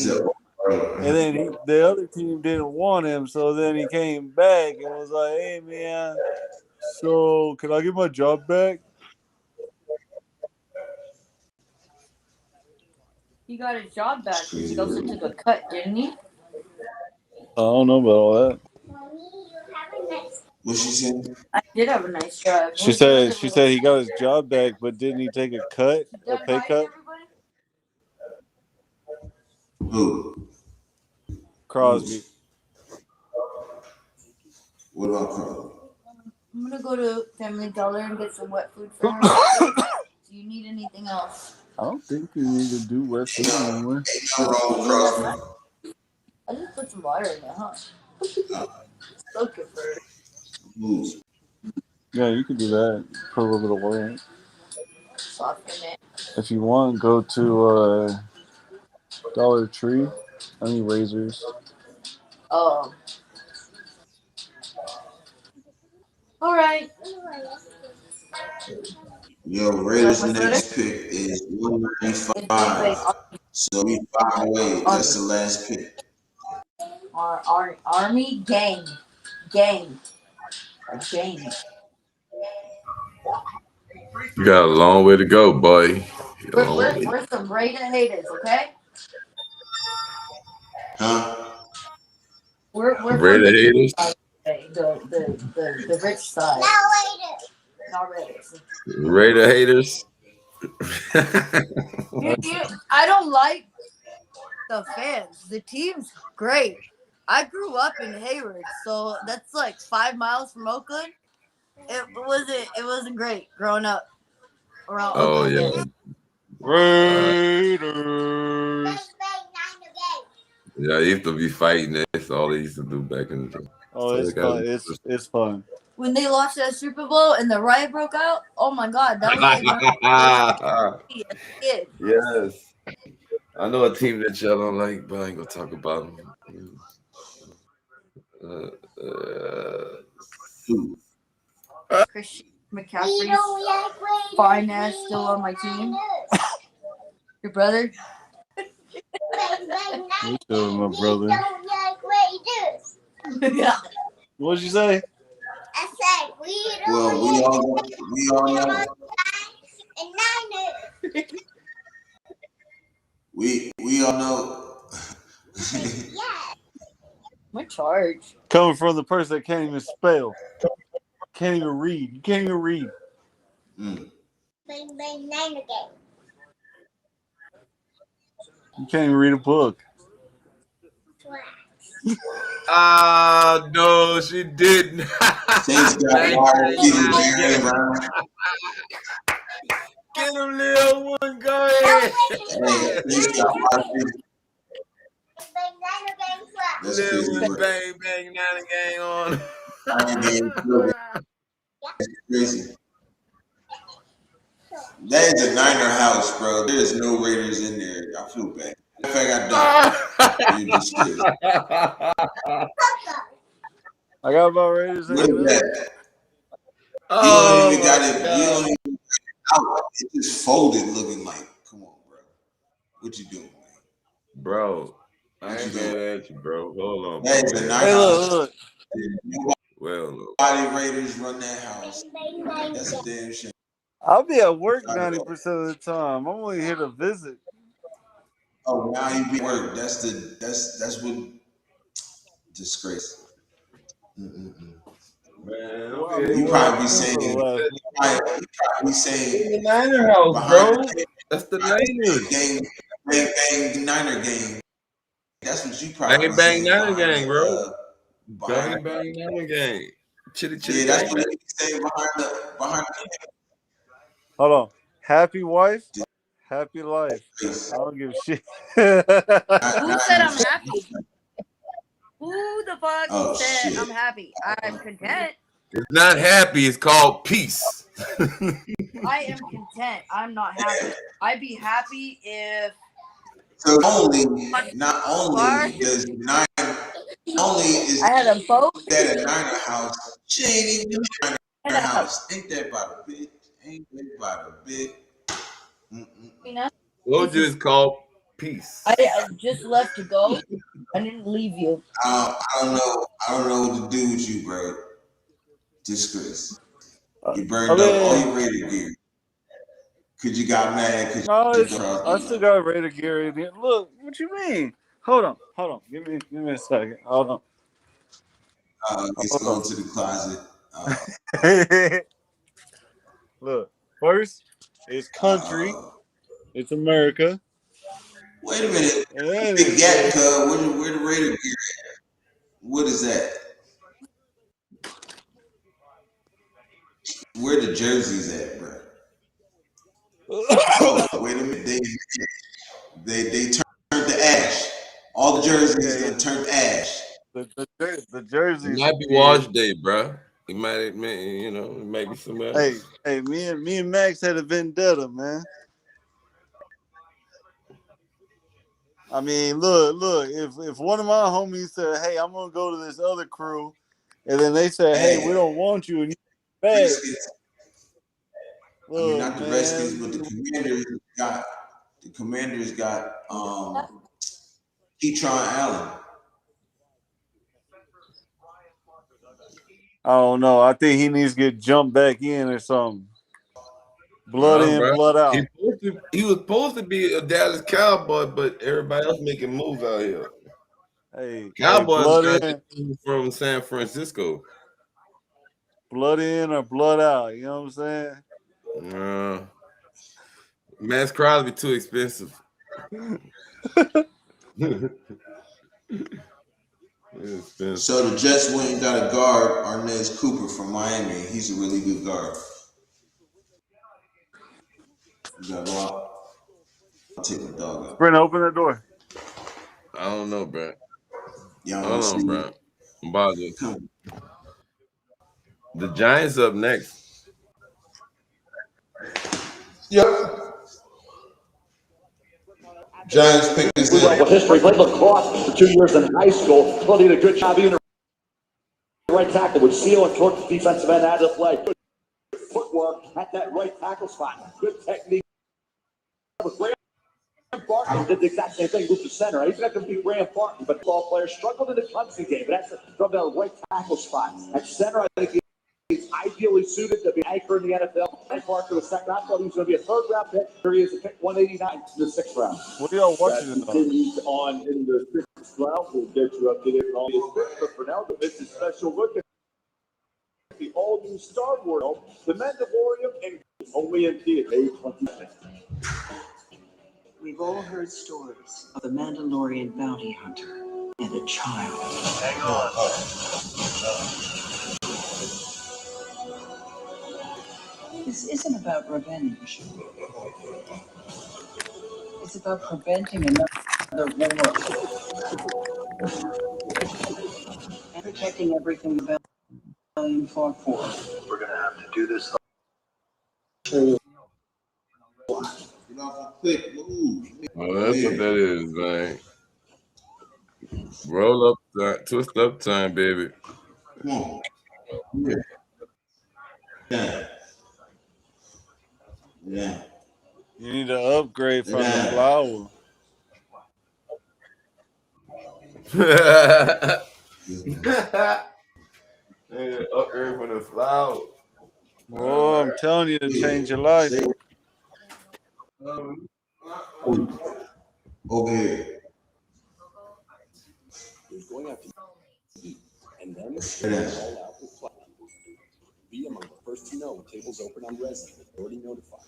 O: and then the other team didn't want him, so then he came back and was like, "Hey man, so can I get my job back?"
G: He got his job back. He also took a cut, didn't he?
O: I don't know about all that.
A: What she said?
G: I did have a nice drive.
O: She said he got his job back, but didn't he take a pay cut?
A: Who?
O: Crosby.
A: What about Crosby?
G: I'm gonna go to Family Dollar and get some wet food for her. Do you need anything else?
O: I don't think you need to do wet food anymore.
G: I just put some water in there, huh? Soak it first.
O: Yeah, you could do that. Put a little bit of water in it.
G: Soften it.
O: If you want, go to Dollar Tree. I need razors.
G: Oh. All right.
A: Yo, Raiders' next pick is 195. So we 5 away. That's the last pick.
G: Our Army gang. Our gang.
H: You got a long way to go, boy.
G: We're some Raider haters, okay?
A: Huh?
G: We're
H: Raider
G: from
H: haters?
G: the rich side. Not Raiders.
H: Raider haters?
G: I don't like the fans. The team's great. I grew up in Hayward, so that's like 5 miles from Oakland. It wasn't great growing up around Oakland.
H: Yeah.
O: Raiders.
H: Yeah, I used to be fighting. That's all they used to do back in the day.
O: Oh, it's fun. It's fun.
G: When they lost that Super Bowl and the riot broke out, oh my God, that was like a kid.
H: Yes. I know a team that y'all don't like, but I ain't gonna talk about them.
G: Christian McCaffrey's fine ass still on my team. Your brother?
O: You still my brother.
G: Yeah.
O: What'd you say?
A: I said we all know. We all know.
G: My charge.
O: Coming from the person that can't even spell. Can't even read. You can't even read. You can't even read a book.
H: No, she didn't. Get him, Lil one. Go ahead. Lil one, bang, bang, Niner gang on.
A: Crazy. That is a Niner house, bro. There's no Raiders in there. I feel bad. In fact,
O: I got about Raiders in
A: there. You don't even got it. You don't even out. It just folded, looking like. Come on, bro. What you doing, man?
H: Bro, I ain't mad at you, bro. Hold on.
A: That is a Niner house.
O: Look.
A: Nobody Raiders run that house. That's a damn shame.
O: I'll be at work 90% of the time. I'm only here to visit.
A: Oh, now you be at work. That's what disgrace.
H: Man,
A: you probably be saying the
H: Niner house, bro. That's the Niners.
A: Bang bang Niner gang. That's what you probably
H: bang bang
A: saying.
H: Niner gang, bro. Bang bang Niner gang. Chitty chitty.
A: Yeah, that's what you saying behind the.
O: Hold on. Happy wife, happy life. I don't give a shit.
G: Who said I'm happy? Who the fuck said I'm happy? I'm content.
H: It's not happy. It's called peace.
G: I am content. I'm not happy. I'd be happy if.
A: So not only does Niner, is
G: I had a boat.
A: That a Niner house. She ain't even a Niner house. Ain't that about a bitch? Ain't that about a bitch?
H: What is called peace?
G: I just left to go. I didn't leave you.
A: I don't know what to do with you, bro. Disgrace. You burned up all your Raider gear. Cause you got mad.
O: No, I still got Raider gear in here. Look, what you mean? Hold on. Give me a second. Hold on.
A: It's going to the closet.
O: Look, first it's country. It's America.
A: Wait a minute. Big gap, cuz. Where the Raider gear at? What is that? Where the jerseys at, bro? Oh, wait a minute. They turned to ash. All the jerseys gonna turn to ash.
O: The jerseys.
H: It might be wash day, bro. It might be somebody else.
O: Hey, me and Max had a vendetta, man. I mean, look. If one of my homies said, "Hey, I'm gonna go to this other crew," and then they said, "Hey, we don't want you," and you back.
A: I mean, not the Redskins, but the Commanders got Ketron Allen.
O: I don't know. I think he needs to get jumped back in or something. Blood in,
H: bro.
O: blood out.
H: He was supposed to be a Dallas Cowboy, but everybody else making moves out here.
O: Hey,
H: Cowboys
O: blood
H: got
O: in
H: from San Francisco.
O: Blood in or blood out. You know what I'm saying?
H: Max Crosby too expensive.
A: So the Jets went and got a guard, Arnez Cooper from Miami. He's a really good guard. You gotta go out. I'll take my dog out.
O: Brent, open the door.
H: I don't know, bro.
A: Y'all
H: Hold on,
A: see
H: bro. I'm about to. The Giants up next.
A: Yep. Giants pick this up.
C: With history, played lacrosse for 2 years in high school. Well, did a good job being a right tackle with seal and torque the defensive end out of the play. Good footwork at that right tackle spot. Good technique. Graham Barton did the exact same thing, moved to center. He's not going to be Graham Barton, but ball player struggled in the Clemson game. But that's from the right tackle spot. At center, I think he's ideally suited to be anchor in the NFL. Mike Parker was second. I thought he was going to be a third-round pick. Here he is, a pick 189 in the 6th round.
O: What are y'all watching?
F: That continues on in the 6th round. We'll get you updated on all these picks. But for now, this is a special look at the all-new Star Wars, The Mandalorian, and only in theaters May 27th.
N: We've all heard stories of the Mandalorian bounty hunter and a child. Hang on. This isn't about revenge. It's about preventing another war and protecting everything the rebellion fought for.
V: We're gonna have to do this.
A: Get off a quick move.
H: Oh, that's what that is, man. Roll up, twist up time, baby.
A: Come on. Yeah. Yeah.
O: You need to upgrade from the flower.
H: Upgrade from the flower.
O: Oh, I'm telling you to change your life.
A: Over here.
S: Who's going out to eat, and then all out with flat. Be among the first to know when tables open on resin. Already notified.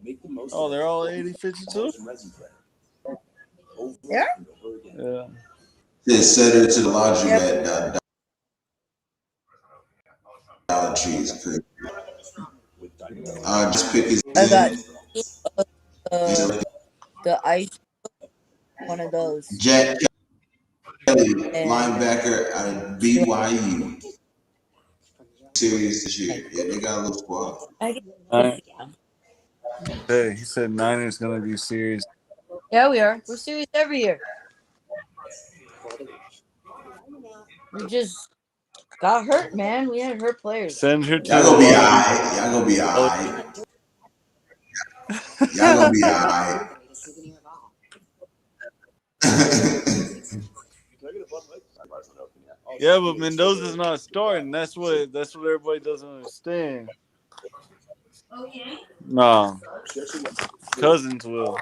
S: Make the most.
O: Oh, they're all 80-52?
G: Yeah.
O: Yeah.
A: Just set her to the laundry at Dollar Tree is crazy. Just pick his
G: I got the ice, one of those.
A: Jack Kelly, linebacker out of BYU. Serious this year. Yeah, they got a little squad.
O: Hey, he said Niners gonna be serious.
G: Yeah, we are. We're serious every year. We just got hurt, man. We had hurt players.
O: Send her to
A: Y'all gonna be alright. Y'all gonna be alright. Y'all gonna be alright.
O: Yeah, but Mendoza's not starting. That's what everybody doesn't understand. No, Cousins will.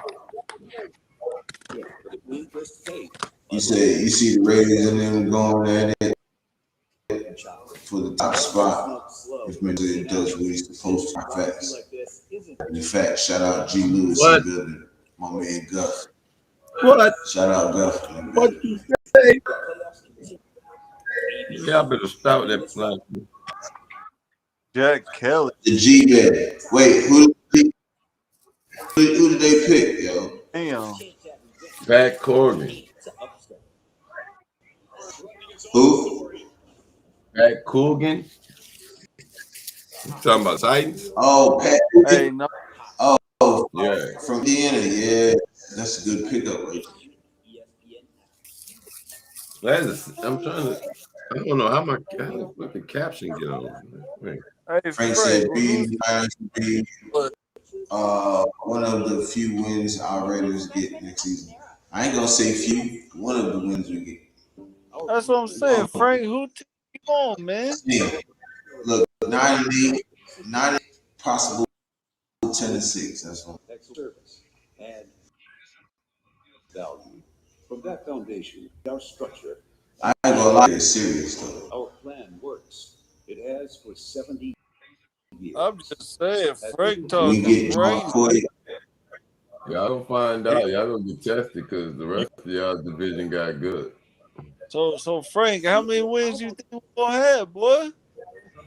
A: You see the Raiders and them going at it for the top spot. If Minnesota does what he's supposed to, facts. In fact, shout out G. Lewis in the building. My man Guff.
H: What?
A: Shout out Guff.
H: What you say? Yeah, I better stop that plan.
O: Jack Kelly.
A: The G-Man. Wait, who did they pick, yo?
O: Damn.
H: Pat Corgan.
A: Who?
H: Pat Corgan. You talking about Titans?
A: Oh, Pat.
O: Hey, no.
A: Oh,
H: yeah.
A: From Indiana, yeah. That's a good pickup right
H: I'm trying to. I don't know how what the caption get on. Wait.
O: Hey,
A: Frank said B, one of the few wins our Raiders get next season. I ain't gonna say few. One of the wins we get.
O: That's what I'm saying, Frank. Who team you on, man?
A: Yeah. Look, 9-8, possible 10-6. That's one.
B: Service and value. From that foundation, our structure.
A: I ain't gonna lie, it's serious though.
B: Our plan works. It has for 70 years.
O: I'm just saying, Frank talking
A: crazy.
H: Y'all don't find out. Y'all don't get tested because the rest of y'all's division got good.
O: So Frank, how many wins you think we're gonna have, boy?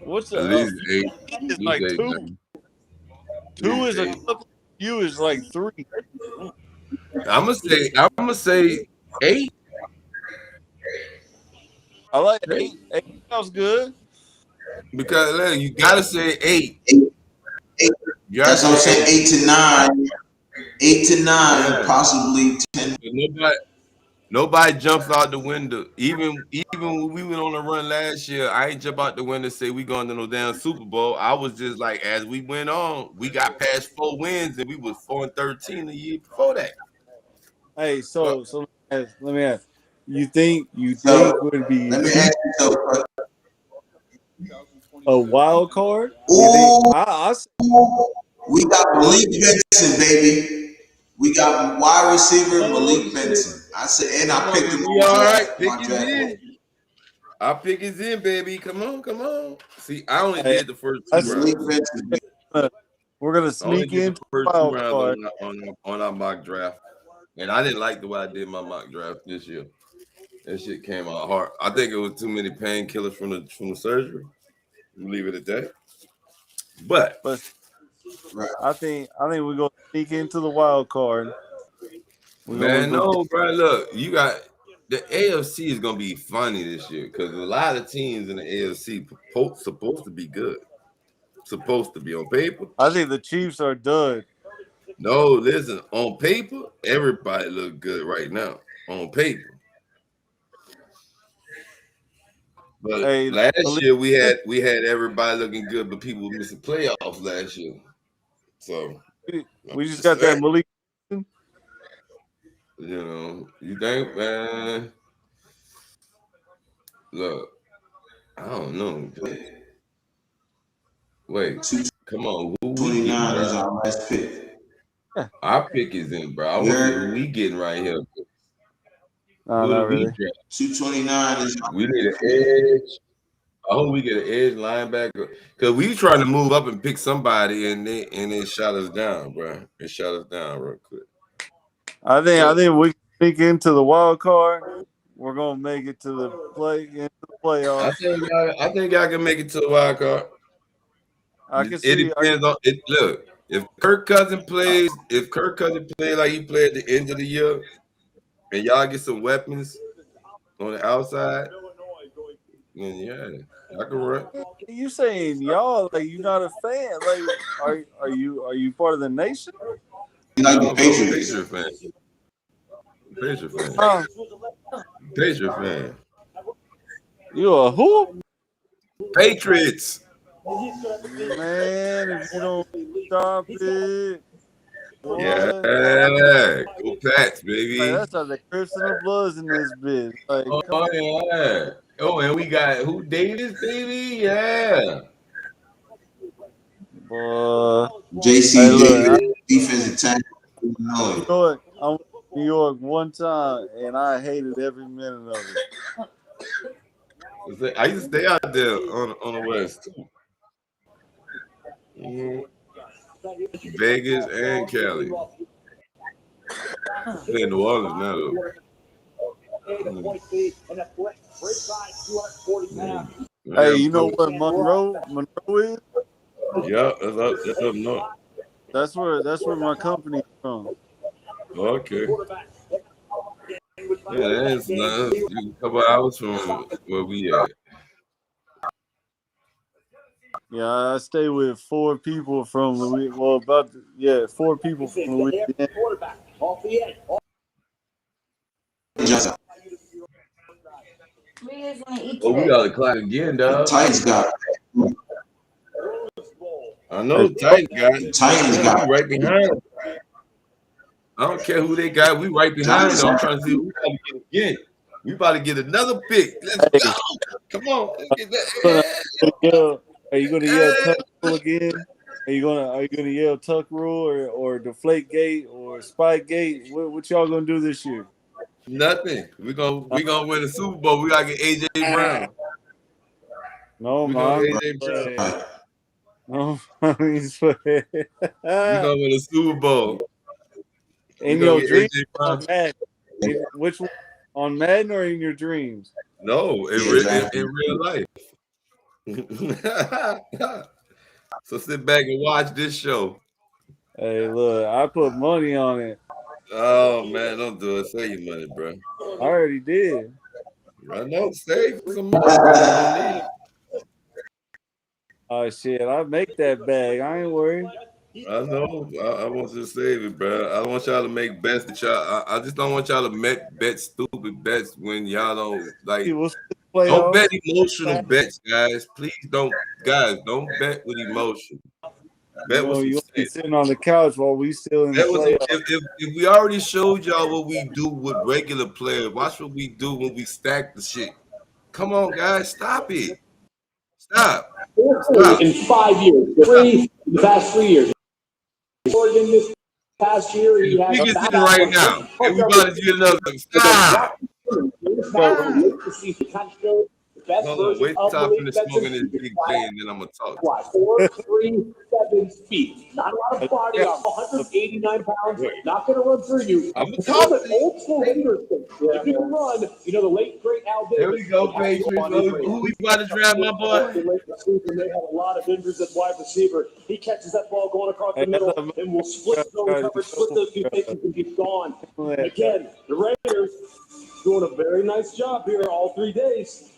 O: What's
H: At least 8.
O: It's like 2. 2 is a couple. You is like 3.
H: I'm gonna say 8.
O: I like 8. 8 sounds good.
H: Because look, you gotta say 8.
A: That's what I'm saying. 8 to 9. 8 to 9, yeah. Possibly 10.
H: Nobody jumps out the window. Even when we went on a run last year, I ain't jump out the window and say we going to no damn Super Bowl. I was just like, as we went on, we got past 4 wins and we was 4-13 the year before that.
O: Hey, so let me ask. You think would be
A: let me ask you
O: a wild card?
A: Ooh, we got Malik Benson, baby. We got wide receiver Malik Benson. I said, and I picked him.
H: All right, pick his in. I'll pick his in, baby. Come on. See, I only did the first 2 rounds.
O: We're gonna sneak in
H: the first 2 rounds on our mock draft, and I didn't like the way I did my mock draft this year. That shit came out hard. I think it was too many painkillers from the surgery. We'll leave it at that. But
O: I think we're gonna sneak into the wild card.
H: No, bro. Look, you got the AFC is gonna be funny this year because a lot of teams in the AFC supposed to be good. Supposed to be on paper.
O: I think the Chiefs are done.
H: No, listen. On paper, everybody look good right now. On paper. But last year we had everybody looking good, but people were missing playoffs last year. So
O: we just got that Malik.
H: You know, you think, man? Look, I don't know. Wait, come on. Who
A: 29 is our last pick.
H: Our pick is in, bro. I wonder who we getting right here.
O: No, not really.
A: 229 is.
H: We need an edge. I hope we get an edge linebacker because we trying to move up and pick somebody, and they shot us down, bro. They shot us down real quick.
O: I think we sneak into the wild card. We're gonna make it to the playoffs.
H: I think y'all can make it to the wild card. It depends on it. Look, if Kirk Cousins plays like he played at the end of the year, and y'all get some weapons on the outside, then yeah, I can run.
O: You saying y'all like you're not a fan? Like, are you part of the nation?
A: Like the Patriots.
H: Patriot fan.
O: You a who?
H: Patriots.
O: Man, if you don't stop it. Boy.
H: Yeah, go Pats, baby.
O: Like, that's how the Crips and the Bloods in this bitch. Like,
H: yeah. Oh, and we got who? Davis, baby. Yeah.
A: JC
O: Hey, look,
A: Davis, defensive tackle.
O: New York. I went to New York one time, and I hated every minute of it.
H: I used to stay out there on the West too. Vegas and Cali. Stay in New Orleans now though.
O: Hey, you know what Monroe is?
H: Yeah, that's up north.
O: That's where my company's from.
H: Okay. Yeah, that's a couple hours from where we at.
O: Yeah, I stay with 4 people from Louisiana. Well, 4 people from Louisiana.
H: Oh, we got a clock again, dog.
A: Titans got it.
H: I know the Titans got it.
A: Titans got
H: right behind them. I don't care who they got. We right behind them. I'm trying to see who we got to get again. We about to get another pick. Let's go. Come on. Let's get that.
O: Are you gonna yell tuck rule again? Are you gonna yell tuck rule or deflate gate or spike gate? What y'all gonna do this year?
H: Nothing. We gonna win the Super Bowl. We gotta get AJ Brown.
O: No,
H: we
O: man.
H: gonna AJ Brown.
O: No,
H: we gonna win the Super Bowl.
O: In your dreams, on Madden. Which one? On Madden or in your dreams?
H: No, in real life. So sit back and watch this show.
O: Hey, look, I put money on it.
H: Oh man, don't do it. Save your money, bro.
O: I already did.
H: I know. Save some money.
O: Oh shit! I make that bag. I ain't worried.
H: I know. I want you to save it, bro. I don't want y'all to make bets that y'all. I just don't want y'all to bet stupid bets when y'all don't like. Don't bet emotional bets, guys. Please don't, guys. Don't bet with emotion. Bet with
O: You
H: some sense.
O: sitting on the couch while we still in the playoffs.
H: If we already showed y'all what we do with regular players, watch what we do when we stack the shit. Come on, guys, stop it. Stop.
D: In 5 years, in the past 3 years. Oregon this past year, he has
H: in right now. Everybody's getting another. Stop. Hold on, wait till I finish smoking this big J and then I'm gonna talk.
D: 4'3", 7 feet. Not a lot of body on 189 pounds. Not gonna run through you.
H: I'm gonna talk.
D: Old school Raiders thing. If you can run, the late great Al Davis.
H: There we go, Patriots. Who we about to draft, my boy?
D: They had a lot of injuries at wide receiver. He catches that ball going across the middle and will split zone coverage, split those 2 safeties and be gone. Again, the Raiders doing a very nice job here all 3 days.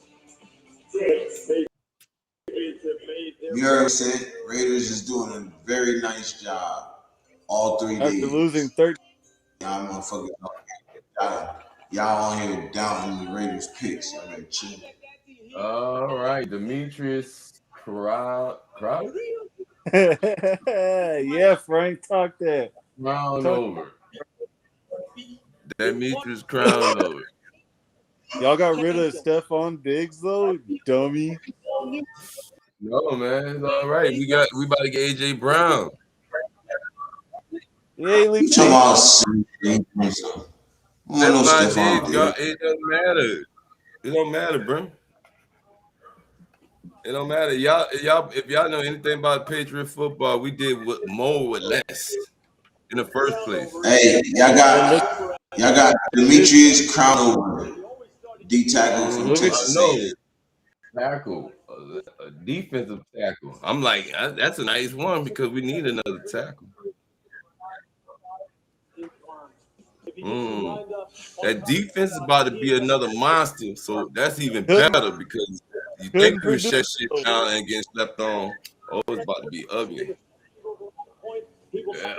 A: You heard me say Raiders is doing a very nice job all 3 days.
O: After losing 13.
A: Y'all motherfuckers, y'all on here doubting the Raiders picks. I better chill.
H: All right, Demetrius Crowder.
O: Yeah, Frank, talk that.
H: Crown over. Demetrius Crown over.
O: Y'all got rid of Stephon Diggs though, dummy.
H: No, man, it's all right. We about to get AJ Brown.
O: Yeah,
H: it doesn't matter. It don't matter, bro. It don't matter. Y'all, if y'all know anything about Patriot football, we did more with less in the first place.
A: Hey, y'all got Demetrius Crown over. D tackle from Texas.
H: Tackle, a defensive tackle. I'm like, that's a nice one because we need another tackle. That defense is about to be another monster, so that's even better because you think we shut shit down and get slept on. Oh, it's about to be ugly. Yeah.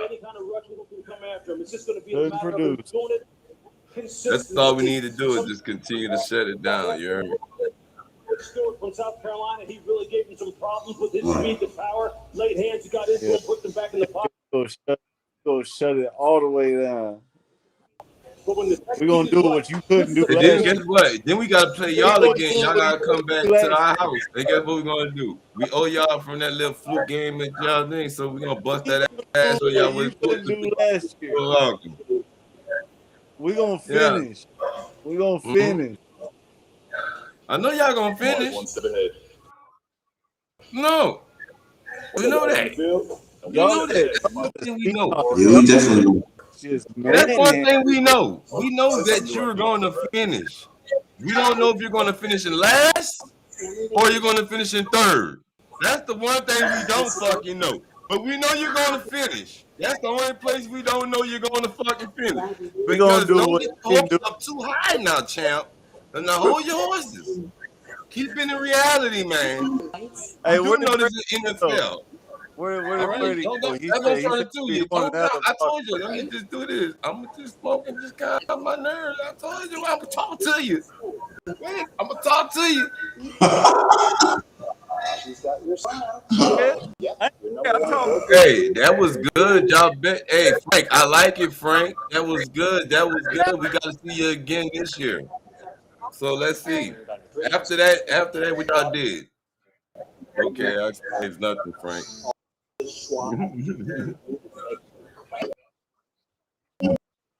H: That's all we need to do is just continue to shut it down. You heard me?
D: Stewart from South Carolina, he really gave him some problems with his speed to power. Late hands, he got into him, put them back in the pocket.
O: Go shut it all the way down. We're gonna do what you couldn't do
H: And then
O: last
H: guess
O: year.
H: what? Then we gotta play
O: We're
H: y'all
O: gonna
H: again.
O: do
H: Y'all
O: what you
H: gotta come
O: couldn't
H: back
O: do
H: to
O: last
H: our
O: year.
H: house. And guess what we're gonna do? We owe y'all from that little fluke game that y'all did. So we're gonna bust that ass so y'all
O: What
H: was
O: you
H: supposed
O: couldn't
H: to
O: do
H: do
O: last year.
H: so long.
O: We're gonna
H: Yeah.
O: finish. We're gonna
H: Mhm.
O: finish.
H: I know y'all gonna finish. No. We know that. We
O: Y'all
H: know that. That's one thing we know.
A: Yeah, we definitely.
O: just
H: That's one
O: manhandle.
H: thing we know. We know that you're going to finish. We don't know if you're going to finish in last or you're going to finish in third. That's the one thing we don't fucking know. But we know you're going to finish. That's the only place we don't know you're going to fucking finish.
O: We're gonna
H: Because
O: do
H: don't
O: what
H: get
O: you
H: your
O: can do.
H: hopes up too high now, champ. And now hold your horses. Keep it in reality, man.
O: Hey,
H: You do
O: where
H: know
O: did
H: this
O: Freddie
H: is
O: go?
H: NFL.
O: Where
H: All
O: did
H: right,
O: Freddie go? He
H: that's what I'm
O: said
H: trying to do.
O: he
H: You
O: wanted
H: told
O: to
H: me,
O: have a
H: I
O: talk.
H: told you, let me just do this. I'm gonna just smoke and just calm my nerves. I told you, I'm gonna talk to you. Wait, I'm gonna talk to you. Hey, that was good, y'all. Hey, Frank, I like it, Frank. That was good. That was good. We gotta see you again this year. So let's see. After that, what y'all did? Okay, I explains nothing, Frank.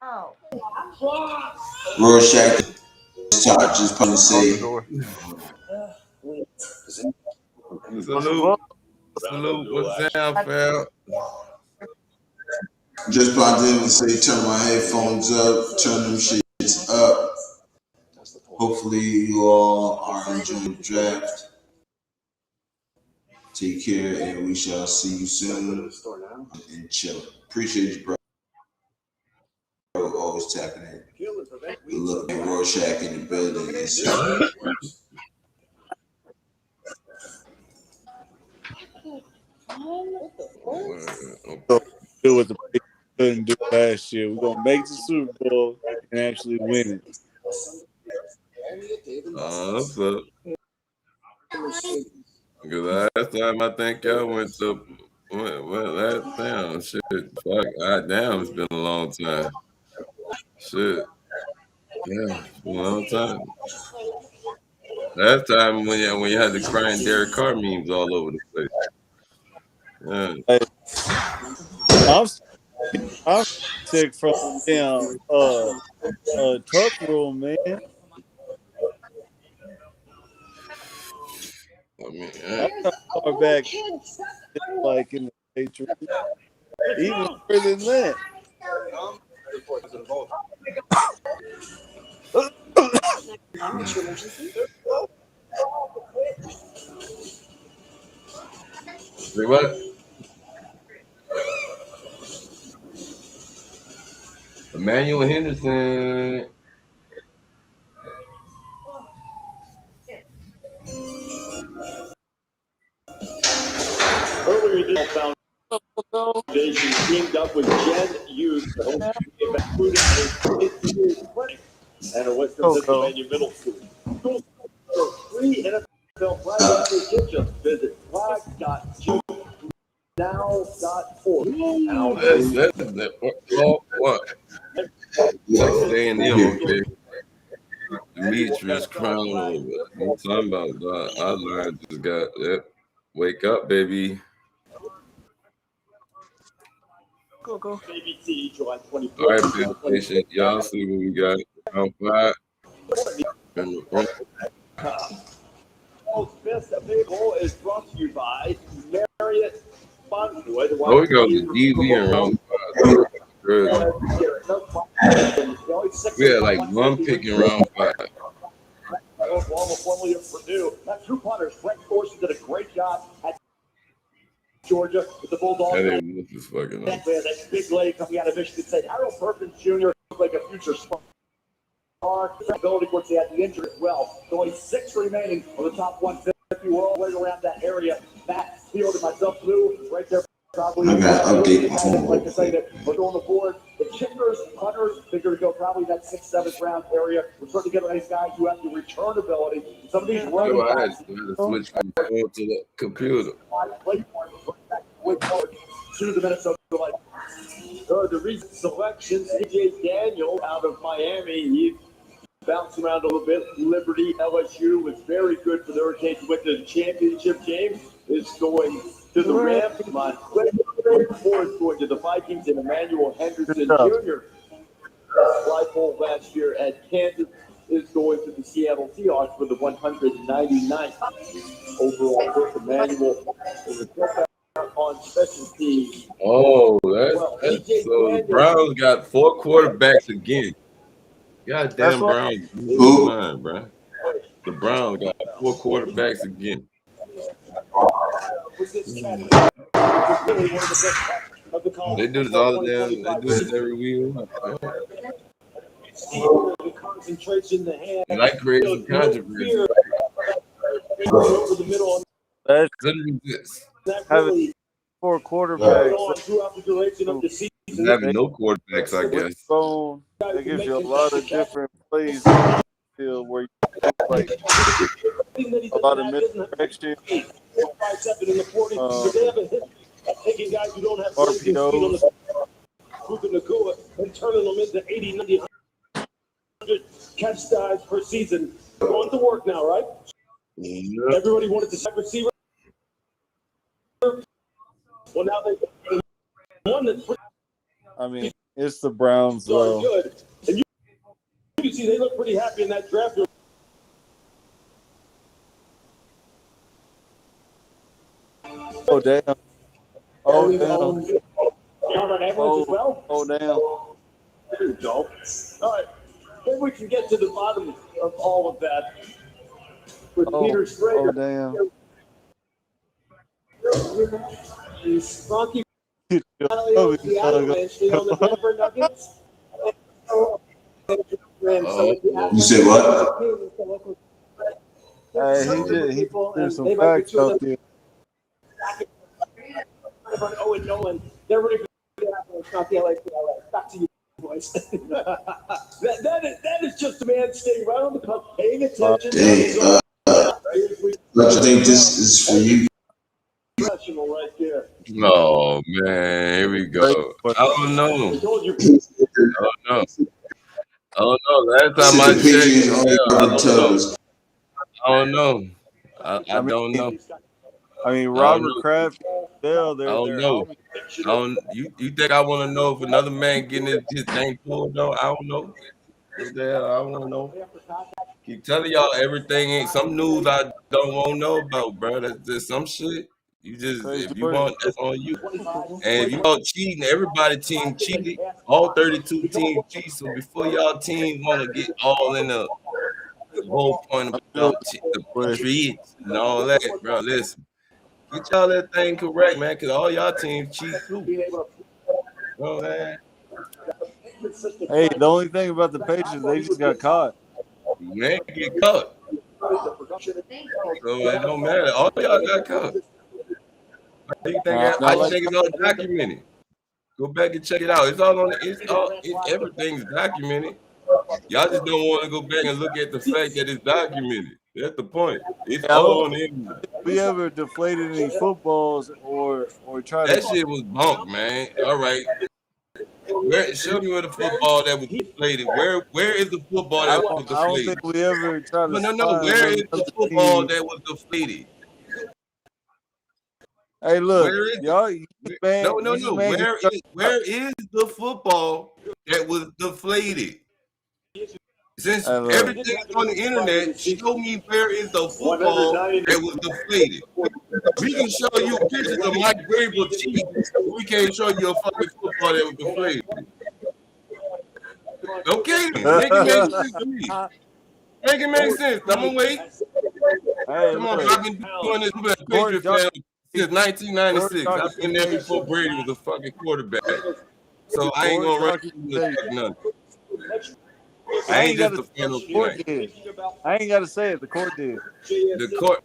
G: Oh.
A: Rorschach just probably say.
H: Salute. Salute. What's down, fam?
A: Just popped in and say, turn my headphones up, turn them shits up. Hopefully you all are enjoying the draft. Take care, and we shall see you soon. And chill. Appreciate you, bro. Always tapping in. Good luck, and Rorschach in the building. Yes, sir.
O: So do what the Patriots couldn't do last year. We're gonna make the Super Bowl and actually win it.
H: What's up? Because last time I think y'all went last time. Shit. Fuck. Damn, it's been a long time. Shit. Yeah, it's been a long time. Last time when you had the crying Derek Carr memes all over the place. Yeah.
O: Hey, I'm sick from damn tuck rule, man.
H: I mean,
O: I'm not far back like in the Patriots. Even further than that.
H: Say what? Emmanuel Henderson.
F: Earlier this foundation teamed up with Jen Hughes to host including a clinic at a Western Pennsylvania middle school. So 3 NFL flag just visit flag.gov. Now.org.
H: What? That's A&M, okay. Demetrius Crown. What you talking about, dog? Our line just got that. Wake up, baby.
F: Go. ABC, July 24th.
H: All right, Penn Station. Y'all see what we got. Round 5.
F: Best available is brought to you by Marriott Bonwood.
H: Oh, we go to DV in round 5. Good. We had like one pick in round 5.
C: Oklahoma, formerly of Purdue. That two punters, Brent Thorson, did a great job at Georgia with the Bulldogs.
H: This is fucking up.
C: That big leg coming out of Michigan State. Harold Perkins Jr. looked like a future star. Ability, of course, he had the injury as well. So only 6 remaining on the top 150. We're all right around that area. Matt Field and myself, Lou, right there. Probably.
A: I got to update my phone.
C: Like to say that we're going the board. The kickers, punters, figure to go probably that 6th, 7th round area. We're starting to get nice guys who have the return ability. Some of these running
H: I had
C: backs.
H: to switch from the phone to the computer.
C: To the Minnesota Vikings. Good
F: the recent selections, CJ Daniel out of Miami, he bounced around a little bit. Liberty, LSU was very good for the Hurricanes. Went to the championship game. Is going to the Rams. Moore is going to the Vikings, and Emmanuel Henderson Jr. Flagpole last year at Kansas is going to the Seattle Seahawks for the 199th overall pick. Emmanuel on special teams.
H: Oh, that's so the Browns got 4 quarterbacks again. Goddamn Browns.
A: Who?
H: Mind, bro. The Browns got 4 quarterbacks again. They do this all the damn. They do this every week. And I create some controversy.
O: That's having 4 quarterbacks.
H: Having no quarterbacks, I guess.
O: That gives you a lot of different plays on the field where you like a lot of misdirection,
L: taking guys who don't have RPOs, and turning them into 80, 90, 100 catch size per season. Going to work now, right?
H: Yeah.
L: Everybody wanted to sack receiver. Well, now they one that's pretty.
O: I mean, it's the Browns, though.
L: Good. And you can see they look pretty happy in that draft.
O: Oh, damn. Oh, damn.
L: Oh,
O: damn.
F: There you go. All right. Then we can get to the bottom of all of that with Peter Schrager.
O: Oh, damn.
M: Is Ronky
O: You
A: said what?
O: He did some facts out there.
L: Oh, and Nolan, they're ready for it's not the LA. Back to you, boys. that is just a man staying right on the cuff, paying attention.
A: Hey, I think this is for you.
F: Professional right there.
H: Oh man, here we go. I don't know. I don't know. Last time I checked, I don't know. I don't know.
O: I mean, Robert Kraft, they're
H: know. You think I want to know if another man getting his thing pulled though? I don't know. What the hell? I want to know. Keep telling y'all everything ain't some news I don't want to know about, bro. That's just some shit. You just if you want, that's on you. And if you all cheating, everybody team cheated. All 32 teams cheat. So before y'all team want to get all in the whole point about the treats and all that, bro, listen. Get y'all that thing correct, man, because all y'all teams cheat too. You know what I'm saying?
O: Hey, the only thing about the Patriots, they just got caught.
H: Man, get caught. So it don't matter. All y'all got caught. I think it's all documented. Go back and check it out. It's all on everything's documented. Y'all just don't want to go back and look at the fact that it's documented. That's the point. It's all on the internet.
O: We ever deflated any footballs or tried
H: that shit was bunk, man. All right. Show me where the football that was deflated. Where is the football that was deflated?
O: I don't think we ever tried to.
H: No. Where is the football that was deflated?
O: Hey, look, y'all.
H: No. Where is the football that was deflated? Since everything's on the internet, show me where is the football that was deflated. We can show you pictures of Mike Vrabel cheating. We can't show you a fucking football that was deflated. Okay, make it make sense to me. Make it make sense. I'm gonna wait. Come on, I've been doing this Patriot fan since 1996. I've been there before Brady was a fucking quarterback. So I ain't gonna run nothing.
O: I ain't got to say it. The court did.
H: The court.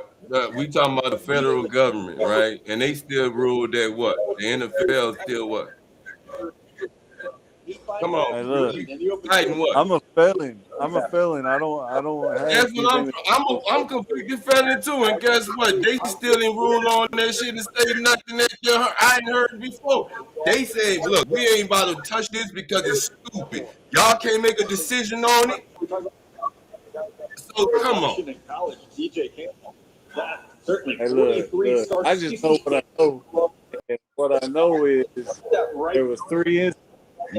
H: We talking about the federal government, right? And they still ruled that what? The NFL still what? Come on.
O: Hey, look,
H: fighting what?
O: I'm a felon. I'm a felon. I don't have
H: That's what
O: anything.
H: I'm completely felon too. And guess what? They still didn't rule on that shit and say nothing that I ain't heard before. They said, look, we ain't about to touch this because it's stupid. Y'all can't make a decision on it. So come on.
F: In college, DJ Campbell. Certainly.
O: Hey, look, I just know what I know. And what I know is there was 3 incidents.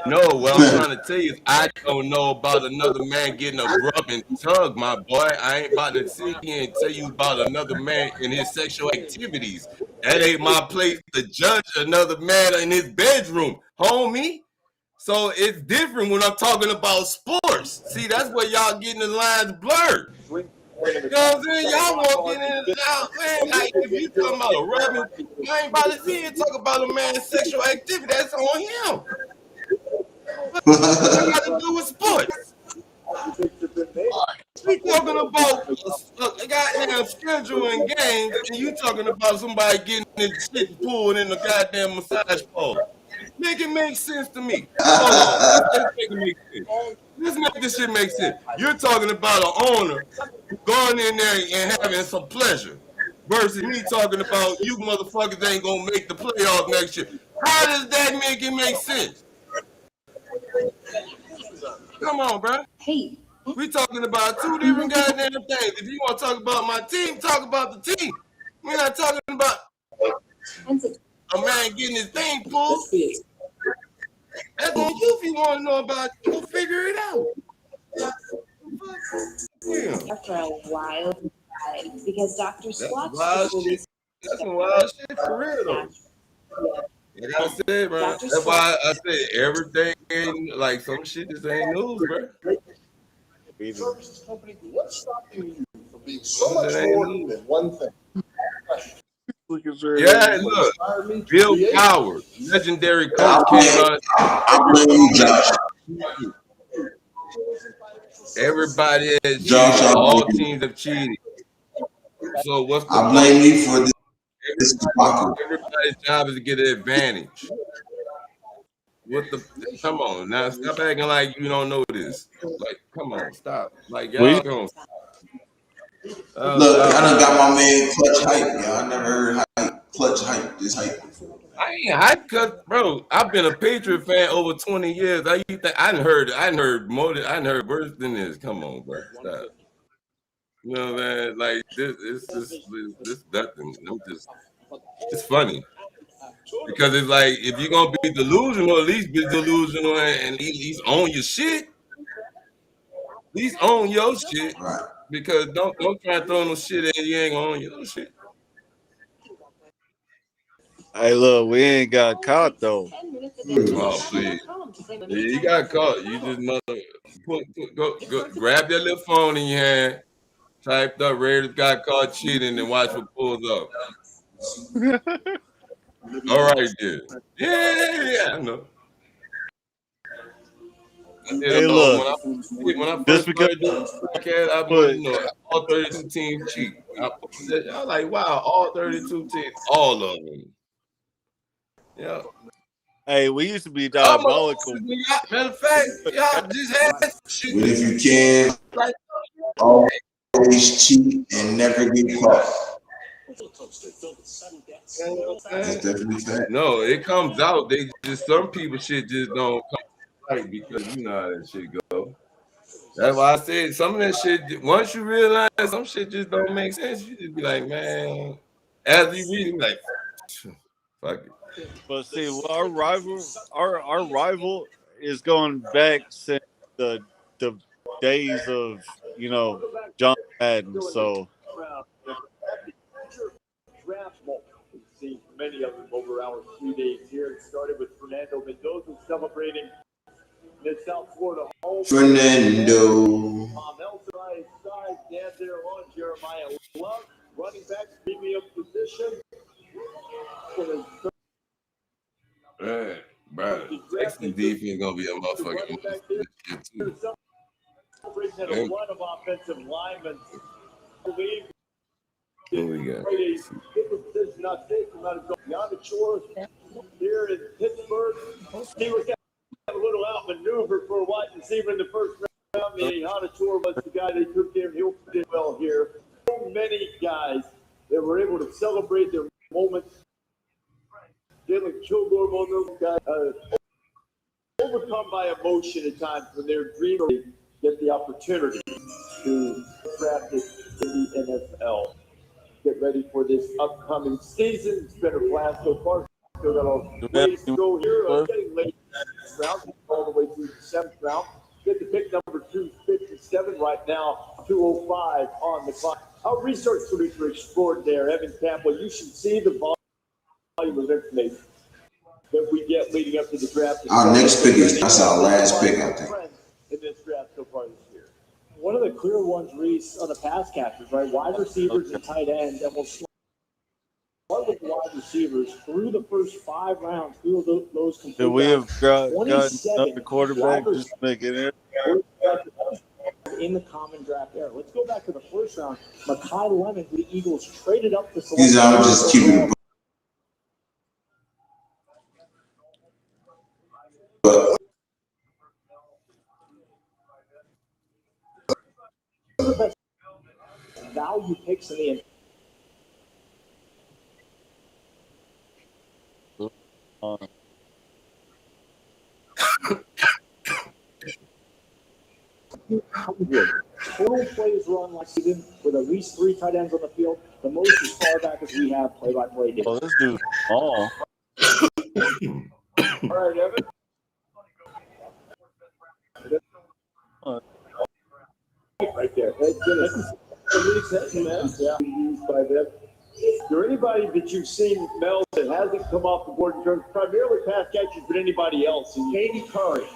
H: No, what I'm trying to tell you is I don't know about another man getting a rub and tug, my boy. I ain't about to sit here and tell you about another man and his sexual activities. That ain't my place to judge another man in his bedroom, homie. So it's different when I'm talking about sports. See, that's where y'all getting the lines blurred. You know what I'm saying? Y'all walking in and out, man. Like, if you talking about a rubbing, I ain't about to sit here and talk about a man's sexual activity. That's on him. What got to do with sports? We talking about a goddamn scheduling games, and you talking about somebody getting his shit pulled in the goddamn massage parlor. Make it make sense to me. Hold on. Let's make it make sense. Let's make this shit make sense. You're talking about an owner going in there and having some pleasure versus me talking about you motherfuckers ain't going to make the playoffs next year. How does that make it make sense? Come on, bro.
U: Hey.
H: We talking about two different goddamn things. If you want to talk about my team, talk about the team. We're not talking about a man getting his thing pulled. That's on you if you want to know about it. Go figure it out. Yeah.
U: After a wild ride, because Dr. Squatch
H: That's some wild shit for real though. Like I said, bro. That's why I said everything ain't like some shit just ain't news, bro.
K: Services company, what's stopping you from being so much more than one thing?
H: Yeah, look, Bill Coward, legendary coach, came on.
A: I blame you, Josh.
H: Everybody has
A: Josh,
H: cheated. All teams have cheated. So what's the
A: I blame you for this.
H: Everybody's job is to get an advantage. Come on now, stop acting like you don't know this. Like, come on, stop. Like y'all don't.
A: Look, I done got my man Clutch hype, y'all. I never heard Clutch hype this hype before.
H: I ain't hype cause, bro. I've been a Patriot fan over 20 years. I done heard more than I done heard worse than this. Come on, bro. Stop. You know what I'm saying? Like this nothing. It's funny. Because it's like if you're gonna be delusional, at least be delusional and at least own your shit. At least own your shit.
A: Right.
H: Because don't try to throw no shit in you ain't gonna own your shit.
O: Hey, look, we ain't got caught though.
H: Oh, please. Yeah, you got caught. You just go grab that little phone in your hand, typed up, Raiders got caught cheating, and watch what pulls up. All right, dude. Yeah, I know.
O: Hey, look.
H: When I first started doing this podcast, I put, all 32 teams cheat. I was like, wow, all 32 teams, all of them. Yeah.
O: Hey, we used to be diabolical.
H: Matter of fact, y'all just had shit.
A: But if you can, always cheat and never get caught. That's definitely fact.
H: No, it comes out. They just some people shit just don't come right because you know how that shit go. That's why I said some of that shit. Once you realize some shit just don't make sense, you just be like, man. As you read, like, fuck it.
O: But see, our rival is going back since the days of John Madden. So.
F: We've seen many of them over our 3 days here. It started with Fernando Mendoza celebrating the South Florida home.
A: Fernando.
F: Nelson by his side, down there on Jeremiah Love, running back, premium position.
H: Bro, Texas defense gonna be a motherfucking shit too.
F: A run of offensive linemen.
H: Who we got?
F: Here in Pittsburgh, he was got a little outmaneuvered for a wide receiver in the first round. Hanator was the guy they took there. He'll did well here. So many guys that were able to celebrate their moments. Dylan Kilgore, one of those guys, overcome by emotion at times when they're dreaming to get the opportunity to draft it in the NFL. Get ready for this upcoming season. It's been a blast so far. Still got a ways to go here. Getting late in the round, all the way through the 7th round. Get the pick number 257 right now, 205 on the clock. Our research producer extraordinaire, Evan Campbell, you should see the volume of information that we get leading up to the draft.
A: Our next pick that's our last pick, I think.
F: In this draft so far this year.
D: One of the clear ones, Reese, are the pass catchers, right? Wide receivers and tight ends, and we'll start with wide receivers through the first 5 rounds. Through those complete.
O: Could we have gotten another quarterback just to make it in?
D: In the common draft era. Let's go back to the first round. Mekhi Lemon, who the Eagles traded up to select.
A: These are just keeping it.
D: The best value picks in the total plays run last season with at least 3 tight ends on the field. The most as far back as we have play-by-play data.
O: Oh, this dude's small.
F: All right, Evan. Right there. Yeah. Used by them. Is there anybody that you've seen, Mel, that hasn't come off the board in terms of primarily pass catchers, but anybody else?
D: Katie Curry,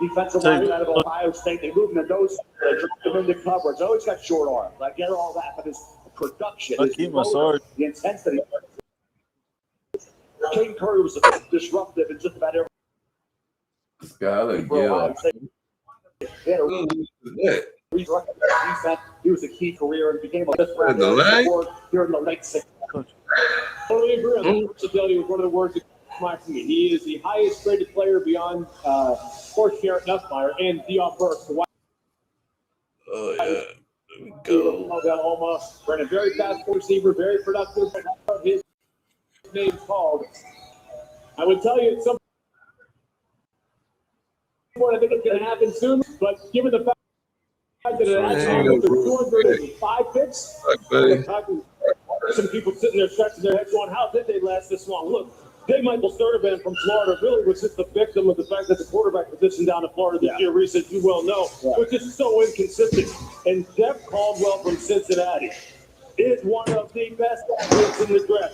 D: defensive lineman out of Ohio State. They moved the nose, they took him into coverage. Always got short arms. I get all that, but his production,
O: I keep my sword.
D: The intensity. Katie Curry was disruptive in just about every.
H: Skyler
D: He was a key career and became a fifth round here in the late 60s.
L: Totally agree on that. Versatility was one of the words that came to me. He is the highest rated player beyond, of course, Garrett Nussmeier and Deion Burks.
H: Oh, yeah. There we go.
L: Oklahoma. Ran a very fast receiver, very productive. His name's called. I would tell you at some point, I think it's going to happen soon, but given the fact that it actually 205 picks, some people sitting there scratching their heads going, how did they last this long? Look, J. Michael Sturdivant from Florida really was just the victim of the fact that the quarterback position down in Florida this year, Reese, as you well know, was just so inconsistent. And Jeff Caldwell from Cincinnati is one of the best athletes in the draft.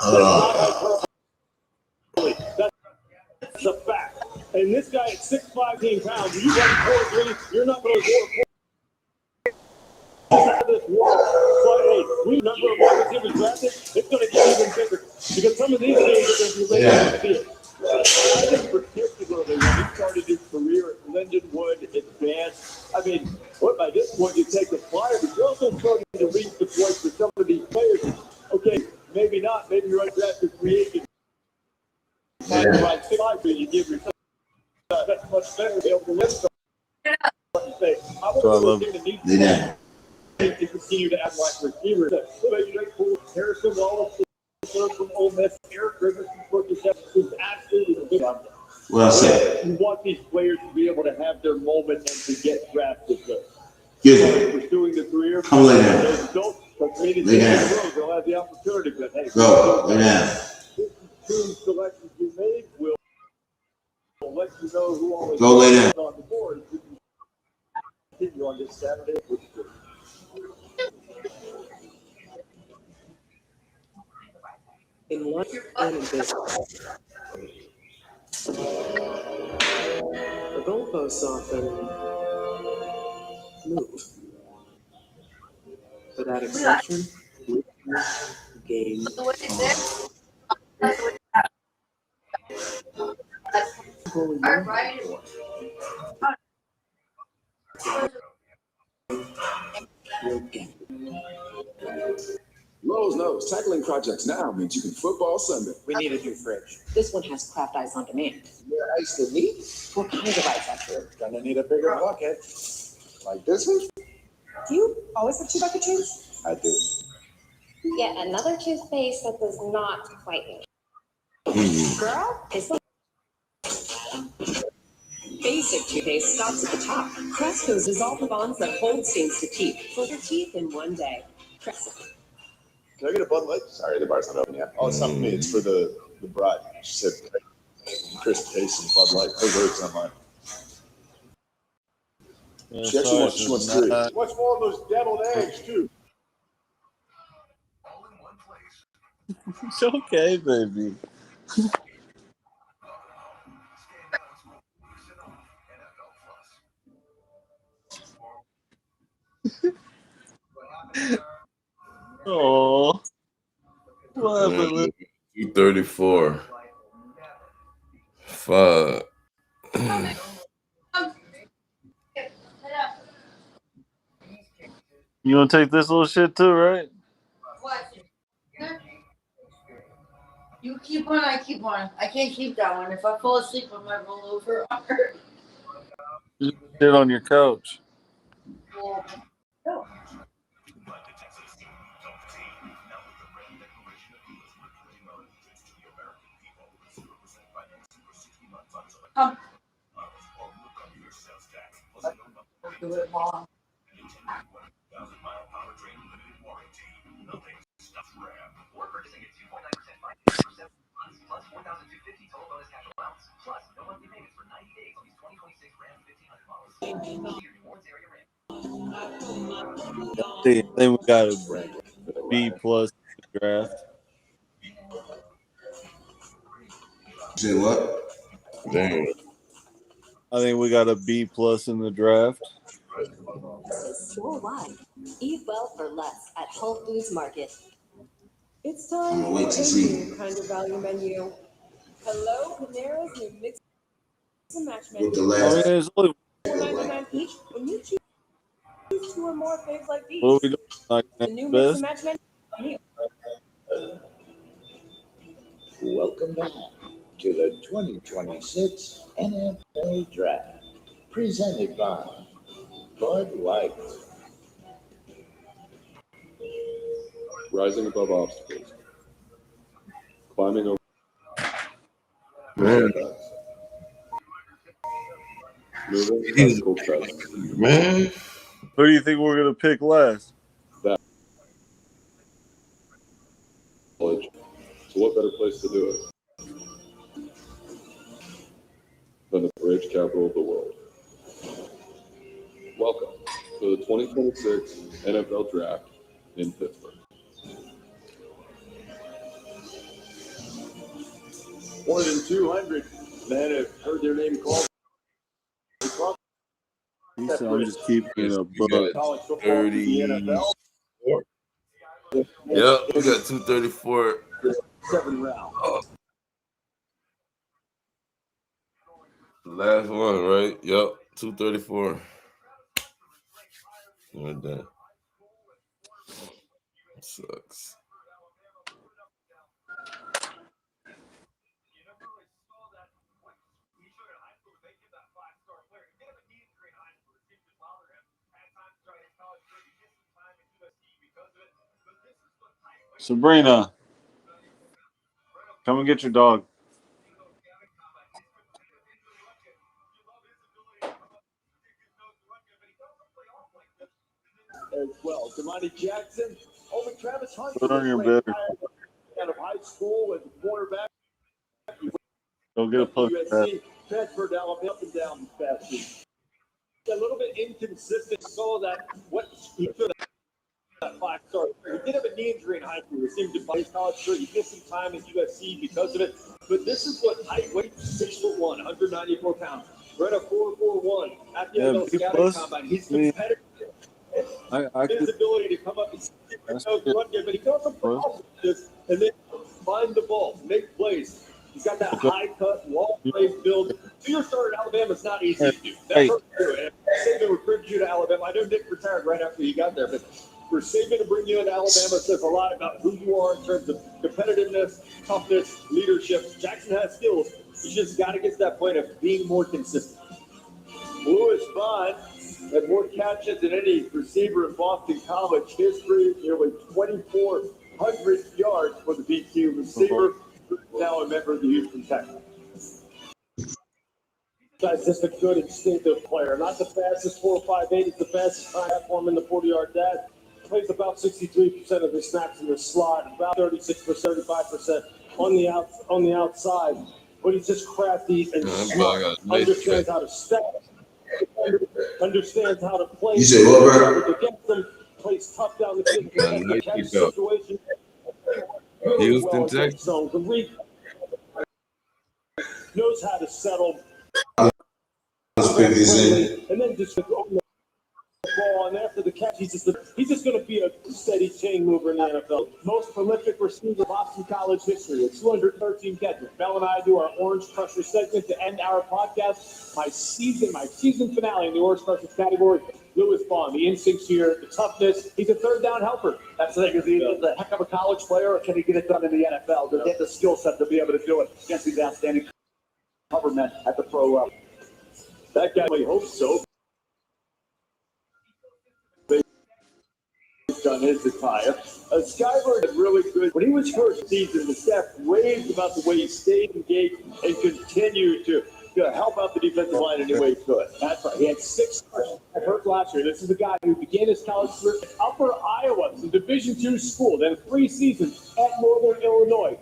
L: That's a fact. And this guy at 6'5", 18 pounds, you run 4'3", you're not going to score 4. This wall. So, hey, we number of wide receivers drafted, it's going to get even bigger because some of these games are going to be late in the field. I think particularly when he started his career at Lindenwood Advanced, I mean, what by this point you take the flyer, but you're also starting to reach the point for some of these players. Okay, maybe not. Maybe you're undrafted free agent. Find the right slide, but you give yourself that's much better to be able to lift something. I want to need to continue to add wide receivers. Harrison Wallace from Ole Miss, Eric Rivers from Georgia Tech, who's absolutely the big one.
A: Well said.
F: You want these players to be able to have their moment and to get drafted good. Pursuing the career.
A: Come lay down.
F: Lay down. They'll have the opportunity, but hey,
A: go lay down.
F: Two selections you made will let you know who always
A: go lay down
F: on the board. Continue on this Saturday.
P: In life and in business, the goalposts often move. For that exception, game
S: Lowe's knows tackling projects now means you can football Sunday.
N: We need a new fridge. This one has craft ice on demand.
S: Yeah, ice to meat?
N: What kind of ice, actually?
S: Gonna need a bigger bucket.
K: Like this one?
U: Do you always have 2 bucket chains?
K: I do.
U: Yet another toothpaste that does not quite me. Girl, is
P: Basic toothpaste stops at the top. Cresco's dissolve the bonds that hold stains to teeth. For your teeth in one day. Cresco.
K: Can I get a Bud Light? Sorry, the bar's not open yet. Oh, it's not for me. It's for the bride. She said crisp taste and Bud Light. Her words, not mine.
O: Yeah,
K: She actually wants 3.
F: What's more of those deviled eggs, too?
O: It's okay, baby. Oh, what happened?
H: 234. Fuck.
O: You gonna take this little shit too, right?
G: What? You keep one, I keep one. I can't keep that one. If I fall asleep, I might roll over.
O: Just sit on your couch.
G: Well, no. Come. Do it, Mom.
O: I think we got a B plus in the draft.
A: Say what?
H: Damn.
O: I think we got a B plus in the draft.
J: Store-wide. Eat well for less at Whole Foods Market.
U: It's time for a new kind of value menu. Hello, Panera's new mix and match menu.
A: With the last.
O: There's only
U: $4.99 each. When you choose 2 or more faves like these,
O: what we doing, like
U: the new
O: best?
U: mix and match menu.
Q: Welcome back to the 2026 NFL Draft, presented by Bud Light.
B: Rising above obstacles. Climbing over.
H: Man.
B: Moving tactical tests.
H: Man.
O: Who do you think we're gonna pick last?
B: That college. So what better place to do it than the bridge capital of the world? Welcome to the 2026 NFL Draft in Pittsburgh.
F: More than 200 men have heard their name called.
O: He said, I'm just keeping it a buck.
H: 34. Yep, we got 234.
F: 7 rounds.
H: Last one, right? Yep, 234. We're done. Sucks.
O: Sabrina, come and get your dog.
F: As well, Damani Jackson, over Travis Hunt.
O: Put on your bed.
F: Out of high school with quarterback.
O: Go get a push.
F: USC transferred to Alabama up and down this past season. A little bit inconsistent, so that what he should have that 5-star. He did have a knee injury in high school. He seemed to play his college career. He missed some time at USC because of it. But this is what height, weight, 6'1", 194 pounds. Ran a 4.41 at the end of the scouting combine. He's competitive. His ability to come up and run game, but he can also put off this and then find the ball, make plays. He's got that high cut, long play build. 2-year starter at Alabama is not easy to do. That's hard to do. Saban recruited you to Alabama. I know Nick retired right after you got there, but for Saban to bring you into Alabama says a lot about who you are in terms of competitiveness, toughness, leadership. Jackson has skills. He's just got to get to that point of being more consistent. Lewis Bond had more catches than any receiver in Boston College history, nearly 2,400 yards for the BQ receiver, now a member of the Houston Texans.
L: Guy's just a good instinctive player. Not the fastest 4.58. He's the fastest platform in the 40-yard dash. Plays about 63% of his snaps in the slot, about 36%, 35% on the outside. But he's just crafty and smart. Understands how to step. Understands how to play.
A: You say what, bro?
L: Against them, plays tough down the field. Catch situation.
H: Houston, Texas.
L: Knows how to settle. And then just on the ball, and after the catch, he's just going to be a steady chain mover in the NFL. Most prolific receiver of Boston College history with 213 catches. Mel and I do our Orange Crusher segment to end our podcast. My season finale in the Orange Crusher category. Lewis Bond, the instincts here, the toughness. He's a third down helper.
C: That's the thing, is he a heck of a college player, or can he get it done in the NFL? Does he have the skill set to be able to do it against these outstanding cover men at the pro level?
F: That guy, we hope so. Based on his attire. Skyler is really good. When he was first season, the staff raved about the way he stayed engaged and continued to help out the defensive line any way he could.
L: That's right. He had 6 starts hurt last year. This is a guy who began his college career at Upper Iowa, it's a Division II school, then 3 seasons at Northern Illinois.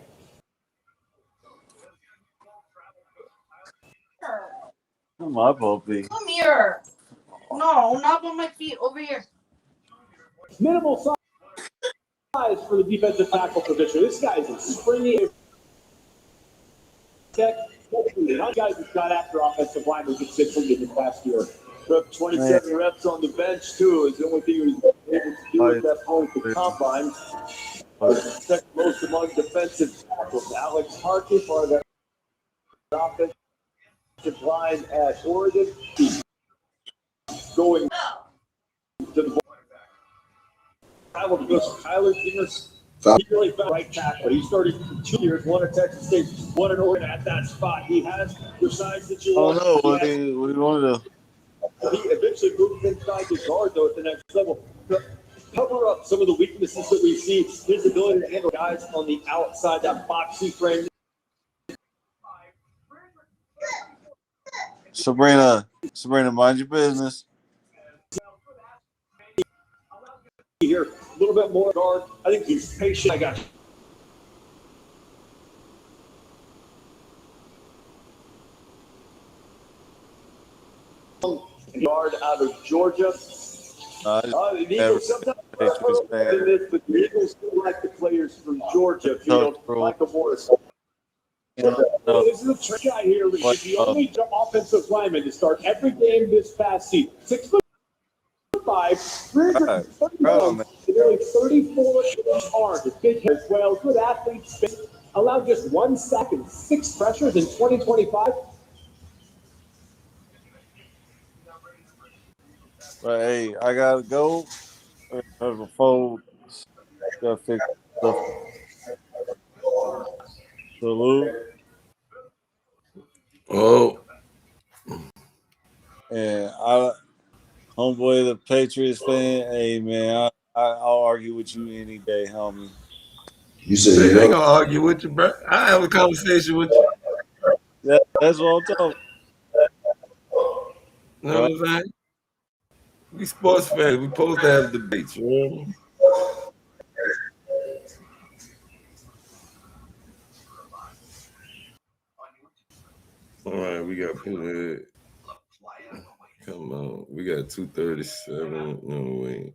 O: Come on, Poppy.
G: Come here. No, not on my feet. Over here.
L: Minimal size for the defensive tackle position. This guy is a springy tech. Guys who've got after offensive linemen consistently this past year.
F: Took 27 reps on the bench, too, is the only thing he was able to do at that point at the combine. Second most among defensive tackles. Alex Harkey, part of that offensive line at Oregon. Going to the ball. Tyler Dinners. He really found right tackle. He started for 2 years, one at Texas State, one at Oregon at that spot. He has the size that you want.
O: Oh, no. What do you want to do?
F: He eventually moved inside the guard, though, at the next level. To cover up some of the weaknesses that we see, his ability to handle guys on the outside, that boxy frame.
O: Sabrina, mind your business.
F: Here, a little bit more guard. I think he's patient. I got guard out of Georgia. The Eagles sometimes in this, but the Eagles still like the players from Georgia. If you don't like a Morris.
L: This is a trick guy here. He's the only offensive lineman to start every game this past season. 6'5", 330 pounds, nearly 34 inch arms. His big head as well. Good athlete. Allowed just 1 sack and 6 pressures in 2025.
O: But hey, I gotta go before gotta fix stuff. Salute.
H: Oh.
O: And homeboy, the Patriots fan. Hey man, I'll argue with you any day, homie.
A: You said
H: I ain't gonna argue with you, bro. I have a conversation with you.
O: That's what I'm talking.
H: You know what I'm saying? We sports fans. We supposed to have debates, you know? All right, we got put it. Come on, we got 237. No wait.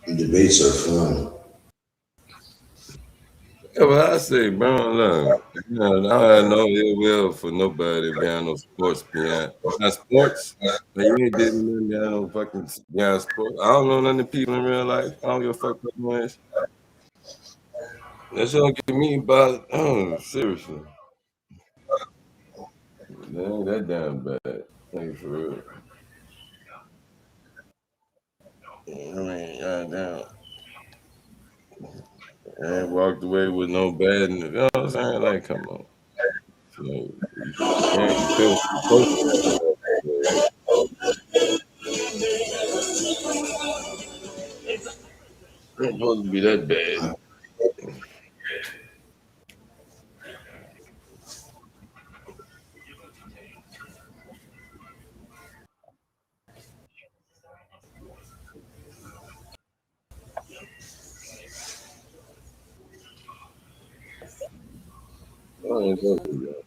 A: Debates are fun.
H: Yeah, but I say, bro, look, I have no ill will for nobody behind no sports beyond sports. Like, you ain't did nothing behind no fucking beyond sports. I don't know none of the people in real life. I don't give a fuck what no is. That shit don't get me about. Oh, seriously. That ain't that damn bad. Ain't for real. I mean, goddamn. I ain't walked away with no bad, you know what I'm saying? Like, come on. You know, you can't feel It's supposed to be that bad. Oh, it's supposed to be that.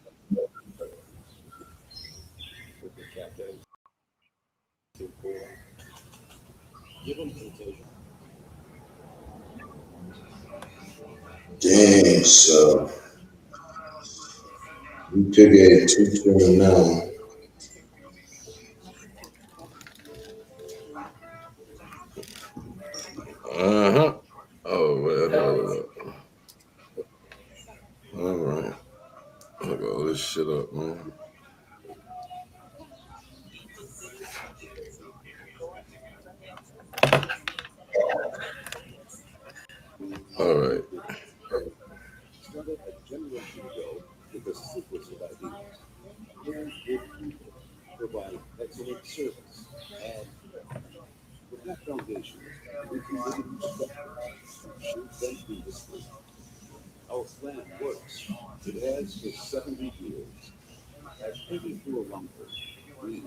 A: Damn, so we took it at 229.
H: Oh, well. All right. Look all this shit up, man. All right.
B: Started a generation ago with a sequence of ideas. Learn good people, provide excellent service, and with that foundation, we can live in respect and shape them through the street. Our plan works. It has for 70 years. At 84 Lumber, we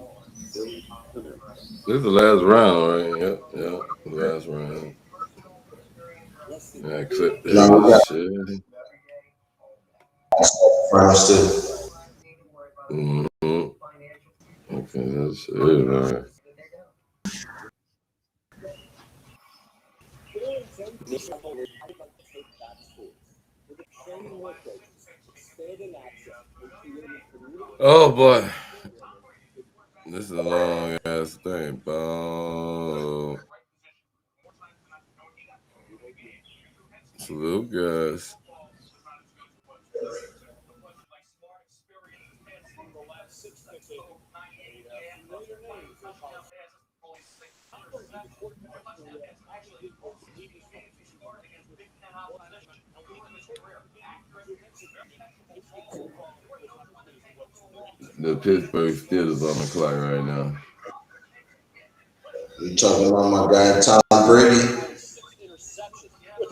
B: build America.
H: This is the last round, right? Yep. The last round. Yeah, clip
A: No, we
H: that
A: got
H: shit.
A: rounds too.
H: Mm-hmm. Okay, that's it, all right. Oh boy, this is a long ass thing, bro. Salute, guys. The Pittsburgh Steelers on the clock right now.
A: You talking about my guy Tom Brady?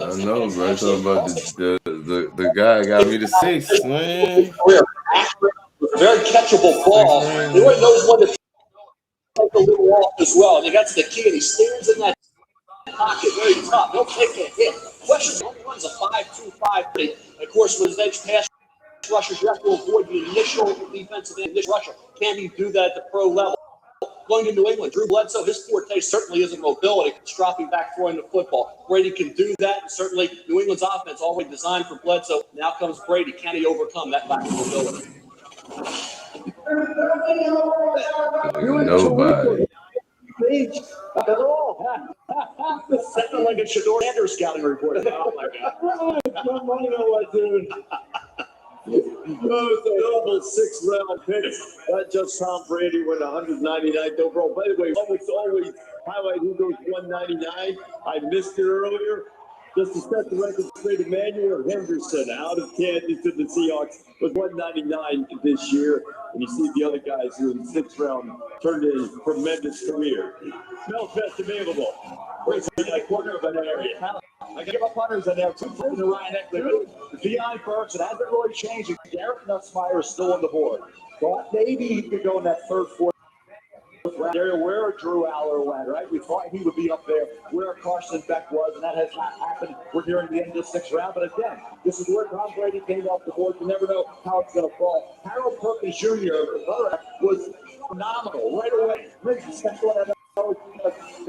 H: I know, bro. I'm talking about the guy got me the 6, man.
C: Very catchable ball. He really knows when to take a little off as well. And he got to the key and he stands in that pocket very tough. He'll take a hit. Question, he only runs a 5.25. Of course, with his edge pass rushers, you have to avoid the initial defensive initial rusher. Can he do that at the pro level? Going to New England, Drew Bledsoe, his forte certainly isn't mobility. It's dropping back, throwing the football. Brady can do that, and certainly New England's offense already designed for Bledsoe. Now comes Brady. Can he overcome that lack of mobility?
H: Nobody.
C: Not at all. Sounded like a Shador Sanders scouting report. Oh my God!
F: You know what, dude? Those double 6th-round picks. Not just Tom Brady went 199th overall. By the way, always highlight who goes 199. I missed it earlier. Just to set the record straight, Emmanuel Henderson out of Kansas to the Seahawks was 199 this year. And you see the other guys who in the 6th round turned in a tremendous career. Best available. Brings a quarter of an area. I give up punters in there. 2 players to Ryan Eckler. Deion Burks, it hasn't really changed. Garrett Nussmeier is still on the board. Thought maybe he could go in that 3rd, 4th round area where Drew Aller went, right? We thought he would be up there where Carson Beck was, and that has not happened. We're nearing the end of the 6th round. But again, this is where Tom Brady came off the board. You never know how it's going to fall. Harold Perkins Jr. was phenomenal right away. Brings the second one.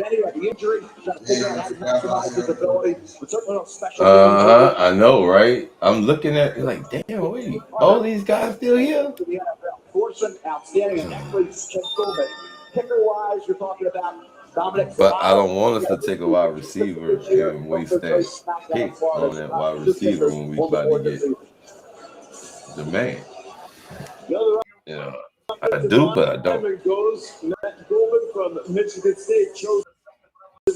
F: Anyway, the injury, got to figure out how to maximize his ability. But certainly on special
H: I know, right? I'm looking at it like, damn, wait, all these guys still here?
C: Fortune, outstanding, and Eckler's but kicker-wise, you're talking about Dominic.
H: But I don't want us to take a wide receiver and waste that pick on that wide receiver when we about to get the man. You know, I do, but I don't.
F: Goes Matt Goldman from Michigan State, chosen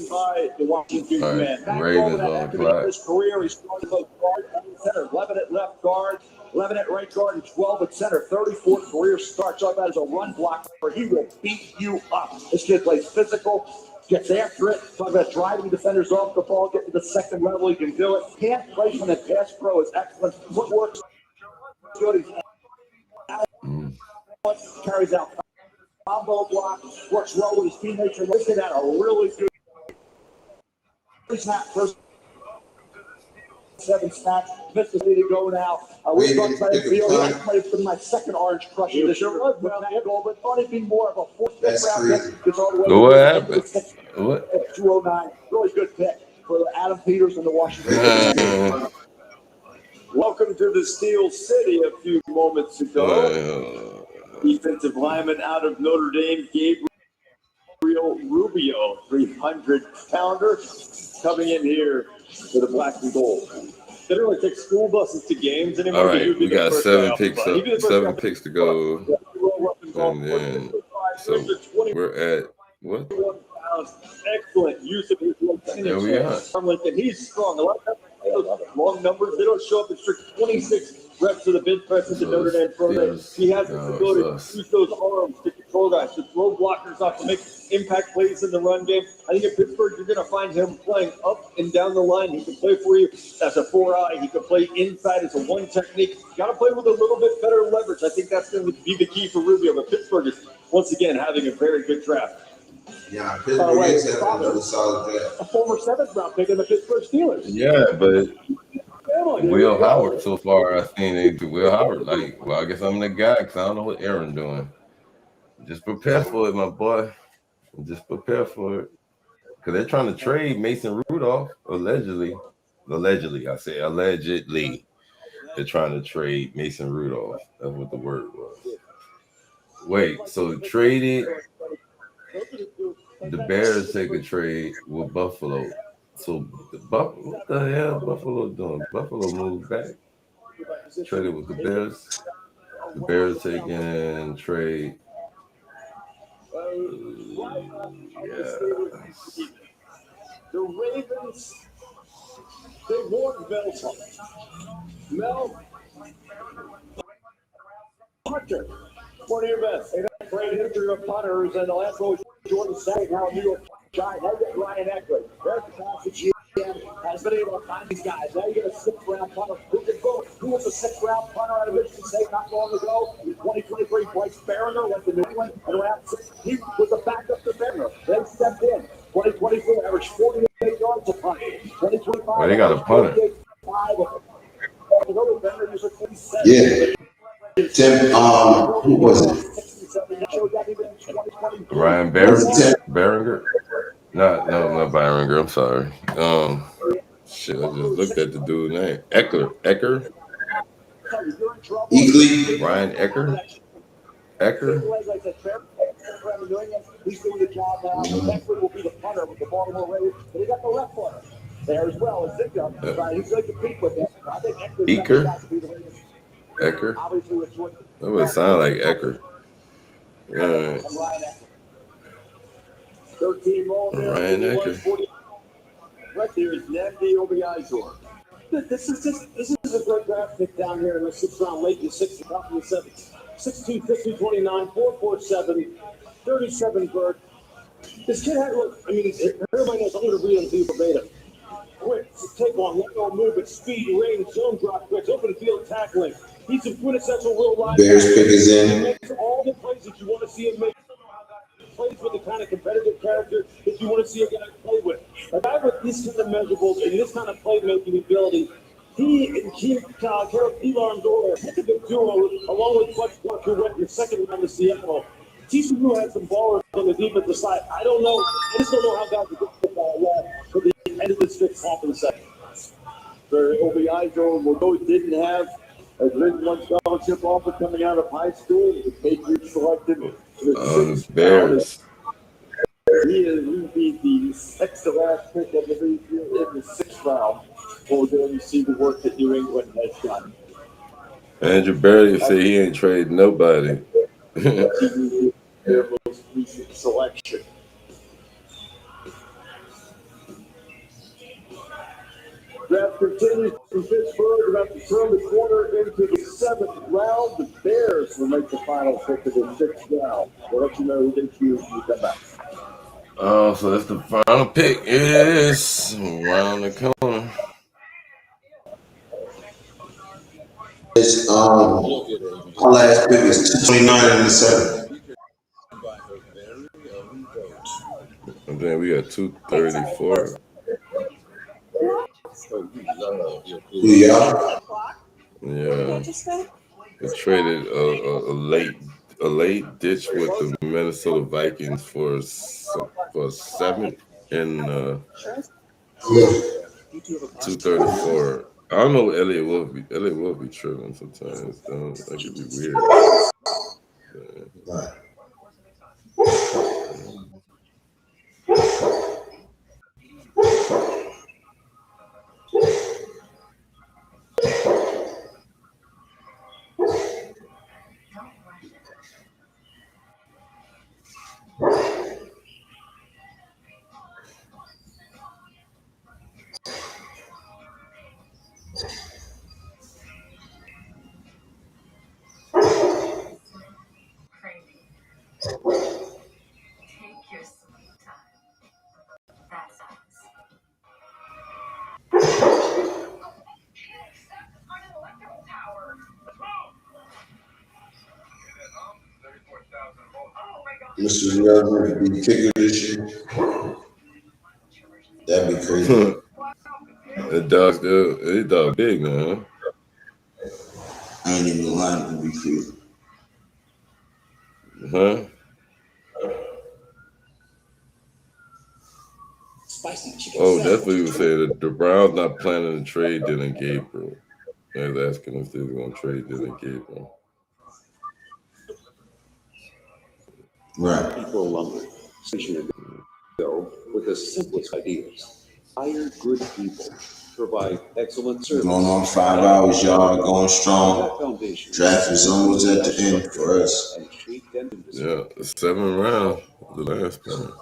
F: by the Washington
H: Command. Ravens on the clock.
C: His career, he started both guard and center, 11 at left guard, 11 at right guard, and 12 at center. 34 career start. Talk about as a run blocker. He will beat you up. This kid plays physical, Gets after it. Talk about driving defenders off the ball, get to the second level. He can do it. Can't placement and pass pro is excellent. Footwork good. Carries out combo block. Works well with his teammates. And looking at a really good snap. First 7 snaps. Missed the to go now. We talked about it. I played for my second Orange Crush this year. But thought it'd be more of a fourth round pick.
H: What happened? What?
C: 209. Really good pick for Adam Peters and the Washington.
F: Welcome to the Steel City a few moments ago. Defensive lineman out of Notre Dame, Gabriel Rubio, 300-pounder, coming in here for the black and gold.
E: They don't really take school buses to games anymore.
H: All right, we got 7 picks up, 7 picks to go, and then so we're at what?
E: Excellent use of his
H: There we are.
E: and he's strong. A lot of times those long numbers, they don't show up in strict 26 reps of the bench press in the Notre Dame program. He has the ability to use those arms to control guys, to throw blockers off, to make impact plays in the run game. I think in Pittsburgh, you're going to find him playing up and down the line. He can play for you as a 4-eye. He can play inside as a 1 technique. Got to play with a little bit better leverage. I think that's going to be the key for Rubio. But Pittsburgh is, once again, having a very good draft.
A: Yeah, Pittsburgh is having another solid draft.
C: A former 7th round pick in the Pittsburgh Steelers.
H: Yeah, but Will Howard so far, I've seen they do Will Howard. Like, well, I guess I'm the guy because I don't know what Aaron doing. Just prepare for it, my boy. Just prepare for it. Because they're trying to trade Mason Rudolph, allegedly. Allegedly, I say allegedly. They're trying to trade Mason Rudolph. That's what the word was. Wait, so traded the Bears take a trade with Buffalo. So what the hell Buffalo doing? Buffalo moved back. Traded with the Bears. The Bears taking trade.
E: The Ravens, they want Mel Hunter, one of your best.
C: They had a great history of punters, and the last one was Jordan Saget, now New York Giants. Now you get Ryan Eckler. There's the passage has been able to find these guys. Now you get a 6th-round punter. Who can go? Who was a 6th-round punter out of Michigan State not long ago? In 2023, Bryce Behringer went to New England and round 6. He was a backup defender. Then stepped in. 2024 averaged 48 yards a punt. 2025.
H: Well, they got a punter.
A: Yeah. Tim, who was it?
H: Ryan Behringer? No, not Behringer. I'm sorry. Shit, I just looked at the dude's name. Ecker?
A: Eagley?
H: Ryan Ecker?
C: He's doing the job now. Eckler will be the punter with the Baltimore Ravens, but he got the left punter there as well as Zigga. He's going to compete with him. I think
H: Ecker? That would sound like Ecker. Yeah.
F: 13 more there.
H: Ryan Ecker.
F: Right there is Namdi Obiazor.
E: This is a great draft pick down here in the 6th round, late in the 6th, top of the 7th. 6'2", 229, 4'7", 37 bird. This kid had, everybody knows, I'm going to read him to you verbatim. Quick, take on, let go, move at speed, range, zone drop quicks, open field tackling. He's a quintessential real life.
A: Bears pick is in.
E: He makes all the plays that you want to see him make. Plays with the kind of competitive character that you want to see a guy play with. A guy with this kind of measurables and this kind of playmaking ability, he and Keelan Dora, heck of a duo, along with Fletch Clark, who went in the 2nd round to Seattle. TCU had some ballers on the defensive side. I don't know. I just don't know how guys are good football yet for the end of this 5th, half of the 2nd.
F: For Obiazor, although he didn't have a Division I scholarship offer coming out of high school, the Patriots selected him.
H: The Bears.
F: He will be the 6th to last pick of the league in the 6th round. We'll go and see the work that New England has done.
H: Andrew Barry said he ain't trade nobody.
F: Their most recent selection. Draft continues from Pittsburgh, about to turn the corner into the 7th round. The Bears will make the final pick of the 6th round. We'll let you know who they choose when we come back.
H: Oh, so that's the final pick. Is around the corner.
A: It's our last pick is 229 in the 7th.
H: And then we got 234.
A: Yeah.
H: Yeah. They traded a late ditch with the Minnesota Vikings for a 7th and 234. I don't know. Elliot will be tripping sometimes. That could be weird.
A: Right. Mr. Young could be kicker this year. That'd be crazy.
H: That dog big, man.
A: I ain't even lying to be crazy.
H: Huh? Oh, that's what he was saying. The Browns not planning to trade Dylan Gabriel. I was asking if they were going to trade Dylan Gabriel.
A: Right.
B: People lumber go with the simplest ideas. Hire good people. Provide excellent service.
A: Going on 5 hours, y'all. Going strong. Draft is almost at the end for us.
H: Yeah, 7th round, the last one.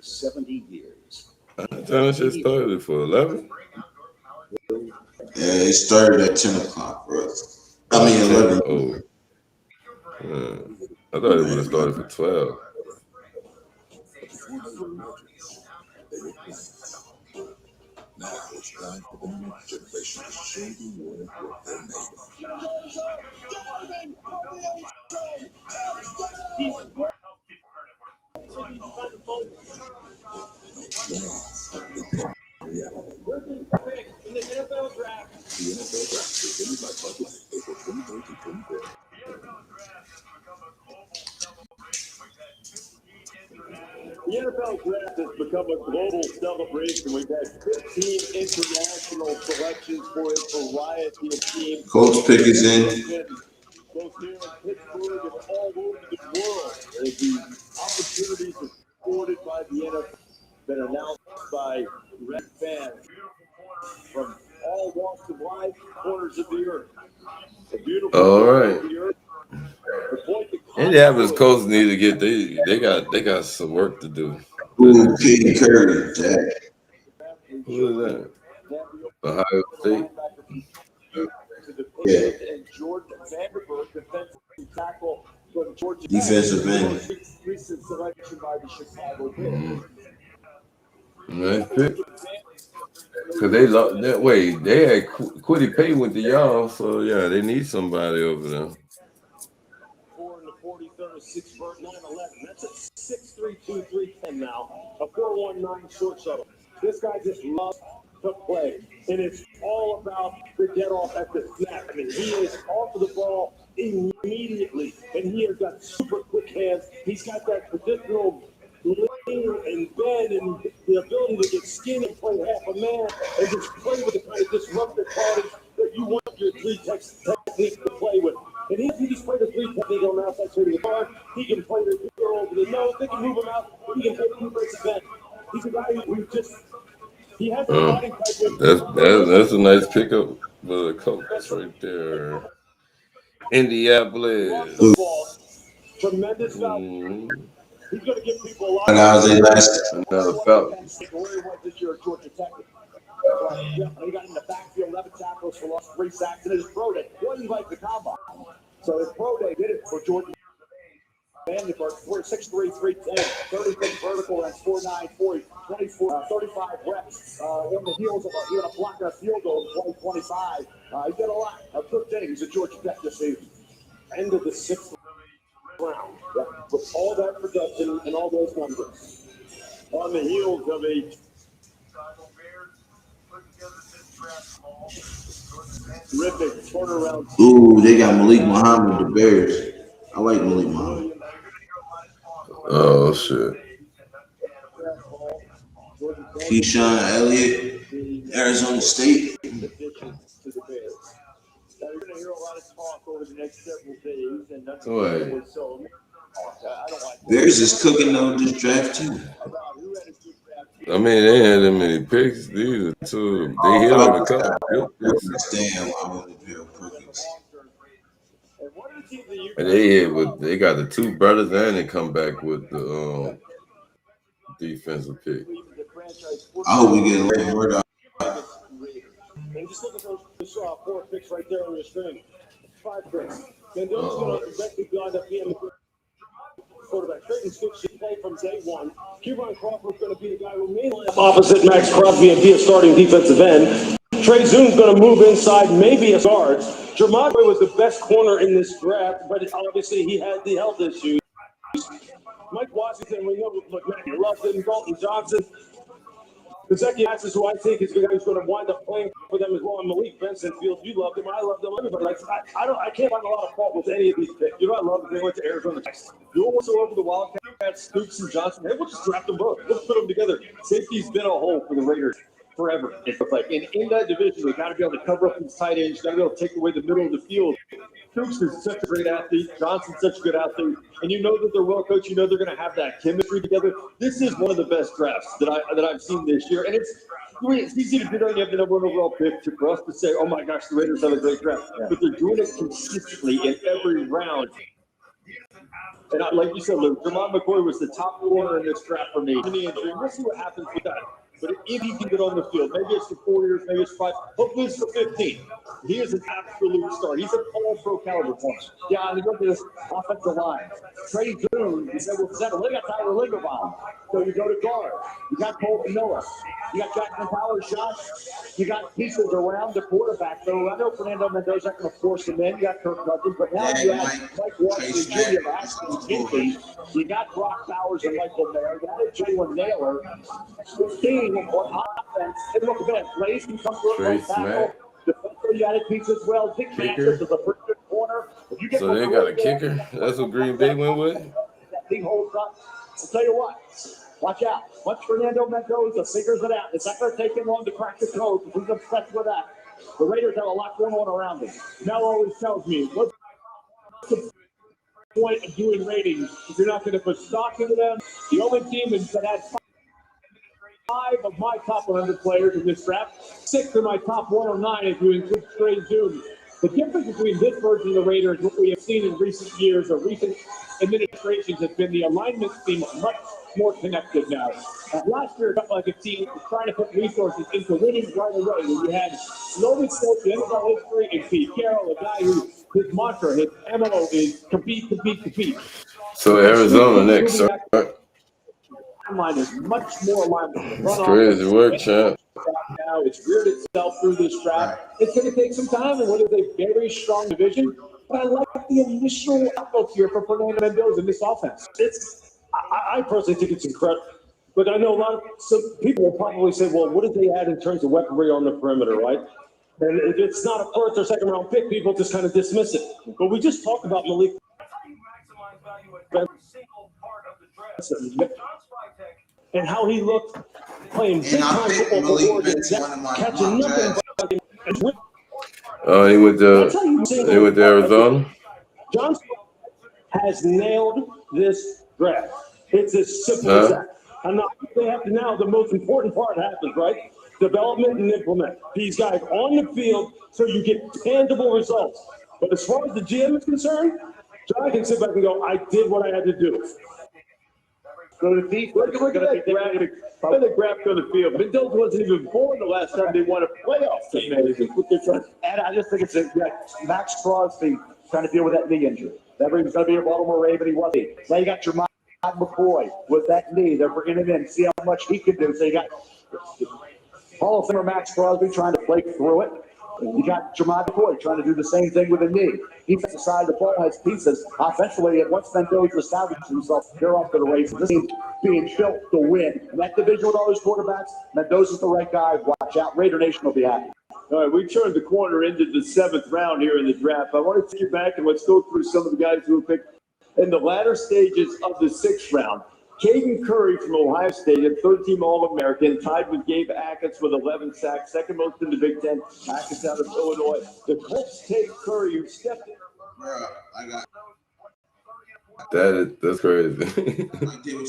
B: 70 years.
H: I thought that shit started for 11.
A: Yeah, it started at 10 o'clock, bro. I mean 11.
H: Oh, yeah. I thought it would have started for 12.
V: Now it's time for the next generation to show the world what they're
C: In the NFL draft.
V: The NFL draft presented by Bud Light, April 23rd to 24th.
F: The NFL draft has become a global celebration. We've had 15 international selections for a variety of teams.
A: Colts pick is in.
F: Both here in Pittsburgh and all over the world. As the opportunities afforded by the NFL been announced by Red fans from all walks of life, corners of the earth. A beautiful
H: All right.
F: of the earth.
H: Indianapolis Colts need to get they got some work to do.
A: Ooh, Pete Curry, Jack.
H: Who is that? Ohio State.
A: Yeah.
F: And Jordan Vanderberg, defensive tackle from Georgia.
A: Defensive end.
F: Recent selection by the Chicago Bears.
H: Nice pick. Cause they lost that way. They had Quiddy Pay went to y'all, so yeah, they need somebody over there.
F: 4 in the 43rd, 6 vert, 9-11. That's a 6'3", 2'3", now. A 4.19 short shuttle. This guy just loves to play, and it's all about the get off at the snap. I mean, he is off of the ball immediately, and he has got super quick hands. He's got that traditional lean and bend and the ability to get skinny and play half a man and just play with the kind of disruptive qualities that you want your technique to play with. And he just played the 3 technique on the outside side of the guard. He can play the finger over the nose. They can move him out. He can play the defensive end. He's a guy who just he has a body type.
H: That's a nice pickup for the Colts right there. Indianapolis.
F: Tremendous value. He's going to give people a lot.
H: Another Falcons.
F: This year at Georgia Tech. Yeah, he got in the backfield, 11 tackles for loss, 3 sacks, and his pro day wasn't like the combine. So his pro day did it for Jordan
C: Vandenberg, 6'3", 310, 36 vertical, that's 4'9", 40, 24, 35 reps on the heels of a block a field goal in 2025. He did a lot of good things at Georgia Tech this season.
L: End of the 6th round. Yeah, with all that production and all those numbers.
F: On the heels of a terrific turnaround.
A: Ooh, they got Malik Muhammad, the Bears. I like Malik Muhammad.
R: Oh shit.
A: Keyshawn Elliott, Arizona State.
F: Now, you're going to hear a lot of talk over the next several days, and that's
R: Wait.
F: so. I don't like
A: Bears is cooking on this draft too.
R: I mean, they had that many picks. These are two. They hit on a couple good picks.
A: Damn, I want to Bill Perkins.
R: And they hit with. They got the two brothers, and they come back with the defensive pick.
A: I hope we get a late Murdoch.
L: And just look at those 4 picks right there on your screen. 5 picks. Mendoza's going to eventually wind up being the quarterback. Creighton Stoops should play from day one. Kevon Crawford's going to be the guy who may line up opposite Max Crosby and be a starting defensive end. Trey Zune's going to move inside, maybe as guards. Jermagwe was the best corner in this draft, but obviously he had the health issues. Mike Washington, we know, look, man, you love him. Dalton Johnson. Kazeki Axis, who I think is the guy who's going to wind up playing for them as well. And Malik Benson Fields, you love him. I love them. Everybody likes them. I can't find a lot of fault with any of these picks. You know, I love that they went to Arizona. You know what's over the Wildcats, Stoops and Johnson? Hey, we'll just draft them both. We'll put them together. Safety's been a hole for the Raiders forever. It's like in that division, they got to be able to cover up these tight ends. You got to be able to take away the middle of the field. Stoops is such a great athlete. Johnson's such a good athlete. And you know that they're well coached. You know they're going to have that chemistry together. This is one of the best drafts that I've seen this year. And it's easy to do when you have the number 1 overall pick for us to say, oh my gosh, the Raiders have a great draft. Yeah. But they're doing it consistently in every round. And like you said, Luke, Jermon McCoy was the top corner in this draft for me. We'll see what happens with that. But if he can get on the field, maybe it's for 4 years, maybe it's 5, hopefully it's for 15. He is an absolute star. He's an all-pro caliber corner. Yeah, and you look at this offensive line. Trey Boone, you said, well, they got Tyler Linderbaum. So you go to guard. You got Colton Miller. You got Jackson Powers shot. You got pieces around the quarterback. So I know Fernando Mendoza not going to force him in. You got Kirk Cousins, but now you have Mike Washington Jr. Ashton Kincaid. You got Brock Bowers and Michael Mayer. You got Jalen Naylor. 15 on offense. And look at that. Blaze can come through right tackle. You got a piece as well. Dick Mathis is a pretty good corner.
R: So they got a kicker. That's what Green Bay went with.
C: That thing holds up. I'll tell you what. Watch out. Once Fernando Mendoza figures it out, it's not going to take him long to crack the code. He's obsessed with that. The Raiders have a lot going on around them. Mel always tells me, what's the point of doing ratings if you're not going to put stock into them? The only team that had 5 of my top 100 players in this draft, 6 of my top 109 if you include Trey Zoom. The difference between this version of the Raiders, what we have seen in recent years or recent administrations, has been the alignment seems much more connected now. Last year, it felt like a team was trying to put resources into winning right away. When you had Logan Stokes, the NFL history, and Pete Carroll, a guy who his mantra, his MO is compete, compete, compete.
R: So Arizona next, sir.
C: Line is much more aligned with the
R: It's crazy work, champ.
C: Now it's reared itself through this draft. It's going to take some time, and what is a very strong division. But I like the initial outlook here for Fernando Mendoza in this offense. I personally think it's incredible. But I know some people will probably say, well, what did they add in terms of weaponry on the perimeter, right? And if it's not a first or second round pick, people just kind of dismiss it. But we just talked about Malik and how he looked playing big time football for Oregon, catching nothing.
R: Oh, he went to Arizona.
L: Johnson has nailed this draft. It's as simple as that. And now the most important part happens, right? Development and implement. These guys on the field so you get tangible results. But as far as the GM is concerned, John can sit back and go, I did what I had to do.
F: So the defense look at that graph on the field. Mendoza wasn't even born the last time they won a playoff game.
C: And I just think it's Max Crosby trying to deal with that knee injury. Never he was going to be a Baltimore Raven. He wasn't. Now you got Jermod McCoy with that knee. They're bringing him in. See how much he can do. So you got Hall of Famer Max Crosby trying to play through it. And you got Jermod McCoy trying to do the same thing with a knee. Defensive side of the ball has pieces. Offensively, and once Mendoza establishes himself, they're off to the races. This team being built to win. And that division with all those quarterbacks, Mendoza's the right guy. Watch out. Raider Nation will be happy.
F: All right, we turned the corner into the 7th round here in the draft. I want to take you back and let's go through some of the guys who were picked in the latter stages of the 6th round. Caden Curry from Ohio State, a 13th All-American, tied with Gabe Atkins with 11 sacks, second most in the Big Ten. Atkins out of Illinois. The Colts take Curry, who stepped in.
A: Bro, I got
R: That's crazy.
A: like they were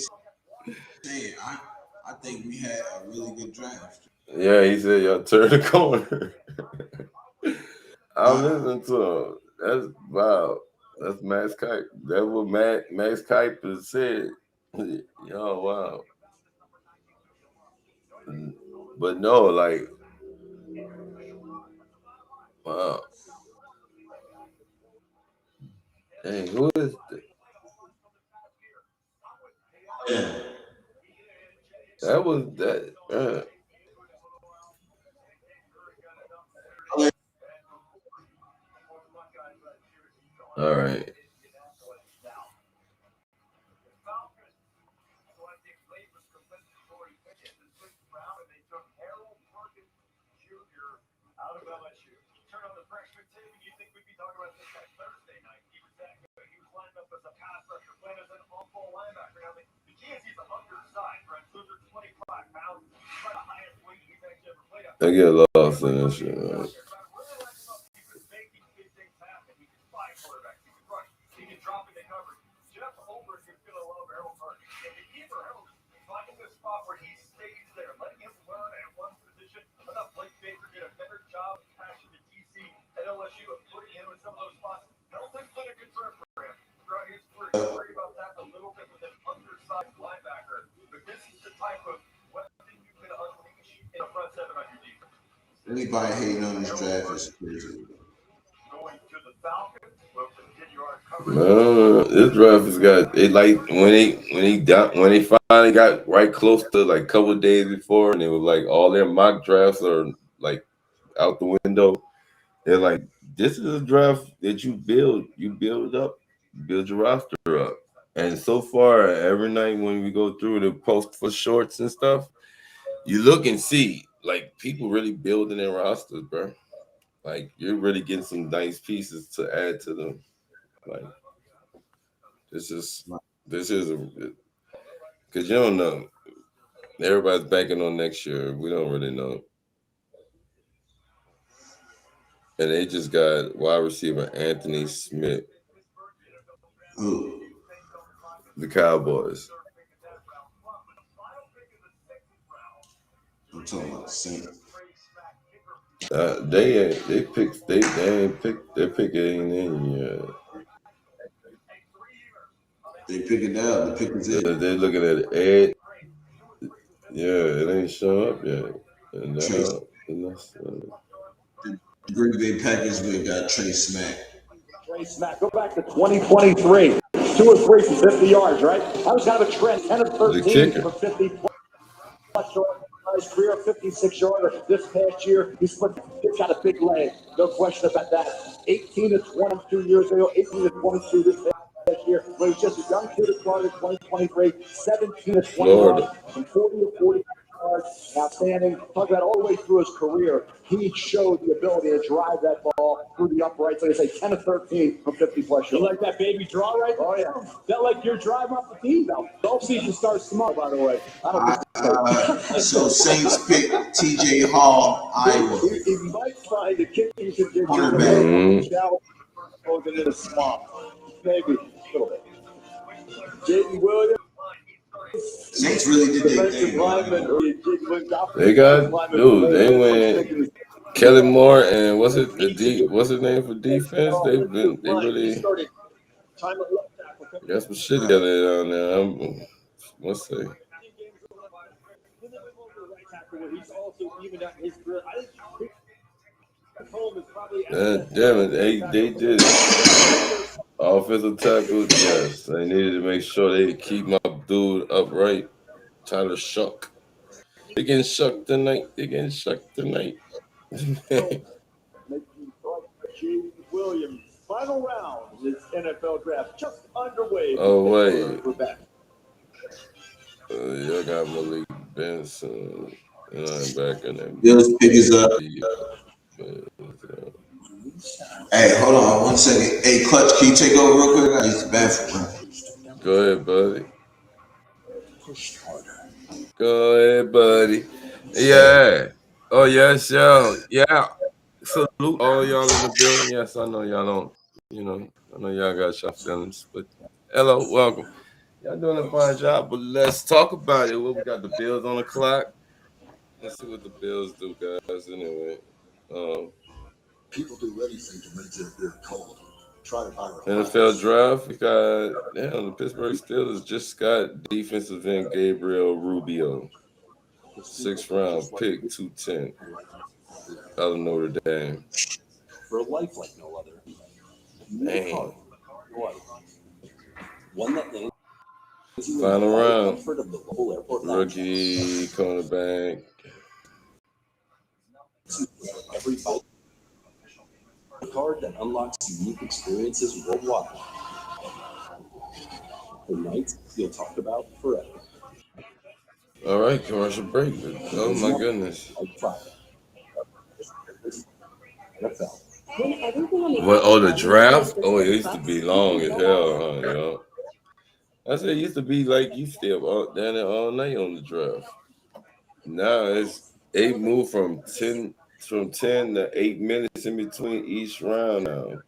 A: saying. I think we had a really good draft.
R: Yeah, he said y'all turn the corner. I'm listening to him. That's wow. That's Max Kipe. That's what Max Kipe has said. Yo, wow. But no, like, wow. Dang, who is that?
A: Yeah.
R: That was that. All right. I get lost in this shit. Right?
A: Anybody hating on this draft is crazy.
R: This draft has got it like when they finally got right close to like a couple of days before, and it was like all their mock drafts are like out the window. They're like, this is a draft that you build up, build your roster up. And so far, every night when we go through the post for shorts and stuff, you look and see like people really building their rosters, bro. Like you're really getting some nice pieces to add to them. Like this is because you don't know. Everybody's banking on next year. We don't really know. And they just got wide receiver Anthony Smith.
A: Who?
R: The Cowboys.
A: I'm talking about the Saints.
R: They picked their pick ain't in yet.
A: They pick it out. The pick is in.
R: They're looking at Ed. Yeah, it ain't shown up yet. And
A: the Green Bay Packers we got Trey Smack.
C: Trey Smack. Go back to 2023. 2 or 3 from 50 yards, right? I was kind of a trend. 10 of 13 for 50 plus yards. His career 56-yarder this past year. He's got a big leg. No question about that. 18 to 22 years ago. 18 to 22 this past year. When he's just a young kid at Florida, 2023. 17 to 21 from 40 to 40 yards. Outstanding. Talk about all the way through his career. He showed the ability to drive that ball through the uprights. Like I say, 10 to 13 from 50 plus yards.
M: You like that baby draw right there?
C: Oh, yeah. That like your drive off the team, though. Golf season starts tomorrow, by the way.
A: So Saints pick TJ Hall, Iowa.
F: He might find a kick you could get
A: Cornerback.
F: in the swamp. Maybe a little bit. Jaden Williams.
A: Saints really did their thing.
R: They got dude. They went Kelly Moore and what's his name for defense? They really got some shit together down there. Let's see. Damn it, they did it. Offensive tackle, yes. They needed to make sure they keep my dude upright. Tyler Shuck. They getting shucked tonight.
F: James Williams. Final round. This NFL draft just underway.
R: Oh, wait.
F: We're back.
R: Y'all got Malik Benson. Back in there.
A: Bills pick is up. Hey, hold on 1 second. Hey, Clutch, can you take over real quick? I use the bathroom.
R: Go ahead, buddy. Go ahead, buddy. Yeah. Oh, yes, yo. Yeah. Salute all y'all in the building. Yes, I know y'all don't, I know y'all got y'all feelings, but hello, welcome. Y'all doing a fine job, but let's talk about it. Well, we got the Bills on the clock. Let's see what the Bills do, guys. Anyway,
V: people do anything to make their call. Try to hire
R: NFL draft. We got the Pittsburgh Steelers just got defensive end Gabriel Rubio, 6th round pick, 210 out of Notre Dame.
B: For a life like no other.
R: Dang.
B: One that lands you
R: Final
B: in the
R: round.
B: comfort of the local airport
R: Rookie cornerback.
B: Every bite. A card that unlocks unique experiences worldwide. The nights you'll talk about forever.
R: All right, commercial break. Oh my goodness. What? Oh, the draft? Oh, it used to be long as hell, huh? Yo. I said it used to be like you stay up down there all night on the draft. Now it moved from 10 to 8 minutes in between each round now.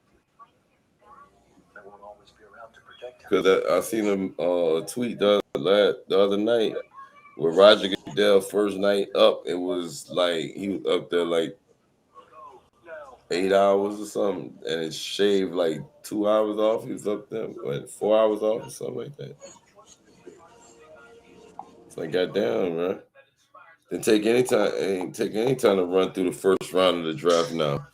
R: Because I seen a tweet the other night where Roger Goodell first night up, it was like he was up there like 8 hours or something, and it shaved like 2 hours off. He was up there, 4 hours off or something like that. It's like, goddamn, man. Didn't take any time to run through the first round of the draft now.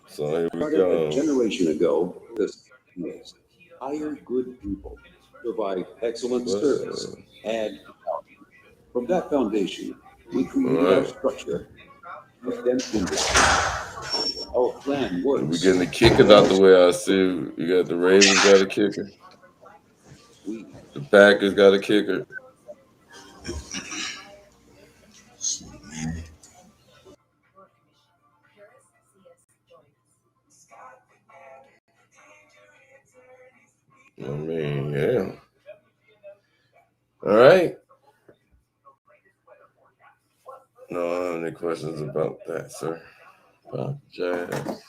R: So here we go.
B: A generation ago, this was hire good people, provide excellent service, add value. From that foundation, we created our structure. Our plan works.
R: We're getting the kickers out the way. I see we got the Ravens got a kicker. The Packers got a kicker. I mean, yeah. All right. No, I don't have any questions about that, sir. Apologize.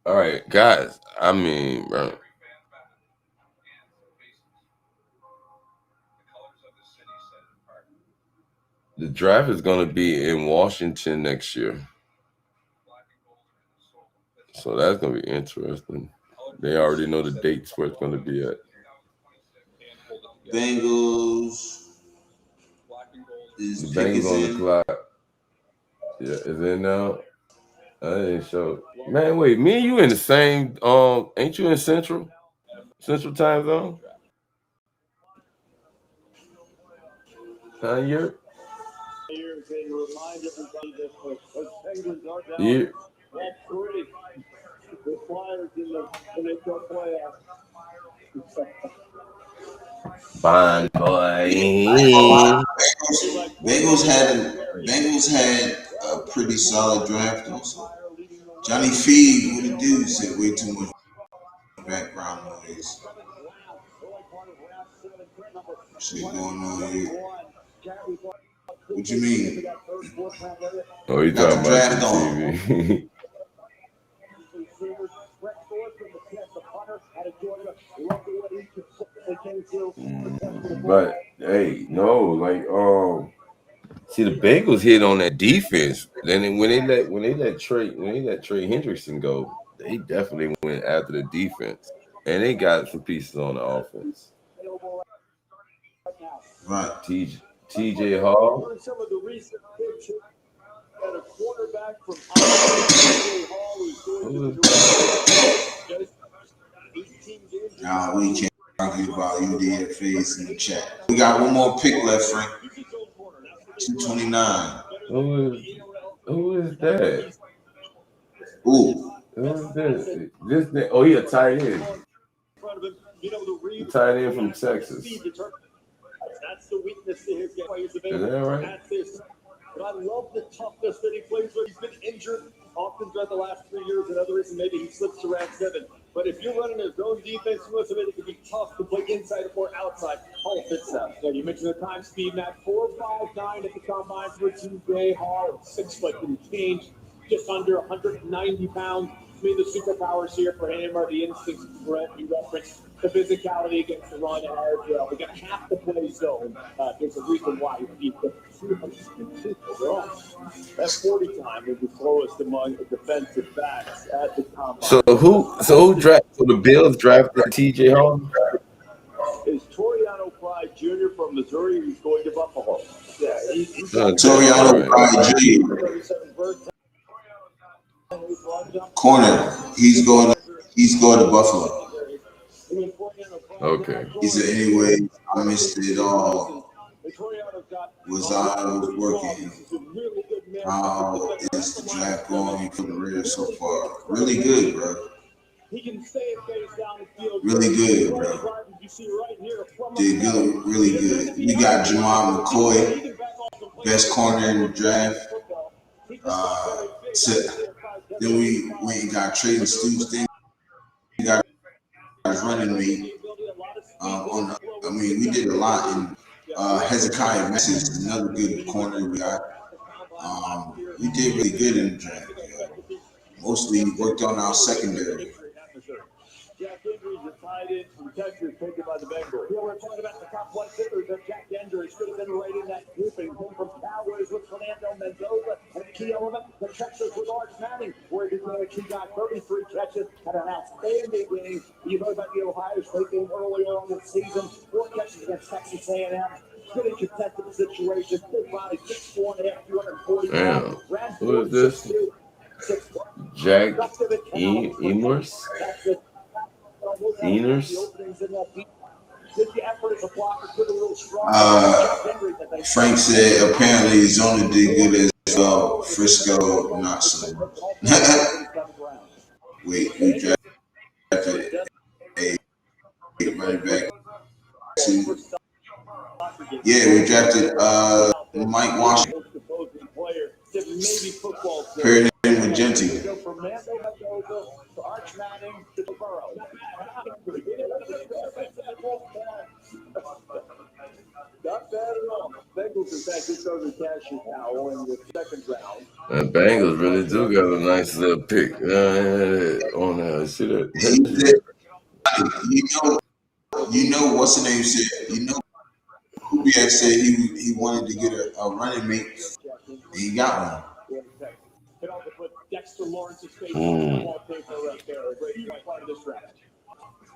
R: All right, guys. I mean, bro. The draft is going to be in Washington next year. So that's going to be interesting. They already know the dates where it's going to be at.
A: Bengals.
R: The Bengals on the clock. Yeah, is it now? I didn't show. Man, wait, me and you in the same ain't you in Central time zone? Huh, Yurp? Yeah.
F: The Flyers in the NHL playoffs.
R: Fine boy.
A: Bengals had a pretty solid draft also. Johnny Feed, what it do, said way too much background noise. Shit going on here. What you mean?
R: Oh, you talking about the TV? But hey, no, like see the Bengals hit on that defense. Then when they let Trey Hendrickson go, they definitely went after the defense, and they got some pieces on the offense.
A: Right.
R: TJ Hall.
F: Some of the recent pictures. Got a quarterback from TJ Hall who's going to 18 games.
A: Nah, we can't argue about UDFAs in the chat. We got one more pick left, Frank. 229.
R: Who is that?
A: Ooh.
R: Who is this? Oh, he a tight end. Tight end from Texas.
F: That's the weakness to his game.
R: Is that right?
F: But I love the toughness that he plays with. He's been injured often throughout the last 3 years. Another reason maybe he slips to round 7. But if you're running a zone defense, most of it can be tough to play inside or outside. Hall fits that.
D: Yeah, you mentioned the time speed, Matt. 4.59 at the combine for TJ Hall. 6 foot and change, just under 190 pounds. I mean, the superpowers here for him are the instincts you referenced, the physicality against the run and as well. We're going to have to play zone. There's a reason why he beat the 202 overall. That 40 time is the slowest among the defensive backs at the combine.
R: So who drafted? So the Bills drafted TJ Hall.
F: Is Toriano Pride Jr. from Missouri who's going to Buffalo? Yeah, he's
A: Toriano Pride Jr. Corner. He's going to Buffalo.
R: Okay.
A: He said, anyway, I missed it all. Was working. How is the draft going for the Raiders so far? Really good, bro. Really good, bro. Did good, really good. We got Jamal McCoy, best corner in the draft. Then we went and got Trayden Stoops. Then we got running mate. We did a lot in Hezekiah Message, another good corner we got. We did really good in the draft. Mostly worked on our secondary.
F: Jack Hendry's a tight end from Texas, taken by the Bengals. Yeah, we're talking about the top one hitters of Jack Hendry. Should have been right in that grouping. Came from Cowboys with Fernando Mendoza and a key element. The Texas with Arch Manning, where he got 33 catches, had an outstanding game. You know about the Ohio State game earlier on this season. 4 catches against Texas A&M. Good in contested situations. Big body, 6'4.5", 240 pounds.
R: Who is this? Jack Emers?
A: Frank said apparently his only did good as well. Frisco, not so. Wait, we drafted a running back. Yeah, we drafted Mike Washington. Paired him with Genty.
F: Not bad at all. Bengals, in fact, just over cashes now in the second round.
R: The Bengals really do got a nice little pick on there. See that?
A: You know what's the name said? You know, Kubiak said he wanted to get a running mate, and he got one.
D: Dexter Lawrence's face wallpaper right there. A great part of this draft.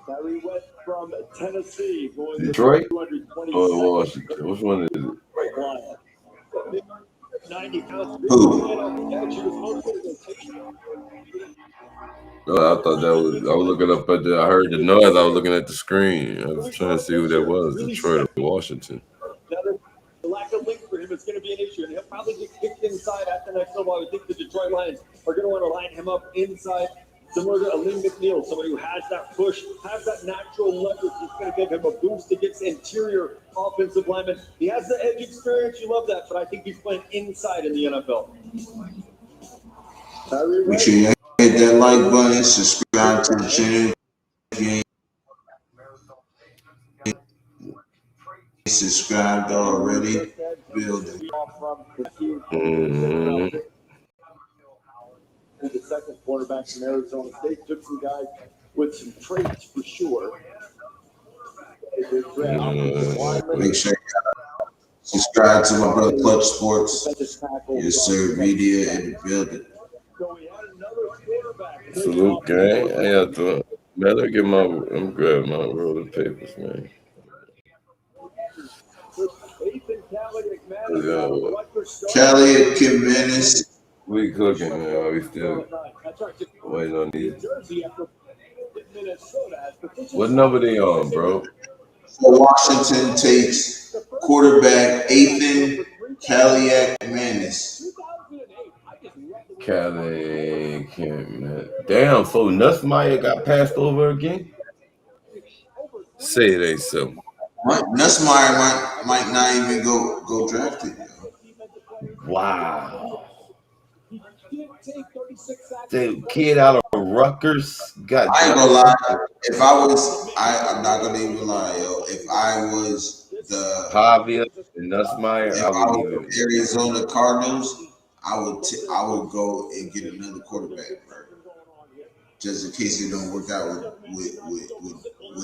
F: Tyree West from Tennessee.
R: Detroit or Washington? Which one is it?
F: 90 pounds.
R: No, I thought that was. I was looking up at I heard the noise. I was looking at the screen. I was trying to see who that was. Detroit or Washington.
F: The lack of length for him is going to be an issue, and he'll probably get kicked inside after next level. I would think the Detroit Lions are going to want to line him up inside, similar to Aleem McNeil, somebody who has that push, has that natural leverage. He's going to give him a boost against interior offensive linemen. He has the edge experience. You love that, but I think he's playing inside in the NFL.
A: Make sure you hit that like button, subscribe to the channel. If you ain't subscribed already, building.
F: The second quarterback from Arizona State took some guys with some traits for sure.
A: Make sure you subscribe to my brother Clutch Sports. Yes, sir. Media in the building.
R: Salute, gang. How y'all doing? Man, I'm grabbing my roll of papers, man.
A: Callie Jimenez.
R: We cooking, man. We still waiting on these. What number they on, bro?
A: For Washington takes quarterback Ethan Callie-Manis.
R: Callie Jimenez. Damn, so Nussmeier got passed over again? Say they so.
A: Nussmeier might not even go drafted.
R: Wow. The kid out of Rutgers got
A: I ain't gonna lie. If I was, I'm not gonna even lie, yo. If I was the
R: Pavia and Nussmeier,
A: if
R: I
A: I
R: wouldn't
A: was
R: even.
A: the Arizona Cardinals, I would go and get another quarterback, bro. Just in case it don't work out with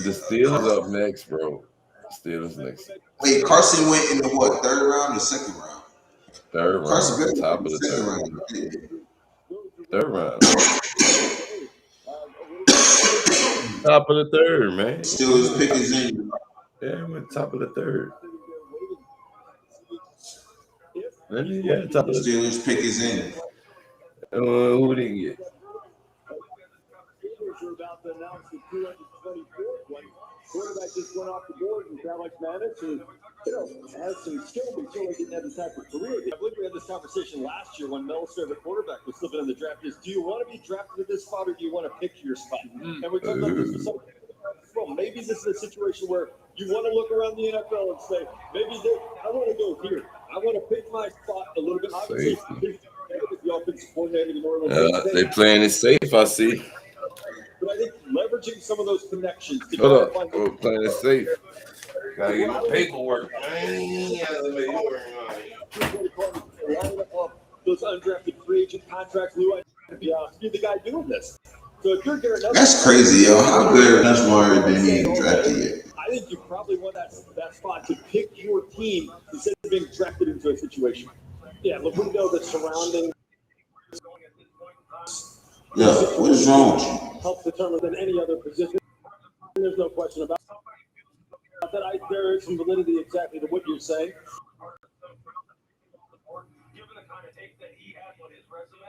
R: The Steelers
A: Carson.
R: up next, bro. Steelers next.
A: Wait, Carson went in the what? Third round or second round?
R: Third
A: Carson
R: round,
A: Bell
R: top
A: went
R: of
A: in
R: the
A: the second
R: third.
A: round.
R: Third round. Top of the third, man.
A: Steelers pick is in.
R: Yeah, went top of the third. Yeah, top of the
A: Steelers pick is in.
R: Who did he get?
E: Quarterback just went off the board with Alex Maddox, who has some skill, but certainly didn't have the type of career. I believe we had this conversation last year when Mel Serve, the quarterback, was slipping in the draft. Is do you want to be drafted at this spot, or do you want to pick your spot? And we talked about this with some. Well, maybe this is a situation where you want to look around the NFL and say, maybe I want to go here. I want to pick my spot a little bit. Obviously, the offensive coordinator, the New Orleans.
R: They playing it safe, I see.
E: But I think leveraging some of those connections.
R: Hold up, we're playing it safe. Gotta get my paperwork.
E: Those undrafted free agent contracts, Lou, you're the guy doing this. So if you're Garrett,
A: that's crazy, yo. How good Nussmeier didn't even drafted yet?
E: I think you probably want that spot to pick your team instead of being drafted into a situation. Yeah, look, we know the surrounding.
A: Yeah, what is wrong with you?
E: Helps determine than any other position. There's no question about that. There is some validity exactly to what you're saying.
I: Given the kind of take that he has on his resume,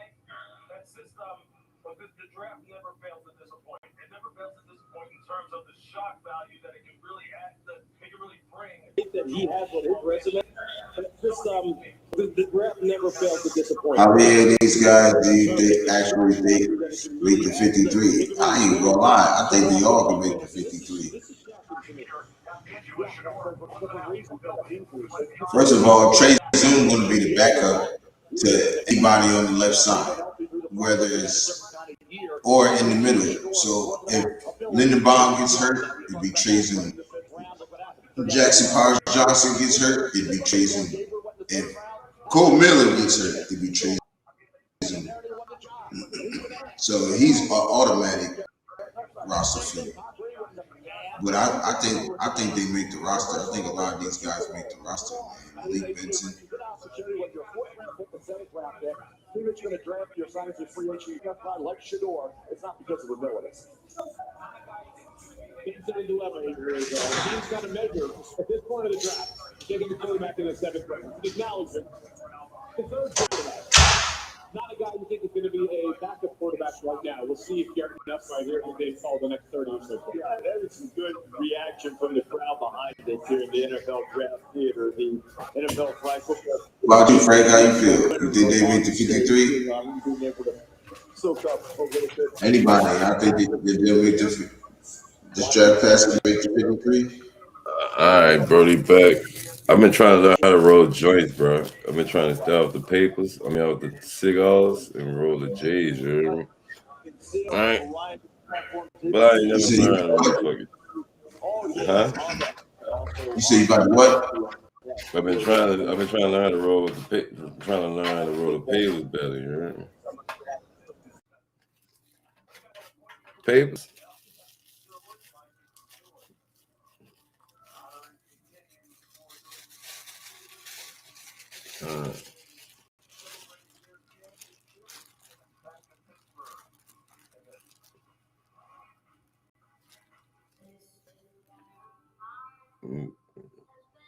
I: that system, the draft never fails to disappoint. It never fails to disappoint in terms of the shock value that it can really add, that it can really bring.
E: That he has on his resume, that system, the draft never fails to disappoint.
A: How many of these guys do you think actually make the 53? I ain't gonna lie. I think they all can make the 53. First of all, Trey Zoom going to be the backup to anybody on the left side, whether it's or in the middle. So if Lindenbaum gets hurt, it'd be Trey Zoom. If Jackson Powers Johnson gets hurt, it'd be Trey Zoom. If Cole Miller gets hurt, it'd be Trey Zoom. So he's an automatic roster fit. But I think they make the roster. I think a lot of these guys make the roster. Malik Benson.
E: Who's going to draft your sign as a free agent? You got a guy like Shador. It's not because of ability. Benson and Duleva here is team's got to measure at this point of the draft. Taking the quarterback in the 7th round. Acknowledge it. The third quarterback. Not a guy you think is going to be a backup quarterback right now. We'll see if Garrett right here if they follow the next 30 or so. Yeah, that is some good reaction from the crowd behind it here in the NFL draft theater, the NFL flag football.
A: How about you, Frank? How you feel? You think they make the 53? Anybody? I think they'll make this draft pass and make the 53.
R: All right, Brody, back. I've been trying to learn how to roll joints, bro. I've been trying to stay off the papers. I mean, out the cigars and roll the J's, you hear me? All right. But I ain't never learned motherfucker. Huh?
A: You say you about to what?
R: I've been trying to learn how to roll with the papers better, you hear me? Papers.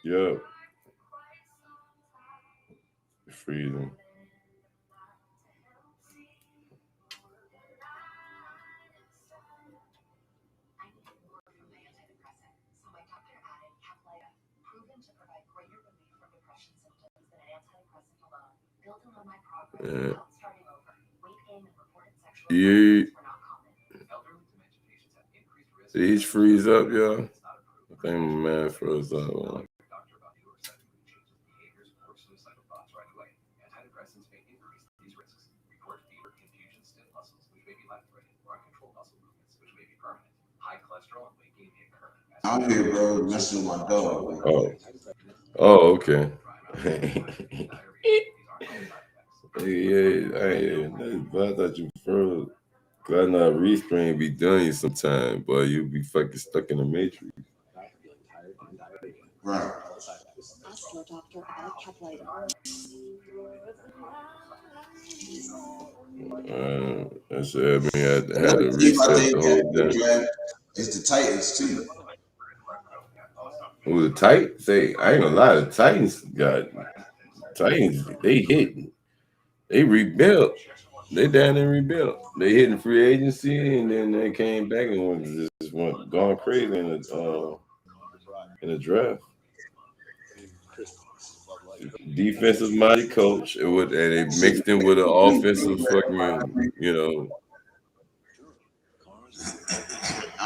R: Yeah. freezing. You these freeze up, y'all. I think my man froze up.
A: I'm here, bro, messing with my dog.
R: Oh, okay. Yeah, but I thought you froze. Cause I know Restream be doing you sometime, but you be fucking stuck in the matrix.
A: Right.
R: I said, I had to reset the whole thing.
A: It's the Titans too.
R: Who the Titans? Say, I ain't gonna lie, the Titans got Titans. They hit. They rebuilt. They down and rebuilt. They hit in free agency, and then they came back and went gone crazy in the draft. Defensive minded coach, and they mixed in with an offensive fucking,
A: I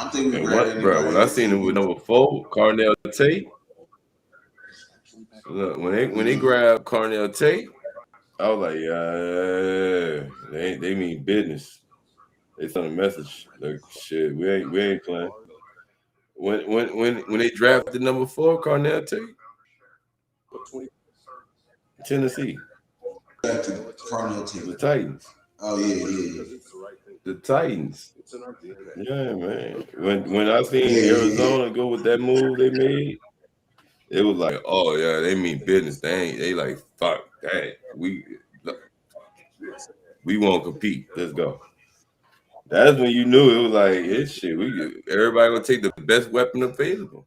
A: don't think
R: and what, bro? When I seen him with number 4, Carnell Tate. Look, when they grabbed Carnell Tate, I was like, yeah, they mean business. They sent a message like, shit, we ain't playing. When they drafted number 4, Carnell Tate, Tennessee, the Titans.
A: Oh yeah.
R: The Titans. Yeah, man. When I seen Arizona go with that move they made, it was like, oh yeah, they mean business. They like, fuck that. We won't compete. Let's go. That's when you knew it was like, it's shit. Everybody gonna take the best weapon available.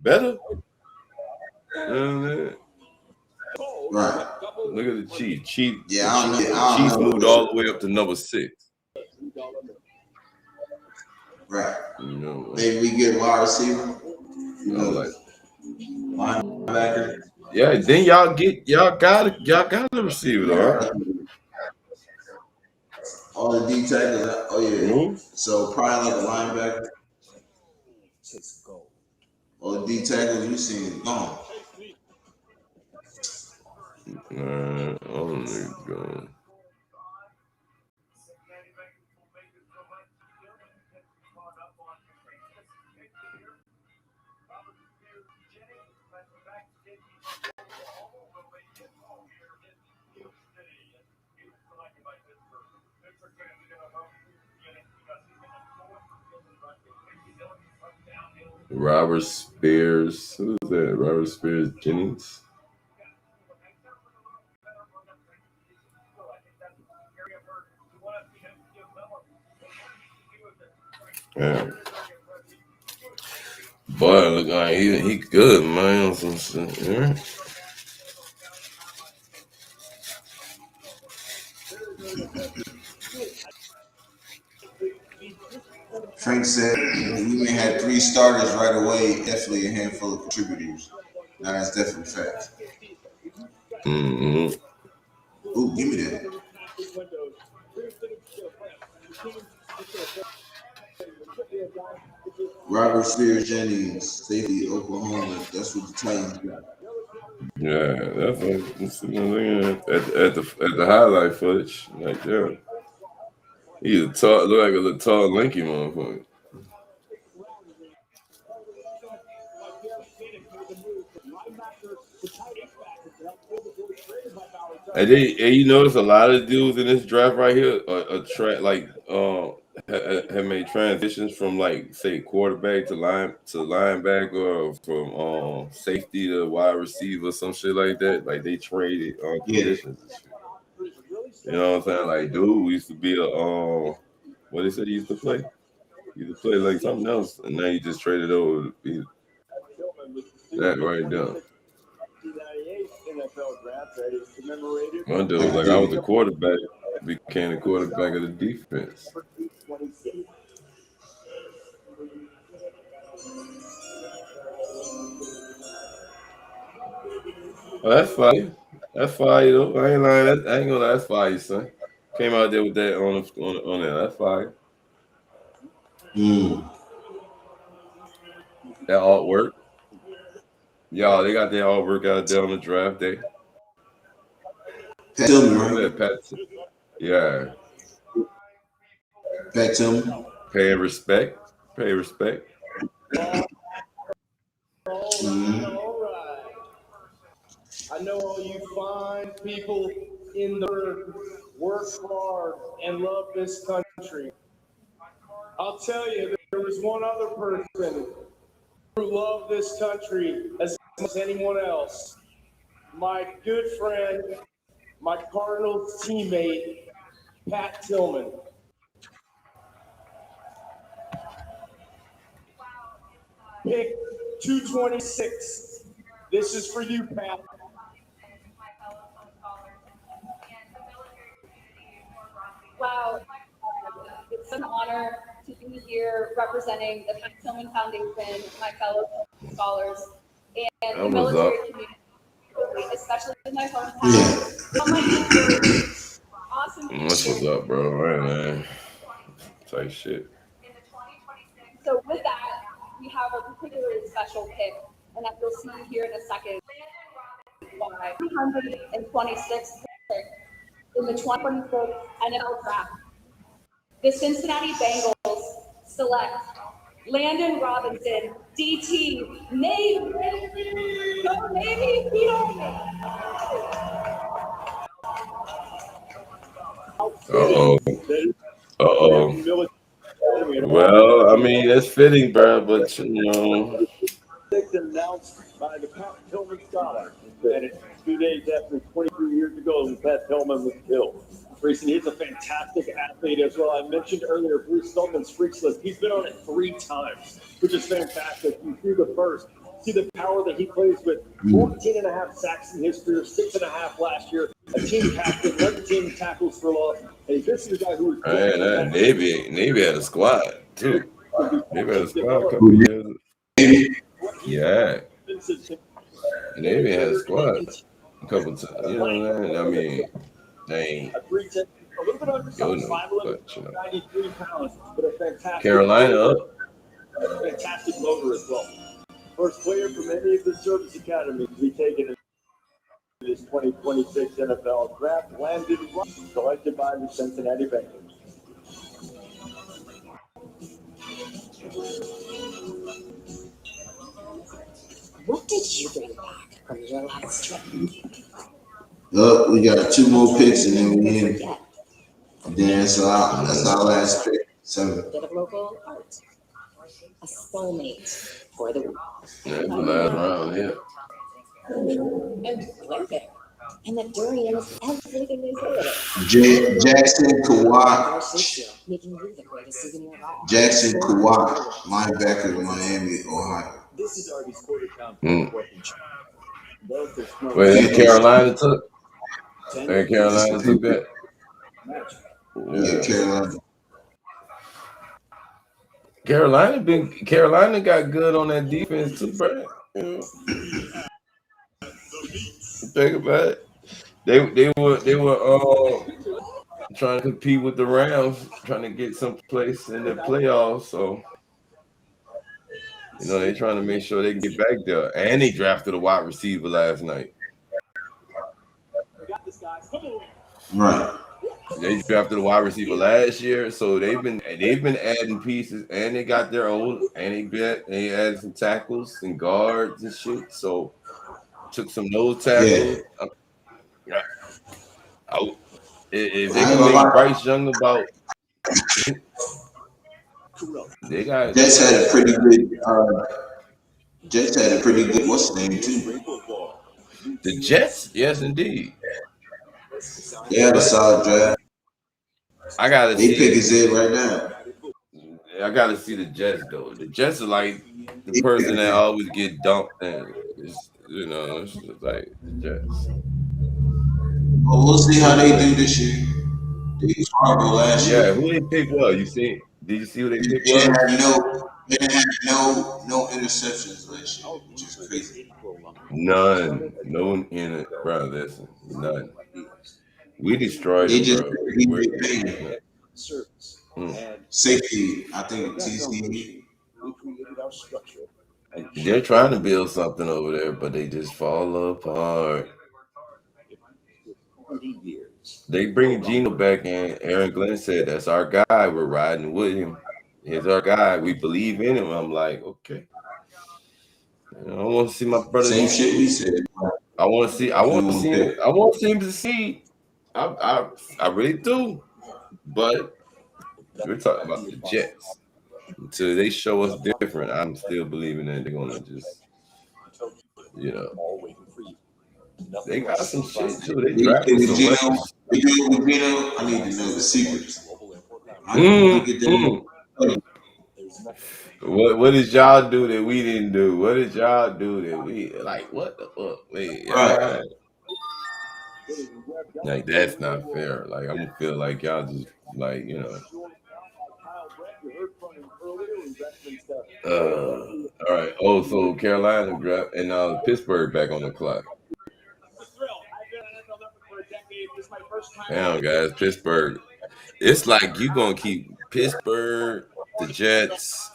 R: Better. You know what I mean?
A: Right.
R: Look at the Chiefs.
A: Yeah, I don't know.
R: Chiefs moved all the way up to number 6.
A: Right.
R: You know,
A: maybe we get a wide receiver.
R: Like
A: linebacker.
R: Yeah, then y'all got a receiver, though, right?
A: All the D tackles. Oh yeah.
R: Mm-hmm.
A: So probably like a linebacker. All the D tackles you seen gone.
R: All them niggas gone. Robert Spears. Who's that? Robert Spears Jennings. Yeah. Boy, look like he good, man. Some shit. Yeah.
A: Frank said we may have 3 starters right away, definitely a handful of contributors. Now that's definitely fact.
R: Mm-hmm.
A: Ooh, give me that. Robert Spears Jennings, safety, Oklahoma. That's what the Titans got.
R: Yeah, that's at the highlight footage. Like, yeah. He's look like a little tall, lanky motherfucker. And you notice a lot of dudes in this draft right here have made transitions from, like, say, quarterback to linebacker, or from safety to wide receiver, some shit like that. Like, they traded positions and shit. You know what I'm saying? Like, dude used to be what they said he used to play. He used to play like something else, and now he just traded over to be that right there.
F: that is commemorated.
R: One dude was like, I was the quarterback, became the quarterback of the defense. Well, that's fire. That's fire though. I ain't lying. I ain't gonna lie. That's fire, son. Came out there with that on there. That's fire. That artwork. Y'all, they got their artwork out there on the draft day.
A: Pat Tillman, right?
R: Pat. Yeah.
A: Pat Tillman.
R: Pay respect. Pay respect.
L: All right. I know all you fine people in the work hard and love this country. I'll tell you, there was one other person who loved this country as much as anyone else. My good friend, my Cardinals teammate, Pat Tillman. Pick 226. This is for you, Pat.
N: Wow, it's an honor to be here representing the Pat Tillman Foundation, my fellow scholars, and the military community, especially in my hometown. Awesome.
R: What's up, bro? Right, man. Type shit.
N: So with that, we have a particularly special pick, and that you'll see here in a second. 326th pick in the 2024 NFL Draft. The Cincinnati Bengals select Landon Robinson, DT, Navy. Go Navy,
R: Uh-oh. Well, I mean, that's fitting, bro, but, you know.
F: Announced by the Pat Tillman Scholar. And it's 2 days after 23 years ago when Pat Tillman was killed. Grayson, he's a fantastic athlete as well. I mentioned earlier Bruce Feldman's Freaks List. He's been on it 3 times, which is fantastic. You see the first, see the power that he plays with. 14 and a half sacks in his career, 6.5 last year. A team captain, led the team in tackles for loss. And this is a guy who was
R: Man, Navy had a squad, too. Navy had a squad a couple of years. Yeah. Navy had a squad a couple of times. You know what I mean? I mean, they ain't.
F: A little bit undersized, 5'11", 93 pounds, but a fantastic.
R: Carolina up.
F: A fantastic motor as well. First player from any of the service academies to be taken in this 2026 NFL Draft. Landon Robinson, selected by the Cincinnati Bengals.
P: What did you bring back from your last trip?
A: We got 2 more picks and then we in. Then that's our last pick. 7.
P: Bit of local art. A soulmate for the week.
R: That's the last round, yeah.
P: And Blair Bear. And that durian is everything they say.
A: Jackson Kawhi.
P: Making you the greatest souvenir of all.
A: Jackson Kawhi, linebacker of Miami, Ohio.
F: This is Arby's quarter count.
R: Wait, Carolina took? Carolina took that?
A: Yeah, Carolina.
R: Carolina got good on that defense too, bro. You know? Think about it. They were trying to compete with the Rams, trying to get some place in the playoffs. So you know they trying to make sure they can get back there. And they drafted a wide receiver last night.
A: Right.
R: They drafted a wide receiver last year, so they've been adding pieces, and they got their own, and they added some tackles and guards and shit. So took some nose tackles. Yeah. If they can make Bryce Young about, they got.
A: Jets had a pretty good. Jets had a pretty good. What's the name too?
R: The Jets, yes, indeed.
A: They had a solid draft.
R: I gotta
A: they
R: see.
A: Pick is it right now.
R: I gotta see the Jets though. The Jets are like the person that always get dumped, and it's, you know, it's just like the Jets.
A: Well, we'll see how they do this year. They was horrible last year.
R: Yeah, who they pick well? You see? Did you see who they pick
A: They
R: well?
A: didn't have no interceptions last year, which is crazy.
R: None. No one in it, bro. Listen, none. We destroyed
A: They
R: them,
A: just
R: bro.
A: safety. I think TC.
Q: We created our structure.
R: They're trying to build something over there, but they just fall apart.
Q: 30 years.
R: They bring Gino back in. Aaron Glenn said, "That's our guy. We're riding with him. He's our guy. We believe in him." I'm like, okay. I want to see my brother.
A: Same shit we said.
R: I want to see. I want to see him. I want to see him succeed. I really do. But we're talking about the Jets. Until they show us different, I'm still believing that they're gonna just, they got some shit too. They drafted some weapons.
A: I need to know the secrets.
R: What did y'all do that we didn't do? What did y'all do that we like? What the fuck? Wait,
A: right.
R: Like that's not fair. Like I'm gonna feel like y'all just like all right. Oh, so Carolina draft and Pittsburgh back on the clock. Damn, guys, Pittsburgh. It's like you gonna keep Pittsburgh, the Jets.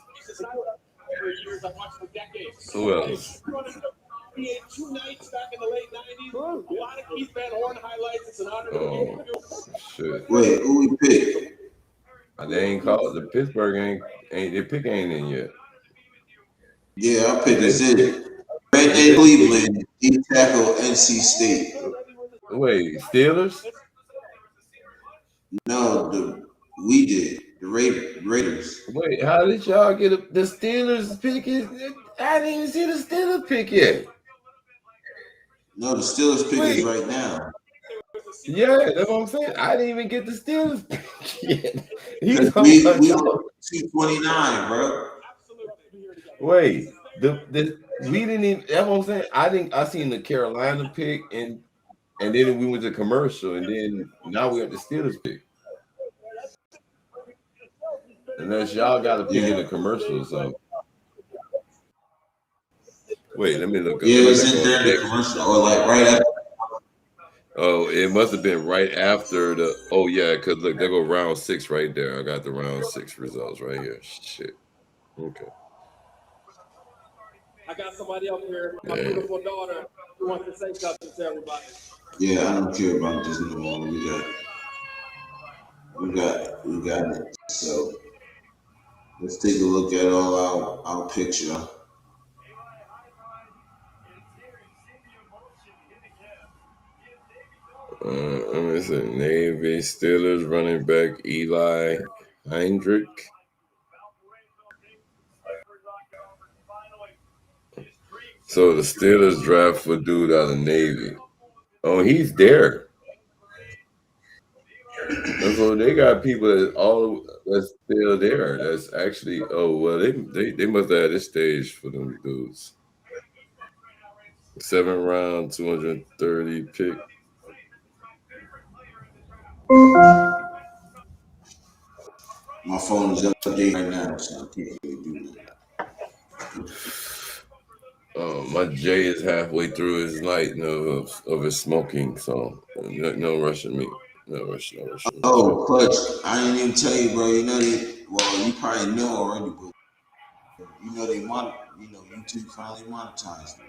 R: Who else? Oh shit!
A: Wait, who we pick?
R: They ain't called the Pittsburgh ain't their pick ain't in yet.
A: Yeah, I picked it. Red Dead Cleveland, D tackle NC State.
R: Wait, Steelers?
A: No, we did. The Raiders.
R: Wait, how did y'all get the Steelers pick? I didn't even see the Steelers pick yet.
A: No, the Steelers pick is right now.
R: Yeah, that's what I'm saying. I didn't even get the Steelers pick yet.
A: We were 229, bro.
R: Wait, we didn't even. That's what I'm saying. I seen the Carolina pick and then we went to commercial and then now we got the Steelers pick. Unless y'all got to pick in the commercial or something. Wait, let me look up.
A: Yeah, it's in there in the commercial or like right after.
R: Oh, it must have been right after the. Oh yeah, cause look, there go round 6 right there. I got the round 6 results right here. Shit. Okay.
L: I got somebody up here, my beautiful daughter, who wants to say something to everybody.
A: Yeah, I don't care about this no more. We got it. So let's take a look at all our picture.
R: Let me see. Navy Steelers running back Eli Heinrich. So the Steelers draft for dude out of Navy. Oh, he's there. And so they got people that's still there. That's actually they must have had this stage for them dudes. 7th round, 230 pick.
A: My phone is updating right now, so I can't really do that.
R: My J is halfway through his night of his smoking, so no rushing me. No rushing.
A: Oh, Clutch, I didn't even tell you, bro. You know you probably know already, but YouTube finally monetized.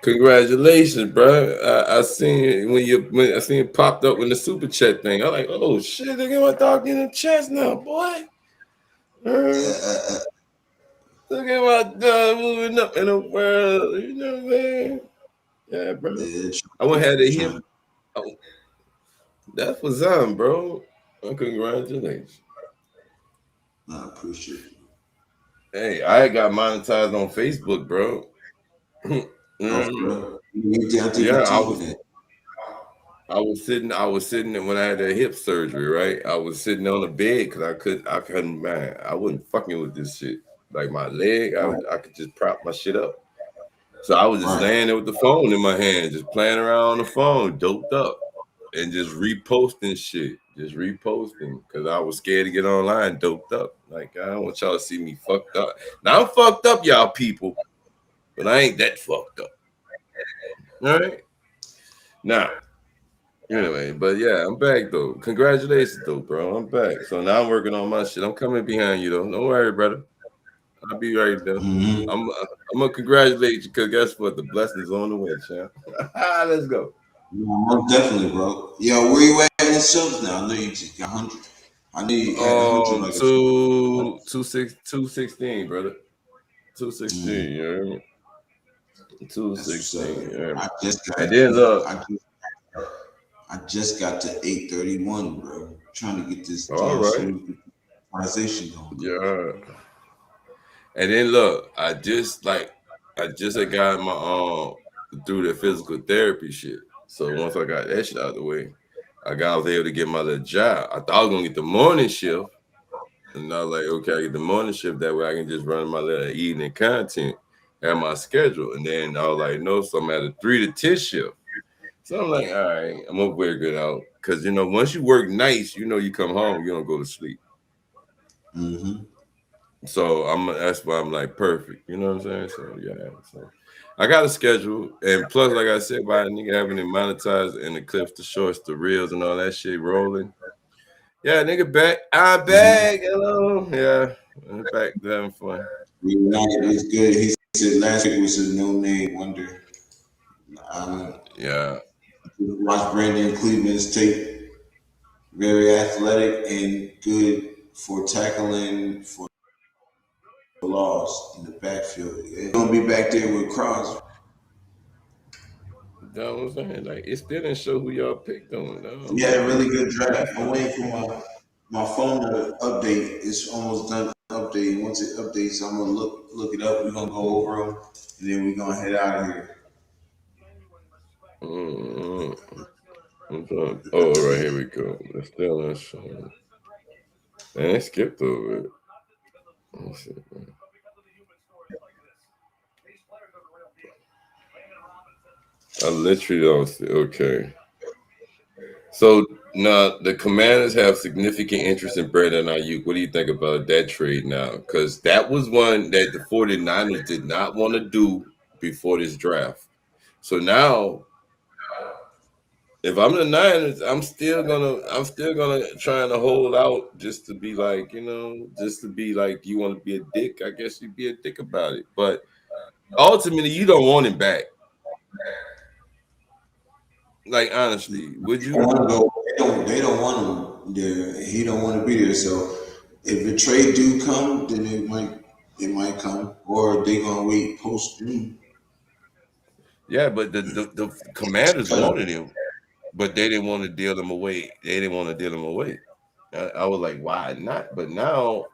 R: Congratulations, bro. I seen when I seen it popped up in the super chat thing. I'm like, oh shit, they got my dog in the chest now, boy. Look at my dog moving up in the world. You know what I'm saying? Yeah, bro. I went ahead to him. Oh, that's what's on, bro. Congratulations.
A: I appreciate it.
R: Hey, I got monetized on Facebook, bro. Yeah, I was sitting when I had that hip surgery, right? I was sitting on the bed because I couldn't, man. I wasn't fucking with this shit. Like my leg, I could just prop my shit up. So I was just laying there with the phone in my hand, just playing around on the phone, doped up. and just reposting shit, just reposting because I was scared to get online doped up. Like I don't want y'all to see me fucked up. Now I'm fucked up, y'all people, but I ain't that fucked up. All right. Now, anyway, but yeah, I'm back though. Congratulations though, bro. I'm back. So now I'm working on my shit. I'm coming behind you though. Don't worry, brother. I'll be right there. I'm gonna congratulate you because guess what? The blessings on the way, champ. Let's go.
A: Most definitely, bro. Yo, where you at in the subs now? I know you just got 100. I know you had 100 like a few.
R: 216, brother. 216, you heard me? 216, you heard me?
A: I just got.
R: And then look,
A: I just got to 831, bro. Trying to get this
R: all
A: damn
R: right.
A: smooth organization going.
R: Yeah. And then look, I just had got my through the physical therapy shit. So once I got that shit out of the way, I was able to get my little job. I thought I was gonna get the morning shift. And I was like, okay, I get the morning shift. That way I can just run my little evening content, have my schedule. And then I was like, no, so I'm at a 3 to 10 shift. So I'm like, all right, I'm gonna figure it out. Cause once you work nights, you come home, you don't go to sleep.
A: Mm-hmm.
R: So that's why I'm like perfect. You know what I'm saying? So yeah. So I got a schedule. And plus, like I said, by a nigga having it monetized and the clips, the shorts, the reels, and all that shit rolling. Yeah, nigga back. I'm back. Hello. Yeah. I'm back having fun.
A: Reunited is good. He said last week was a no name wonder.
R: Yeah.
A: Watch Brandon Cleveland's tape. Very athletic and good for tackling for loss in the backfield. He's gonna be back there with Crosby.
R: You know what I'm saying? Like it still didn't show who y'all picked on.
A: We had a really good draft. I'm waiting for my phone to update. It's almost done updating. Once it updates, I'm gonna look it up. We're gonna go over them, and then we're gonna head out of here.
R: Oh, right, here we go. It's still not showing. Man, it skipped over it. Let's see, man. I literally don't see. Okay. So now the Commanders have significant interest in Brandon Ayuk. What do you think about that trade now? Because that was one that the 49ers did not want to do before this draft. So now, if I'm the Niners, I'm still gonna trying to hold out just to be like, just to be like, you want to be a dick? I guess you be a dick about it. But ultimately, you don't want him back. Like honestly, would you?
A: They don't want him there. He don't want to be there. So if a trade do come, then it might come, or they gonna wait post June.
R: Yeah, but the Commanders wanted him, but they didn't want to deal him away. I was like, why not? But now,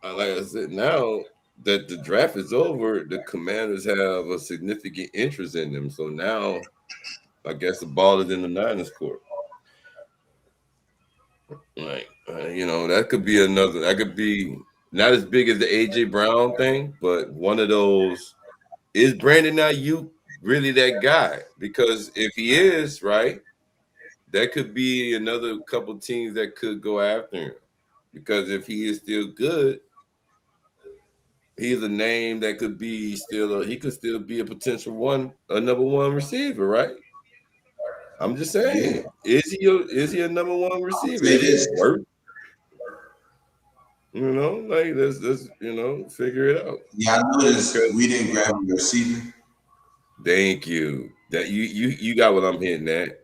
R: like I said, now that the draft is over, the Commanders have a significant interest in them. So now, I guess the ball is in the Niners' court. Like, that could be another. That could be not as big as the AJ Brown thing, but one of those. Is Brandon Ayuk really that guy? Because if he is, right, that could be another couple teams that could go after him. Because if he is still good, he's a name that could be he could still be a potential number one receiver, right? I'm just saying, is he a number one receiver? Is he worth? Like let's figure it out.
A: Yeah, I noticed we didn't grab a receiver.
R: Thank you. That you got what I'm hitting at.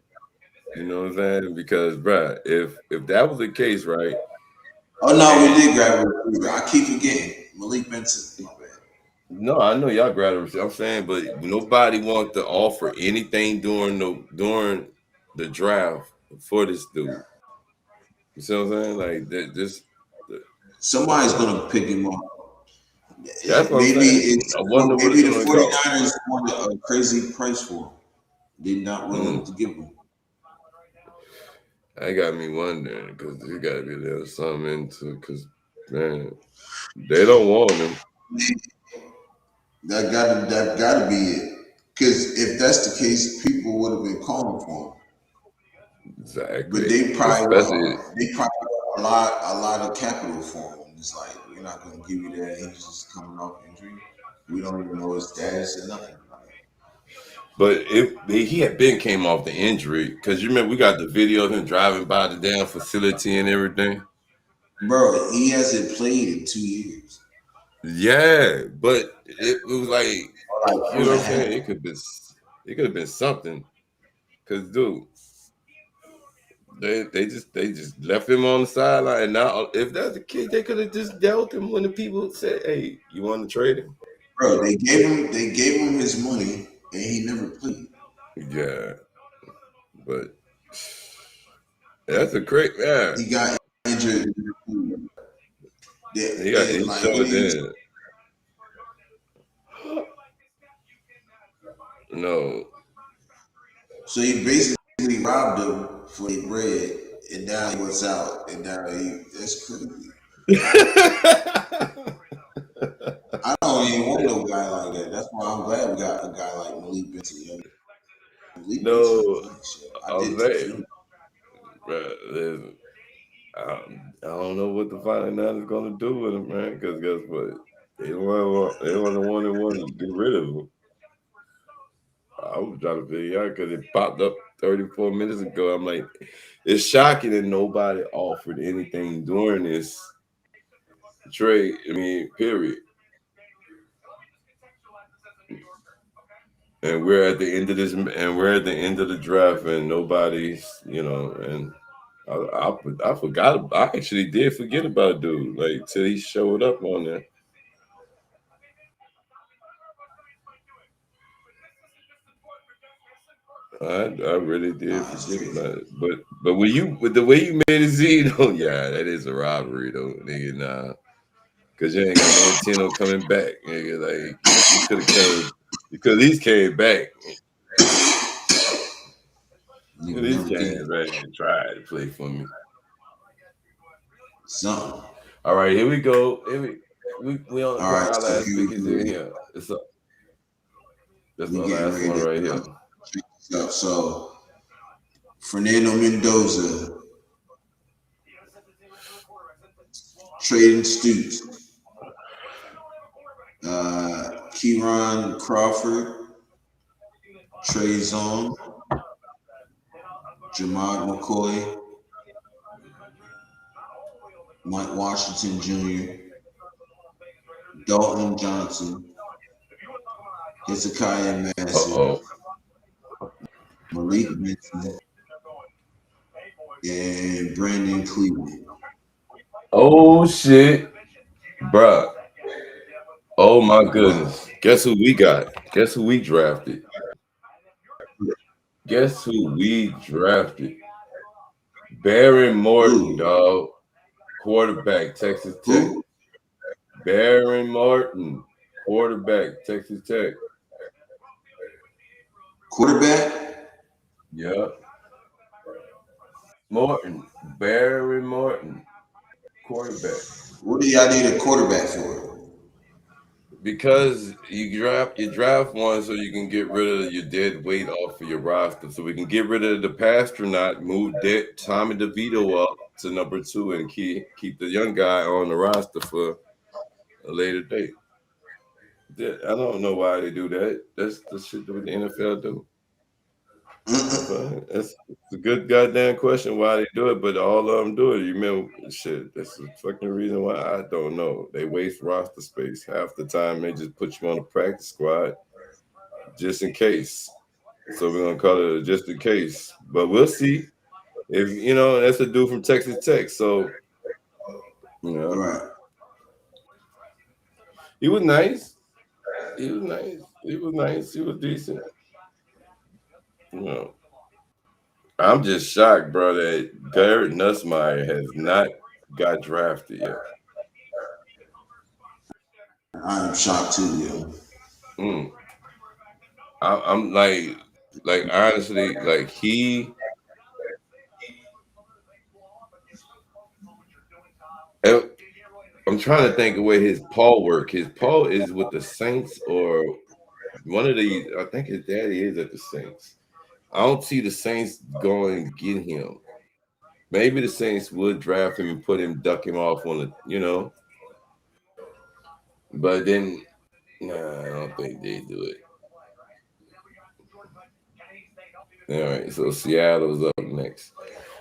R: You know what I'm saying? Because, bruh, if that was the case, right?
A: Oh no, we did grab a receiver. I keep forgetting Malik Benson. My bad.
R: No, I know y'all grabbed a receiver. I'm saying, but nobody wanted to offer anything during the draft for this dude. You see what I'm saying? Like that,
A: Somebody's gonna pick him up.
R: That's what
A: Maybe
R: I'm saying. I wonder what
A: maybe
R: it's
A: the
R: gonna
A: 49ers wanted a crazy price for him. They're not willing to give him.
R: That got me wondering because there got to be a little something into because man, they don't want him.
A: That gotta be it. Because if that's the case, people would have been calling for him.
R: Exactly.
A: But they probably
R: Especially
A: a lot of capital for him. It's like we're not gonna give you that. He's just coming off injury. We don't even know his status or nothing.
R: but he had been came off the injury because you remember we got the video of him driving by the damn facility and everything.
A: Bro, he hasn't played in 2 years.
R: Yeah, but it was like you know what I'm saying.
A: Half.
R: It could have been something. Cause dude, they just left him on the sideline. And now if that's the kid, they could have just dealt him when the people said, "Hey, you want to trade him?"
A: Bro, they gave him his money and he never played.
R: Yeah, but that's a great man.
A: He got injured.
R: He
A: Like
R: sure
A: what he
R: did. No.
A: So he basically robbed them for their bread, and now he wants out, and now that's crazy. I don't even want no guy like that. That's why I'm glad we got a guy like Malik Benson.
R: No,
A: I
R: I'm
A: did
R: saying, bro, I don't know what the 49ers is gonna do with him, man. Because guess what? They want the one that want to get rid of him. I was trying to figure out because it popped up 34 minutes ago. I'm like, it's shocking that nobody offered anything during this trade. I mean, period. And we're at the end of this, and we're at the end of the draft, and nobody's, and I forgot. I actually did forget about dude, like till he showed up on there. I really did forget about it, but with the way you made it seem, yeah, that is a robbery though, nigga. Nah, because you ain't got no intent on coming back, nigga. Like you could have came, you could at least came back. You at least came back and tried to play for me.
A: Something.
R: All right, here we go. We on
A: All right,
R: our
A: so
R: last
A: here
R: pick
A: we
R: is
A: go.
R: in here. That's
A: We
R: our
A: getting
R: last
A: ready
R: one right here.
A: So Fernando Mendoza, Trading Stoops, Kieran Crawford, Trey Zone, Jamad McCoy, Mike Washington Jr., Dalton Johnson, Hezekiah Massey, Malik Benson, and Brandon Cleveland.
R: Oh shit, bruh. Oh my goodness. Guess who we got? Guess who we drafted? Guess who we drafted? Baron Morton, dog. Quarterback, Texas Tech. Baron Morton, quarterback, Texas Tech.
A: Quarterback?
R: Yeah. Morton, Baron Morton, quarterback.
A: What do y'all need a quarterback for?
R: Because you draft one so you can get rid of your dead weight off of your roster. So we can get rid of the Pastronaut, move Tommy DeVito up to number 2 and keep the young guy on the roster for a later date. I don't know why they do that. That's the shit that the NFL do. It's a good goddamn question why they do it, but all of them do it. You remember shit? That's the fucking reason why. I don't know. They waste roster space half the time. They just put you on the practice squad just in case. So we're gonna call it a just in case. But we'll see. If that's a dude from Texas Tech. So
A: Right.
R: He was nice. He was nice. He was nice. He was decent. I'm just shocked, bro, that Garrett Nussmeier has not got drafted yet.
A: I'm shocked too, yo.
R: I'm like honestly, like I'm trying to think of where his Paul work. His Paul is with the Saints or one of these. I think his daddy is at the Saints. I don't see the Saints going to get him. Maybe the Saints would draft him and duck him off on the. But then, nah, I don't think they do it. All right, so Seattle's up next.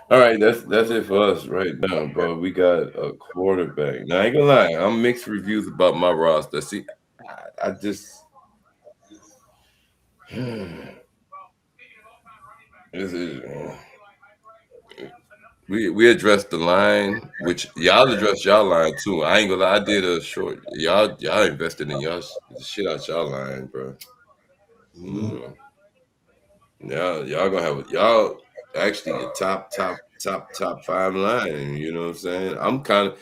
R: All right, that's it for us right now, bro. We got a quarterback. Now I ain't gonna lie, I'm mixed reviews about my roster. See, I just this is we addressed the line, which y'all addressed y'all line too. I ain't gonna lie, I did a short. Y'all invested in y'all the shit out y'all line, bro. Y'all gonna have y'all actually a top 5 line. You know what I'm saying? I'm kind of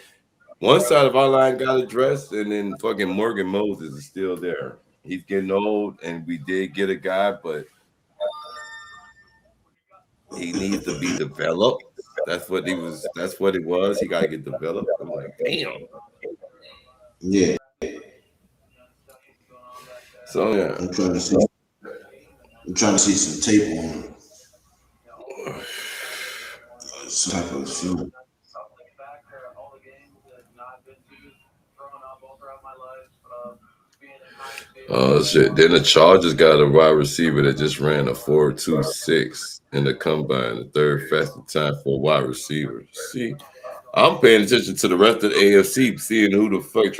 R: one side of our line got addressed, and then fucking Morgan Moses is still there. He's getting old, and we did get a guy, but he needs to be developed. That's what he was. That's what it was. He got to get developed. I'm like, damn.
A: Yeah.
R: So yeah,
A: I'm trying to see some tape on him. Some type of film.
R: Oh shit! Then the Chargers got a wide receiver that just ran a 4.26 in the combine, the third fastest time for a wide receiver. See, I'm paying attention to the rest of the AFC, seeing who the fuck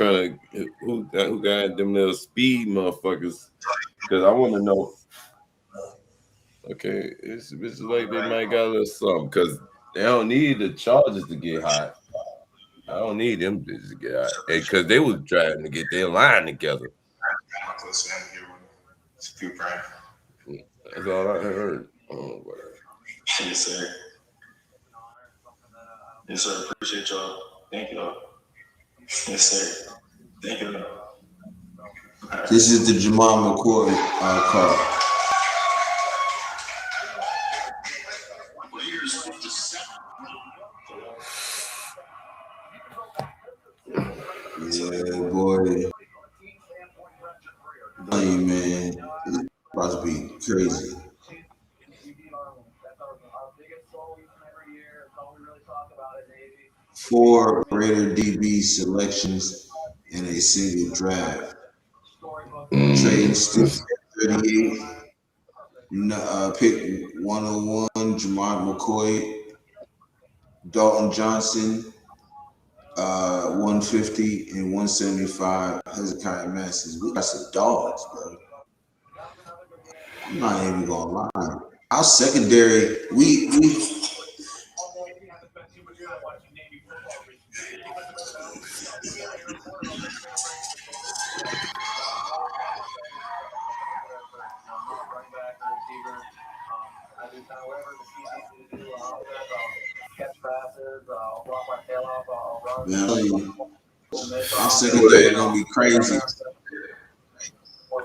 R: who got them little speed motherfuckers, because I want to know. Okay, it's like they might got a little something, because they don't need the Chargers to get hot. I don't need them bitches to get hot, because they was trying to get their line together. That's all I heard. Oh, whatever.
S: Yes, sir. Yes, sir. Appreciate y'all. Thank you. Yes, sir. Thank you.
A: This is the Jamal McCoy card. Yeah, boy. Hey, man, it's about to be crazy. 4 Raider DB selections in a single draft. Trade Steve 38. Pick 101, Jamal McCoy, Dalton Johnson, 150 and 175, Hezekiah Masses. We got some dogs, bro. I'm not even gonna lie. Our secondary, we our secondary gonna be crazy.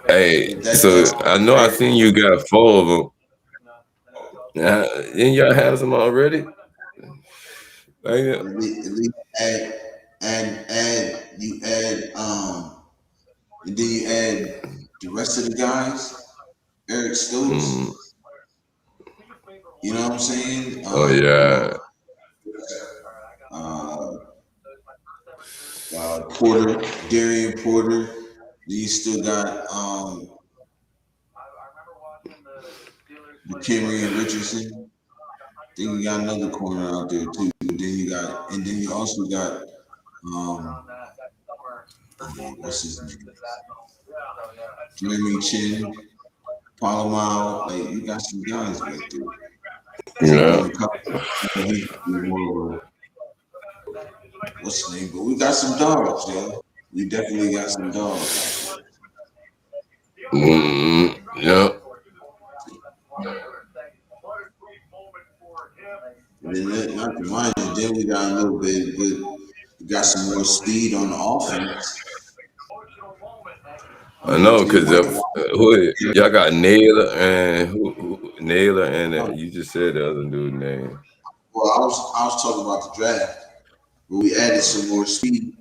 R: Hey, so I know I seen you got 4 of them. Didn't y'all have some already?
A: At least add, and then you add the rest of the guys. Eric Stokes. You know what I'm saying?
R: Oh yeah.
A: Porter, Darian Porter. You still got McHenry and Richardson. Then you got another corner out there too. Then you also got what's his name? Jeremy Chin, Palomar. Like you got some guys right there.
R: Yeah.
A: What's his name? But we got some dogs, yo. We definitely got some dogs.
R: Yeah.
A: And then not to mind, then we got a little bit good. We got some more speed on the offense.
R: I know, because y'all got Naylor and Naylor and you just said the other dude's name.
A: Well, I was talking about the draft, but we added some more speed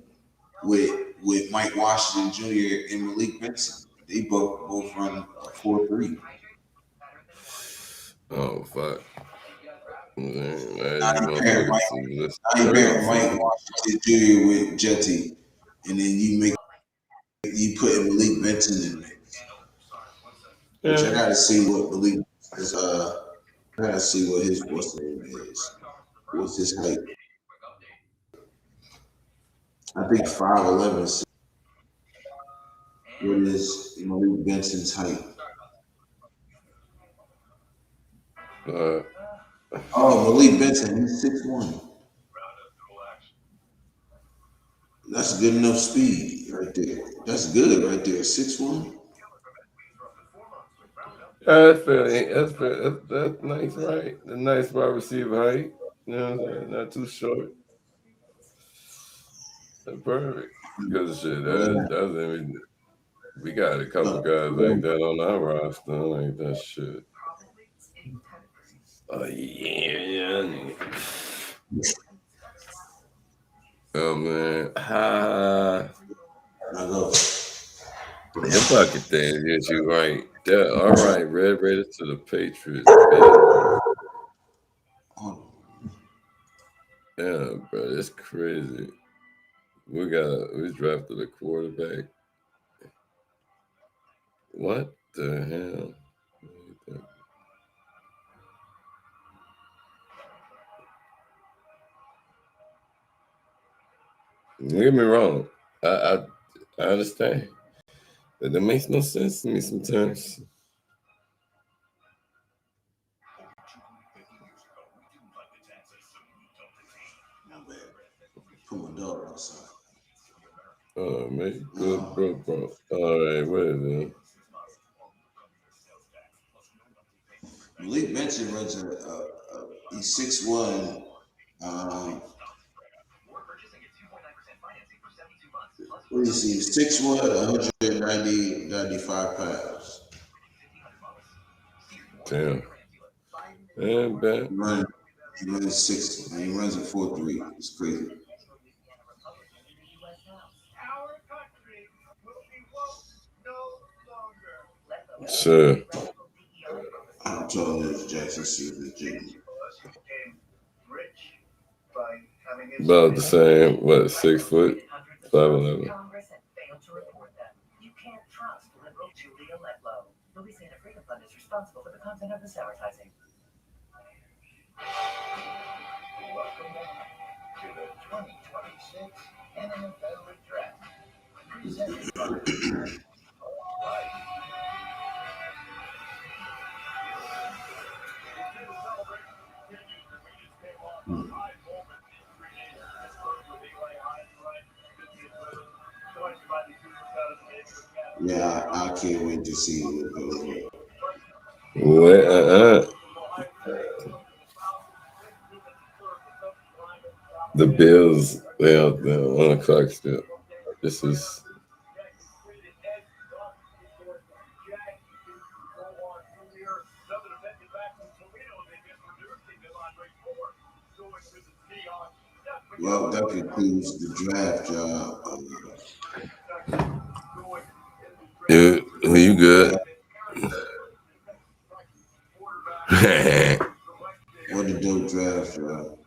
A: with Mike Washington Jr. and Malik Benson. They both run a 4.3.
R: Oh fuck.
A: Now you pair Mike Washington Jr. with Jetty, and then you put Malik Benson in there. Which I gotta see what Malik is. I gotta see what what's the name is. What's his height? I think 5'11". What is Malik Benson's height? Malik Benson, he's 6'1". That's good enough speed right there. That's good right there. 6'1".
R: That's fair. That's nice, right? A nice wide receiver height. You know what I'm saying? Not too short. That's perfect. Because shit, we got a couple guys like that on our roster. Like that shit. Oh yeah. Oh man. Your bucket thing, yes, you right. Yeah, all right, Red Raiders to the Patriots. Yeah, bro, it's crazy. We drafted a quarterback. What the hell? Don't get me wrong. I understand. But that makes no sense to me sometimes.
A: Put my dog outside.
R: Oh, man, good, bro. All right, what is it?
A: Malik Benson runs he's 6'1". What is he? 6'1", 195 pounds.
R: Damn. And bad.
A: He runs 6. He runs a 4.3. It's crazy.
R: Sure.
A: How tall is Jackson Smith Jr.?
R: About the same. What? 6 foot? 5'11".
K: Louisiana Freedom Fund is responsible for the content of this advertising. Welcome to the 2026 NFL Draft. Presented by
A: Yeah, I can't wait to see what goes on.
R: The Bills, they out there, 1 o'clock still. This is.
A: Well, that concludes the draft, y'all.
R: Yeah, you good?
A: What a dope draft, y'all.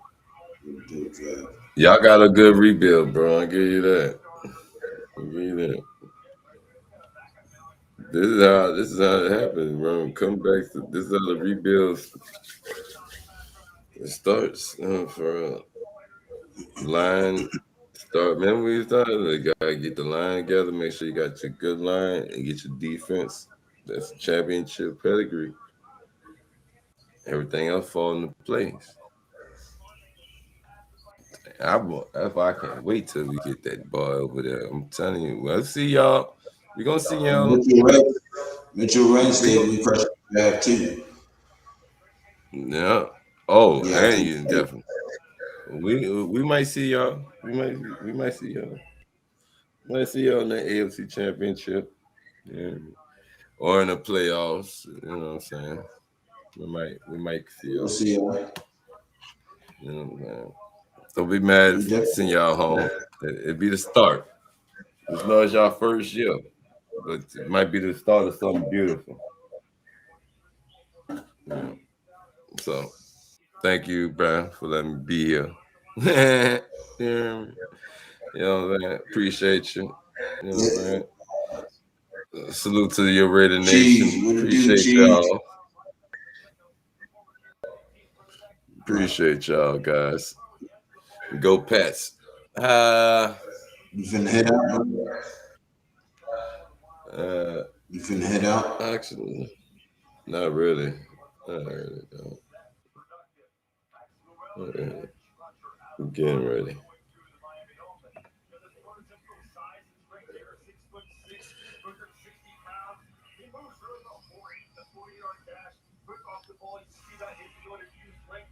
R: Y'all got a good rebuild, bro. I'll give you that. This is how it happens, bro. Come back to this is how the rebuild starts for line start. Remember we started? You gotta get the line together, make sure you got your good line and get your defense. That's championship pedigree. Everything else fall into place. If I can't wait till we get that boy over there. I'm telling you. We'll see y'all. We're gonna see y'all.
A: Mitchell Renstead, we crushed the draft too.
R: Yeah. Oh, yeah, and you definitely. We might see y'all. We might see y'all. We might see y'all in the AFC Championship. Yeah. Or in the playoffs. You know what I'm saying? We might see y'all.
A: We'll see y'all.
R: You know what I'm saying? Don't be mad if send y'all home. It'd be the start. As long as y'all first year. But it might be the start of something beautiful. Yeah. So thank you, bro, for letting me be here. Yeah. You know what I'm saying? Appreciate you. You know what I'm saying? Salute to your Raider Nation.
A: What it do,
R: Appreciate
A: Cheese?
R: y'all. Appreciate y'all, guys. Go Pats.
A: You finna head out? You finna head out?
R: Actually, not really. Not really, though. Not really. I'm getting ready.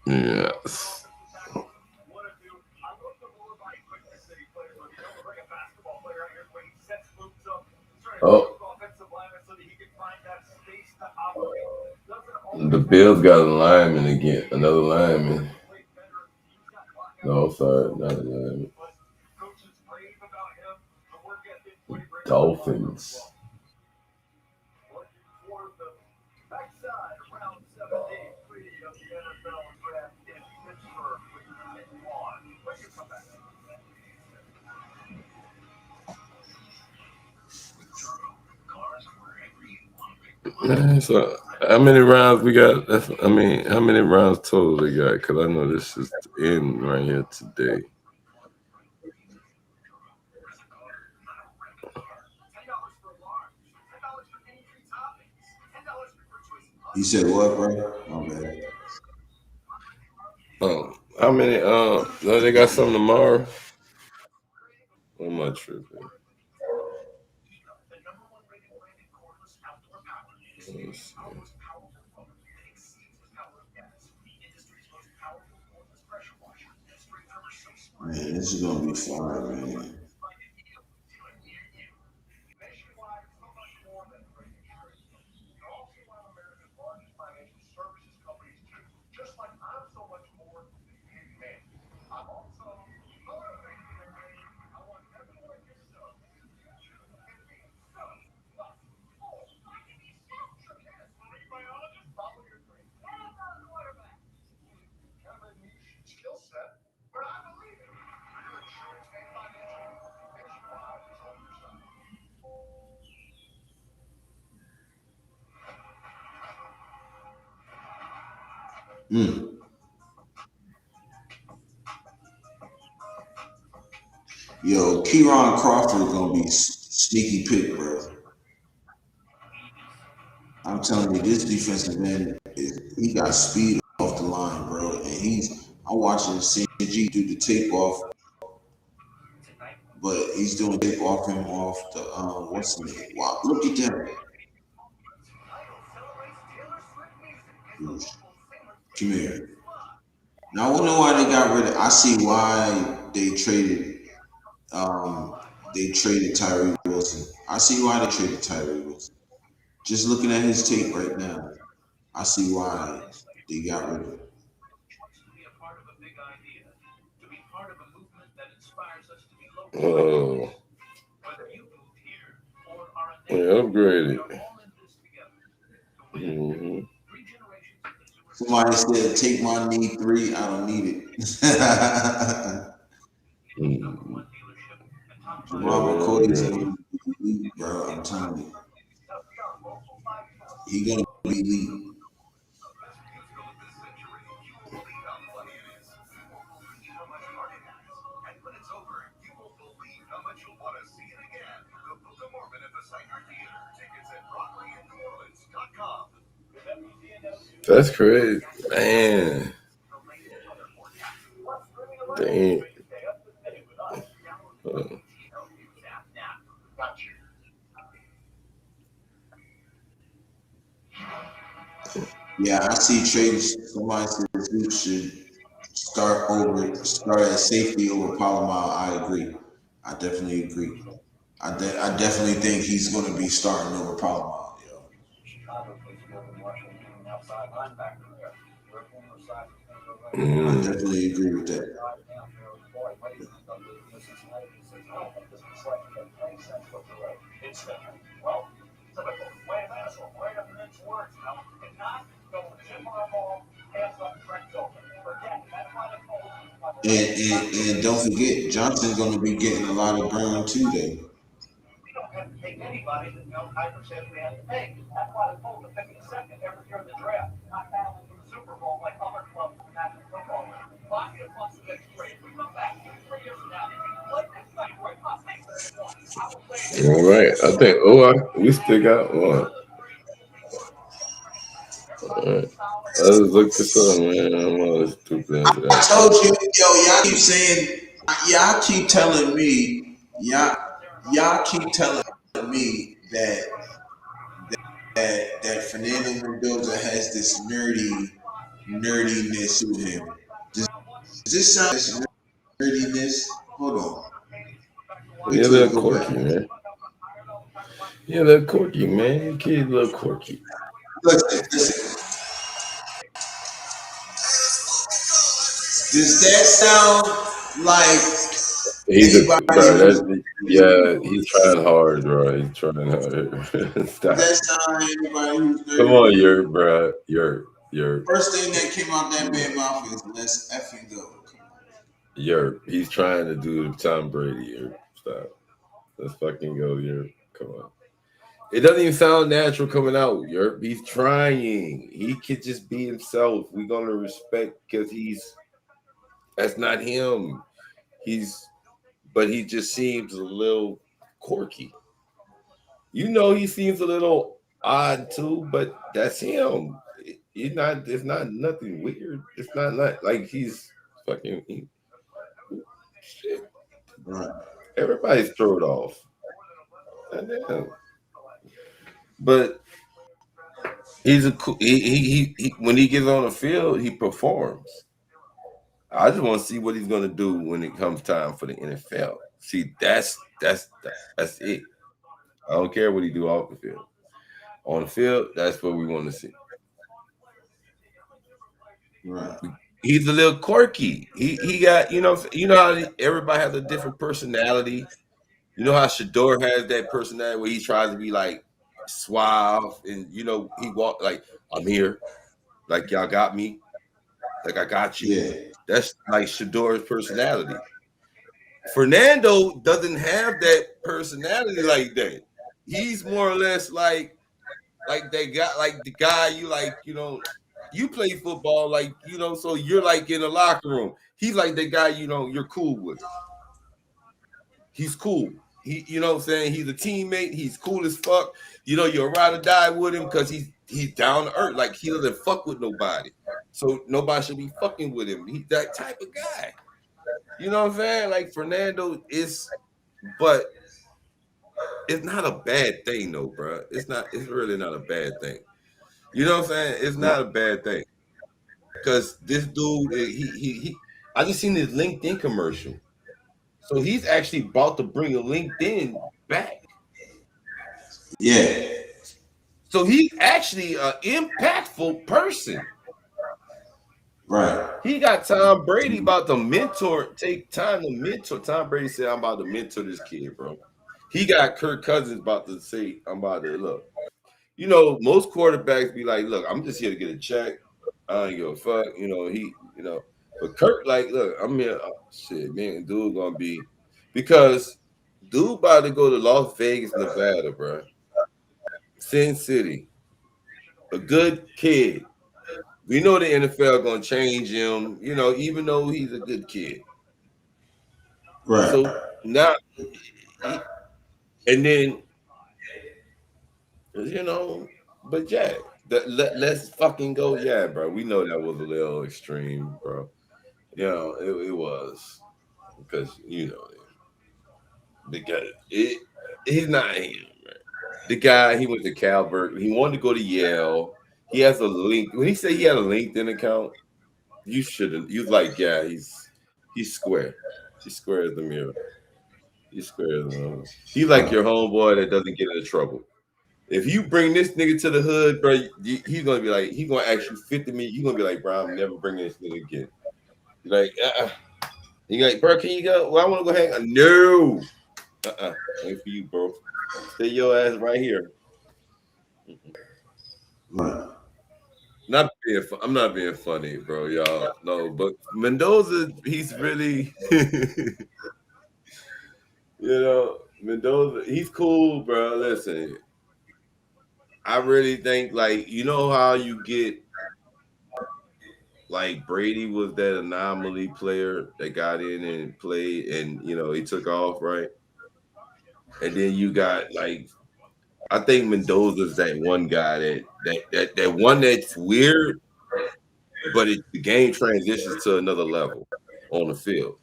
R: Yes. Oh. The Bills got a lineman again. Another lineman. No, sorry, not a lineman. Dolphins. So how many rounds we got? I mean, how many rounds total they got? Because I know this is the end right here today.
A: You said what, bro? My bad.
R: How many? They got something tomorrow. What am I tripping?
A: Man, this is gonna be fire, man. Yo, Kieron Crawford gonna be sneaky pick, bro. I'm telling you, this defensive end he got speed off the line, bro. And I'm watching CG do the tape off, but he's doing tape off him off the what's the name? Wow, look at that. Come here. Now I wonder why they got rid of. I see why they traded Tyree Wilson. I see why they traded Tyree Wilson. Just looking at his tape right now, I see why they got rid of him.
R: Oh. Yeah, upgraded. Mm-hmm.
A: Somebody said, "Take my knee 3. I don't need it." Jamal McCoy's gonna be elite, bro. I'm telling you, he gonna be elite.
R: That's crazy, man. Damn.
A: Yeah, I see trades. Somebody said Duke should start at safety over Palomar. I agree. I definitely agree. I definitely think he's going to be starting over Palomar. Yo. I definitely agree with that. And don't forget, Johnson's going to be getting a lot of burn too. Then
I: We don't have to take anybody that Mel Kiper says we have to take. That's why the Colts are picking second every year in the draft, not battling for the Super Bowl like other clubs in the National Football League. Boston wants to get straight. We come back 3 years from now. What next night? Right?
R: All right. I think. We still got one. All right. Let's look this up, man. I'm all this stupid.
A: I told you, y'all keep saying, y'all keep telling me, y'all keep telling me that Fernando Mendoza has this nerdiness to him. Does this sound like nerdiness? Hold on. Wait
R: Yeah,
A: till
R: they're
A: we go back.
R: quirky, man. Yeah, they're quirky, man. Kids look quirky.
A: Listen. Does that sound like
R: He's
A: anybody
R: he's trying hard, bro. He's trying hard. Stop.
A: Does that sound like anybody who's
R: Come
A: nerdy?
R: on, Yurp, bro. Yurp.
A: First thing that came out that man's mouth is let's effing go.
R: Yurp. He's trying to do the Tom Brady, Yurp. Stop. Let's fucking go, Yurp. Come on. It doesn't even sound natural coming out, Yurp. He's trying. He could just be himself. We're gonna respect because that's not him. But he just seems a little quirky. He seems a little odd too, but that's him. It's not nothing weird. It's not like he's fucking shit.
A: Right.
R: Everybody's thrown off. But he's he when he gets on the field, he performs. I just want to see what he's gonna do when it comes time for the NFL. See, that's it. I don't care what he do off the field. On the field, that's what we want to see.
A: Right.
R: He's a little quirky. He got you know how everybody has a different personality. You know how Shador has that personality where he tries to be like suave and he walk like I'm here, like y'all got me, like I got you.
A: Yeah.
R: That's like Shador's personality. Fernando doesn't have that personality like that. He's more or less like they got like the guy you play football so you're like in the locker room. He's like the guy you're cool with. He's cool. He what I'm saying? He's a teammate. He's cool as fuck. You'll ride or die with him because he's down to earth. Like he doesn't fuck with nobody. So nobody should be fucking with him. He's that type of guy. You know what I'm saying? Like Fernando but it's not a bad thing though, bro. It's really not a bad thing. You know what I'm saying? It's not a bad thing. Because this dude, I just seen his LinkedIn commercial. So he's actually about to bring a LinkedIn back.
A: Yeah.
R: So he's actually an impactful person.
A: Right.
R: He got Tom Brady about to take time to mentor. Tom Brady said, I'm about to mentor this kid, bro. He got Kirk Cousins about to say, I'm about to look. Most quarterbacks be like, look, I'm just here to get a check. I don't give a fuck. But Kirk, like, look, I'm here. Oh, shit, man, dude gonna be because dude about to go to Las Vegas, Nevada, bro. Sin City. A good kid. We know the NFL gonna change him, even though he's a good kid.
A: Right.
R: So now, and then, but yeah, let's fucking go. Yeah, bro. We know that was a little extreme, bro. It was because the guy. He's not him. Right? The guy he went to Calvert. He wanted to go to Yale. He has a link. When he said he had a LinkedIn account, you shouldn't. You like, yeah, he's square. He's square as the mirror. He's square as the mirror. He like your homeboy that doesn't get into trouble. If you bring this nigga to the hood, bro, he's gonna be like, he's gonna ask you 50 million. You're gonna be like, bro, I'm never bringing this nigga again. You're like, You like, bro, can you go? Well, I want to go hang out. No. Ain't for you, bro. Stay your ass right here.
A: Right.
R: I'm not being funny, bro, y'all. No, but Mendoza, he's really, Mendoza, he's cool, bro. Listen, I really think like how you get like Brady was that anomaly player that got in and played, and he took off, right? And then you got like I think Mendoza's that one guy that one that's weird, but the game transitions to another level on the field.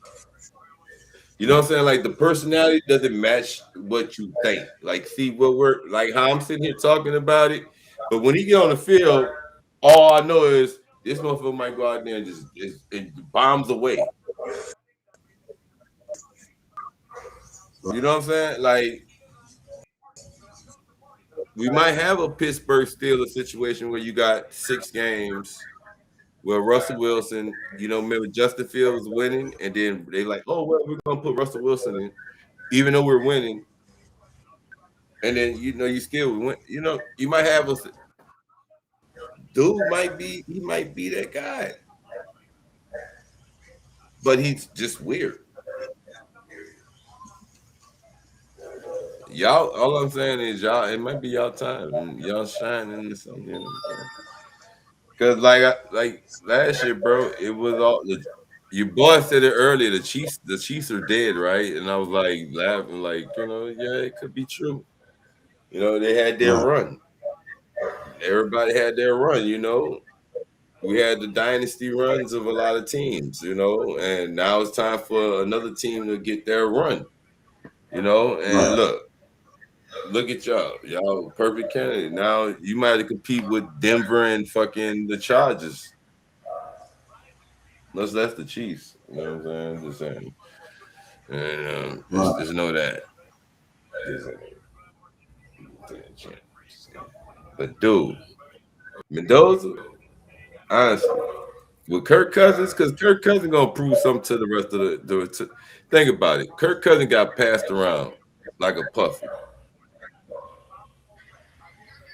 R: You know what I'm saying? Like the personality doesn't match what you think. Like, see what we're like how I'm sitting here talking about it, but when he get on the field, all I know is this motherfucker might go out there and just it bombs away. You know what I'm saying? Like we might have a Pittsburgh Steelers situation where you got 6 games where Russell Wilson, remember Justin Fields was winning, and then they like, oh well, we're gonna put Russell Wilson in, even though we're winning, and then you still win. You might have a dude might be that guy, but he's just weird. Y'all, all I'm saying is y'all, it might be y'all time, y'all shining or something. Because like last year, bro, it was all your boy said it earlier. The Chiefs are dead, right? And I was like laughing, like yeah, it could be true. They had their run. Everybody had their run. We had the dynasty runs of a lot of teams. And now it's time for another team to get their run. And look at y'all perfect candidate. Now you might have to compete with Denver and fucking the Chargers. Unless that's the Chiefs. You know what I'm saying? Just saying. And just know that. But dude, Mendoza, honestly, with Kirk Cousins, because Kirk Cousins gonna prove something to the rest of think about it. Kirk Cousins got passed around like a puppy.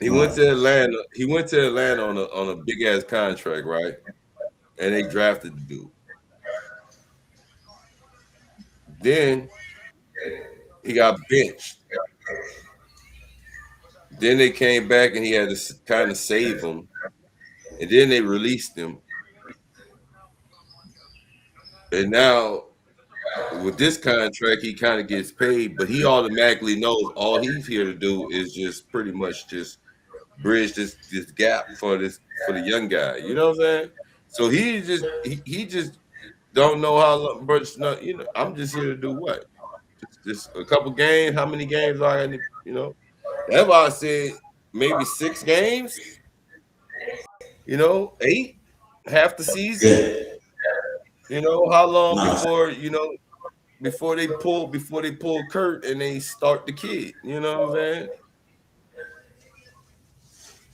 R: He went to Atlanta. He went to Atlanta on a big ass contract, right? And they drafted the dude. Then he got benched. Then they came back and he had to kind of save him. And then they released him. And now with this contract, he kind of gets paid, but he automatically knows all he's here to do is just pretty much just bridge this gap for the young guy. You know what I'm saying? So he just don't know how long, but I'm just here to do what? Just a couple games. How many games are I? That's why I said maybe 6 games. 8, half the season. How long before they pull Kurt and they start the kid? You know what I'm saying?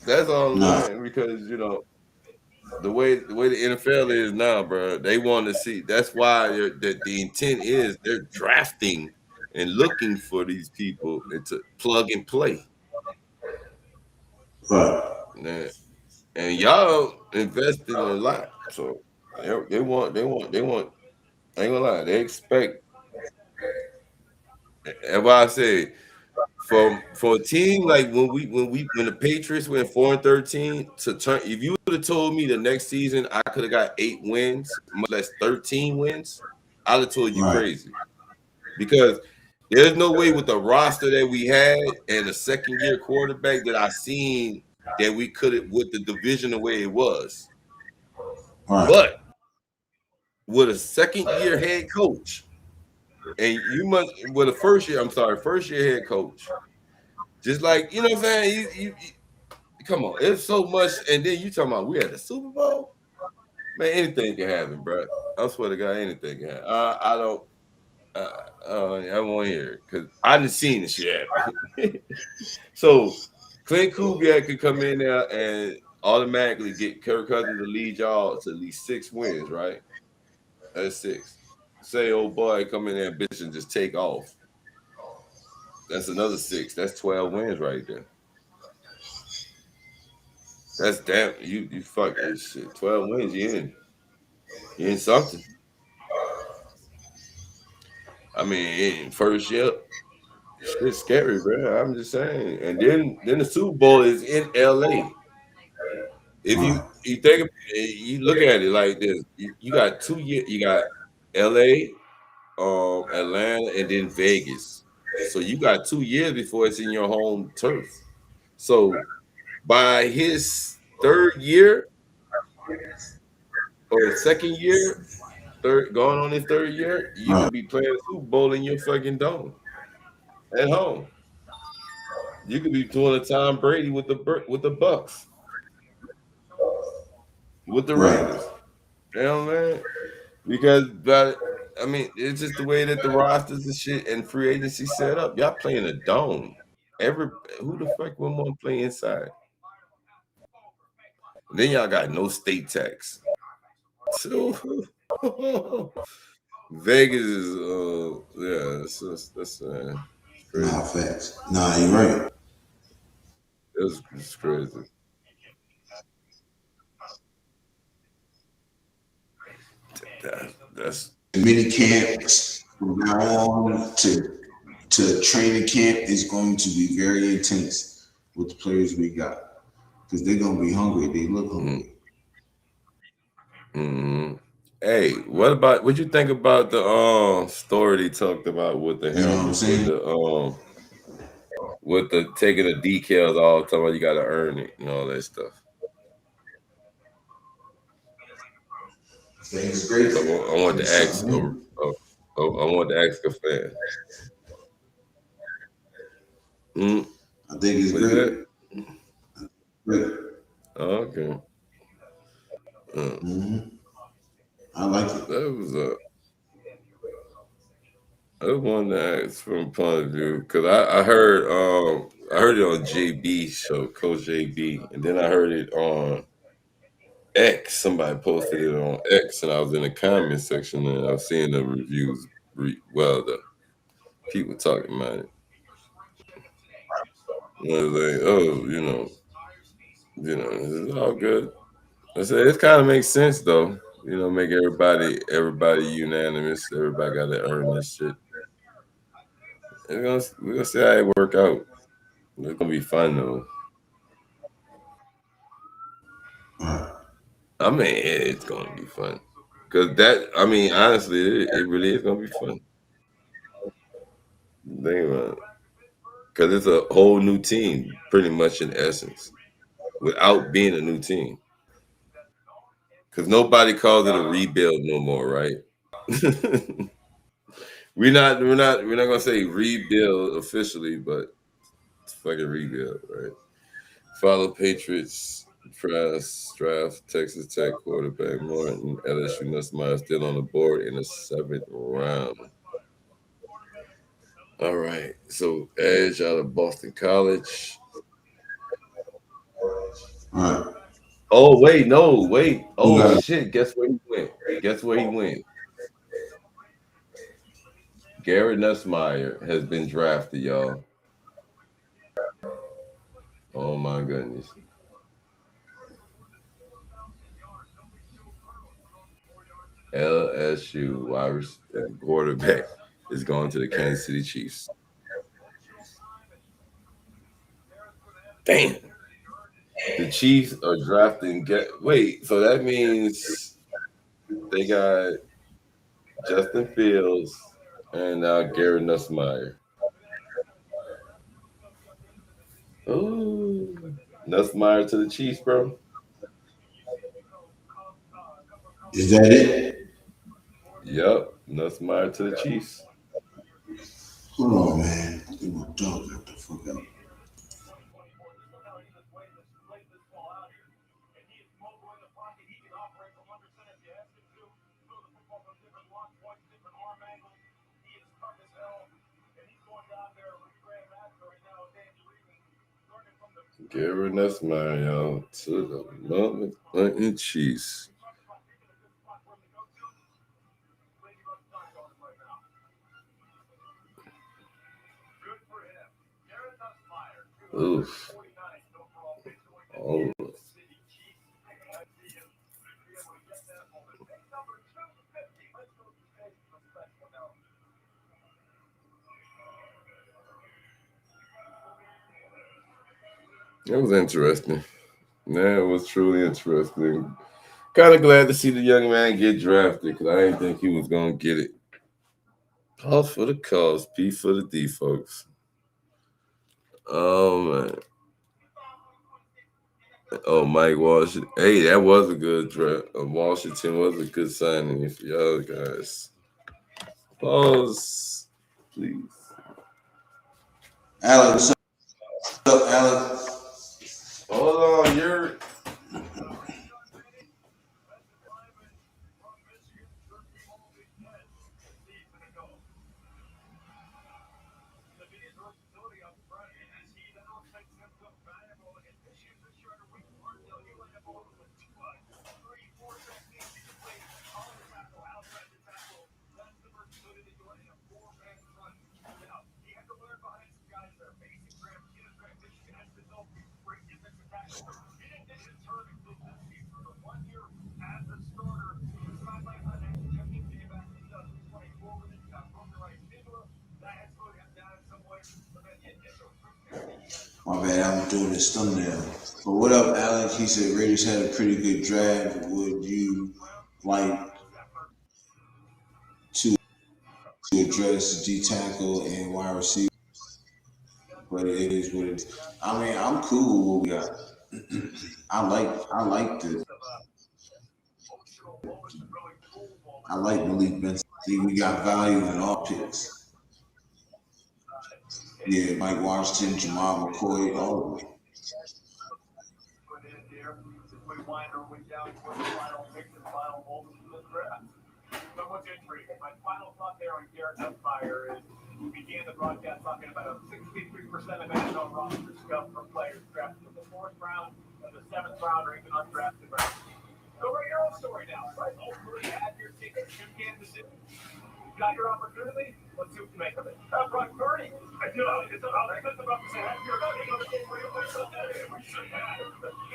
R: That's all I'm saying because the way the NFL is now, bro. They want to see. That's why the intent is they're drafting and looking for these people to plug and play. And y'all invested a lot, so they want. I ain't gonna lie, they expect. And what I say, for a team like when the Patriots went 4-13 to turn. If you would have told me the next season I could have got 8 wins, much less 13 wins, I'd have told you crazy. Because there's no way with the roster that we had and the second year quarterback that I seen that we could have with the division the way it was. But with a second year head coach, and you must with a first year head coach, just like what I'm saying, you come on, it's so much, and then you talking about we had the Super Bowl, man, anything can happen, bro. I swear to God, anything can happen. I won't hear it because I didn't seen this shit happen. So Clint Kubiak could come in there and automatically get Kirk Cousins to lead y'all to at least 6 wins, right? That's 6. Say, old boy, come in there and bitch and just take off. That's another 6. That's 12 wins right there. That's damn. You fucking shit. 12 wins. You in something. I mean, in first year, shit's scary, bro. I'm just saying. And then the Super Bowl is in LA. If you think you look at it like this, you got 2 years. You got LA, Atlanta, and then Vegas. So you got 2 years before it's in your home turf. So by his third year or second year, going on his third year, you could be playing Super Bowl in your fucking dome at home. You could be doing a Tom Brady with the Bucks, with the Raiders. You know what I mean? Because I mean, it's just the way that the rosters and shit and free agency set up. Y'all playing a dome. Who the fuck would want to play inside? And then y'all got no state tax. So Vegas is yeah, that's crazy.
A: Nah, facts. Nah, you're right.
R: It's crazy. That's
A: Mini camps from now on to training camp is going to be very intense with the players we got because they're gonna be hungry. They look hungry.
R: Mm-hmm. Hey, what you think about the story they talked about with the helmets, with the taking the decals all the time, you gotta earn it and all that stuff.
A: It's great.
R: I want to ask a fan.
A: I think it's great. Great.
R: Okay.
A: I like it.
R: I wanted to ask from a point of view because I heard it on JB's show, Coach JB, and then I heard it on X. Somebody posted it on X, and I was in the comment section and I was seeing the reviews. The people talking about it. And I was like, oh, it's all good. I said it kind of makes sense though. Make everybody unanimous. Everybody got to earn this shit. We're gonna see how it work out. It's gonna be fun though. I mean, it's gonna be fun because honestly, it really is gonna be fun. Think about it, because it's a whole new team, pretty much in essence, without being a new team. Because nobody calls it a rebuild no more, right? We're not gonna say rebuild officially, but it's fucking rebuild, right? Follow Patriots press draft Texas Tech quarterback Martin LSU Nussmeier still on the board in the 7th round. All right, so Edge out of Boston College. Oh wait, no, wait. Oh shit! Guess where he went? Garrett Nussmeier has been drafted, y'all. Oh my goodness. LSU wide quarterback is going to the Kansas City Chiefs. Damn. The Chiefs are drafting. So that means they got Justin Fields and now Garrett Nussmeier. Oh, Nussmeier to the Chiefs, bro.
A: Is that it?
R: Yep, Nussmeier to the Chiefs.
A: Hold on, man. I think my dog got the fuck out.
R: Garrett Nussmeier, y'all, to the motherfucking Chiefs. Oof. Oh. It was interesting. Yeah, it was truly interesting. Kind of glad to see the young man get drafted because I didn't think he was going to get it. Pause for the cause, P for the D, folks. Oh, man. Oh, Mike Washington. Hey, that was a good draft. Washington was a good signing for y'all guys. Pause, please.
A: Alex, what's up, Alex?
R: Hold on, you're.
A: My bad, I'm doing this thumbnail. But what up, Alex? He said Raiders had a pretty good draft. Would you like to address D tackle and wide receiver? But it is what it is. I mean, I'm cool with what we got. I like Malik Benson. I think we got value in all picks. Yeah, Mike Washington, Jamal McCoy, all of them.
I: But what's interesting, my final thought there on Garrett Nussmeier is we began the broadcast talking about a 63% of NFL roster scuff from players drafted in the 4th round, and the 7th round, or even undrafted round. So write your own story now, right? Hopefully you had your tickets to Kansas City. You got your opportunity. Let's see what you make of it. Brock Purdy. I do. It's about to say, he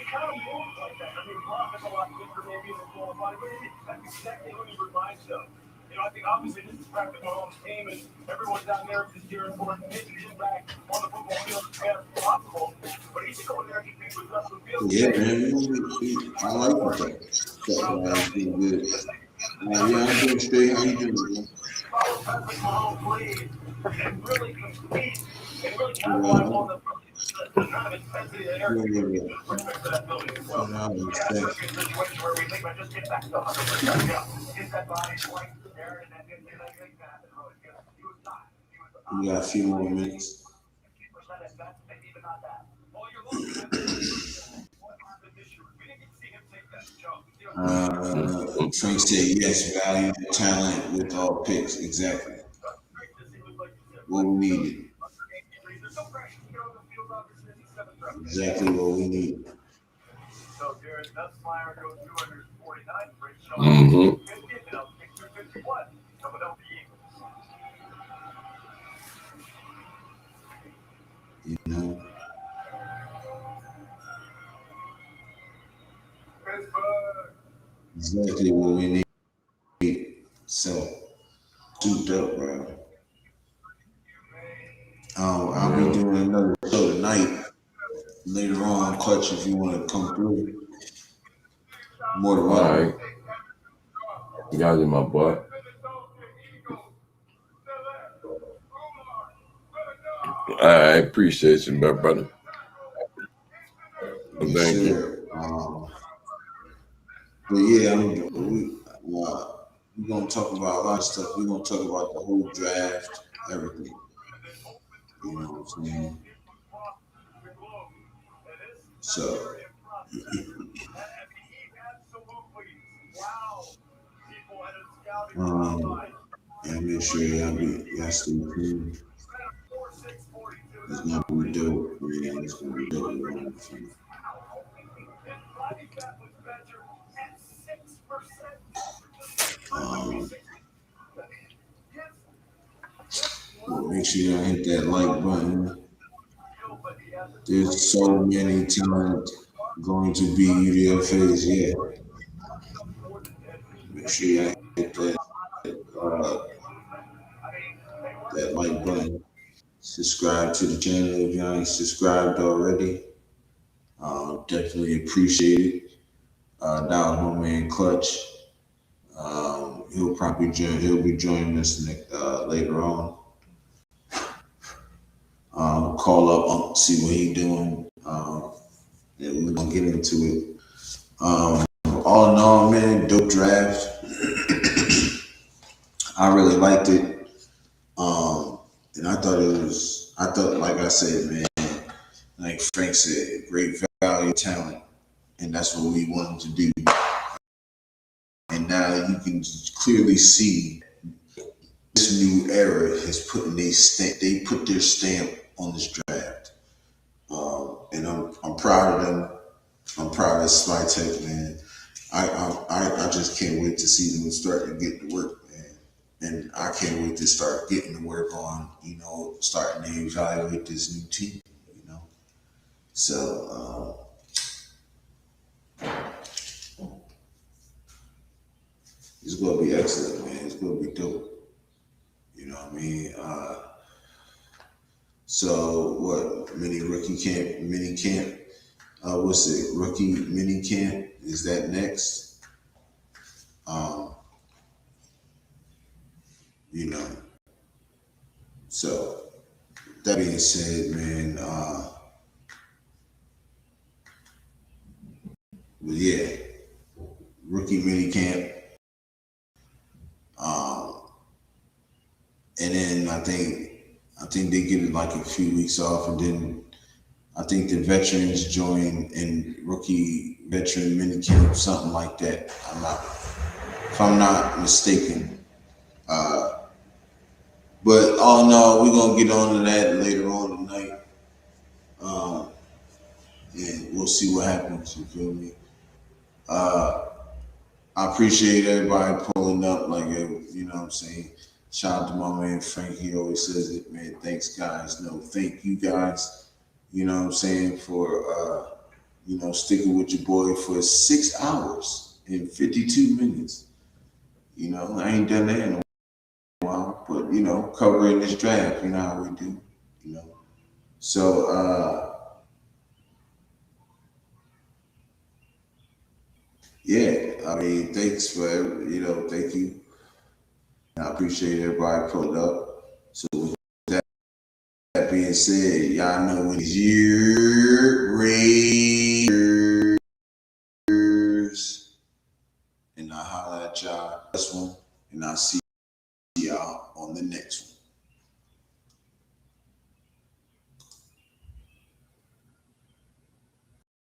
I: kind of moves like that. I mean, Brock is a lot different maybe in the qualifying, but that's exactly what he reminds of. You know, I think obviously this is practically all his team, and everyone's down there just cheering for him, making him back on the football field as fast as possible. But he's going there to be with Russell Field.
A: Yeah, man. I like that. That's good. Yeah, I'm doing straight. How you doing, man?
I: And really compete and really capitalize on the kind of intensity that Eric brings to that building as well. Yeah, it's a situation where we think about just get back to 100%. Yeah, get that body right there and then get that thing back. He was not.
A: We got a few more minutes. Frank said yes, value, talent with all picks. Exactly. What we needed. Exactly what we need.
I: So Garrett Nussmeier goes 249 for each shot.
R: Mm-hmm.
A: You know. Exactly what we need. So, souped up, bro. I'll be doing another show tonight. Later on, Clutch, if you want to come through. More than welcome.
R: All right. You got it, my boy. I appreciate you, my brother. Thank you.
A: But yeah, we're going to talk about a lot of stuff. We're going to talk about the whole draft, everything. You know what I'm saying? So, yeah, make sure y'all stay tuned. It's going to be dope, man. It's going to be dope. Make sure y'all hit that like button. There's so many talent going to be UDFAs yet. Make sure y'all hit that like button. Subscribe to the channel if y'all ain't subscribed already. Definitely appreciate it. That was my man Clutch. He'll be joining us later on. Call up, see what he doing. And we're gonna get into it. All in all, man, dope draft. I really liked it. And I thought, like I said, man, like Frank said, great value, talent, and that's what we wanted to do. And now you can clearly see this new era has they put their stamp on this draft. And I'm proud of them. I'm proud of Slytech, man. I just can't wait to see them start to get to work, man. And I can't wait to start getting to work on, starting to evaluate this new team, So it's gonna be excellent, man. It's gonna be dope. You know what I mean? So what? Mini camp. What's it? Rookie mini camp? Is that next? So that being said, man, but yeah, rookie mini camp. And then I think they get like a few weeks off, and then I think the veterans join in rookie veteran mini camp, something like that. If I'm not mistaken. But all in all, we're gonna get on to that later on tonight. And we'll see what happens, you feel me? I appreciate everybody pulling up, like, you know what I'm saying? Shout out to my man Frank, he always says it, man. Thanks, guys. No, thank you guys, you know what I'm saying, for sticking with your boy for 6 hours and 52 minutes. I ain't done that in a while, but covering this draft, you know how we do, So yeah, I mean, thanks for thank you. I appreciate everybody pulling up. So with that being said, y'all know what is your Raiders, and I holla at y'all this one, and I'll see y'all on the next one.